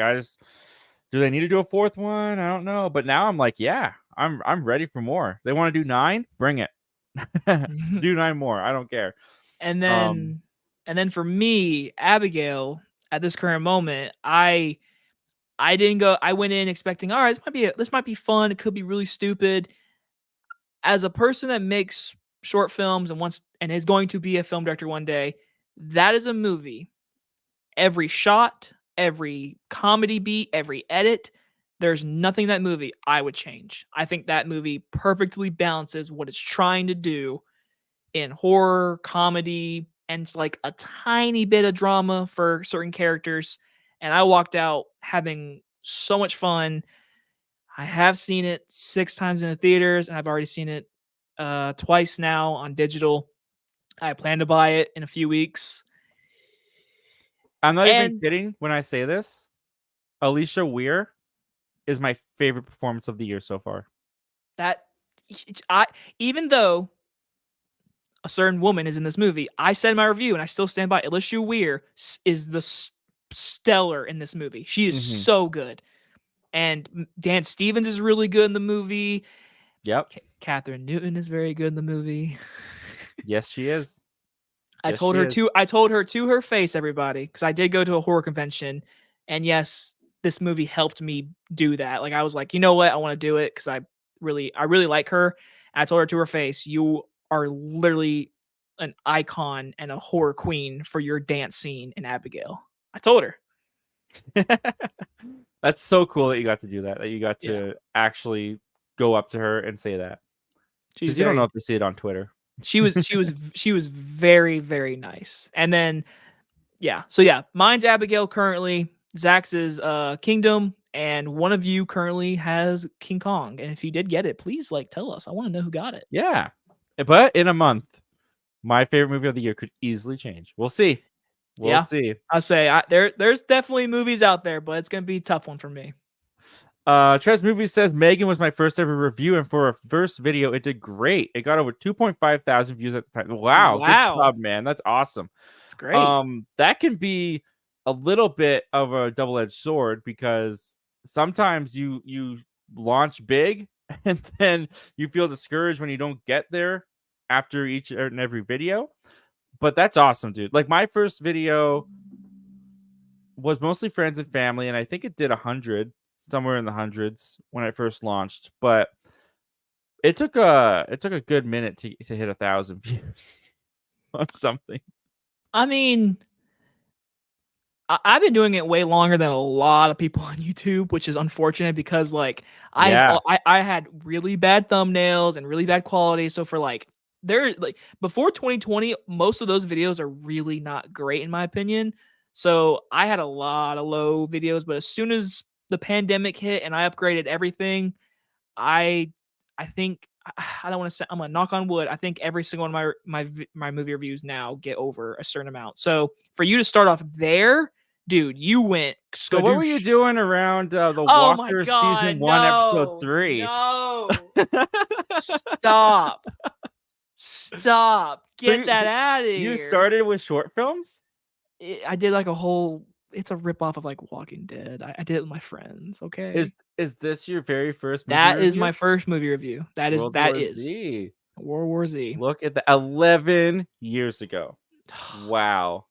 do they need to do a 4th one? I don't know. But now I'm like, yeah, I'm ready for more. They want to do 9? Bring it. Do 9 more. I don't care. And then for me, Abigail, at this current moment, I didn't go. I went in expecting, all right, this might be fun. It could be really stupid. As a person that makes short films and is going to be a film director one day, that is a movie. Every shot, every comedy beat, every edit, there's nothing in that movie I would change. I think that movie perfectly balances what it's trying to do in horror, comedy, and it's like a tiny bit of drama for certain characters. And I walked out having so much fun. I have seen it 6 times in the theaters, and I've already seen it twice now on digital. I plan to buy it in a few weeks. I'm not even kidding when I say this. Alicia Weir is my favorite performance of the year so far. Even though a certain woman is in this movie, I said in my review, and I still stand by, Alicia Weir is the stellar in this movie. She is so good. And Dan Stevens is really good in the movie. Yep. Catherine Newton is very good in the movie. Yes, she is. I told her to her face, everybody, because I did go to a horror convention, and yes, this movie helped me do that. Like, I was like, you know what, I want to do it because I really like her. And I told her to her face, you are literally an icon and a horror queen for your dance scene in Abigail. I told her. That's so cool that you got to do that. That you got to actually go up to her and say that. Because you don't know if they see it on Twitter. She was very, very nice. And then, mine's Abigail currently. Zach's is Kingdom, and one of you currently has King Kong. And if you did get it, please tell us. I want to know who got it. Yeah, but in a month, my favorite movie of the year could easily change. We'll see. We'll see. I'll say there's definitely movies out there, but it's gonna be a tough one for me. Trez Movie says Megan was my first ever review, and for a first video, it did great. It got over 2.5 thousand views at the time. Wow, good job, man. That's awesome. It's great. That can be a little bit of a double-edged sword because sometimes you launch big and then you feel discouraged when you don't get there after each and every video. But that's awesome, dude. Like my first video was mostly friends and family, and I think it did 100, somewhere in the hundreds when I first launched. But it took a good minute to hit 1,000 views on something. I mean, I've been doing it way longer than a lot of people on YouTube, which is unfortunate because like Yeah. I had really bad thumbnails and really bad quality. So for like before 2020, most of those videos are really not great in my opinion. So I had a lot of low videos, but as soon as the pandemic hit and I upgraded everything, I think I don't want to say I'm gonna knock on wood. I think every single one of my movie reviews now get over a certain amount. So for you to start off there, dude, you went So what were you skadoosh. doing around the Oh my Walker god, season 1, episode no, 3? no, stop, stop, get that out of here. You started with short films? I did like a whole. It's a ripoff of like Walking Dead. I did it with my friends. Okay, Is this your very first movie that review? is my first movie review. That is World that War is Z. World War Z. Look at that, 11 years ago. Wow.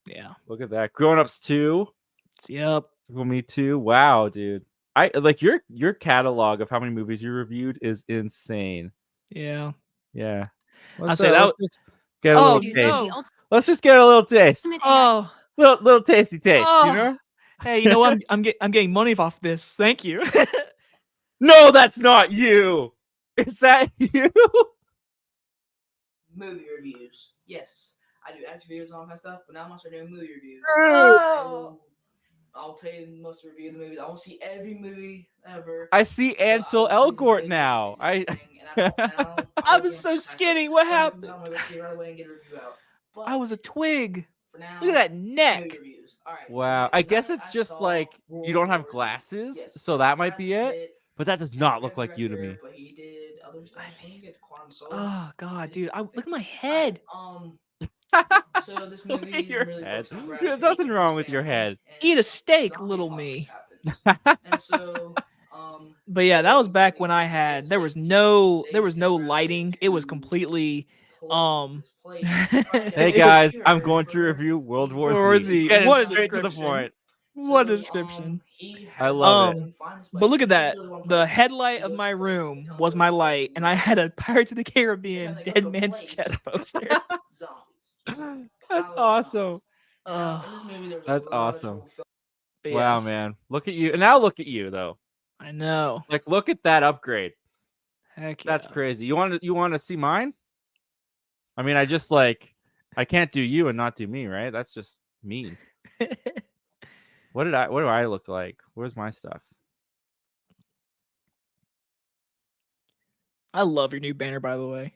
Yeah. Look at that. Grown Ups 2. Yep. Me too. Wow, dude. I like your catalog of how many movies you reviewed is insane. Yeah. Yeah. I'll say that. Let's get a Oh little taste. no! Let's just get a little taste. Oh, Little tasty taste. oh. You know. Hey, you know what? I'm getting money off this. Thank you. No, that's not you. Is that you? Movie reviews. Yes, I do action videos and all that stuff, but now I'm also doing movie reviews. I'll tell you most review of the movies. I won't see every movie ever. I see Ansel Elgort now. I was so skinny. What happened? I'm gonna go see right away and get a review out. But I was a twig. For now, look at that neck. All right, wow. So I guess it's just like you don't have glasses, yes, so that might be it. But that does not look like you to me. But he did other stuff. He did Quantum Solace. Oh god, dude! Look at my head. So this movie is really there's nothing wrong with your head. Eat a steak, little me. And so, but yeah, that was back when I had there was no lighting. It was completely Hey guys, I'm going to review World War Z. What a straight description. To the point. What a description. I love it. But look at that. The headlight of my room was my light, and I had a Pirates of the Caribbean Dead Man's Chest poster. That's awesome. That's awesome. Wow, man. Look at you. And now look at you, though. I know. Like, look at that upgrade. Heck yeah. That's crazy. You want to see mine? I mean, I can't do you and not do me, right? That's just mean. What do I look like? Where's my stuff? I love your new banner, by the way.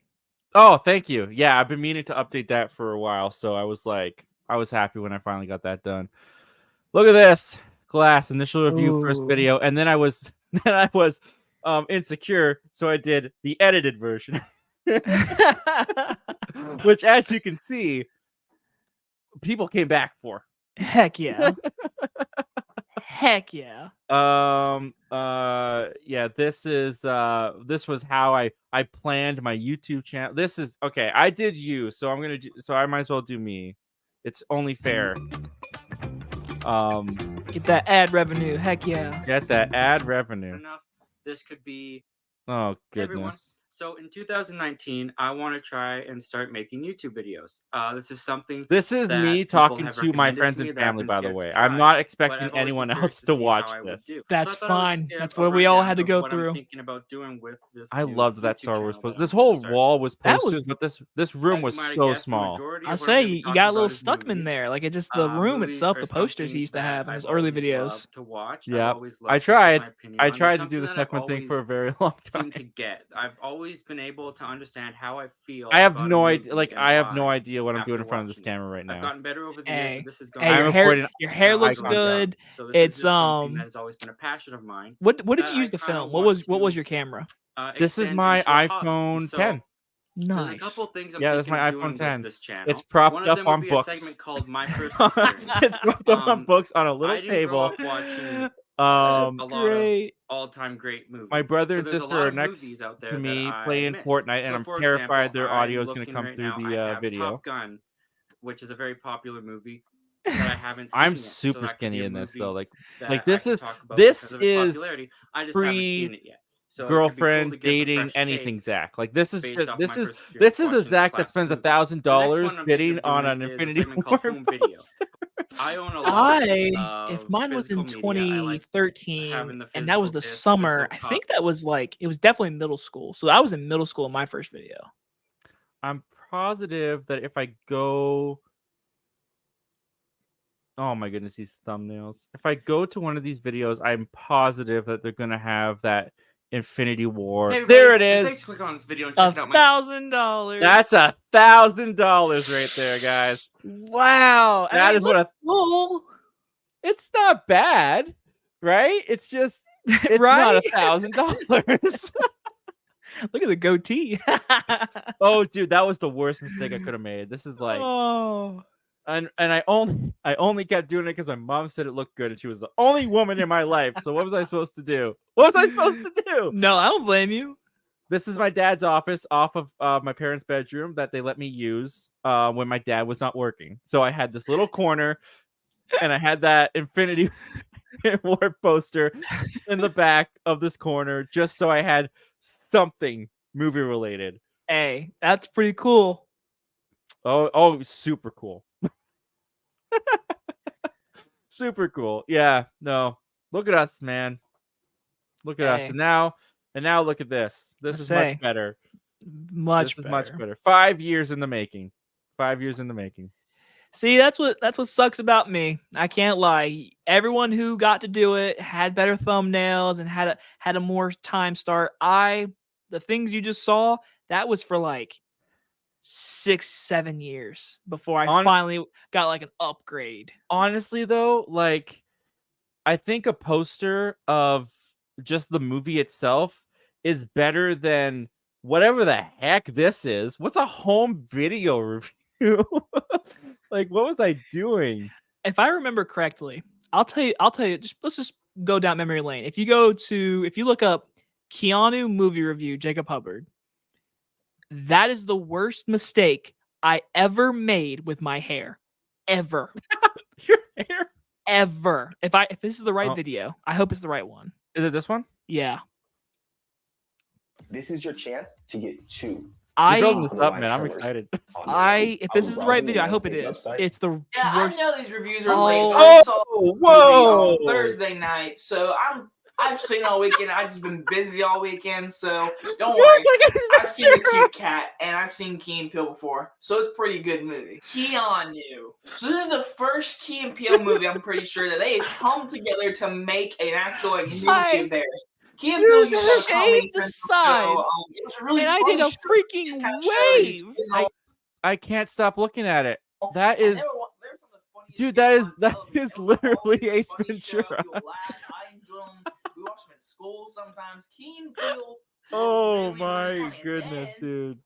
Oh, thank you. Yeah, I've been meaning to update that for a while, so I was happy when I finally got that done. Look at this. Glass initial review. Ooh. First video, and then I was insecure, so I did the edited version. Which, as you can see, people came back for. Heck yeah. Heck yeah. Yeah, this was how I planned my YouTube channel. This is okay. I did you, so I might as well do me. It's only fair. Get that ad revenue. Heck yeah. Get that ad revenue. Enough. This could be. Oh goodness. Everyone. So in 2019, I want to try and start making YouTube videos. This is something. This is me talking to my friends and family, by the way. I'm not expecting anyone else to watch this. That's fine. That's what we all had to go through. I'm thinking about doing with this. I loved that Star Wars poster. This whole wall was posters, but this room was so small. I'll say you got a little Stuckman there. Like it just the room itself, the posters he used to have in his early videos. Yeah, I tried to do the Stuckman thing for a very long time. I've always been able to understand how I feel. I have no idea. I have no idea what I'm doing in front of this camera right now. I've gotten better over the years. This is going. Your hair looks good. So it's that has always been a passion of mine. What did you use to film? What was your camera? This is my iPhone 10. Nice. There's a couple things I'm that's my thinking of iPhone doing 10. with this channel. It's propped One of up them would on be books. a segment called My First Experience. It's propped up on books on a little I didn't grow table. up watching That's a lot great. of all-time great movies. My brother So and there's a sister lot are of next movies out there to me that I playing missed. Fortnite, and So, I'm for terrified example, their I'm audio is going to looking come right through now, I the have video. Top Gun, which is a very popular movie that I haven't seen I'm yet. super So that could be skinny a in this movie though. Like that I this could is talk about this because of its is popularity. I just haven't seen it yet. So it could be cool to girlfriend give a dating fresh anything take Zach. Like this is based just, off this my is first experience this is the watching this Zach that classic spends movie. The next $1,000 one I'm thinking bidding of on doing an is a Infinity segment called War Home Video. poster. I own a lot If of mine was in physical media. I like 2013 having the and that was physical the disc, summer, I physical think copy. that was like it was definitely middle school. So I was in middle school in my first video. I'm positive that if I go, oh my goodness, these thumbnails. If I go to one of these videos, I'm positive that they're gonna have that Infinity War. Hey, there it everybody, thanks is. for clicking on this video and checking out my $1,000. That's $1,000 right there, guys. Wow. That is what cool. it's not bad, right? It's just it's Right? not $1,000. Look at the goatee. Oh, dude, that was the worst mistake I could have made. This is like, oh. and I only kept doing it because my mom said it looked good, and she was the only woman in my life. So what was I supposed to do? What was I supposed to do? No, I don't blame you. This is my dad's office off of my parents' bedroom that they let me use when my dad was not working. So I had this little corner, and I had that Infinity War poster in the back of this corner, just so I had something movie related. Hey, that's pretty cool. Oh, super cool. Super cool. Yeah, no. Look at us, man. Look at us. Hey. And now look at this. This is much better. Much better. 5 years in the making. 5 years in the making. See, that's what sucks about me. I can't lie. Everyone who got to do it had better thumbnails and had a more time start. The things you just saw, that was for like 6-7 years before I finally got like an upgrade. Honestly though, like I think a poster of just the movie itself is better than whatever the heck this is. What's a home video review? Like, what was I doing? If I remember correctly, I'll tell you. Let's just go down memory lane. If you look up Keanu movie review, Jacob Hubbard, that is the worst mistake I ever made with my hair, ever. Your hair? Ever. If this is the right video, I hope it's the right one. Is it this one? Yeah. This is your chance to get 2. You're building this up, man. I'm excited. If this is the right video, I hope it is. It's the worst. I know these reviews are late. Oh, I saw whoa! on Thursday night, so I've seen all weekend. I've just been busy all weekend, so don't worry. I've seen the cute cat and I've seen Key and Peele before, so it's a pretty good movie. Keanu. So this is the first Key and Peele movie. I'm pretty sure that they have come together to make an actual movie of theirs. Key and Peele used to have a Comedy Central show. It was really and fun. I did a freaking wave. I can't stop looking at it. That is, dude. That is literally Ace Ventura. I enjoy them. We watch them in school sometimes. Key and Peele. Oh really, my really funny. goodness, dude.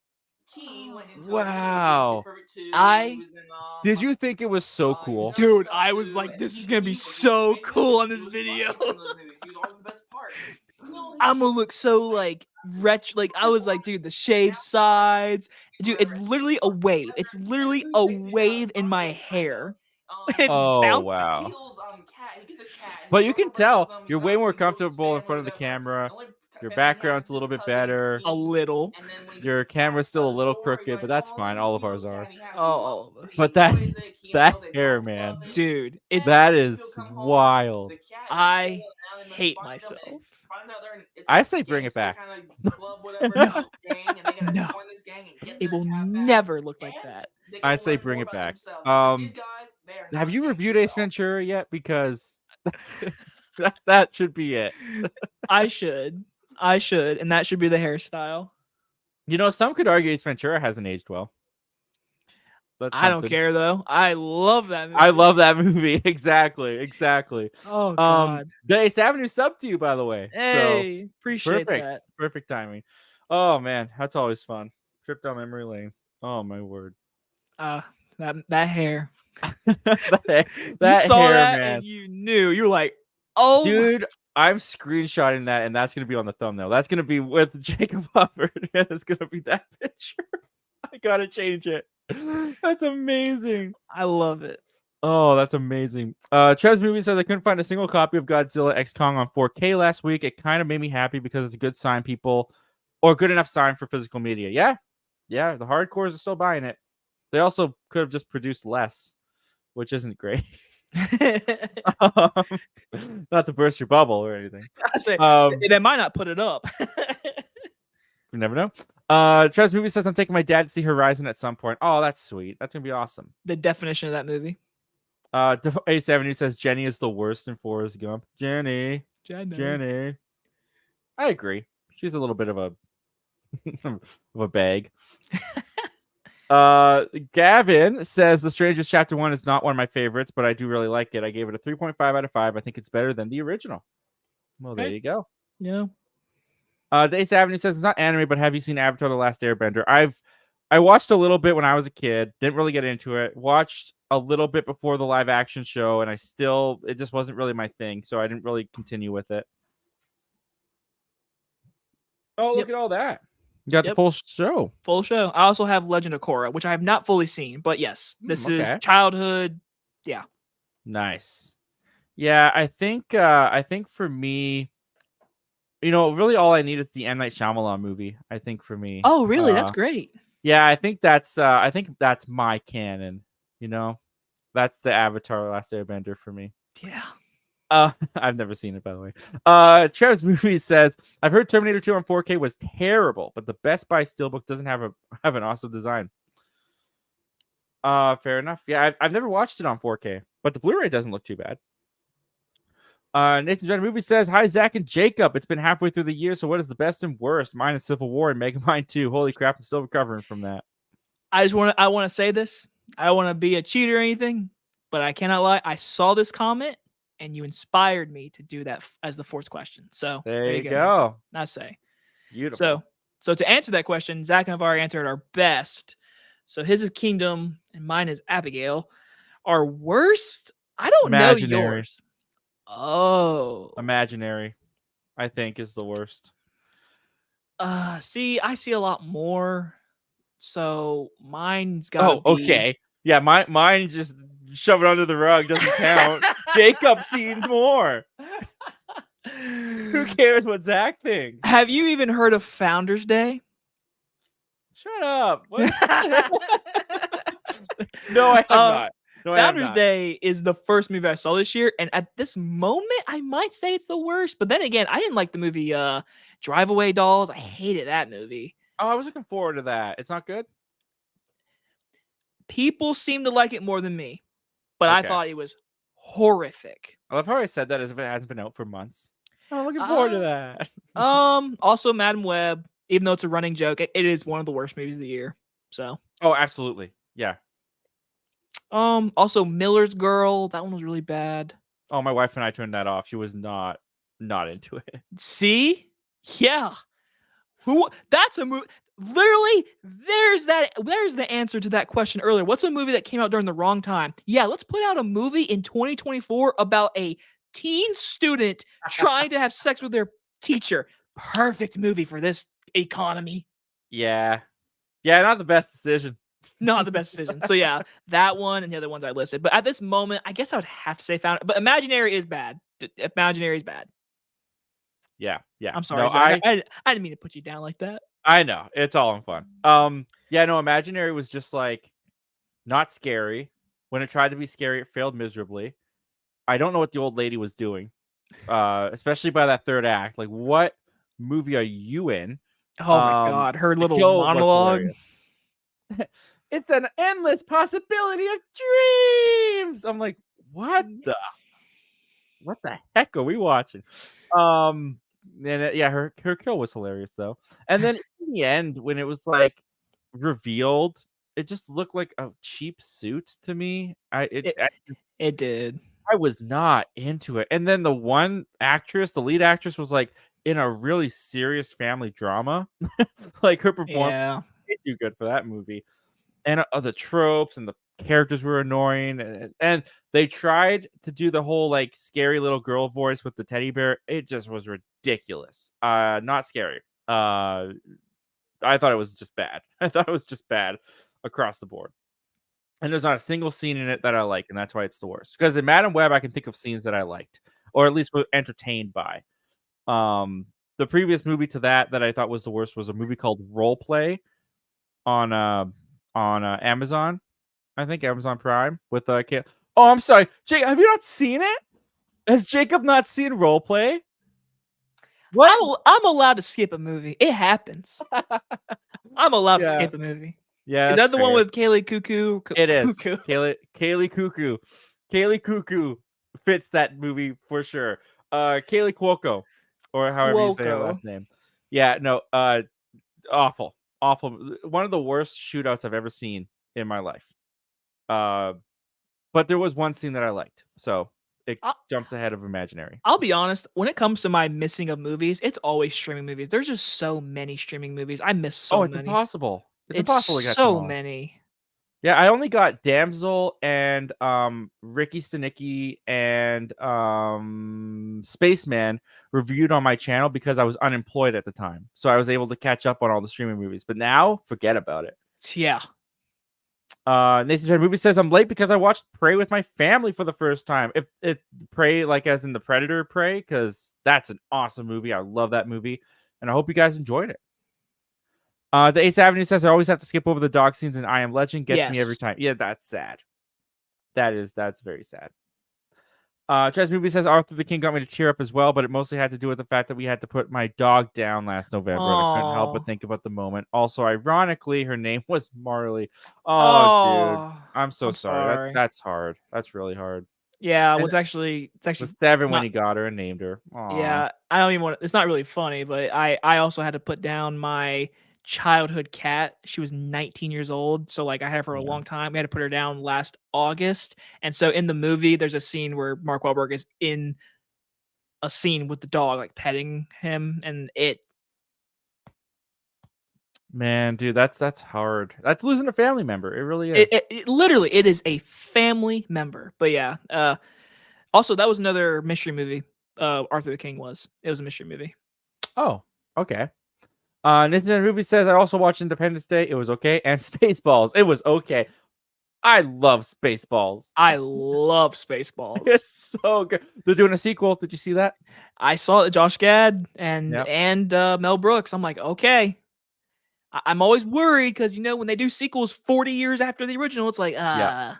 Key went into Wow. Did you think it was so cool? Dude, I was like, this is gonna be so cool on this video. I'm gonna look so like retro. Like I was like, dude, the shaved sides, dude. It's literally a wave. It's literally a wave in my hair. It's bouncing. Wow. But you can tell you're way more comfortable in front of the camera. Your background's a little bit better. A little. Your camera's still a little crooked, but that's fine. All of ours are. Oh, all of us. But that hair, man, dude, that is wild. I hate myself. I say bring it back. No. It will never look like that. I say bring it back. Have you reviewed Ace Ventura yet? Because that should be it. I should, and that should be the hairstyle. You know, some could argue Ace Ventura hasn't aged well. I don't care though. I love that movie. I love that movie. Exactly. Oh God. The Ace Avenue sub to you, by the way. Hey, appreciate that. Perfect timing. Oh man, that's always fun. Trip down memory lane. Oh my word. That hair. that You saw hair, that man. and you knew. You were like, oh, dude, I'm screenshotting that, and that's gonna be on the thumbnail. That's gonna be with Jacob Hubbard, and it's gonna be that picture. I gotta change it. That's amazing. I love it. Oh, that's amazing. Trev's Movie says I couldn't find a single copy of Godzilla X Kong on 4K last week. It kind of made me happy because it's a good sign, people, or good enough sign for physical media. Yeah, the hardcores are still buying it. They also could have just produced less, which isn't great. Not to burst your bubble or anything. I say they might not put it up. You never know. Trev's Movie says I'm taking my dad to see Horizon at some point. Oh, that's sweet. That's gonna be awesome. The definition of that movie. Ace Avenue says Jenny is the worst in Forrest Gump. Jenny. I agree. She's a little bit of a of a bag. Gavin says The Strangers Chapter 1 is not one of my favorites, but I do really like it. I gave it a 3.5 out of 5. I think it's better than the original. Well, there you go. Yeah. Ace Avenue says it's not anime, but have you seen Avatar: The Last Airbender? I watched a little bit when I was a kid. Didn't really get into it. Watched a little bit before the live action show, and it just wasn't really my thing, so I didn't really continue with it. Oh, look at all that. You got the full show. Full show. I also have Legend of Korra, which I have not fully seen, but yes, this is childhood. Yeah. Nice. Yeah, I think for me, really all I need is the M. Night Shyamalan movie. I think for me. Oh, really? That's great. Yeah, I think that's my canon. That's the Avatar: Last Airbender for me. Yeah. I've never seen it, by the way. Trev's Movie says I've heard Terminator 2 on 4K was terrible, but the Best Buy Steelbook doesn't have an awesome design. Fair enough. Yeah, I've never watched it on 4K, but the Blu-ray doesn't look too bad. Nathan John Movie says, hi, Zach and Jacob. It's been halfway through the year, so what is the best and worst? Mine is Civil War and Megamind 2. Holy crap, I'm still recovering from that. I want to say this. I don't want to be a cheater or anything, but I cannot lie. I saw this comment, and you inspired me to do that as the fourth question. So there you go. I say. Beautiful. So to answer that question, Zach and I've already answered our best. So his is Kingdom, and mine is Abigail. Our worst, I don't know yours. Oh. Imaginary, I think, is the worst. See, I see a lot more. So mine's got be... okay. Yeah, mine just shove it under the rug. Doesn't count. Jacob seen more. Who cares what Zach thinks? Have you even heard of Founders Day? Shut up. No, I have not. No, Founders Day is the first movie I saw this year, and at this moment, I might say it's the worst. But then again, I didn't like the movie Drive Away Dolls. I hated that movie. Oh, I was looking forward to that. It's not good? People seem to like it more than me, but I thought it was horrific. Well, I've already said that as if it hasn't been out for months. I'm looking forward to that. Also, Madam Web, even though it's a running joke, it is one of the worst movies of the year. So. Oh, absolutely. Yeah. Also Miller's Girl, that one was really bad. Oh, my wife and I turned that off. She was not into it. See? Yeah. That's a movie. Literally, there's the answer to that question earlier. What's a movie that came out during the wrong time? Yeah, let's put out a movie in 2024 about a teen student trying to have sex with their teacher. Perfect movie for this economy. Yeah. Yeah, not the best decision. Not the best decision. So yeah, that one and the other ones I listed. But at this moment, I guess I would have to say Found. But Imaginary is bad. Imaginary is bad. Yeah. I'm sorry. No, I didn't mean to put you down like that. I know. It's all in fun. Yeah, no, Imaginary was just like not scary. When it tried to be scary, it failed miserably. I don't know what the old lady was doing. Especially by that third act. Like, what movie are you in? Oh my god, her little monologue. It's an endless possibility of dreams. I'm like, what the heck are we watching? And her kill was hilarious though. And then in the end, when it was like revealed, it just looked like a cheap suit to me. It did. I was not into it. And then the lead actress was like in a really serious family drama. Like her performance. Yeah. too good for that movie. And the tropes and the characters were annoying, and they tried to do the whole like scary little girl voice with the teddy bear. It just was ridiculous. Not scary. I thought it was just bad. I thought it was just bad across the board. And there's not a single scene in it that I like, and that's why it's the worst. Because in Madam Web, I can think of scenes that I liked, or at least were entertained by. The previous movie to that I thought was the worst was a movie called Role Play on Amazon. I think Amazon Prime with Oh, I'm sorry, Jake. Have you not seen it? Has Jacob not seen Role Play? What? I'm allowed to skip a movie. It happens. I'm allowed to skip a movie. Yeah, is that the one with Kaylee Cuckoo? It is. Kaylee Cuckoo. Kaylee Cuckoo fits that movie for sure. Kaylee Cuoco, or however you say her last name. Yeah, no. Awful. One of the worst shootouts I've ever seen in my life. But there was one scene that I liked, so it jumps ahead of imaginary. I'll be honest. When it comes to my missing of movies, it's always streaming movies. There's just so many streaming movies. I miss so many. It's impossible. It's impossible to get so many. Yeah, I only got Damsel and Ricky Stenicki and Spaceman reviewed on my channel because I was unemployed at the time. So I was able to catch up on all the streaming movies. But now, forget about it. Yeah. Nathan Movie says I'm late because I watched Prey with my family for the first time. If it Prey, like as in the Predator Prey, because that's an awesome movie. I love that movie, and I hope you guys enjoyed it. The Ace Avenue says I always have to skip over the dog scenes in I Am Legend. Gets me every time. Yeah, that's sad. That's very sad. Chaz Movie says Arthur the King got me to tear up as well, but it mostly had to do with the fact that we had to put my dog down last November. And I couldn't help but think about the moment. Also, ironically, her name was Marley. Oh, dude, I'm so sorry. That's hard. That's really hard. Yeah, and it's actually 7 when he got her and named her. Aww. Yeah, I don't even want. It's not really funny, but I also had to put down my childhood cat. She was 19 years old, so like I had her for a long time. We had to put her down last August, and so in the movie there's a scene where Mark Wahlberg is in a scene with the dog, like petting him, and man, dude, that's hard. That's losing a family member. It really is. It literally is a family member. But yeah, also that was another mystery movie. Arthur the King it was a mystery movie. Oh, okay. Nathan Ruby says I also watched Independence Day. It was okay, and Spaceballs. It was okay. I love Spaceballs. I love Spaceballs. It's so good. They're doing a sequel. Did you see that? I saw it. Josh Gad and Mel Brooks. I'm like, okay. I'm always worried because when they do sequels 40 years after the original, it's like, I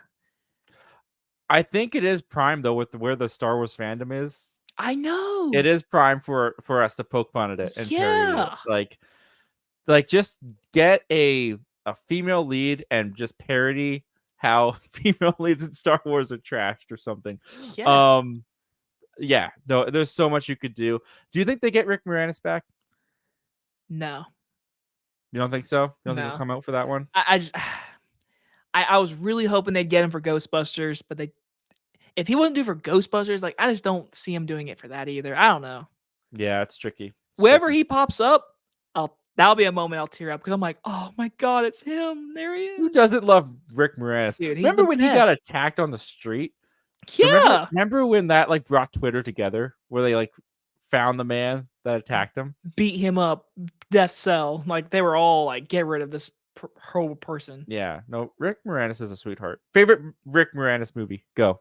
think it is prime though with where the Star Wars fandom is. I know it is prime for us to poke fun at it and parody it. Like just get a female lead and just parody how female leads in Star Wars are trashed or something. Yeah. No, there's so much you could do. Do you think they get Rick Moranis back? No. You don't think so? You don't think he'll come out for that one? I was really hoping they'd get him for Ghostbusters, but if he wouldn't do for Ghostbusters, like I just don't see him doing it for that either. I don't know. Yeah, it's tricky. Wherever he pops up, that'll be a moment I'll tear up because I'm like, oh my god, it's him. There he is. Who doesn't love Rick Moranis? Dude, remember when he got attacked on the street? Yeah. Remember when that like brought Twitter together, where they like found the man that attacked him, beat him up, death cell. Like they were all like, get rid of this horrible person. Yeah. No, Rick Moranis is a sweetheart. Favorite Rick Moranis movie? Go.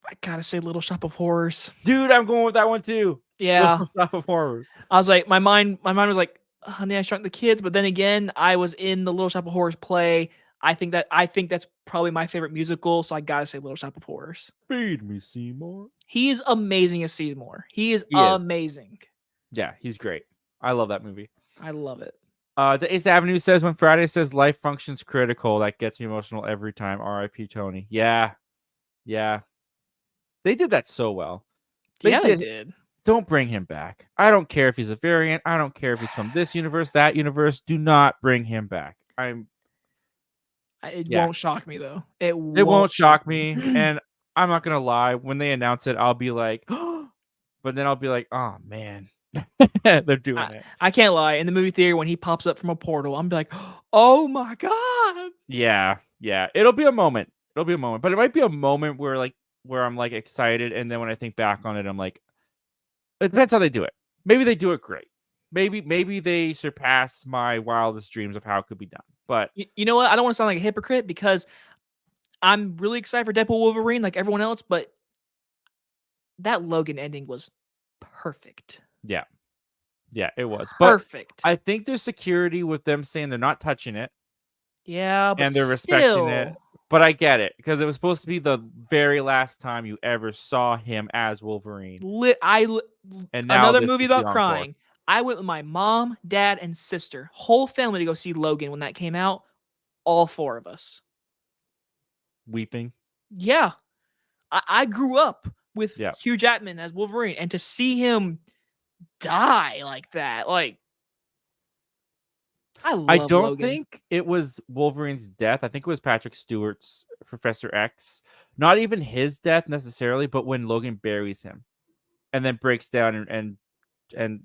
I gotta say Little Shop of Horrors. Dude, I'm going with that one too. Yeah. Little Shop of Horrors. I was like, my mind was like, Honey, I Shrunk the Kids, but then again, I was in the Little Shop of Horrors play. I think that's probably my favorite musical, so I gotta say Little Shop of Horrors. Feed me, Seymour. He is amazing as Seymour. He is amazing. Yeah, he's great. I love that movie. I love it. The Ace Avenue says when Friday says life functions critical, that gets me emotional every time. R.I.P. Tony. Yeah. They did that so well. They did. Don't bring him back. I don't care if he's a variant. I don't care if he's from this universe, that universe. Do not bring him back. It won't shock me though. It won't shock me, and I'm not gonna lie. When they announce it, I'll be like, but then I'll be like, oh man, They're doing it. I can't lie. In the movie theater, when he pops up from a portal, I'm like, oh my god. Yeah. It'll be a moment. But it might be a moment where I'm like excited, and then when I think back on it, I'm like, it depends how they do it. Maybe they do it great. Maybe they surpass my wildest dreams of how it could be done. But you know what? I don't want to sound like a hypocrite because I'm really excited for Deadpool Wolverine, like everyone else, but that Logan ending was perfect. Yeah, it was Perfect. But I think there's security with them saying they're not touching it. Yeah, but and they're respecting it. But I get it because it was supposed to be the very last time you ever saw him as Wolverine. And now another this movie is the about encore. crying. I went with my mom, dad, and sister, whole family to go see Logan when that came out. All 4 of us. Weeping. Yeah. I grew up with Yeah. Hugh Jackman as Wolverine, and to see him die like that, like, I don't Logan. Think it was Wolverine's death. I think it was Patrick Stewart's Professor X. Not even his death necessarily, but when Logan buries him and then breaks down and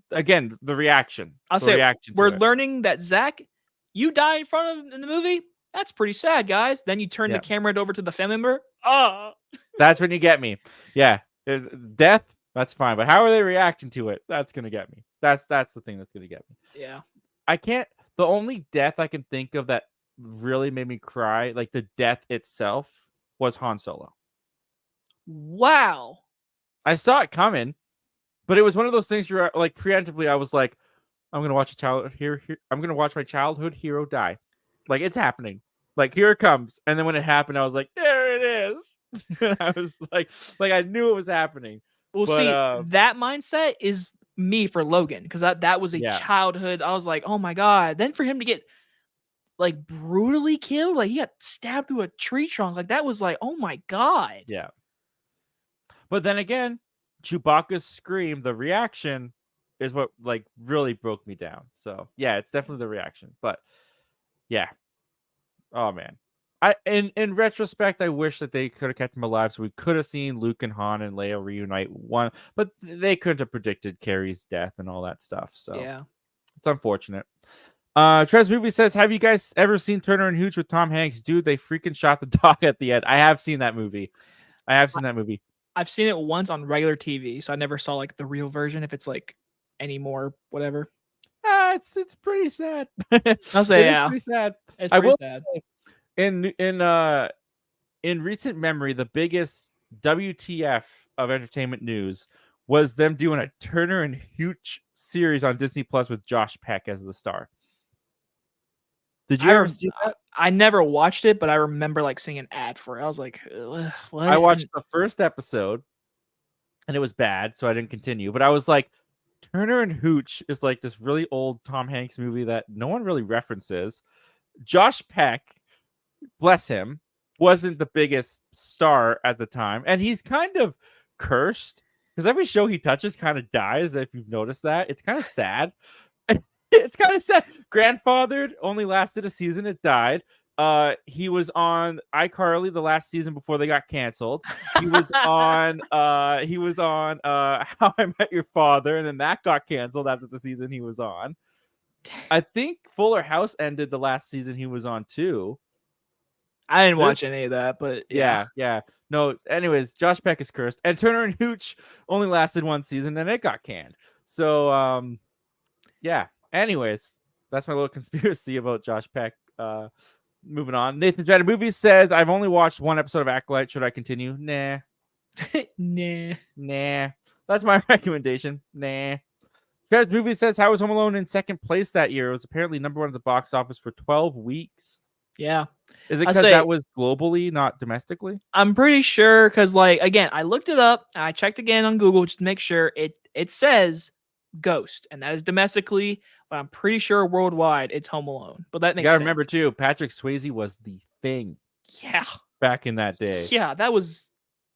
again, the reaction. I'll say we're learning that Zach, you die in front of in the movie. That's pretty sad, guys. Then you turn the camera over to the family member. That's when you get me. Yeah. Death, that's fine. But how are they reacting to it? That's gonna get me. That's the thing that's gonna get me. Yeah. The only death I can think of that really made me cry, like the death itself, was Han Solo. Wow. I saw it coming, but it was one of those things where, like, preemptively, I was like, I'm gonna watch I'm gonna watch my childhood hero die. Like, it's happening. Like, here it comes. And then when it happened, I was like, there it is. And I was like I knew it was happening. Well, see, that mindset is me for Logan, because that was a childhood. I was like, oh my god. Then for him to get like brutally killed, like he got stabbed through a tree trunk, like that was like, oh my god. Yeah. But then again, Chewbacca's scream, the reaction is what like really broke me down. So yeah, it's definitely the reaction. But yeah. Oh man. In retrospect, I wish that they could have kept him alive so we could have seen Luke and Han and Leia reunite but they couldn't have predicted Carrie's death and all that stuff. So yeah, it's unfortunate. Trez Movie says, have you guys ever seen Turner and Hooch with Tom Hanks? Dude, they freaking shot the dog at the end. I have seen that movie. I've seen it once on regular TV, so I never saw like the real version if it's like any more whatever. It's pretty sad. I'll say it's pretty sad. It's pretty sad. In recent memory, the biggest WTF of entertainment news was them doing a Turner and Hooch series on Disney Plus with Josh Peck as the star. Did you ever see that? I never watched it, but I remember like seeing an ad for it. I was like, what? I watched the first episode and it was bad, so I didn't continue. But I was like, Turner and Hooch is like this really old Tom Hanks movie that no one really references. Josh Peck, bless him, wasn't the biggest star at the time. And he's kind of cursed because every show he touches kind of dies. If you've noticed that, it's kind of sad. It's kind of sad. Grandfathered only lasted a season. It died. He was on iCarly the last season before they got canceled. He was on How I Met Your Father, and then that got canceled after the season he was on. I think Fuller House ended the last season he was on too. I didn't watch any of that, but yeah. No, anyways, Josh Peck is cursed. And Turner and Hooch only lasted one season and it got canned. So yeah. Anyways, that's my little conspiracy about Josh Peck. Moving on. Nathan Dreaded Movies says, I've only watched one episode of Acolyte. Should I continue? Nah. Nah. That's my recommendation. Nah. Dreaded Movies says, how was Home Alone in second place that year? It was apparently number one at the box office for 12 weeks. Yeah. Is it because that was globally, not domestically? I'm pretty sure because, like, again, I looked it up. I checked again on Google just to make sure. It says Ghost, and that is domestically, but I'm pretty sure worldwide it's Home Alone. But that makes sense. You gotta remember too, Patrick Swayze was the thing. Yeah. Back in that day. Yeah, that was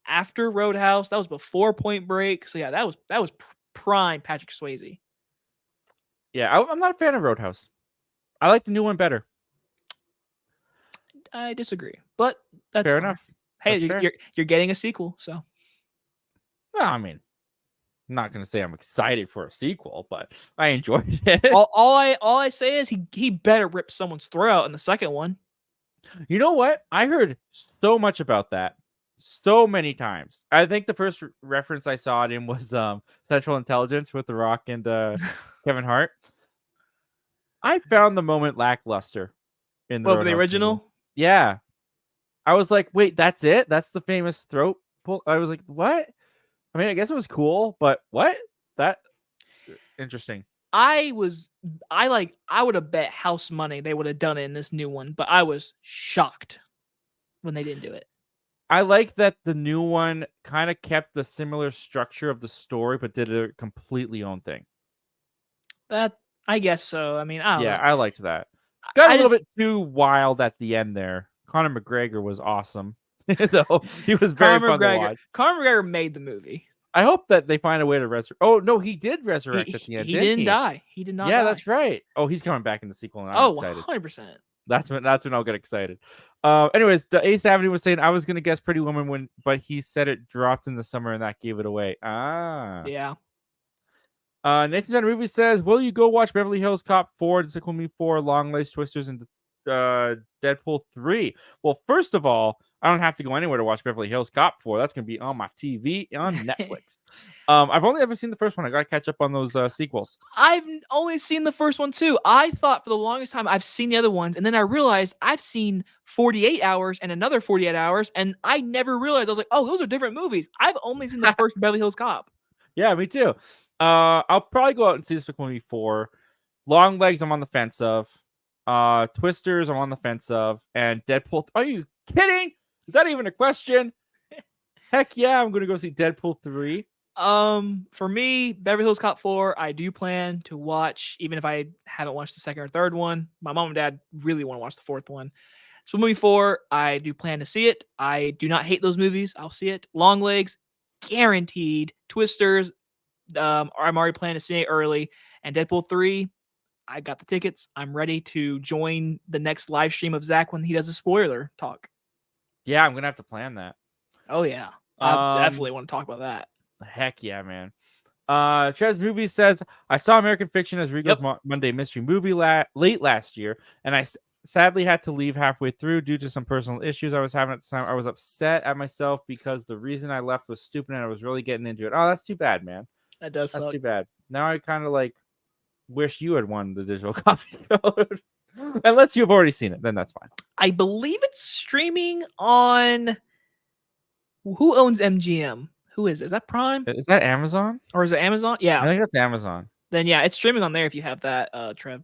after Roadhouse. That was before Point Break. So yeah, that was prime Patrick Swayze. Yeah, I'm not a fan of Roadhouse. I like the new one better. I disagree, but that's fair fine. enough. Hey, you're getting a sequel, so. Well, I mean, I'm not gonna say I'm excited for a sequel, but I enjoyed it. All I say is he better rip someone's throat out in the second one. You know what? I heard so much about that so many times. I think the first reference I saw it in was Central Intelligence with The Rock and Kevin Hart. I found the moment lackluster in the Well, for the Roadhouse original? movie. Yeah. I was like, wait, that's it? That's the famous throat pull? I was like, what? I mean, I guess it was cool, but what? That interesting. I would have bet house money they would have done it in this new one, but I was shocked when they didn't do it. I like that the new one kind of kept the similar structure of the story, but did a completely own thing. That I guess so. I mean, I don't know. I liked that. Got a I little just- bit too wild at the end there. Conor McGregor was awesome. Though he was very fun to watch. Conor McGregor made the movie. I hope that they find a way to resurrect. Oh no, he did resurrect at the end. He didn't didn't die. He did not. Yeah, die. that's right. Oh, he's coming back in the sequel, and I'm excited. 100%. That's when I'll get excited. Anyways, the Ace Avenue was saying I was gonna guess Pretty Woman but he said it dropped in the summer and that gave it away. Yeah. Nathan John Ruby says, will you go watch Beverly Hills Cop 4, Despicable Me 4, Long Legs Twisters, and Deadpool 3? Well, first of all, I don't have to go anywhere to watch Beverly Hills Cop 4. That's gonna be on my TV on Netflix. I've only ever seen the first one. I gotta catch up on those sequels. I've only seen the first one too. I thought for the longest time I've seen the other ones, and then I realized I've seen 48 Hours and another 48 Hours, and I never realized. I was like, oh, those are different movies. I've only seen the first Beverly Hills Cop. Yeah, me too. I'll probably go out and see Despicable Me 4. Long Legs, I'm on the fence of. Twisters, I'm on the fence of. And Deadpool. Are you kidding? Is that even a question? Heck yeah, I'm gonna go see Deadpool 3. For me, Beverly Hills Cop 4, I do plan to watch, even if I haven't watched the second or third one. My mom and dad really want to watch the fourth one. So movie 4, I do plan to see it. I do not hate those movies. I'll see it. Long Legs, guaranteed. Twisters, I'm already planning to see it early. And Deadpool 3, I got the tickets. I'm ready to join the next live stream of Zach when he does a spoiler talk. Yeah, I'm gonna have to plan that. Oh yeah, I definitely want to talk about that. Heck yeah, man. Trez Movie says, I saw American Fiction as Regal's Monday Mystery Movie late last year, and I sadly had to leave halfway through due to some personal issues I was having at the time. I was upset at myself because the reason I left was stupid and I was really getting into it. Oh, that's too bad, man. That's too bad. Now I kind of like wish you had won the digital copy code. Unless you've already seen it, then that's fine. I believe it's streaming on... Who owns MGM? Who is it? Is that Prime? Is that Amazon? Or is it Amazon? Yeah. I think that's Amazon. Then yeah, it's streaming on there if you have that, Trev.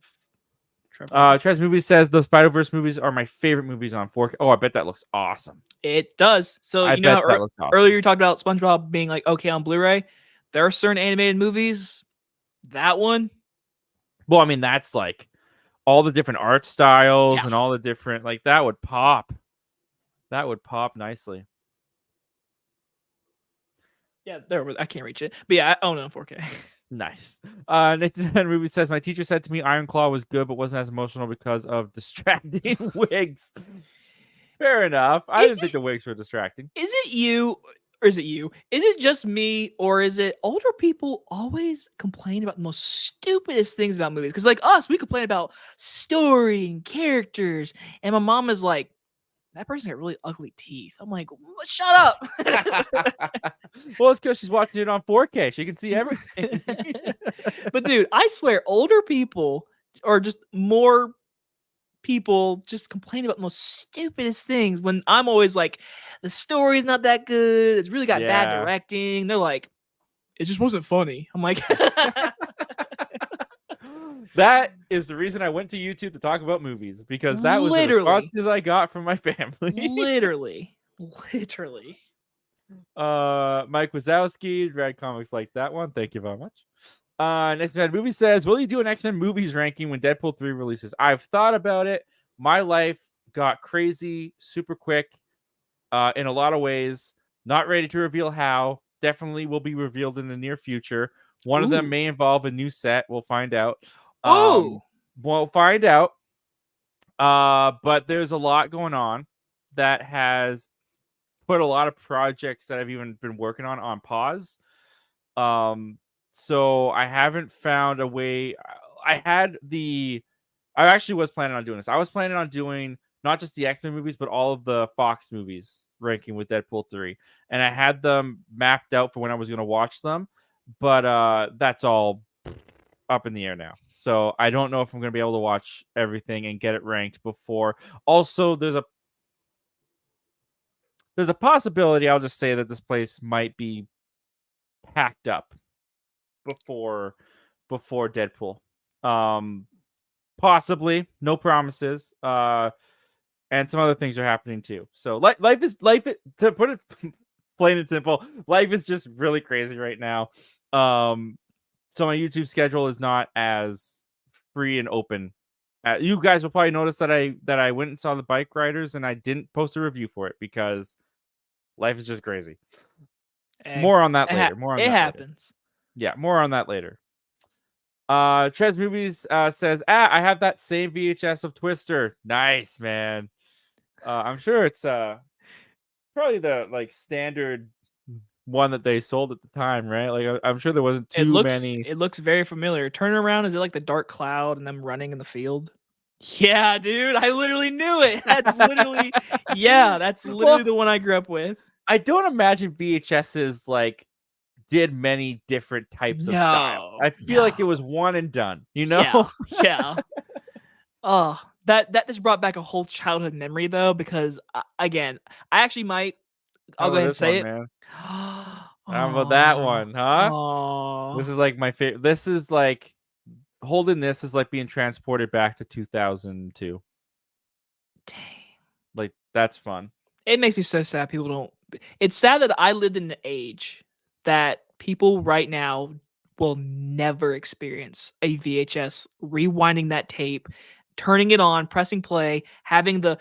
Trez Movie says the Spider-Verse movies are my favorite movies on 4K. Oh, I bet that looks awesome. It does. So I you know bet that looks awesome. earlier you talked about SpongeBob being like okay on Blu-ray. There are certain animated movies. That one. Well, I mean, that's like all the different art styles and all the different like that would pop. That would pop nicely. Yeah, I can't reach it. But yeah, I own it on 4K. Nice. Nathan Ruby says, my teacher said to me Iron Claw was good, but wasn't as emotional because of distracting wigs. Fair enough. I didn't think the wigs were distracting. Is it you? Or is it you? Is it just me? Or is it older people always complain about the most stupidest things about movies? Because like us, we complain about story and characters. And my mom is like, that person got really ugly teeth. I'm like, shut up. Well, it's because she's watching it on 4K. She can see everything. But dude, I swear, older people or just more people just complain about the most stupidest things when I'm always like, the story's not that good. It's really got bad directing. They're like, it just wasn't funny. I'm like, that is the reason I went to YouTube to talk about movies, because that was the responses I got from my family. Literally. Mike Wazowski, Red Comics like that one. Thank you very much. Next Man Movie says, will you do an X-Men movies ranking when Deadpool 3 releases? I've thought about it. My life got crazy super quick in a lot of ways. Not ready to reveal how. Definitely will be revealed in the near future. One of them may involve a new set. We'll find out. We'll find out. But there's a lot going on that has put a lot of projects that I've even been working on pause. So I haven't found a way. I actually was planning on doing this. I was planning on doing not just the X-Men movies, but all of the Fox movies ranking with Deadpool 3. And I had them mapped out for when I was going to watch them. But that's all up in the air now. So I don't know if I'm going to be able to watch everything and get it ranked before. Also, there's a possibility, I'll just say, that this place might be packed up before Deadpool. Possibly, no promises. And some other things are happening too. So life is to put it plain and simple, life is just really crazy right now. So my YouTube schedule is not as free and open. You guys will probably notice that I went and saw the Bike Riders and I didn't post a review for it because life is just crazy. More on that later. It happens. Yeah, more on that later. Trez Movies says, I have that same VHS of Twister. Nice, man. I'm sure it's probably the standard one that they sold at the time, right? Like I'm sure there wasn't too many. It looks very familiar. Turnaround, is it like the Dark Cloud and them running in the field? Yeah, dude, I literally knew it. That's literally that's literally the one I grew up with. I don't imagine VHSs did many different types of style. I feel like it was one and done, you know? Yeah. Oh, that just brought back a whole childhood memory though, because again, I actually might. I'll go ahead and say it. Man? How about that one, huh? This is like my favorite. This is like holding this is like being transported back to 2002. Dang. Like that's fun. It makes me so sad people don't. It's sad that I lived in an age that people right now will never experience a VHS, rewinding that tape, turning it on, pressing play, having the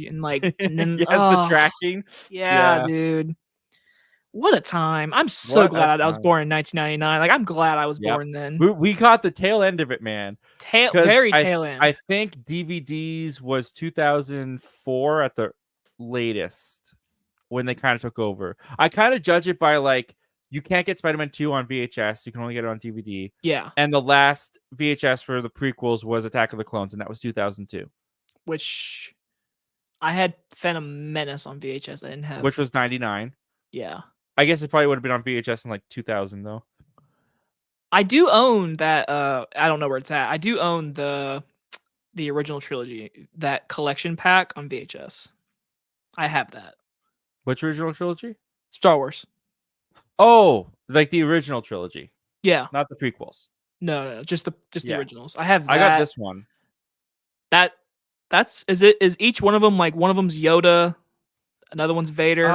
and then the tracking. Yeah, dude. What a time. I'm so glad I was born in 1999. Like I'm glad I was born then. We caught the tail end of it, man. Very tail end. I think DVDs was 2004 at the latest when they kind of took over. I kind of judge it by you can't get Spider-Man 2 on VHS. You can only get it on DVD. Yeah. And the last VHS for the prequels was Attack of the Clones, and that was 2002. Which I had Phantom Menace on VHS. I didn't have. Which was 99. Yeah. I guess it probably would have been on VHS in 2000 though. I do own that. I don't know where it's at. I do own the original trilogy, that collection pack on VHS. I have that. Which original trilogy? Star Wars. Oh, like the original trilogy. Yeah. Not the prequels. No, just the originals. I have that. I got this one. Is each one of them like one of them's Yoda, another one's Vader?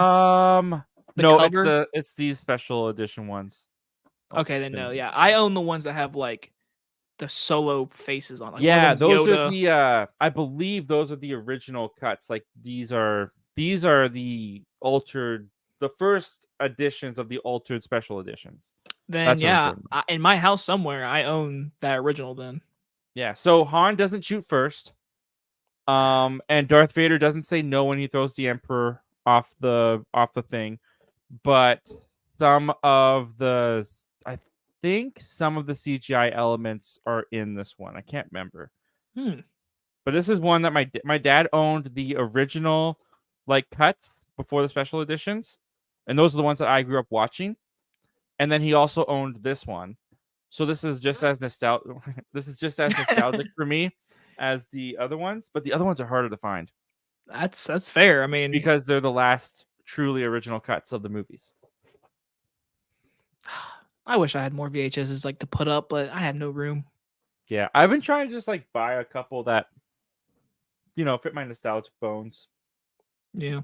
It's these special edition ones. Okay, then no, yeah. I own the ones that have the solo faces on. Those are the I believe those are the original cuts. Like these are the altered, the first editions of the altered special editions. Then in my house somewhere I own that original then. Yeah, so Han doesn't shoot first. And Darth Vader doesn't say no when he throws the Emperor off the thing. But some of the CGI elements are in this one. I can't remember. But this is one that my dad owned the original cuts before the special editions, and those are the ones that I grew up watching. And then he also owned this one, so this is just as nostalgic. This is just as nostalgic for me as the other ones, but the other ones are harder to find. That's fair. I mean, because they're the last truly original cuts of the movies. I wish I had more VHSs to put up, but I have no room. Yeah, I've been trying to just buy a couple that fit my nostalgic bones. Yeah.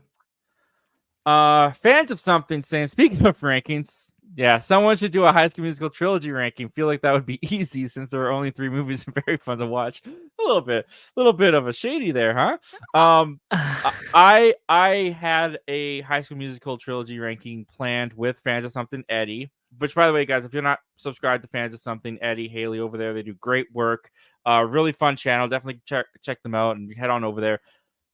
Fans of something saying, speaking of rankings, yeah, someone should do a High School Musical trilogy ranking. Feel like that would be easy since there are only 3 movies and very fun to watch. A little bit of a shady there, huh? I had a High School Musical trilogy ranking planned with Fans of Something Eddie, which, by the way, guys, if you're not subscribed to Fans of Something, Eddie, Haley over there, they do great work. Really fun channel. Definitely check them out and head on over there.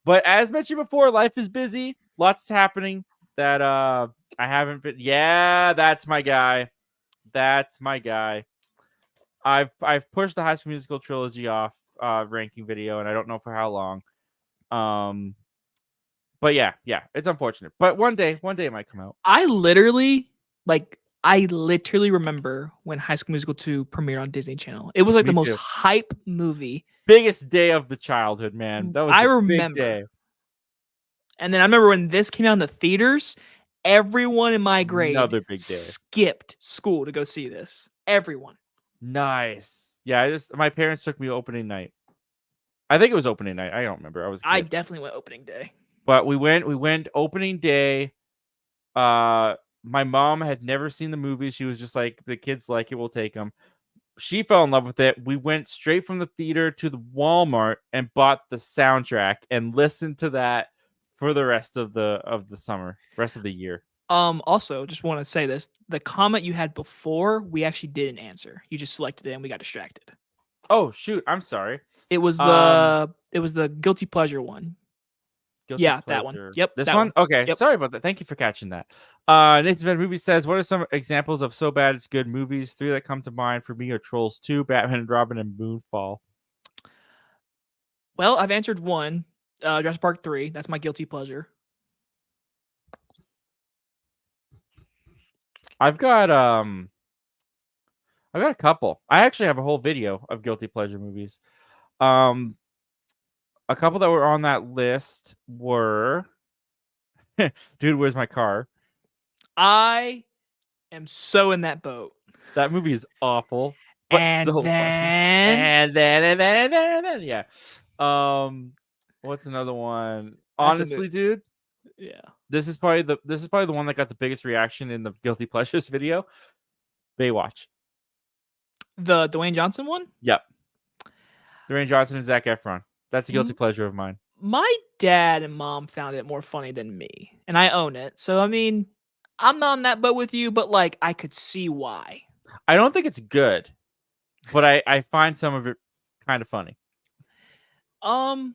But as mentioned before, life is busy. Lots happening. that I haven't been. Yeah, that's my guy. That's my guy. I've pushed the High School Musical trilogy off ranking video, and I don't know for how long. But yeah, it's unfortunate. But one day it might come out. I literally remember when High School Musical 2 premiered on Disney Channel. It was like Me the most too. hype movie. Biggest day of the childhood, man. That was I the remember. big day. And then I remember when this came out in the theaters, everyone in my grade Another big day. skipped school to go see this. Everyone. Nice. Yeah, my parents took me opening night. I think it was opening night. I don't remember. I was a kid. I definitely went opening day. But we went opening day. My mom had never seen the movie. She was just like, the kids like it, we'll take them. She fell in love with it. We went straight from the theater to the Walmart and bought the soundtrack and listened to that for the rest of the summer, rest of the year. Also, just want to say this. The comment you had before, we actually didn't answer. You just selected it and we got distracted. Oh shoot, I'm sorry. It was the guilty pleasure one. Guilty that pleasure. one. Yep. This that one? Okay. Yep. Sorry about that. Thank you for catching that. Nathan Van Movie says, what are some examples of so bad it's good movies? 3 that come to mind for me are Trolls 2, Batman and Robin, and Moonfall. Well, I've answered one. Jurassic Park 3. That's my guilty pleasure. I've got a couple. I actually have a whole video of guilty pleasure movies. A couple that were on that list were Dude, Where's My Car? I am so in that boat. That movie is awful, but And so then... funny. And then, yeah. What's another one? Honestly, dude. Yeah. This is probably the one that got the biggest reaction in the Guilty Pleasures video. Baywatch. The Dwayne Johnson one? Yep. Dwayne Johnson and Zac Efron. That's a guilty pleasure of mine. My dad and mom found it more funny than me, and I own it. So I mean, I'm not on that boat with you, but like I could see why. I don't think it's good, but I find some of it kind of funny. Oh,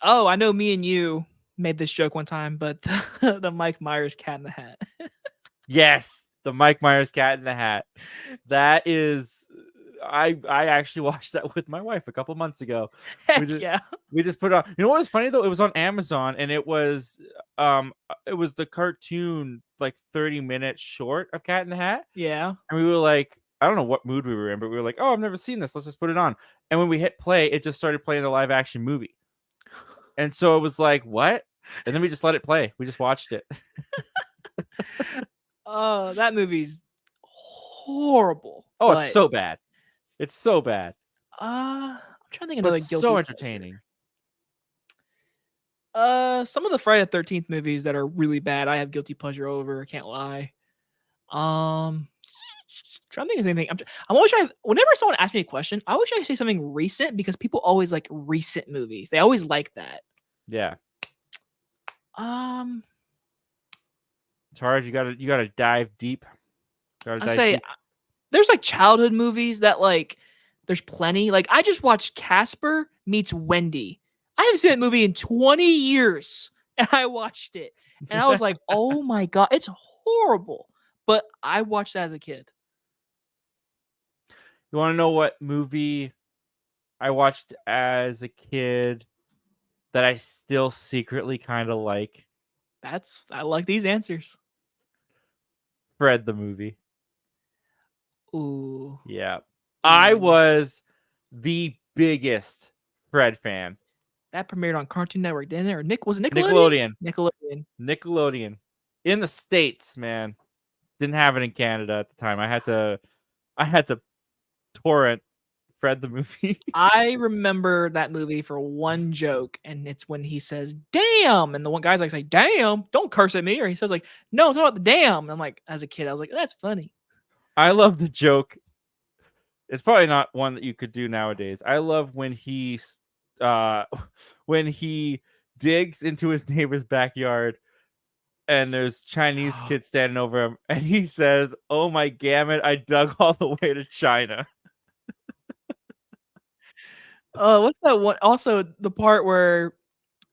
I know me and you made this joke one time, but the Mike Myers Cat in the Hat. Yes, the Mike Myers Cat in the Hat. That is, I actually watched that with my wife a couple months ago. We just put it on. You know what was funny though? It was on Amazon, and it was the cartoon, like 30 minutes short of Cat in the Hat. Yeah. And we were like, I don't know what mood we were in, but we were like, oh, I've never seen this. Let's just put it on. And when we hit play, it just started playing the live action movie. And so it was like, what? And then we just let it play. We just watched it. Oh, that movie's horrible. Oh, it's so bad. It's so bad. I'm trying to think of another guilty. So entertaining. Some of the Friday the 13th movies that are really bad, I have guilty pleasure over. I can't lie. Trying to think of anything. I'm always trying. Whenever someone asks me a question, I always try to say something recent because people always like recent movies. They always like that. Yeah. It's hard. You gotta dive deep. There's like childhood movies that like there's plenty. Like I just watched Casper Meets Wendy. I haven't seen that movie in 20 years, and I watched it, and I was like, oh my god, it's horrible. But I watched that as a kid. You want to know what movie I watched as a kid that I still secretly kind of like? I like these answers. Fred the movie. Ooh. Yeah. I was the biggest Fred fan. That premiered on Cartoon Network, didn't it? Or was it Nickelodeon? Nickelodeon. In the States, man. Didn't have it in Canada at the time. I had to torrent Fred the movie. I remember that movie for one joke, and it's when he says "damn," and the one guy's like, "Say damn, don't curse at me," or he says like, "No, talk about the damn." And I'm like, as a kid, I was like, "That's funny." I love the joke. It's probably not one that you could do nowadays. I love when he digs into his neighbor's backyard and there's Chinese kids standing over him, and he says, "Oh my gamut, I dug all the way to China." What's that one? Also, the part where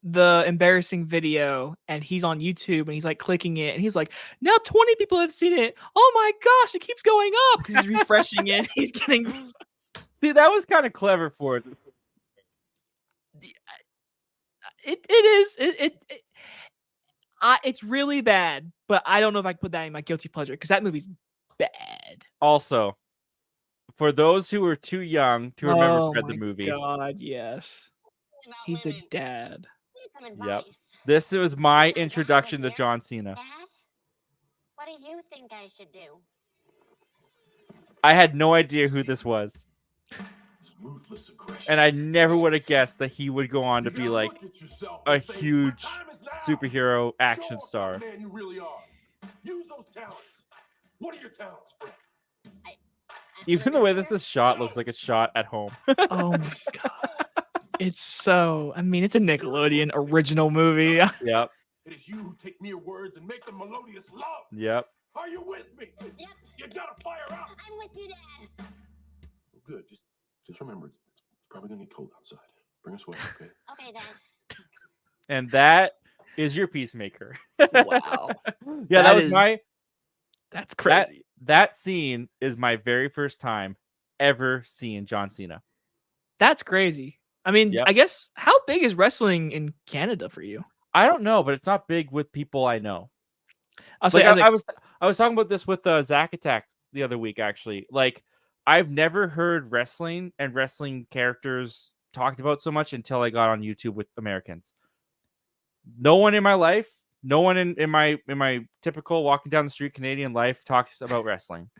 the embarrassing video, and he's on YouTube, and he's like clicking it, and he's like, now 20 people have seen it. Oh my gosh, it keeps going up because he's refreshing it. He's getting. See, that was kind of clever for it. It is. It's really bad, but I don't know if I can put that in my guilty pleasure because that movie's bad. Also, for those who are too young to remember Fred the my movie, God, yes, he's the dad. Yep. This was my introduction to John Cena. Dad, what do you think I should do? I had no idea who this was. And I never would have guessed that he would go on to be like a huge superhero action star. Use those talents. What are your talents, Fred? Even the way this is shot looks like it's shot at home. Oh my God. It's so, I mean, it's a Nickelodeon original movie. Yep. It is you who take mere words and make them melodious love. Yep. Are you with me? Yep. You gotta fire up. I'm with you, Dad. Good. Just remember, it's probably gonna get cold outside. Bring a sweater, okay? Okay, Dad. And that is your Peacemaker. Wow. Yeah, that was That's crazy. That scene is my very first time ever seeing John Cena. That's crazy. I mean, Yep. I guess, how big is wrestling in Canada for you? I don't know, but it's not big with people I know. I'll say, I was talking about this with Zack Attack the other week, actually. Like, I've never heard wrestling and wrestling characters talked about so much until I got on YouTube with Americans. No one in my life, no one in my typical walking down the street Canadian life talks about wrestling.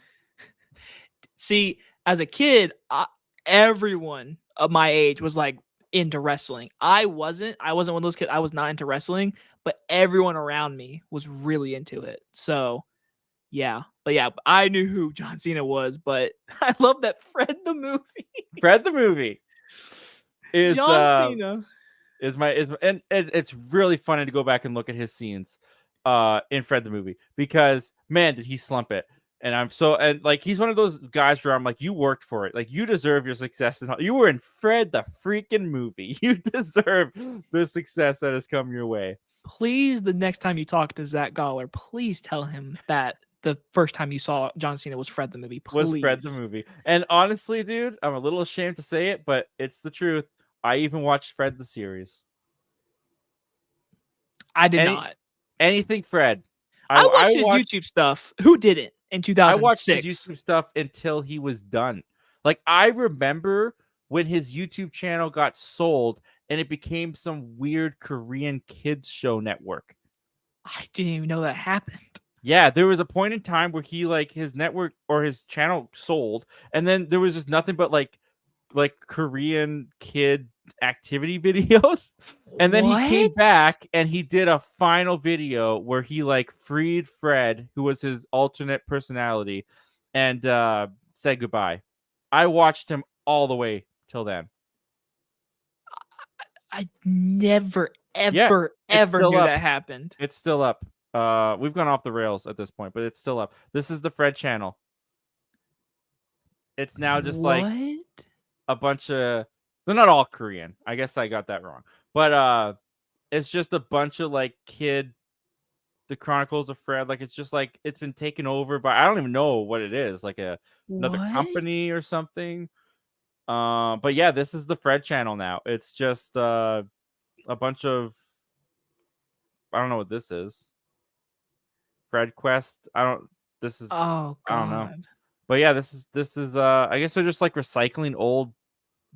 see, as a kid, everyone of my age was like into wrestling. I wasn't one of those kids. I was not into wrestling, but everyone around me was really into it. So yeah, but yeah, I knew who John Cena was, but I love that Fred the movie. Fred the movie is John Cena. And it's really funny to go back and look at his scenes in Fred the movie, because man, did he slump it. And like, he's one of those guys where I'm like, you worked for it. Like, you deserve your success. And you were in Fred the freaking movie. You deserve the success that has come your way. Please, the next time you talk to Zach Goller, please tell him that the first time you saw John Cena was Fred the movie. Please. Was Fred the movie. And honestly, dude, I'm a little ashamed to say it, but it's the truth. I even watched Fred the series. I did not. Anything Fred. I watched his YouTube stuff. Who didn't in 2006? I watched his YouTube stuff until he was done. Like, I remember when his YouTube channel got sold and it became some weird Korean kids show network. I didn't even know that happened. Yeah, there was a point in time where he, like, his network or his channel sold, and then there was just nothing but like Korean kid activity videos. And then he came back and he did a final video where he like freed Fred, who was his alternate personality, and said goodbye. I watched him all the way till then. I never, ever knew that happened. It's still up. We've gone off the rails at this point, but it's still up. This is the Fred channel. It's now just like a bunch of, they're not all Korean. I guess I got that wrong. But it's just a bunch of like the Chronicles of Fred. Like, it's just like, it's been taken over by, I don't even know what it is, like another company or something. But yeah, this is the Fred channel now. It's just a bunch of, I don't know what this is. Fred Quest. I don't know. But yeah, this is I guess they're just like recycling old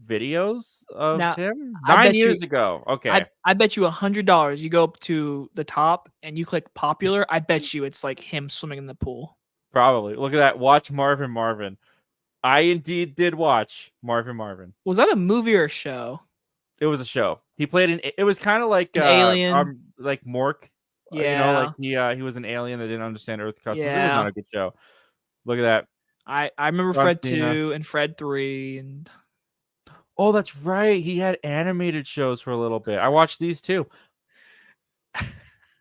videos of him 9 years ago. Okay. I bet you $100 you go up to the top and you click popular. I bet you it's like him swimming in the pool. Probably. Look at that. Watch Marvin. I indeed did watch Marvin. Was that a movie or a show? It was a show. He played it was kind of like an alien, like Mork. Yeah. You know, like he was an alien that didn't understand Earth customs. Yeah. It was not a good show. Look at that. I remember John Fred Cena. 2 and Fred 3 and oh, that's right. He had animated shows for a little bit. I watched these too.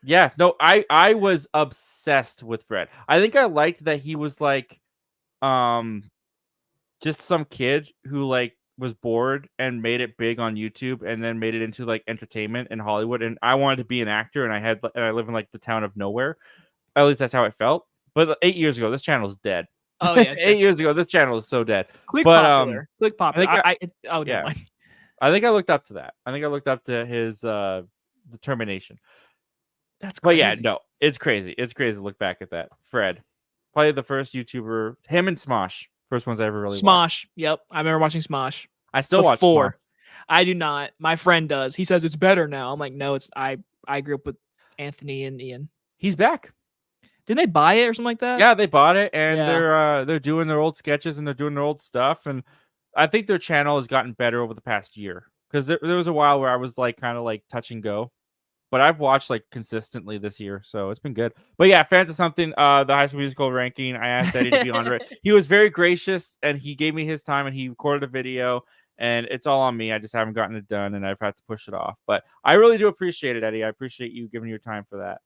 Yeah, no, I was obsessed with Fred. I think I liked that he was like just some kid who like was bored and made it big on YouTube and then made it into like entertainment in Hollywood. And I wanted to be an actor, and I live in like the town of nowhere. At least that's how it felt. But 8 years ago, this channel is dead. Oh yeah, 8 years ago, this channel is so dead. Click But popular. Click popular. I Oh, yeah. never mind. I think I looked up to that. I think I looked up to his determination. That's But crazy. yeah, no, it's crazy. It's crazy to look back at that. Fred, probably the first YouTuber. Him and Smosh, first ones I ever really watched. Smosh. Yep, I remember watching Smosh. I still watch Smosh. I do not. My friend does. He says it's better now. I'm like, no, it's I grew up with Anthony and Ian. He's back. Didn't they buy it or something like that? Yeah, they bought it, and Yeah. they're doing their old sketches and they're doing their old stuff. And I think their channel has gotten better over the past year, because there was a while where I was like kind of like touch and go. But I've watched like consistently this year, so it's been good. But yeah, Fans of Something, the High School Musical ranking, I asked Eddie to be on it. He was very gracious, and he gave me his time, and he recorded a video, and it's all on me. I just haven't gotten it done, and I've had to push it off. But I really do appreciate it, Eddie. I appreciate you giving your time for that.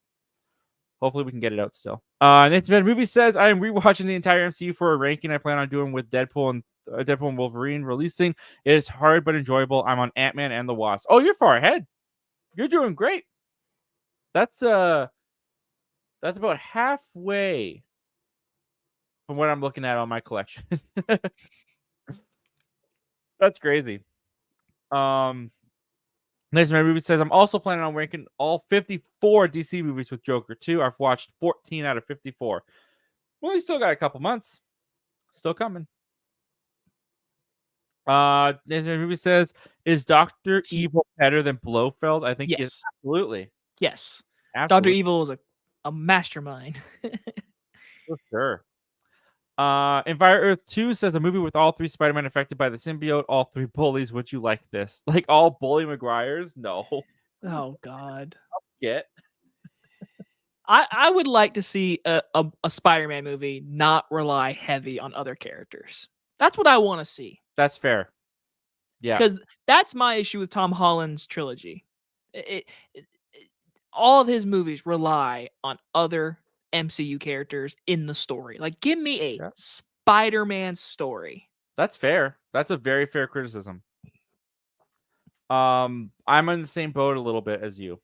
Hopefully we can get it out still. Nathan Movie says, I am rewatching the entire MCU for a ranking I plan on doing with Deadpool and Wolverine releasing. It is hard but enjoyable. I'm on Ant-Man and the Wasp. Oh, you're far ahead. You're doing great. That's about halfway from what I'm looking at on my collection. That's crazy. Next, my movie says I'm also planning on ranking all 54 DC movies with Joker 2. I've watched 14 out of 54. Well, we still got a couple months. Still coming. Next, my movie says, is Dr. Evil better than Blofeld? I think yes, absolutely. Yes. Absolutely. Dr. Evil is a mastermind. For sure. Envire Earth 2 says a movie with all 3 Spider-Man affected by the symbiote, all 3 bullies. Would you like this? Like all bully McGuires? No. Oh God. Get. I would like to see a Spider-Man movie not rely heavy on other characters. That's what I want to see. That's fair. Yeah. Because that's my issue with Tom Holland's trilogy. All of his movies rely on other MCU characters in the story. Like, give me a Spider-Man story. That's fair. That's a very fair criticism. I'm in the same boat a little bit as you.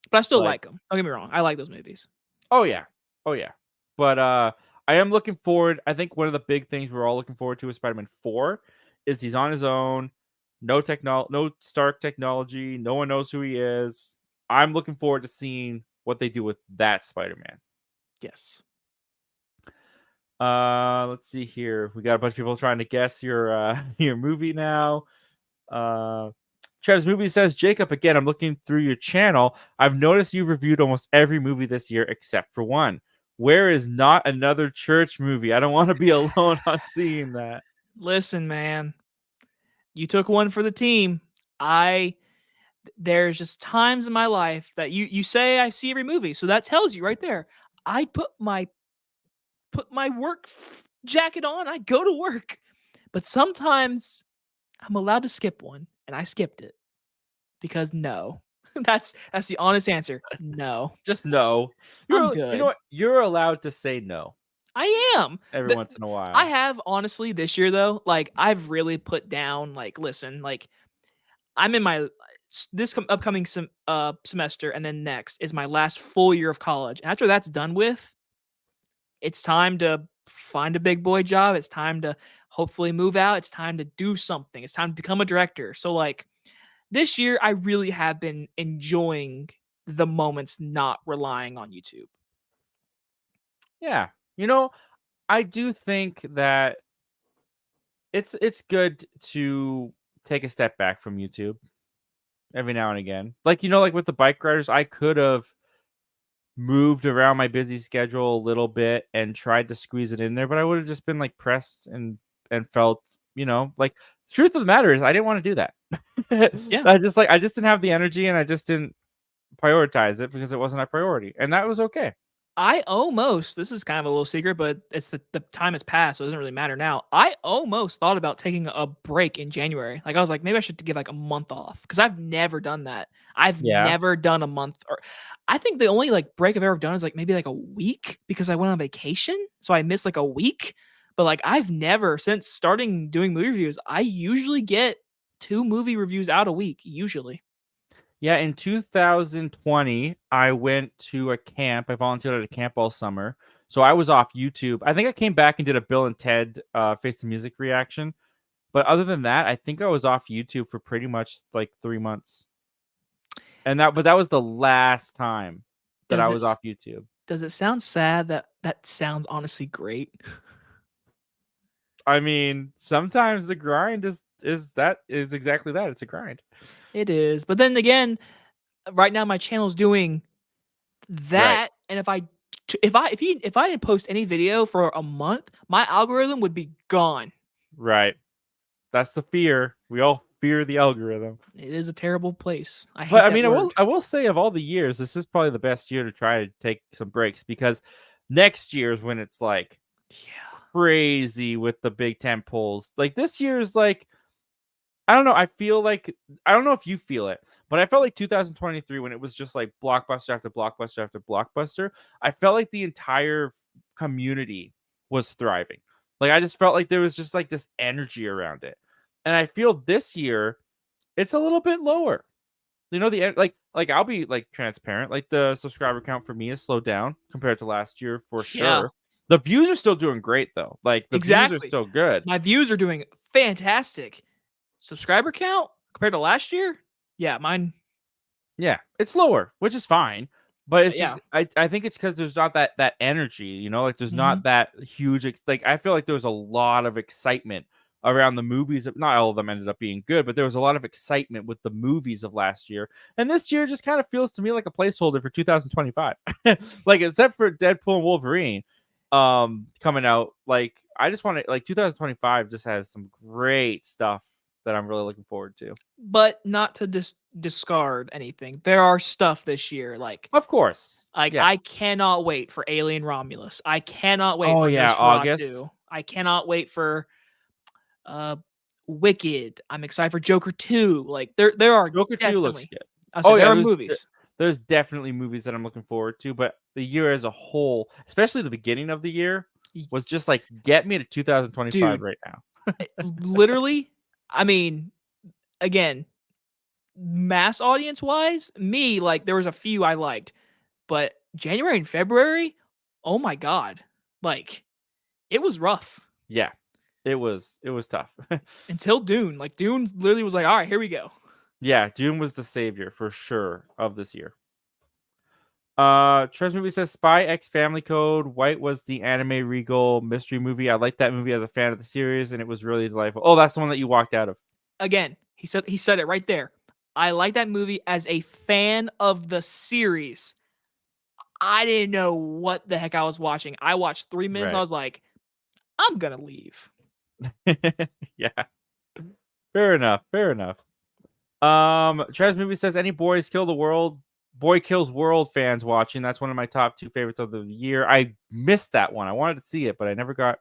But I still like them. Don't get me wrong. I like those movies. Oh, yeah. Oh, yeah. But I am looking forward. I think one of the big things we're all looking forward to with Spider-Man 4 is he's on his own. No Stark technology. No one knows who he is. I'm looking forward to seeing what they do with that Spider-Man. Yes. Let's see here. We got a bunch of people trying to guess your movie now. Trev's Movie says, Jacob, again, I'm looking through your channel. I've noticed you've reviewed almost every movie this year except for one. Where is Not Another Church Movie? I don't want to be alone on seeing that. Listen, man. You took one for the team. There's just times in my life that you say I see every movie. So that tells you right there. I put my work jacket on. I go to work. But sometimes I'm allowed to skip one, and I skipped it because no. That's the honest answer. No. Just no. I'm good. You know what? You're allowed to say no. I am. Every once in a while. I have, honestly, this year though, like I've really put down, like, listen, like I'm in my this upcoming semester, and then next is my last full year of college. And after that's done with, it's time to find a big boy job. It's time to hopefully move out. It's time to do something. It's time to become a director. So like this year, I really have been enjoying the moments not relying on YouTube. Yeah. You know, I do think that it's good to take a step back from YouTube every now and again. Like, you know, like with the bike riders, I could have moved around my busy schedule a little bit and tried to squeeze it in there, but I would have just been like pressed and felt, you know, like the truth of the matter is I didn't want to do that. Yeah. I just didn't have the energy, and I just didn't prioritize it because it wasn't a priority, and that was okay. This is kind of a little secret, but it's the time has passed, so it doesn't really matter now. I almost thought about taking a break in January. Like I was like, maybe I should give like a month off because I've never done that. I've never done a month, or I think the only like break I've ever done is like maybe like a week because I went on vacation, so I missed like a week. But like I've never since starting doing movie reviews, I usually get 2 movie reviews out a week usually. Yeah, in 2020, I went to a camp. I volunteered at a camp all summer. So I was off YouTube. I think I came back and did a Bill and Ted Face the Music reaction. But other than that, I think I was off YouTube for pretty much like 3 months. But that was the last time that I was off YouTube. Does it sound sad? That sounds honestly great. I mean, sometimes the grind is exactly that. It's a grind. It is. But then again, right now my channel's doing that, Right. and if I didn't post any video for a month, my algorithm would be gone. Right. That's the fear. We all fear the algorithm. It is a terrible place. I hate But I that mean, word. I will say of all the years, this is probably the best year to try to take some breaks because next year is when it's like crazy with the big tent poles. Like this year is like, I don't know. I feel like, I don't know if you feel it, but I felt like 2023 when it was just like blockbuster after blockbuster after blockbuster. I felt like the entire community was thriving. Like I just felt like there was just like this energy around it. And I feel this year it's a little bit lower. You know, like I'll be like transparent. Like the subscriber count for me has slowed down compared to last year for sure. The views are still doing great though. Like the views are still good. My views are doing fantastic. Subscriber count compared to last year? Yeah, mine. Yeah, it's lower, which is fine. But it's Yeah. just I think it's because there's not that energy, you know, like there's not that huge like I feel like there was a lot of excitement around the movies. Not all of them ended up being good, but there was a lot of excitement with the movies of last year. And this year just kind of feels to me like a placeholder for 2025. Like except for Deadpool and Wolverine coming out, like I just want to like 2025 just has some great stuff that I'm really looking forward to. But not to discard anything. There are stuff this year, like Of course. Like Yeah. I cannot wait for Alien Romulus. I cannot wait Oh for yeah, Nosferatu. August. I cannot wait for Wicked. I'm excited for Joker 2. Like there are Joker 2 looks good. There are movies. There's definitely movies that I'm looking forward to, but the year as a whole, especially the beginning of the year, was just like get me to 2025 right now. Literally, I mean, again, mass audience wise, me, like there was a few I liked, but January and February, oh my god, like it was rough. Yeah, it was tough. Until Dune. Like Dune literally was like, all right, here we go. Yeah, Dune was the savior for sure of this year. Trez Movie says Spy X Family Code. White was the anime Regal mystery movie. I liked that movie as a fan of the series, and it was really delightful. Oh, that's the one that you walked out of. Again, he said it right there. I like that movie as a fan of the series. I didn't know what the heck I was watching. I watched 3 minutes. Right. I was like, I'm gonna leave. Yeah. Fair enough. Trez Movie says any Boys Kills World fans watching. That's one of my top 2 favorites of the year. I missed that one. I wanted to see it, but I never got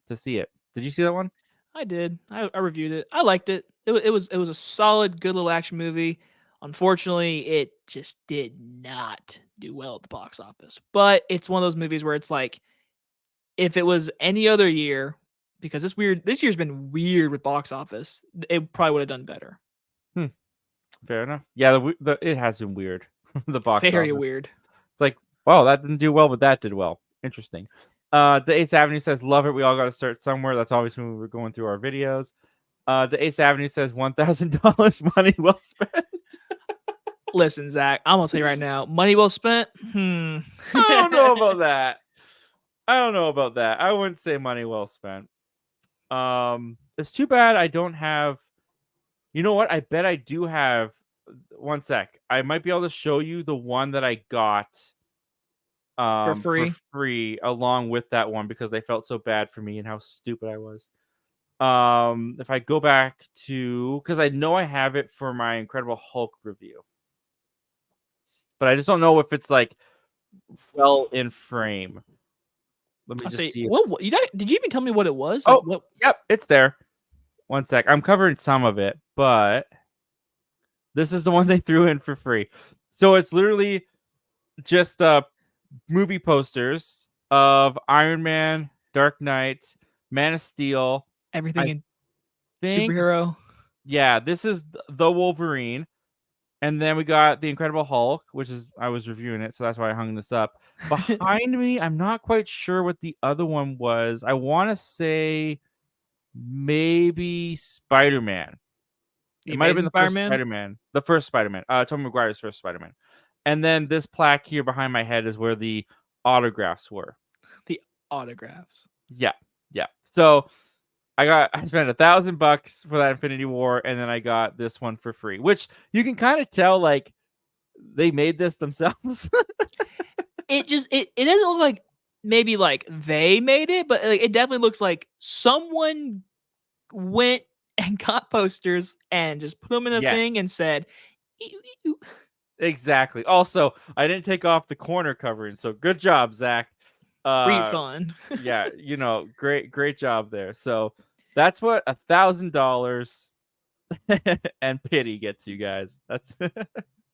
to see it. Did you see that one? I did. I reviewed it. I liked it. It was a solid, good little action movie. Unfortunately, it just did not do well at the box office. But it's one of those movies where it's like, if it was any other year, because this year's been weird with box office, it probably would have done better. Fair enough. Yeah, it has been weird. The box Very office. weird. It's like, wow, that didn't do well, but that did well. Interesting. The 8th Avenue says, love it. We all got to start somewhere. That's always when we were going through our videos. The 8th Avenue says $1,000 money well spent. Listen, Zach, I'm gonna tell you right now, money well spent. I don't know about that. I wouldn't say money well spent. It's too bad I don't have. You know what? I bet I do have. One sec. I might be able to show you the one that I got For free along with that one because they felt so bad for me and how stupid I was. If I go back to, because I know I have it for my Incredible Hulk review, but I just don't know if it's like well in frame. Let me just see. What did you even tell me what it was? Oh, what? Yep, it's there. One sec. I'm covering some of it, but this is the one they threw in for free. So it's literally just movie posters of Iron Man, Dark Knight, Man of Steel. Everything I in think, superhero. yeah, this is the Wolverine. And then we got the Incredible Hulk, which is I was reviewing it, so that's why I hung this up. Behind me, I'm not quite sure what the other one was. I want to say maybe Spider-Man. The It might have been Amazing the first Spider-Man. Spider-Man. The first Spider-Man. Tobey Maguire's first Spider-Man. And then this plaque here behind my head is where the autographs were. The autographs. Yeah. Yeah. So I spent $1,000 for that Infinity War, and then I got this one for free, which you can kind of tell like they made this themselves. It doesn't look like maybe like they made it, but like, it definitely looks like someone went and got posters and just put them in a thing Yes. and said, "Ew, ew." Exactly. Also, I didn't take off the corner covering, so good job, Zach. Refund. Yeah, great job there. So that's what $1,000 and pity gets you guys. That's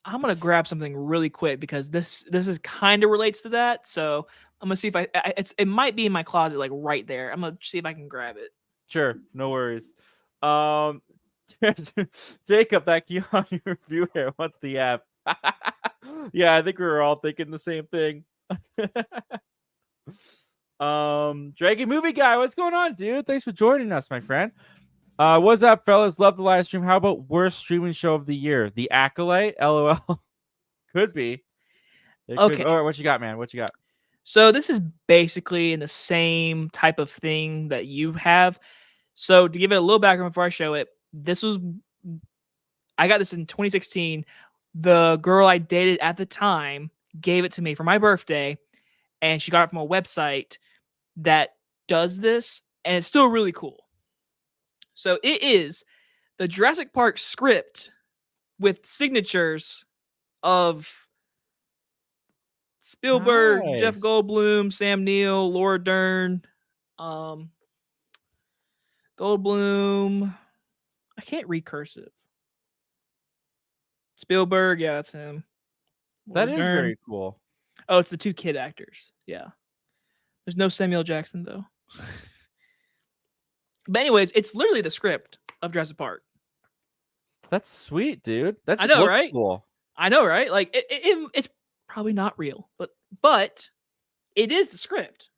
I'm gonna grab something really quick because this is kind of relates to that. So I'm gonna see if it might be in my closet, like right there. I'm gonna see if I can grab it. sure, no worries. Jacob, that Keanu review here. What the F? Yeah, I think we were all thinking the same thing. Dragon Movie Guy, what's going on, dude? Thanks for joining us, my friend. What's up, fellas? Love the live stream. How about worst streaming show of the year? The Acolyte? LOL. Could be. Okay. All right, what you got, man? What you got? So this is basically in the same type of thing that you have. So to give it a little background before I show it, I got this in 2016. The girl I dated at the time gave it to me for my birthday, and she got it from a website that does this, and it's still really cool. So it is the Jurassic Park script with signatures of Spielberg, Jeff Nice. Goldblum, Sam Neill, Laura Dern, Goldblum. I can't read cursive. Spielberg, yeah, that's him. That Laura is Dern. very cool. Oh, it's the two kid actors. Yeah. There's no Samuel Jackson, though. But anyways, it's literally the script of Jurassic Park. That's sweet, dude. That I just know, looks right? cool. I know, right? Like it's probably not real, but it is the script.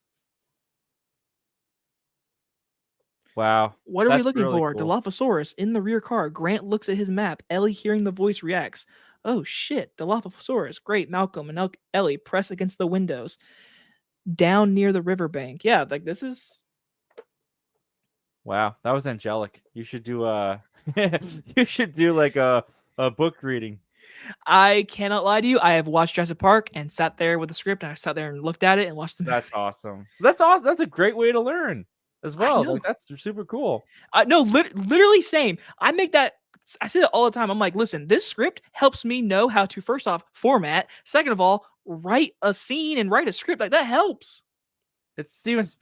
Wow. What are we That's looking really for? cool. Dilophosaurus in the rear car. Grant looks at his map. Ellie hearing the voice reacts. Oh shit, Dilophosaurus. Great. Malcolm and Ellie press against the windows. Down near the riverbank. Yeah, like this is. Wow, that was angelic. You should do you should do like a book reading. I cannot lie to you. I have watched Jurassic Park and sat there with the script. And I sat there and looked at it and watched the movie. That's awesome. That's awesome. That's a great way to learn as well. know. Like that's super cool. No, literally same. I make that. I say that all the time. I'm like, listen, this script helps me know how to, first off, format. Second of all, write a scene and write a script. Like that helps. It's it's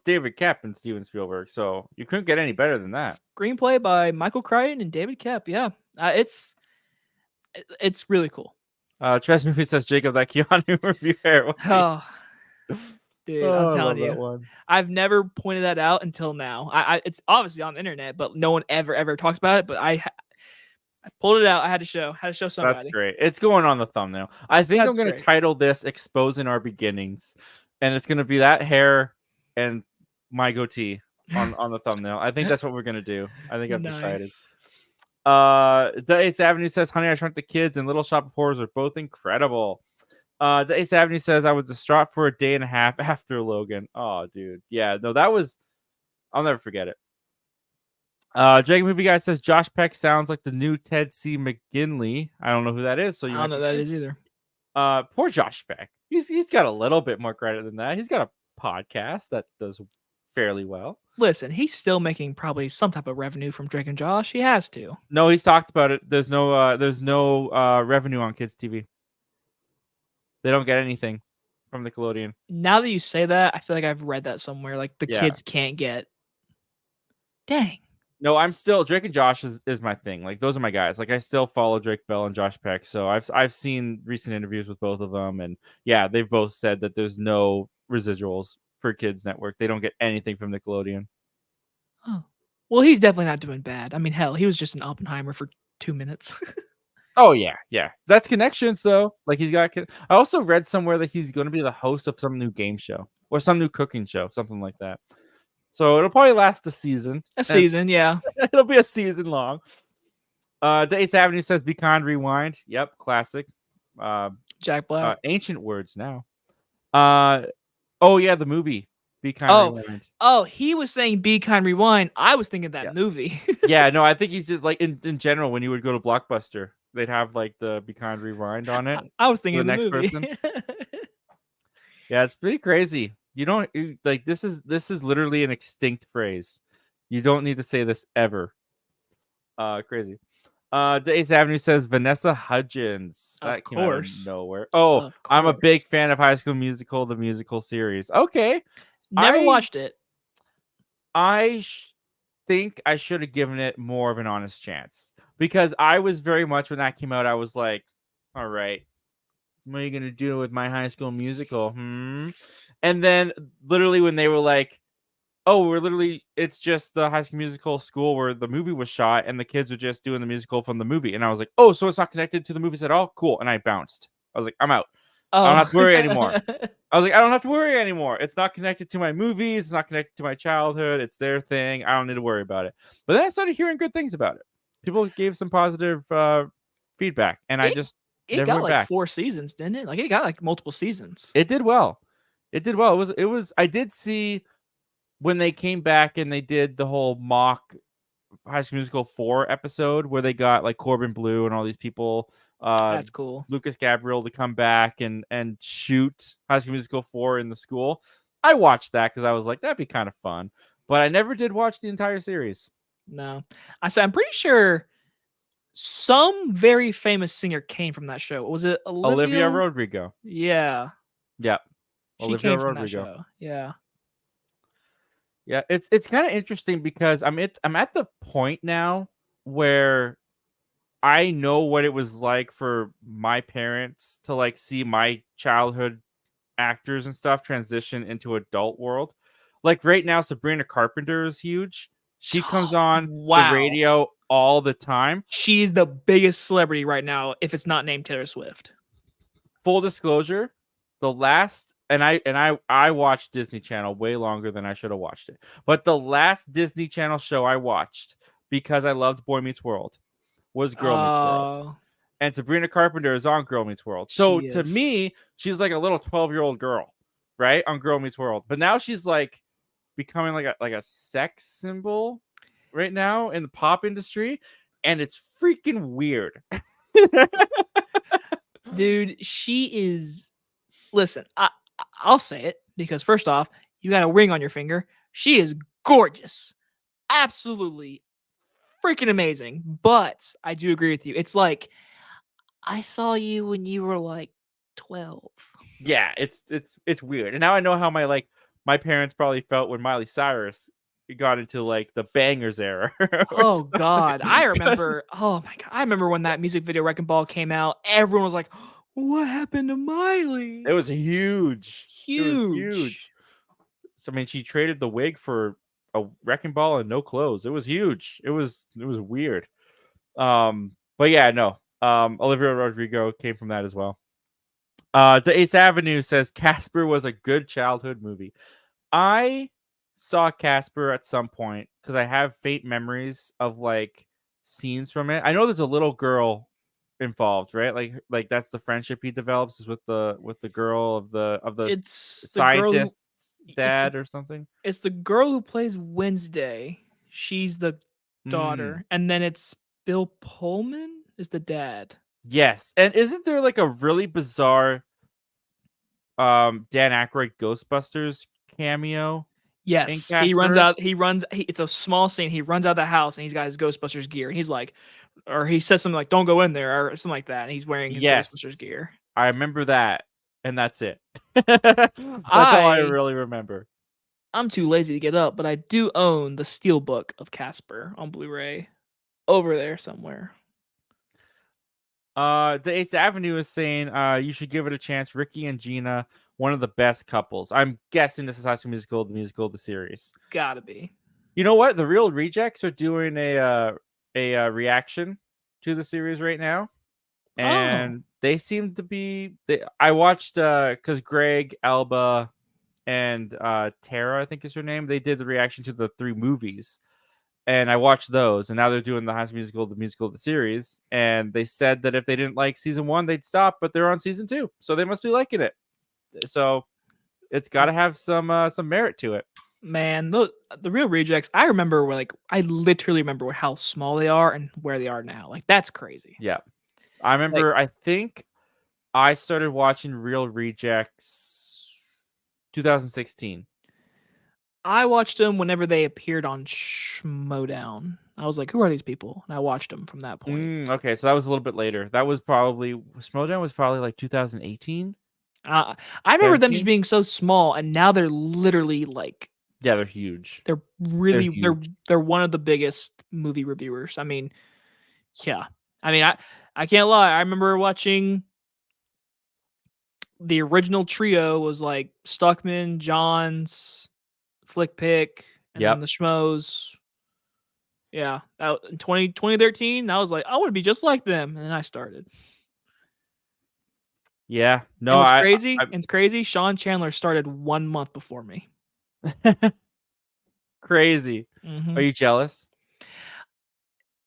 David Koepp and Steven Spielberg, so you couldn't get any better than that. Screenplay by Michael Crichton and David Koepp. Yeah, it's really cool. Trust me, says Jacob, that Keanu review here. Oh, dude, I'm I telling love that you, one. I've never pointed that out until now. It's obviously on the internet, but no one ever talks about it. But I pulled it out. I had to show somebody. That's great. It's going on the thumbnail. I think I'm That's going to great. title this "Exposing Our Beginnings," and it's going to be that hair and my goatee on the thumbnail. I think that's what we're going to do. I think I've decided. The 8th Avenue says, Honey, I Shrunk the Kids and Little Shop of Horrors are both incredible. The 8th Avenue says, I was distraught for a day and a half after Logan. Oh, dude. Yeah, no, I'll never forget it. Dragon Movie Guy says, Josh Peck sounds like the new Ted C. McGinley. I don't know who that is. So I don't know who that is either. Poor Josh Peck. He's got a little bit more credit than that. He's got a podcast that does fairly well. Listen, he's still making probably some type of revenue from Drake and Josh. He has to. No, he's talked about it. There's no revenue on kids TV. They don't get anything from Nickelodeon. Now that you say that, I feel like I've read that somewhere. Like the Yeah. kids can't get. Dang. No, I'm still Drake and Josh is my thing. Like those are my guys. Like I still follow Drake Bell and Josh Peck. So I've seen recent interviews with both of them, and yeah, they've both said that there's no residuals for Kids Network. They don't get anything from Nickelodeon. Oh. Well, he's definitely not doing bad. I mean, hell, he was just an Oppenheimer for 2 minutes. Oh yeah, yeah. That's connections though. Like he's got. I also read somewhere that he's going to be the host of some new game show or some new cooking show, something like that. So it'll probably last a season. A season, yeah. It'll be a season long. The 8th Avenue says "Be Kind, Rewind." Yep, classic. Jack Black. Ancient words now. Oh yeah, the movie "Be Kind, Rewind." Oh, he was saying "Be Kind, Rewind." I was thinking that movie. Yeah, no, I think he's just like in general when you would go to Blockbuster, they'd have like the "Be Kind, Rewind" on it. I was thinking the of the next movie. person. Yeah, it's pretty crazy. You don't like this is literally an extinct phrase. You don't need to say this ever. Crazy. The 8th Avenue says Vanessa Hudgens. Of That came out of course. nowhere. Oh, Of I'm a course. big fan of High School Musical, the musical series. Okay. Never watched it. I think I should have given it more of an honest chance because I was very much when that came out, I was like, all right, what are you gonna do with my High School Musical? And then literally when they were like, oh, it's just the High School Musical school where the movie was shot and the kids were just doing the musical from the movie. And I was like, oh, so it's not connected to the movies at all? Cool. And I bounced. I was like, I'm out. I don't have to worry anymore. I was like, I don't have to worry anymore. It's not connected to my movies. It's not connected to my childhood. It's their thing. I don't need to worry about it. But then I started hearing good things about it. People gave some positive feedback. And I just It never got went like back. 4 seasons, didn't it? Like it got like multiple seasons. It did well. It was I did see when they came back and they did the whole mock High School Musical 4 episode where they got like Corbin Bleu and all these people, That's cool. Lucas Gabriel to come back and shoot High School Musical 4 in the school. I watched that because I was like, that'd be kind of fun. But I never did watch the entire series. No. I said I'm pretty sure some very famous singer came from that show. Was it Olivia Rodrigo. Yeah. Yep. She Olivia came from Rodrigo. that show. Yeah. Yeah, it's kind of interesting because I'm at the point now where I know what it was like for my parents to like see my childhood actors and stuff transition into adult world. Like right now, Sabrina Carpenter is huge. She comes on the radio all the time. She's the biggest celebrity right now, if it's not named Taylor Swift. Full disclosure, the last and I watched Disney Channel way longer than I should have watched it. But the last Disney Channel show I watched because I loved Boy Meets World was Girl Meets World. And Sabrina Carpenter is on Girl Meets World. So to me, she's like a little 12-year-old girl, right? On Girl Meets World. But now she's like becoming like a sex symbol right now in the pop industry. And it's freaking weird. Dude, she is. Listen, I'll say it because first off, you got a ring on your finger. She is gorgeous. Absolutely freaking amazing. But I do agree with you. It's like I saw you when you were like 12. Yeah, it's weird. And now I know how my parents probably felt when Miley Cyrus got into like the bangers era. Oh God. I remember I remember when that music video Wrecking Ball came out, everyone was like, what happened to Miley? It was huge. Huge. It was huge. So, I mean, she traded the wig for a Wrecking Ball and no clothes. It was huge. It was weird. But yeah, no. Olivia Rodrigo came from that as well. The 8th Avenue says Casper was a good childhood movie. I saw Casper at some point because I have faint memories of like scenes from it. I know there's a little girl involved, right? Like that's the friendship he develops is with the girl of the It's scientist's dad or something. It's the girl who plays Wednesday. She's the daughter, and then it's Bill Pullman is the dad. Yes, and isn't there like a really bizarre Dan Aykroyd Ghostbusters cameo? Yes, it's a small scene. He runs out of the house and he's got his Ghostbusters gear. And he's like, or he says something like, don't go in there or something like that. And he's wearing his Ghostbusters gear. I remember that. And that's it. That's all I really remember. I'm too lazy to get up, but I do own the Steelbook of Casper on Blu-ray over there somewhere. The 8th Avenue is saying you should give it a chance. Ricky and Gina one of the best couples. I'm guessing this is High School Musical, the musical, the series. Gotta be. You know what? The Real Rejects are doing a reaction to the series right now, and they seem to be. I watched because Greg, Alba, and Tara, I think is her name. They did the reaction to the 3 movies, and I watched those. And now they're doing the High School Musical, the series. And they said that if they didn't like season 1, they'd stop. But they're on season 2, so they must be liking it. So it's got to have some merit to it. Man, the Real Rejects. I literally remember how small they are and where they are now. Like, that's crazy. Yeah, I remember. I think I started watching Real Rejects 2016. I watched them whenever they appeared on Schmodown. I was like, who are these people? And I watched them from that point. Okay, so that was a little bit later. That was probably Schmodown was probably like 2018. I remember them just being so small, and now they're literally like, yeah, they're huge. They're really they're one of the biggest movie reviewers. I mean, yeah. I mean, I can't lie. I remember watching the original trio was like Stuckman, Johns, Flick Pick, and then the Schmoes. Yeah, in 2013, I was like, I want to be just like them, and then I started. Yeah, no, it's crazy. It's crazy. Sean Chandler started 1 month before me. Crazy. Mm-hmm. Are you jealous?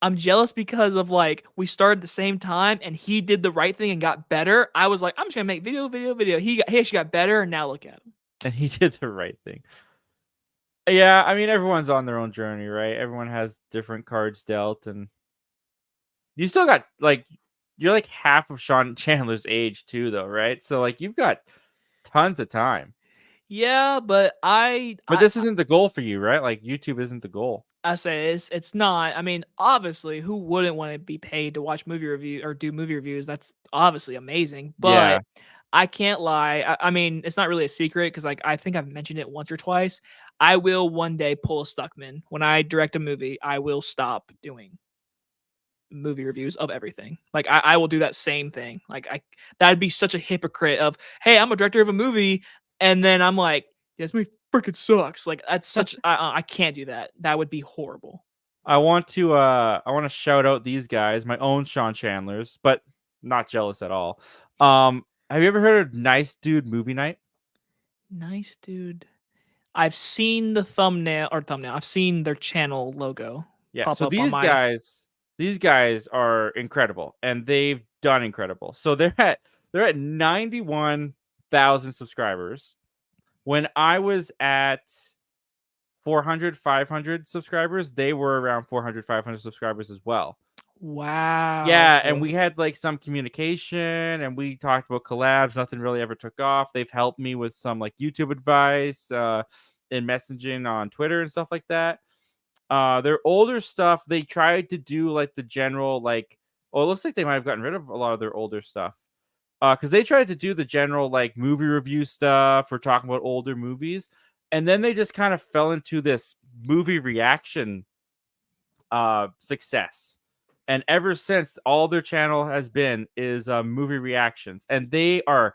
I'm jealous because of like we started the same time and he did the right thing and got better. I was like, I'm just gonna make video. He actually got better, and now look at him. And he did the right thing. Yeah, I mean, everyone's on their own journey, right? Everyone has different cards dealt, and you still got like you're like half of Sean Chandler's age too, though, right? So like you've got tons of time. Yeah, but this isn't the goal for you, right? Like YouTube isn't the goal. I say it's not. I mean, obviously, who wouldn't want to be paid to watch movie review or do movie reviews? That's obviously amazing. But I can't lie. I mean, it's not really a secret because like I think I've mentioned it once or twice. I will one day pull a Stuckman. When I direct a movie, I will stop doing movie reviews of everything. Like I will do that same thing. Like that'd be such a hypocrite of, hey, I'm a director of a movie, and then I'm like, this movie freaking sucks. Like that's such I can't do that. That would be horrible. I want to shout out these guys, my own Sean Chandlers, but not jealous at all. Have you ever heard of Nice Dude Movie Night? Nice Dude. I've seen the thumbnail. I've seen their channel logo. Yeah. So these guys are incredible, and they've done incredible. So they're at 91,000 subscribers. When I was at 400, 500 subscribers, they were around 400, 500 subscribers as well. Wow. Yeah, and we had like some communication, and we talked about collabs. Nothing really ever took off. They've helped me with some like YouTube advice, in messaging on Twitter and stuff like that. Their older stuff, they tried to do like the general like. Oh, it looks like they might have gotten rid of a lot of their older stuff. Because they tried to do the general like movie review stuff or talking about older movies, and then they just kind of fell into this movie reaction success. And ever since, all their channel has been is movie reactions, and they are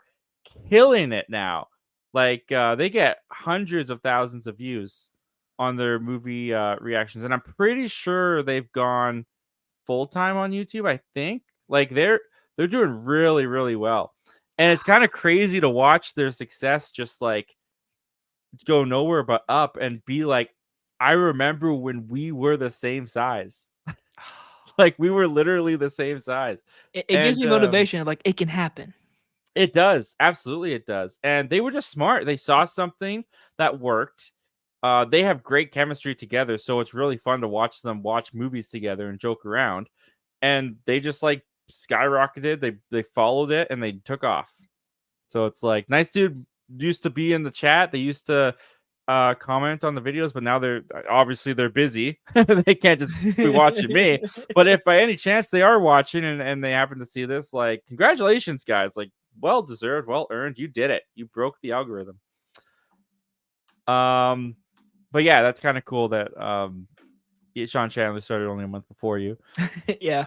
killing it now. Like they get hundreds of thousands of views on their movie reactions, and I'm pretty sure they've gone full time on YouTube. I think like they're doing really, really well, and it's kind of crazy to watch their success just like go nowhere but up and be like, I remember when we were the same size. Like we were literally the same size. It gives me motivation of like it can happen. It does. Absolutely it does. And they were just smart. They saw something that worked. They have great chemistry together, so it's really fun to watch them watch movies together and joke around. And they just like skyrocketed. They followed it and they took off. So it's like Nice Dude used to be in the chat. They used to comment on the videos, but now they're busy. They can't just be watching me. But if by any chance they are watching and they happen to see this, like congratulations, guys. Like well deserved, well earned. You did it. You broke the algorithm. But yeah, that's kind of cool that Sean Chandler started only a month before you. Yeah.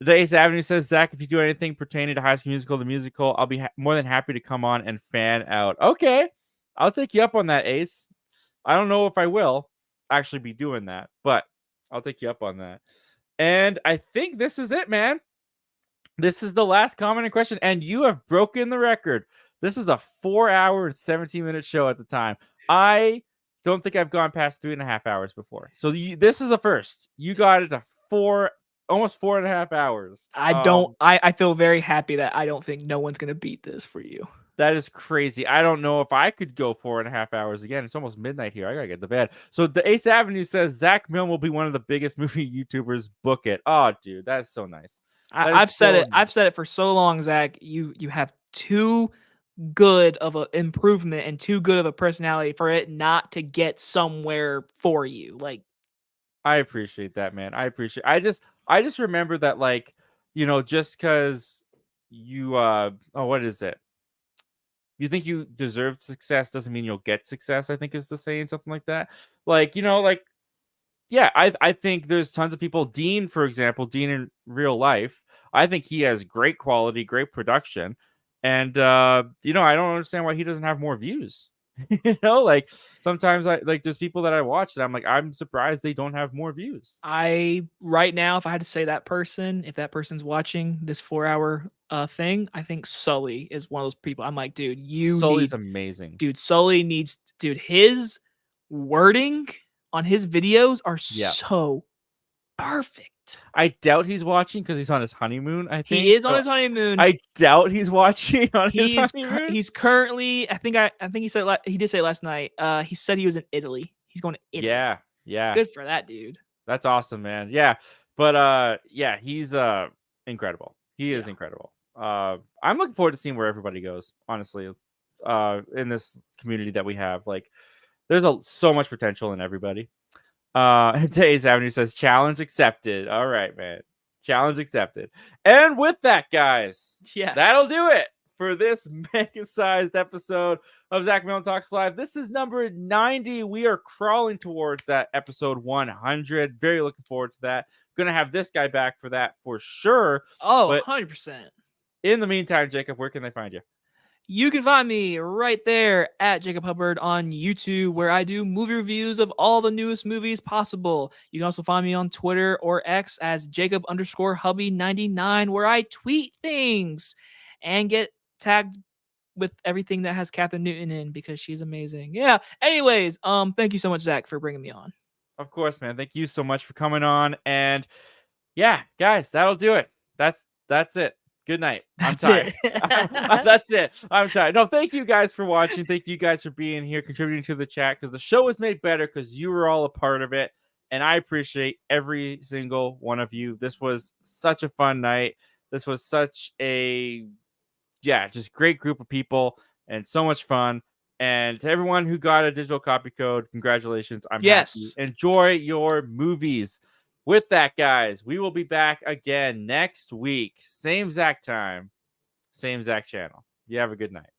The Ace Avenue says, Zach, if you do anything pertaining to High School Musical, the musical, I'll be more than happy to come on and fan out. Okay, I'll take you up on that, Ace. I don't know if I will actually be doing that, but I'll take you up on that. And I think this is it, man. This is the last comment and question, and you have broken the record. This is a 4-hour and 17-minute show at the time. I don't think I've gone past 3.5 hours before. So this is a first. You got it to almost 4.5 hours. I feel very happy that I don't think no one's gonna beat this for you. That is crazy. I don't know if I could go 4.5 hours again. It's almost midnight here. I gotta get to bed. So the Ace Avenue says Zach Milne will be one of the biggest movie YouTubers. Book it. Oh, dude, that's so nice. I've said it. I've said it for so long, Zach. You have too good of an improvement and too good of a personality for it not to get somewhere for you. Like, I appreciate that, man. I just remember that, like, just because you what is it? You think you deserve success doesn't mean you'll get success, I think is the saying, something like that. Like, yeah, I think there's tons of people. Dean, for example, Dean in real life, I think he has great quality, great production. And, I don't understand why he doesn't have more views. Like sometimes there's people that I watch that I'm like, I'm surprised they don't have more views. Right now, if I had to say if that person's watching this 4-hour thing, I think Sully is one of those people. I'm like, dude, Sully's amazing. Dude, Sully needs, his wording on his videos are so perfect. I doubt he's watching because he's on his honeymoon. I think he is on his honeymoon. I doubt he's watching on his honeymoon. He's currently, I think he said, he did say last night. He said he was in Italy. He's going to Italy. Yeah. Good for that dude. That's awesome, man. Yeah, but yeah, he's incredible. He is incredible. I'm looking forward to seeing where everybody goes. Honestly, in this community that we have, like, there's so much potential in everybody. Today's Avenue says challenge accepted. All right, man. Challenge accepted. And with that, guys, that'll do it for this mega-sized episode of Zach Milne Talks Live. This is number 90. We are crawling towards that episode 100. Very looking forward to that. Gonna have this guy back for that for sure. Oh, but 100%. In the meantime, Jacob, where can they find you? You can find me right there at Jacob Hubbard on YouTube, where I do movie reviews of all the newest movies possible. You can also find me on Twitter or X as Jacob_Hubby99, where I tweet things and get tagged with everything that has Catherine Newton in because she's amazing. Yeah. Anyways, thank you so much, Zach, for bringing me on. Of course, man. Thank you so much for coming on. And yeah, guys, that'll do it. That's it. Good night. I'm tired. That's it. I'm tired. No, thank you guys for watching. Thank you guys for being here, contributing to the chat, because the show was made better because you were all a part of it. And I appreciate every single one of you. This was such a fun night. This was such a, just great group of people and so much fun. And to everyone who got a digital copy code, congratulations. I'm happy. Enjoy your movies. With that, guys, we will be back again next week. Same Zach time, same Zach channel. You have a good night.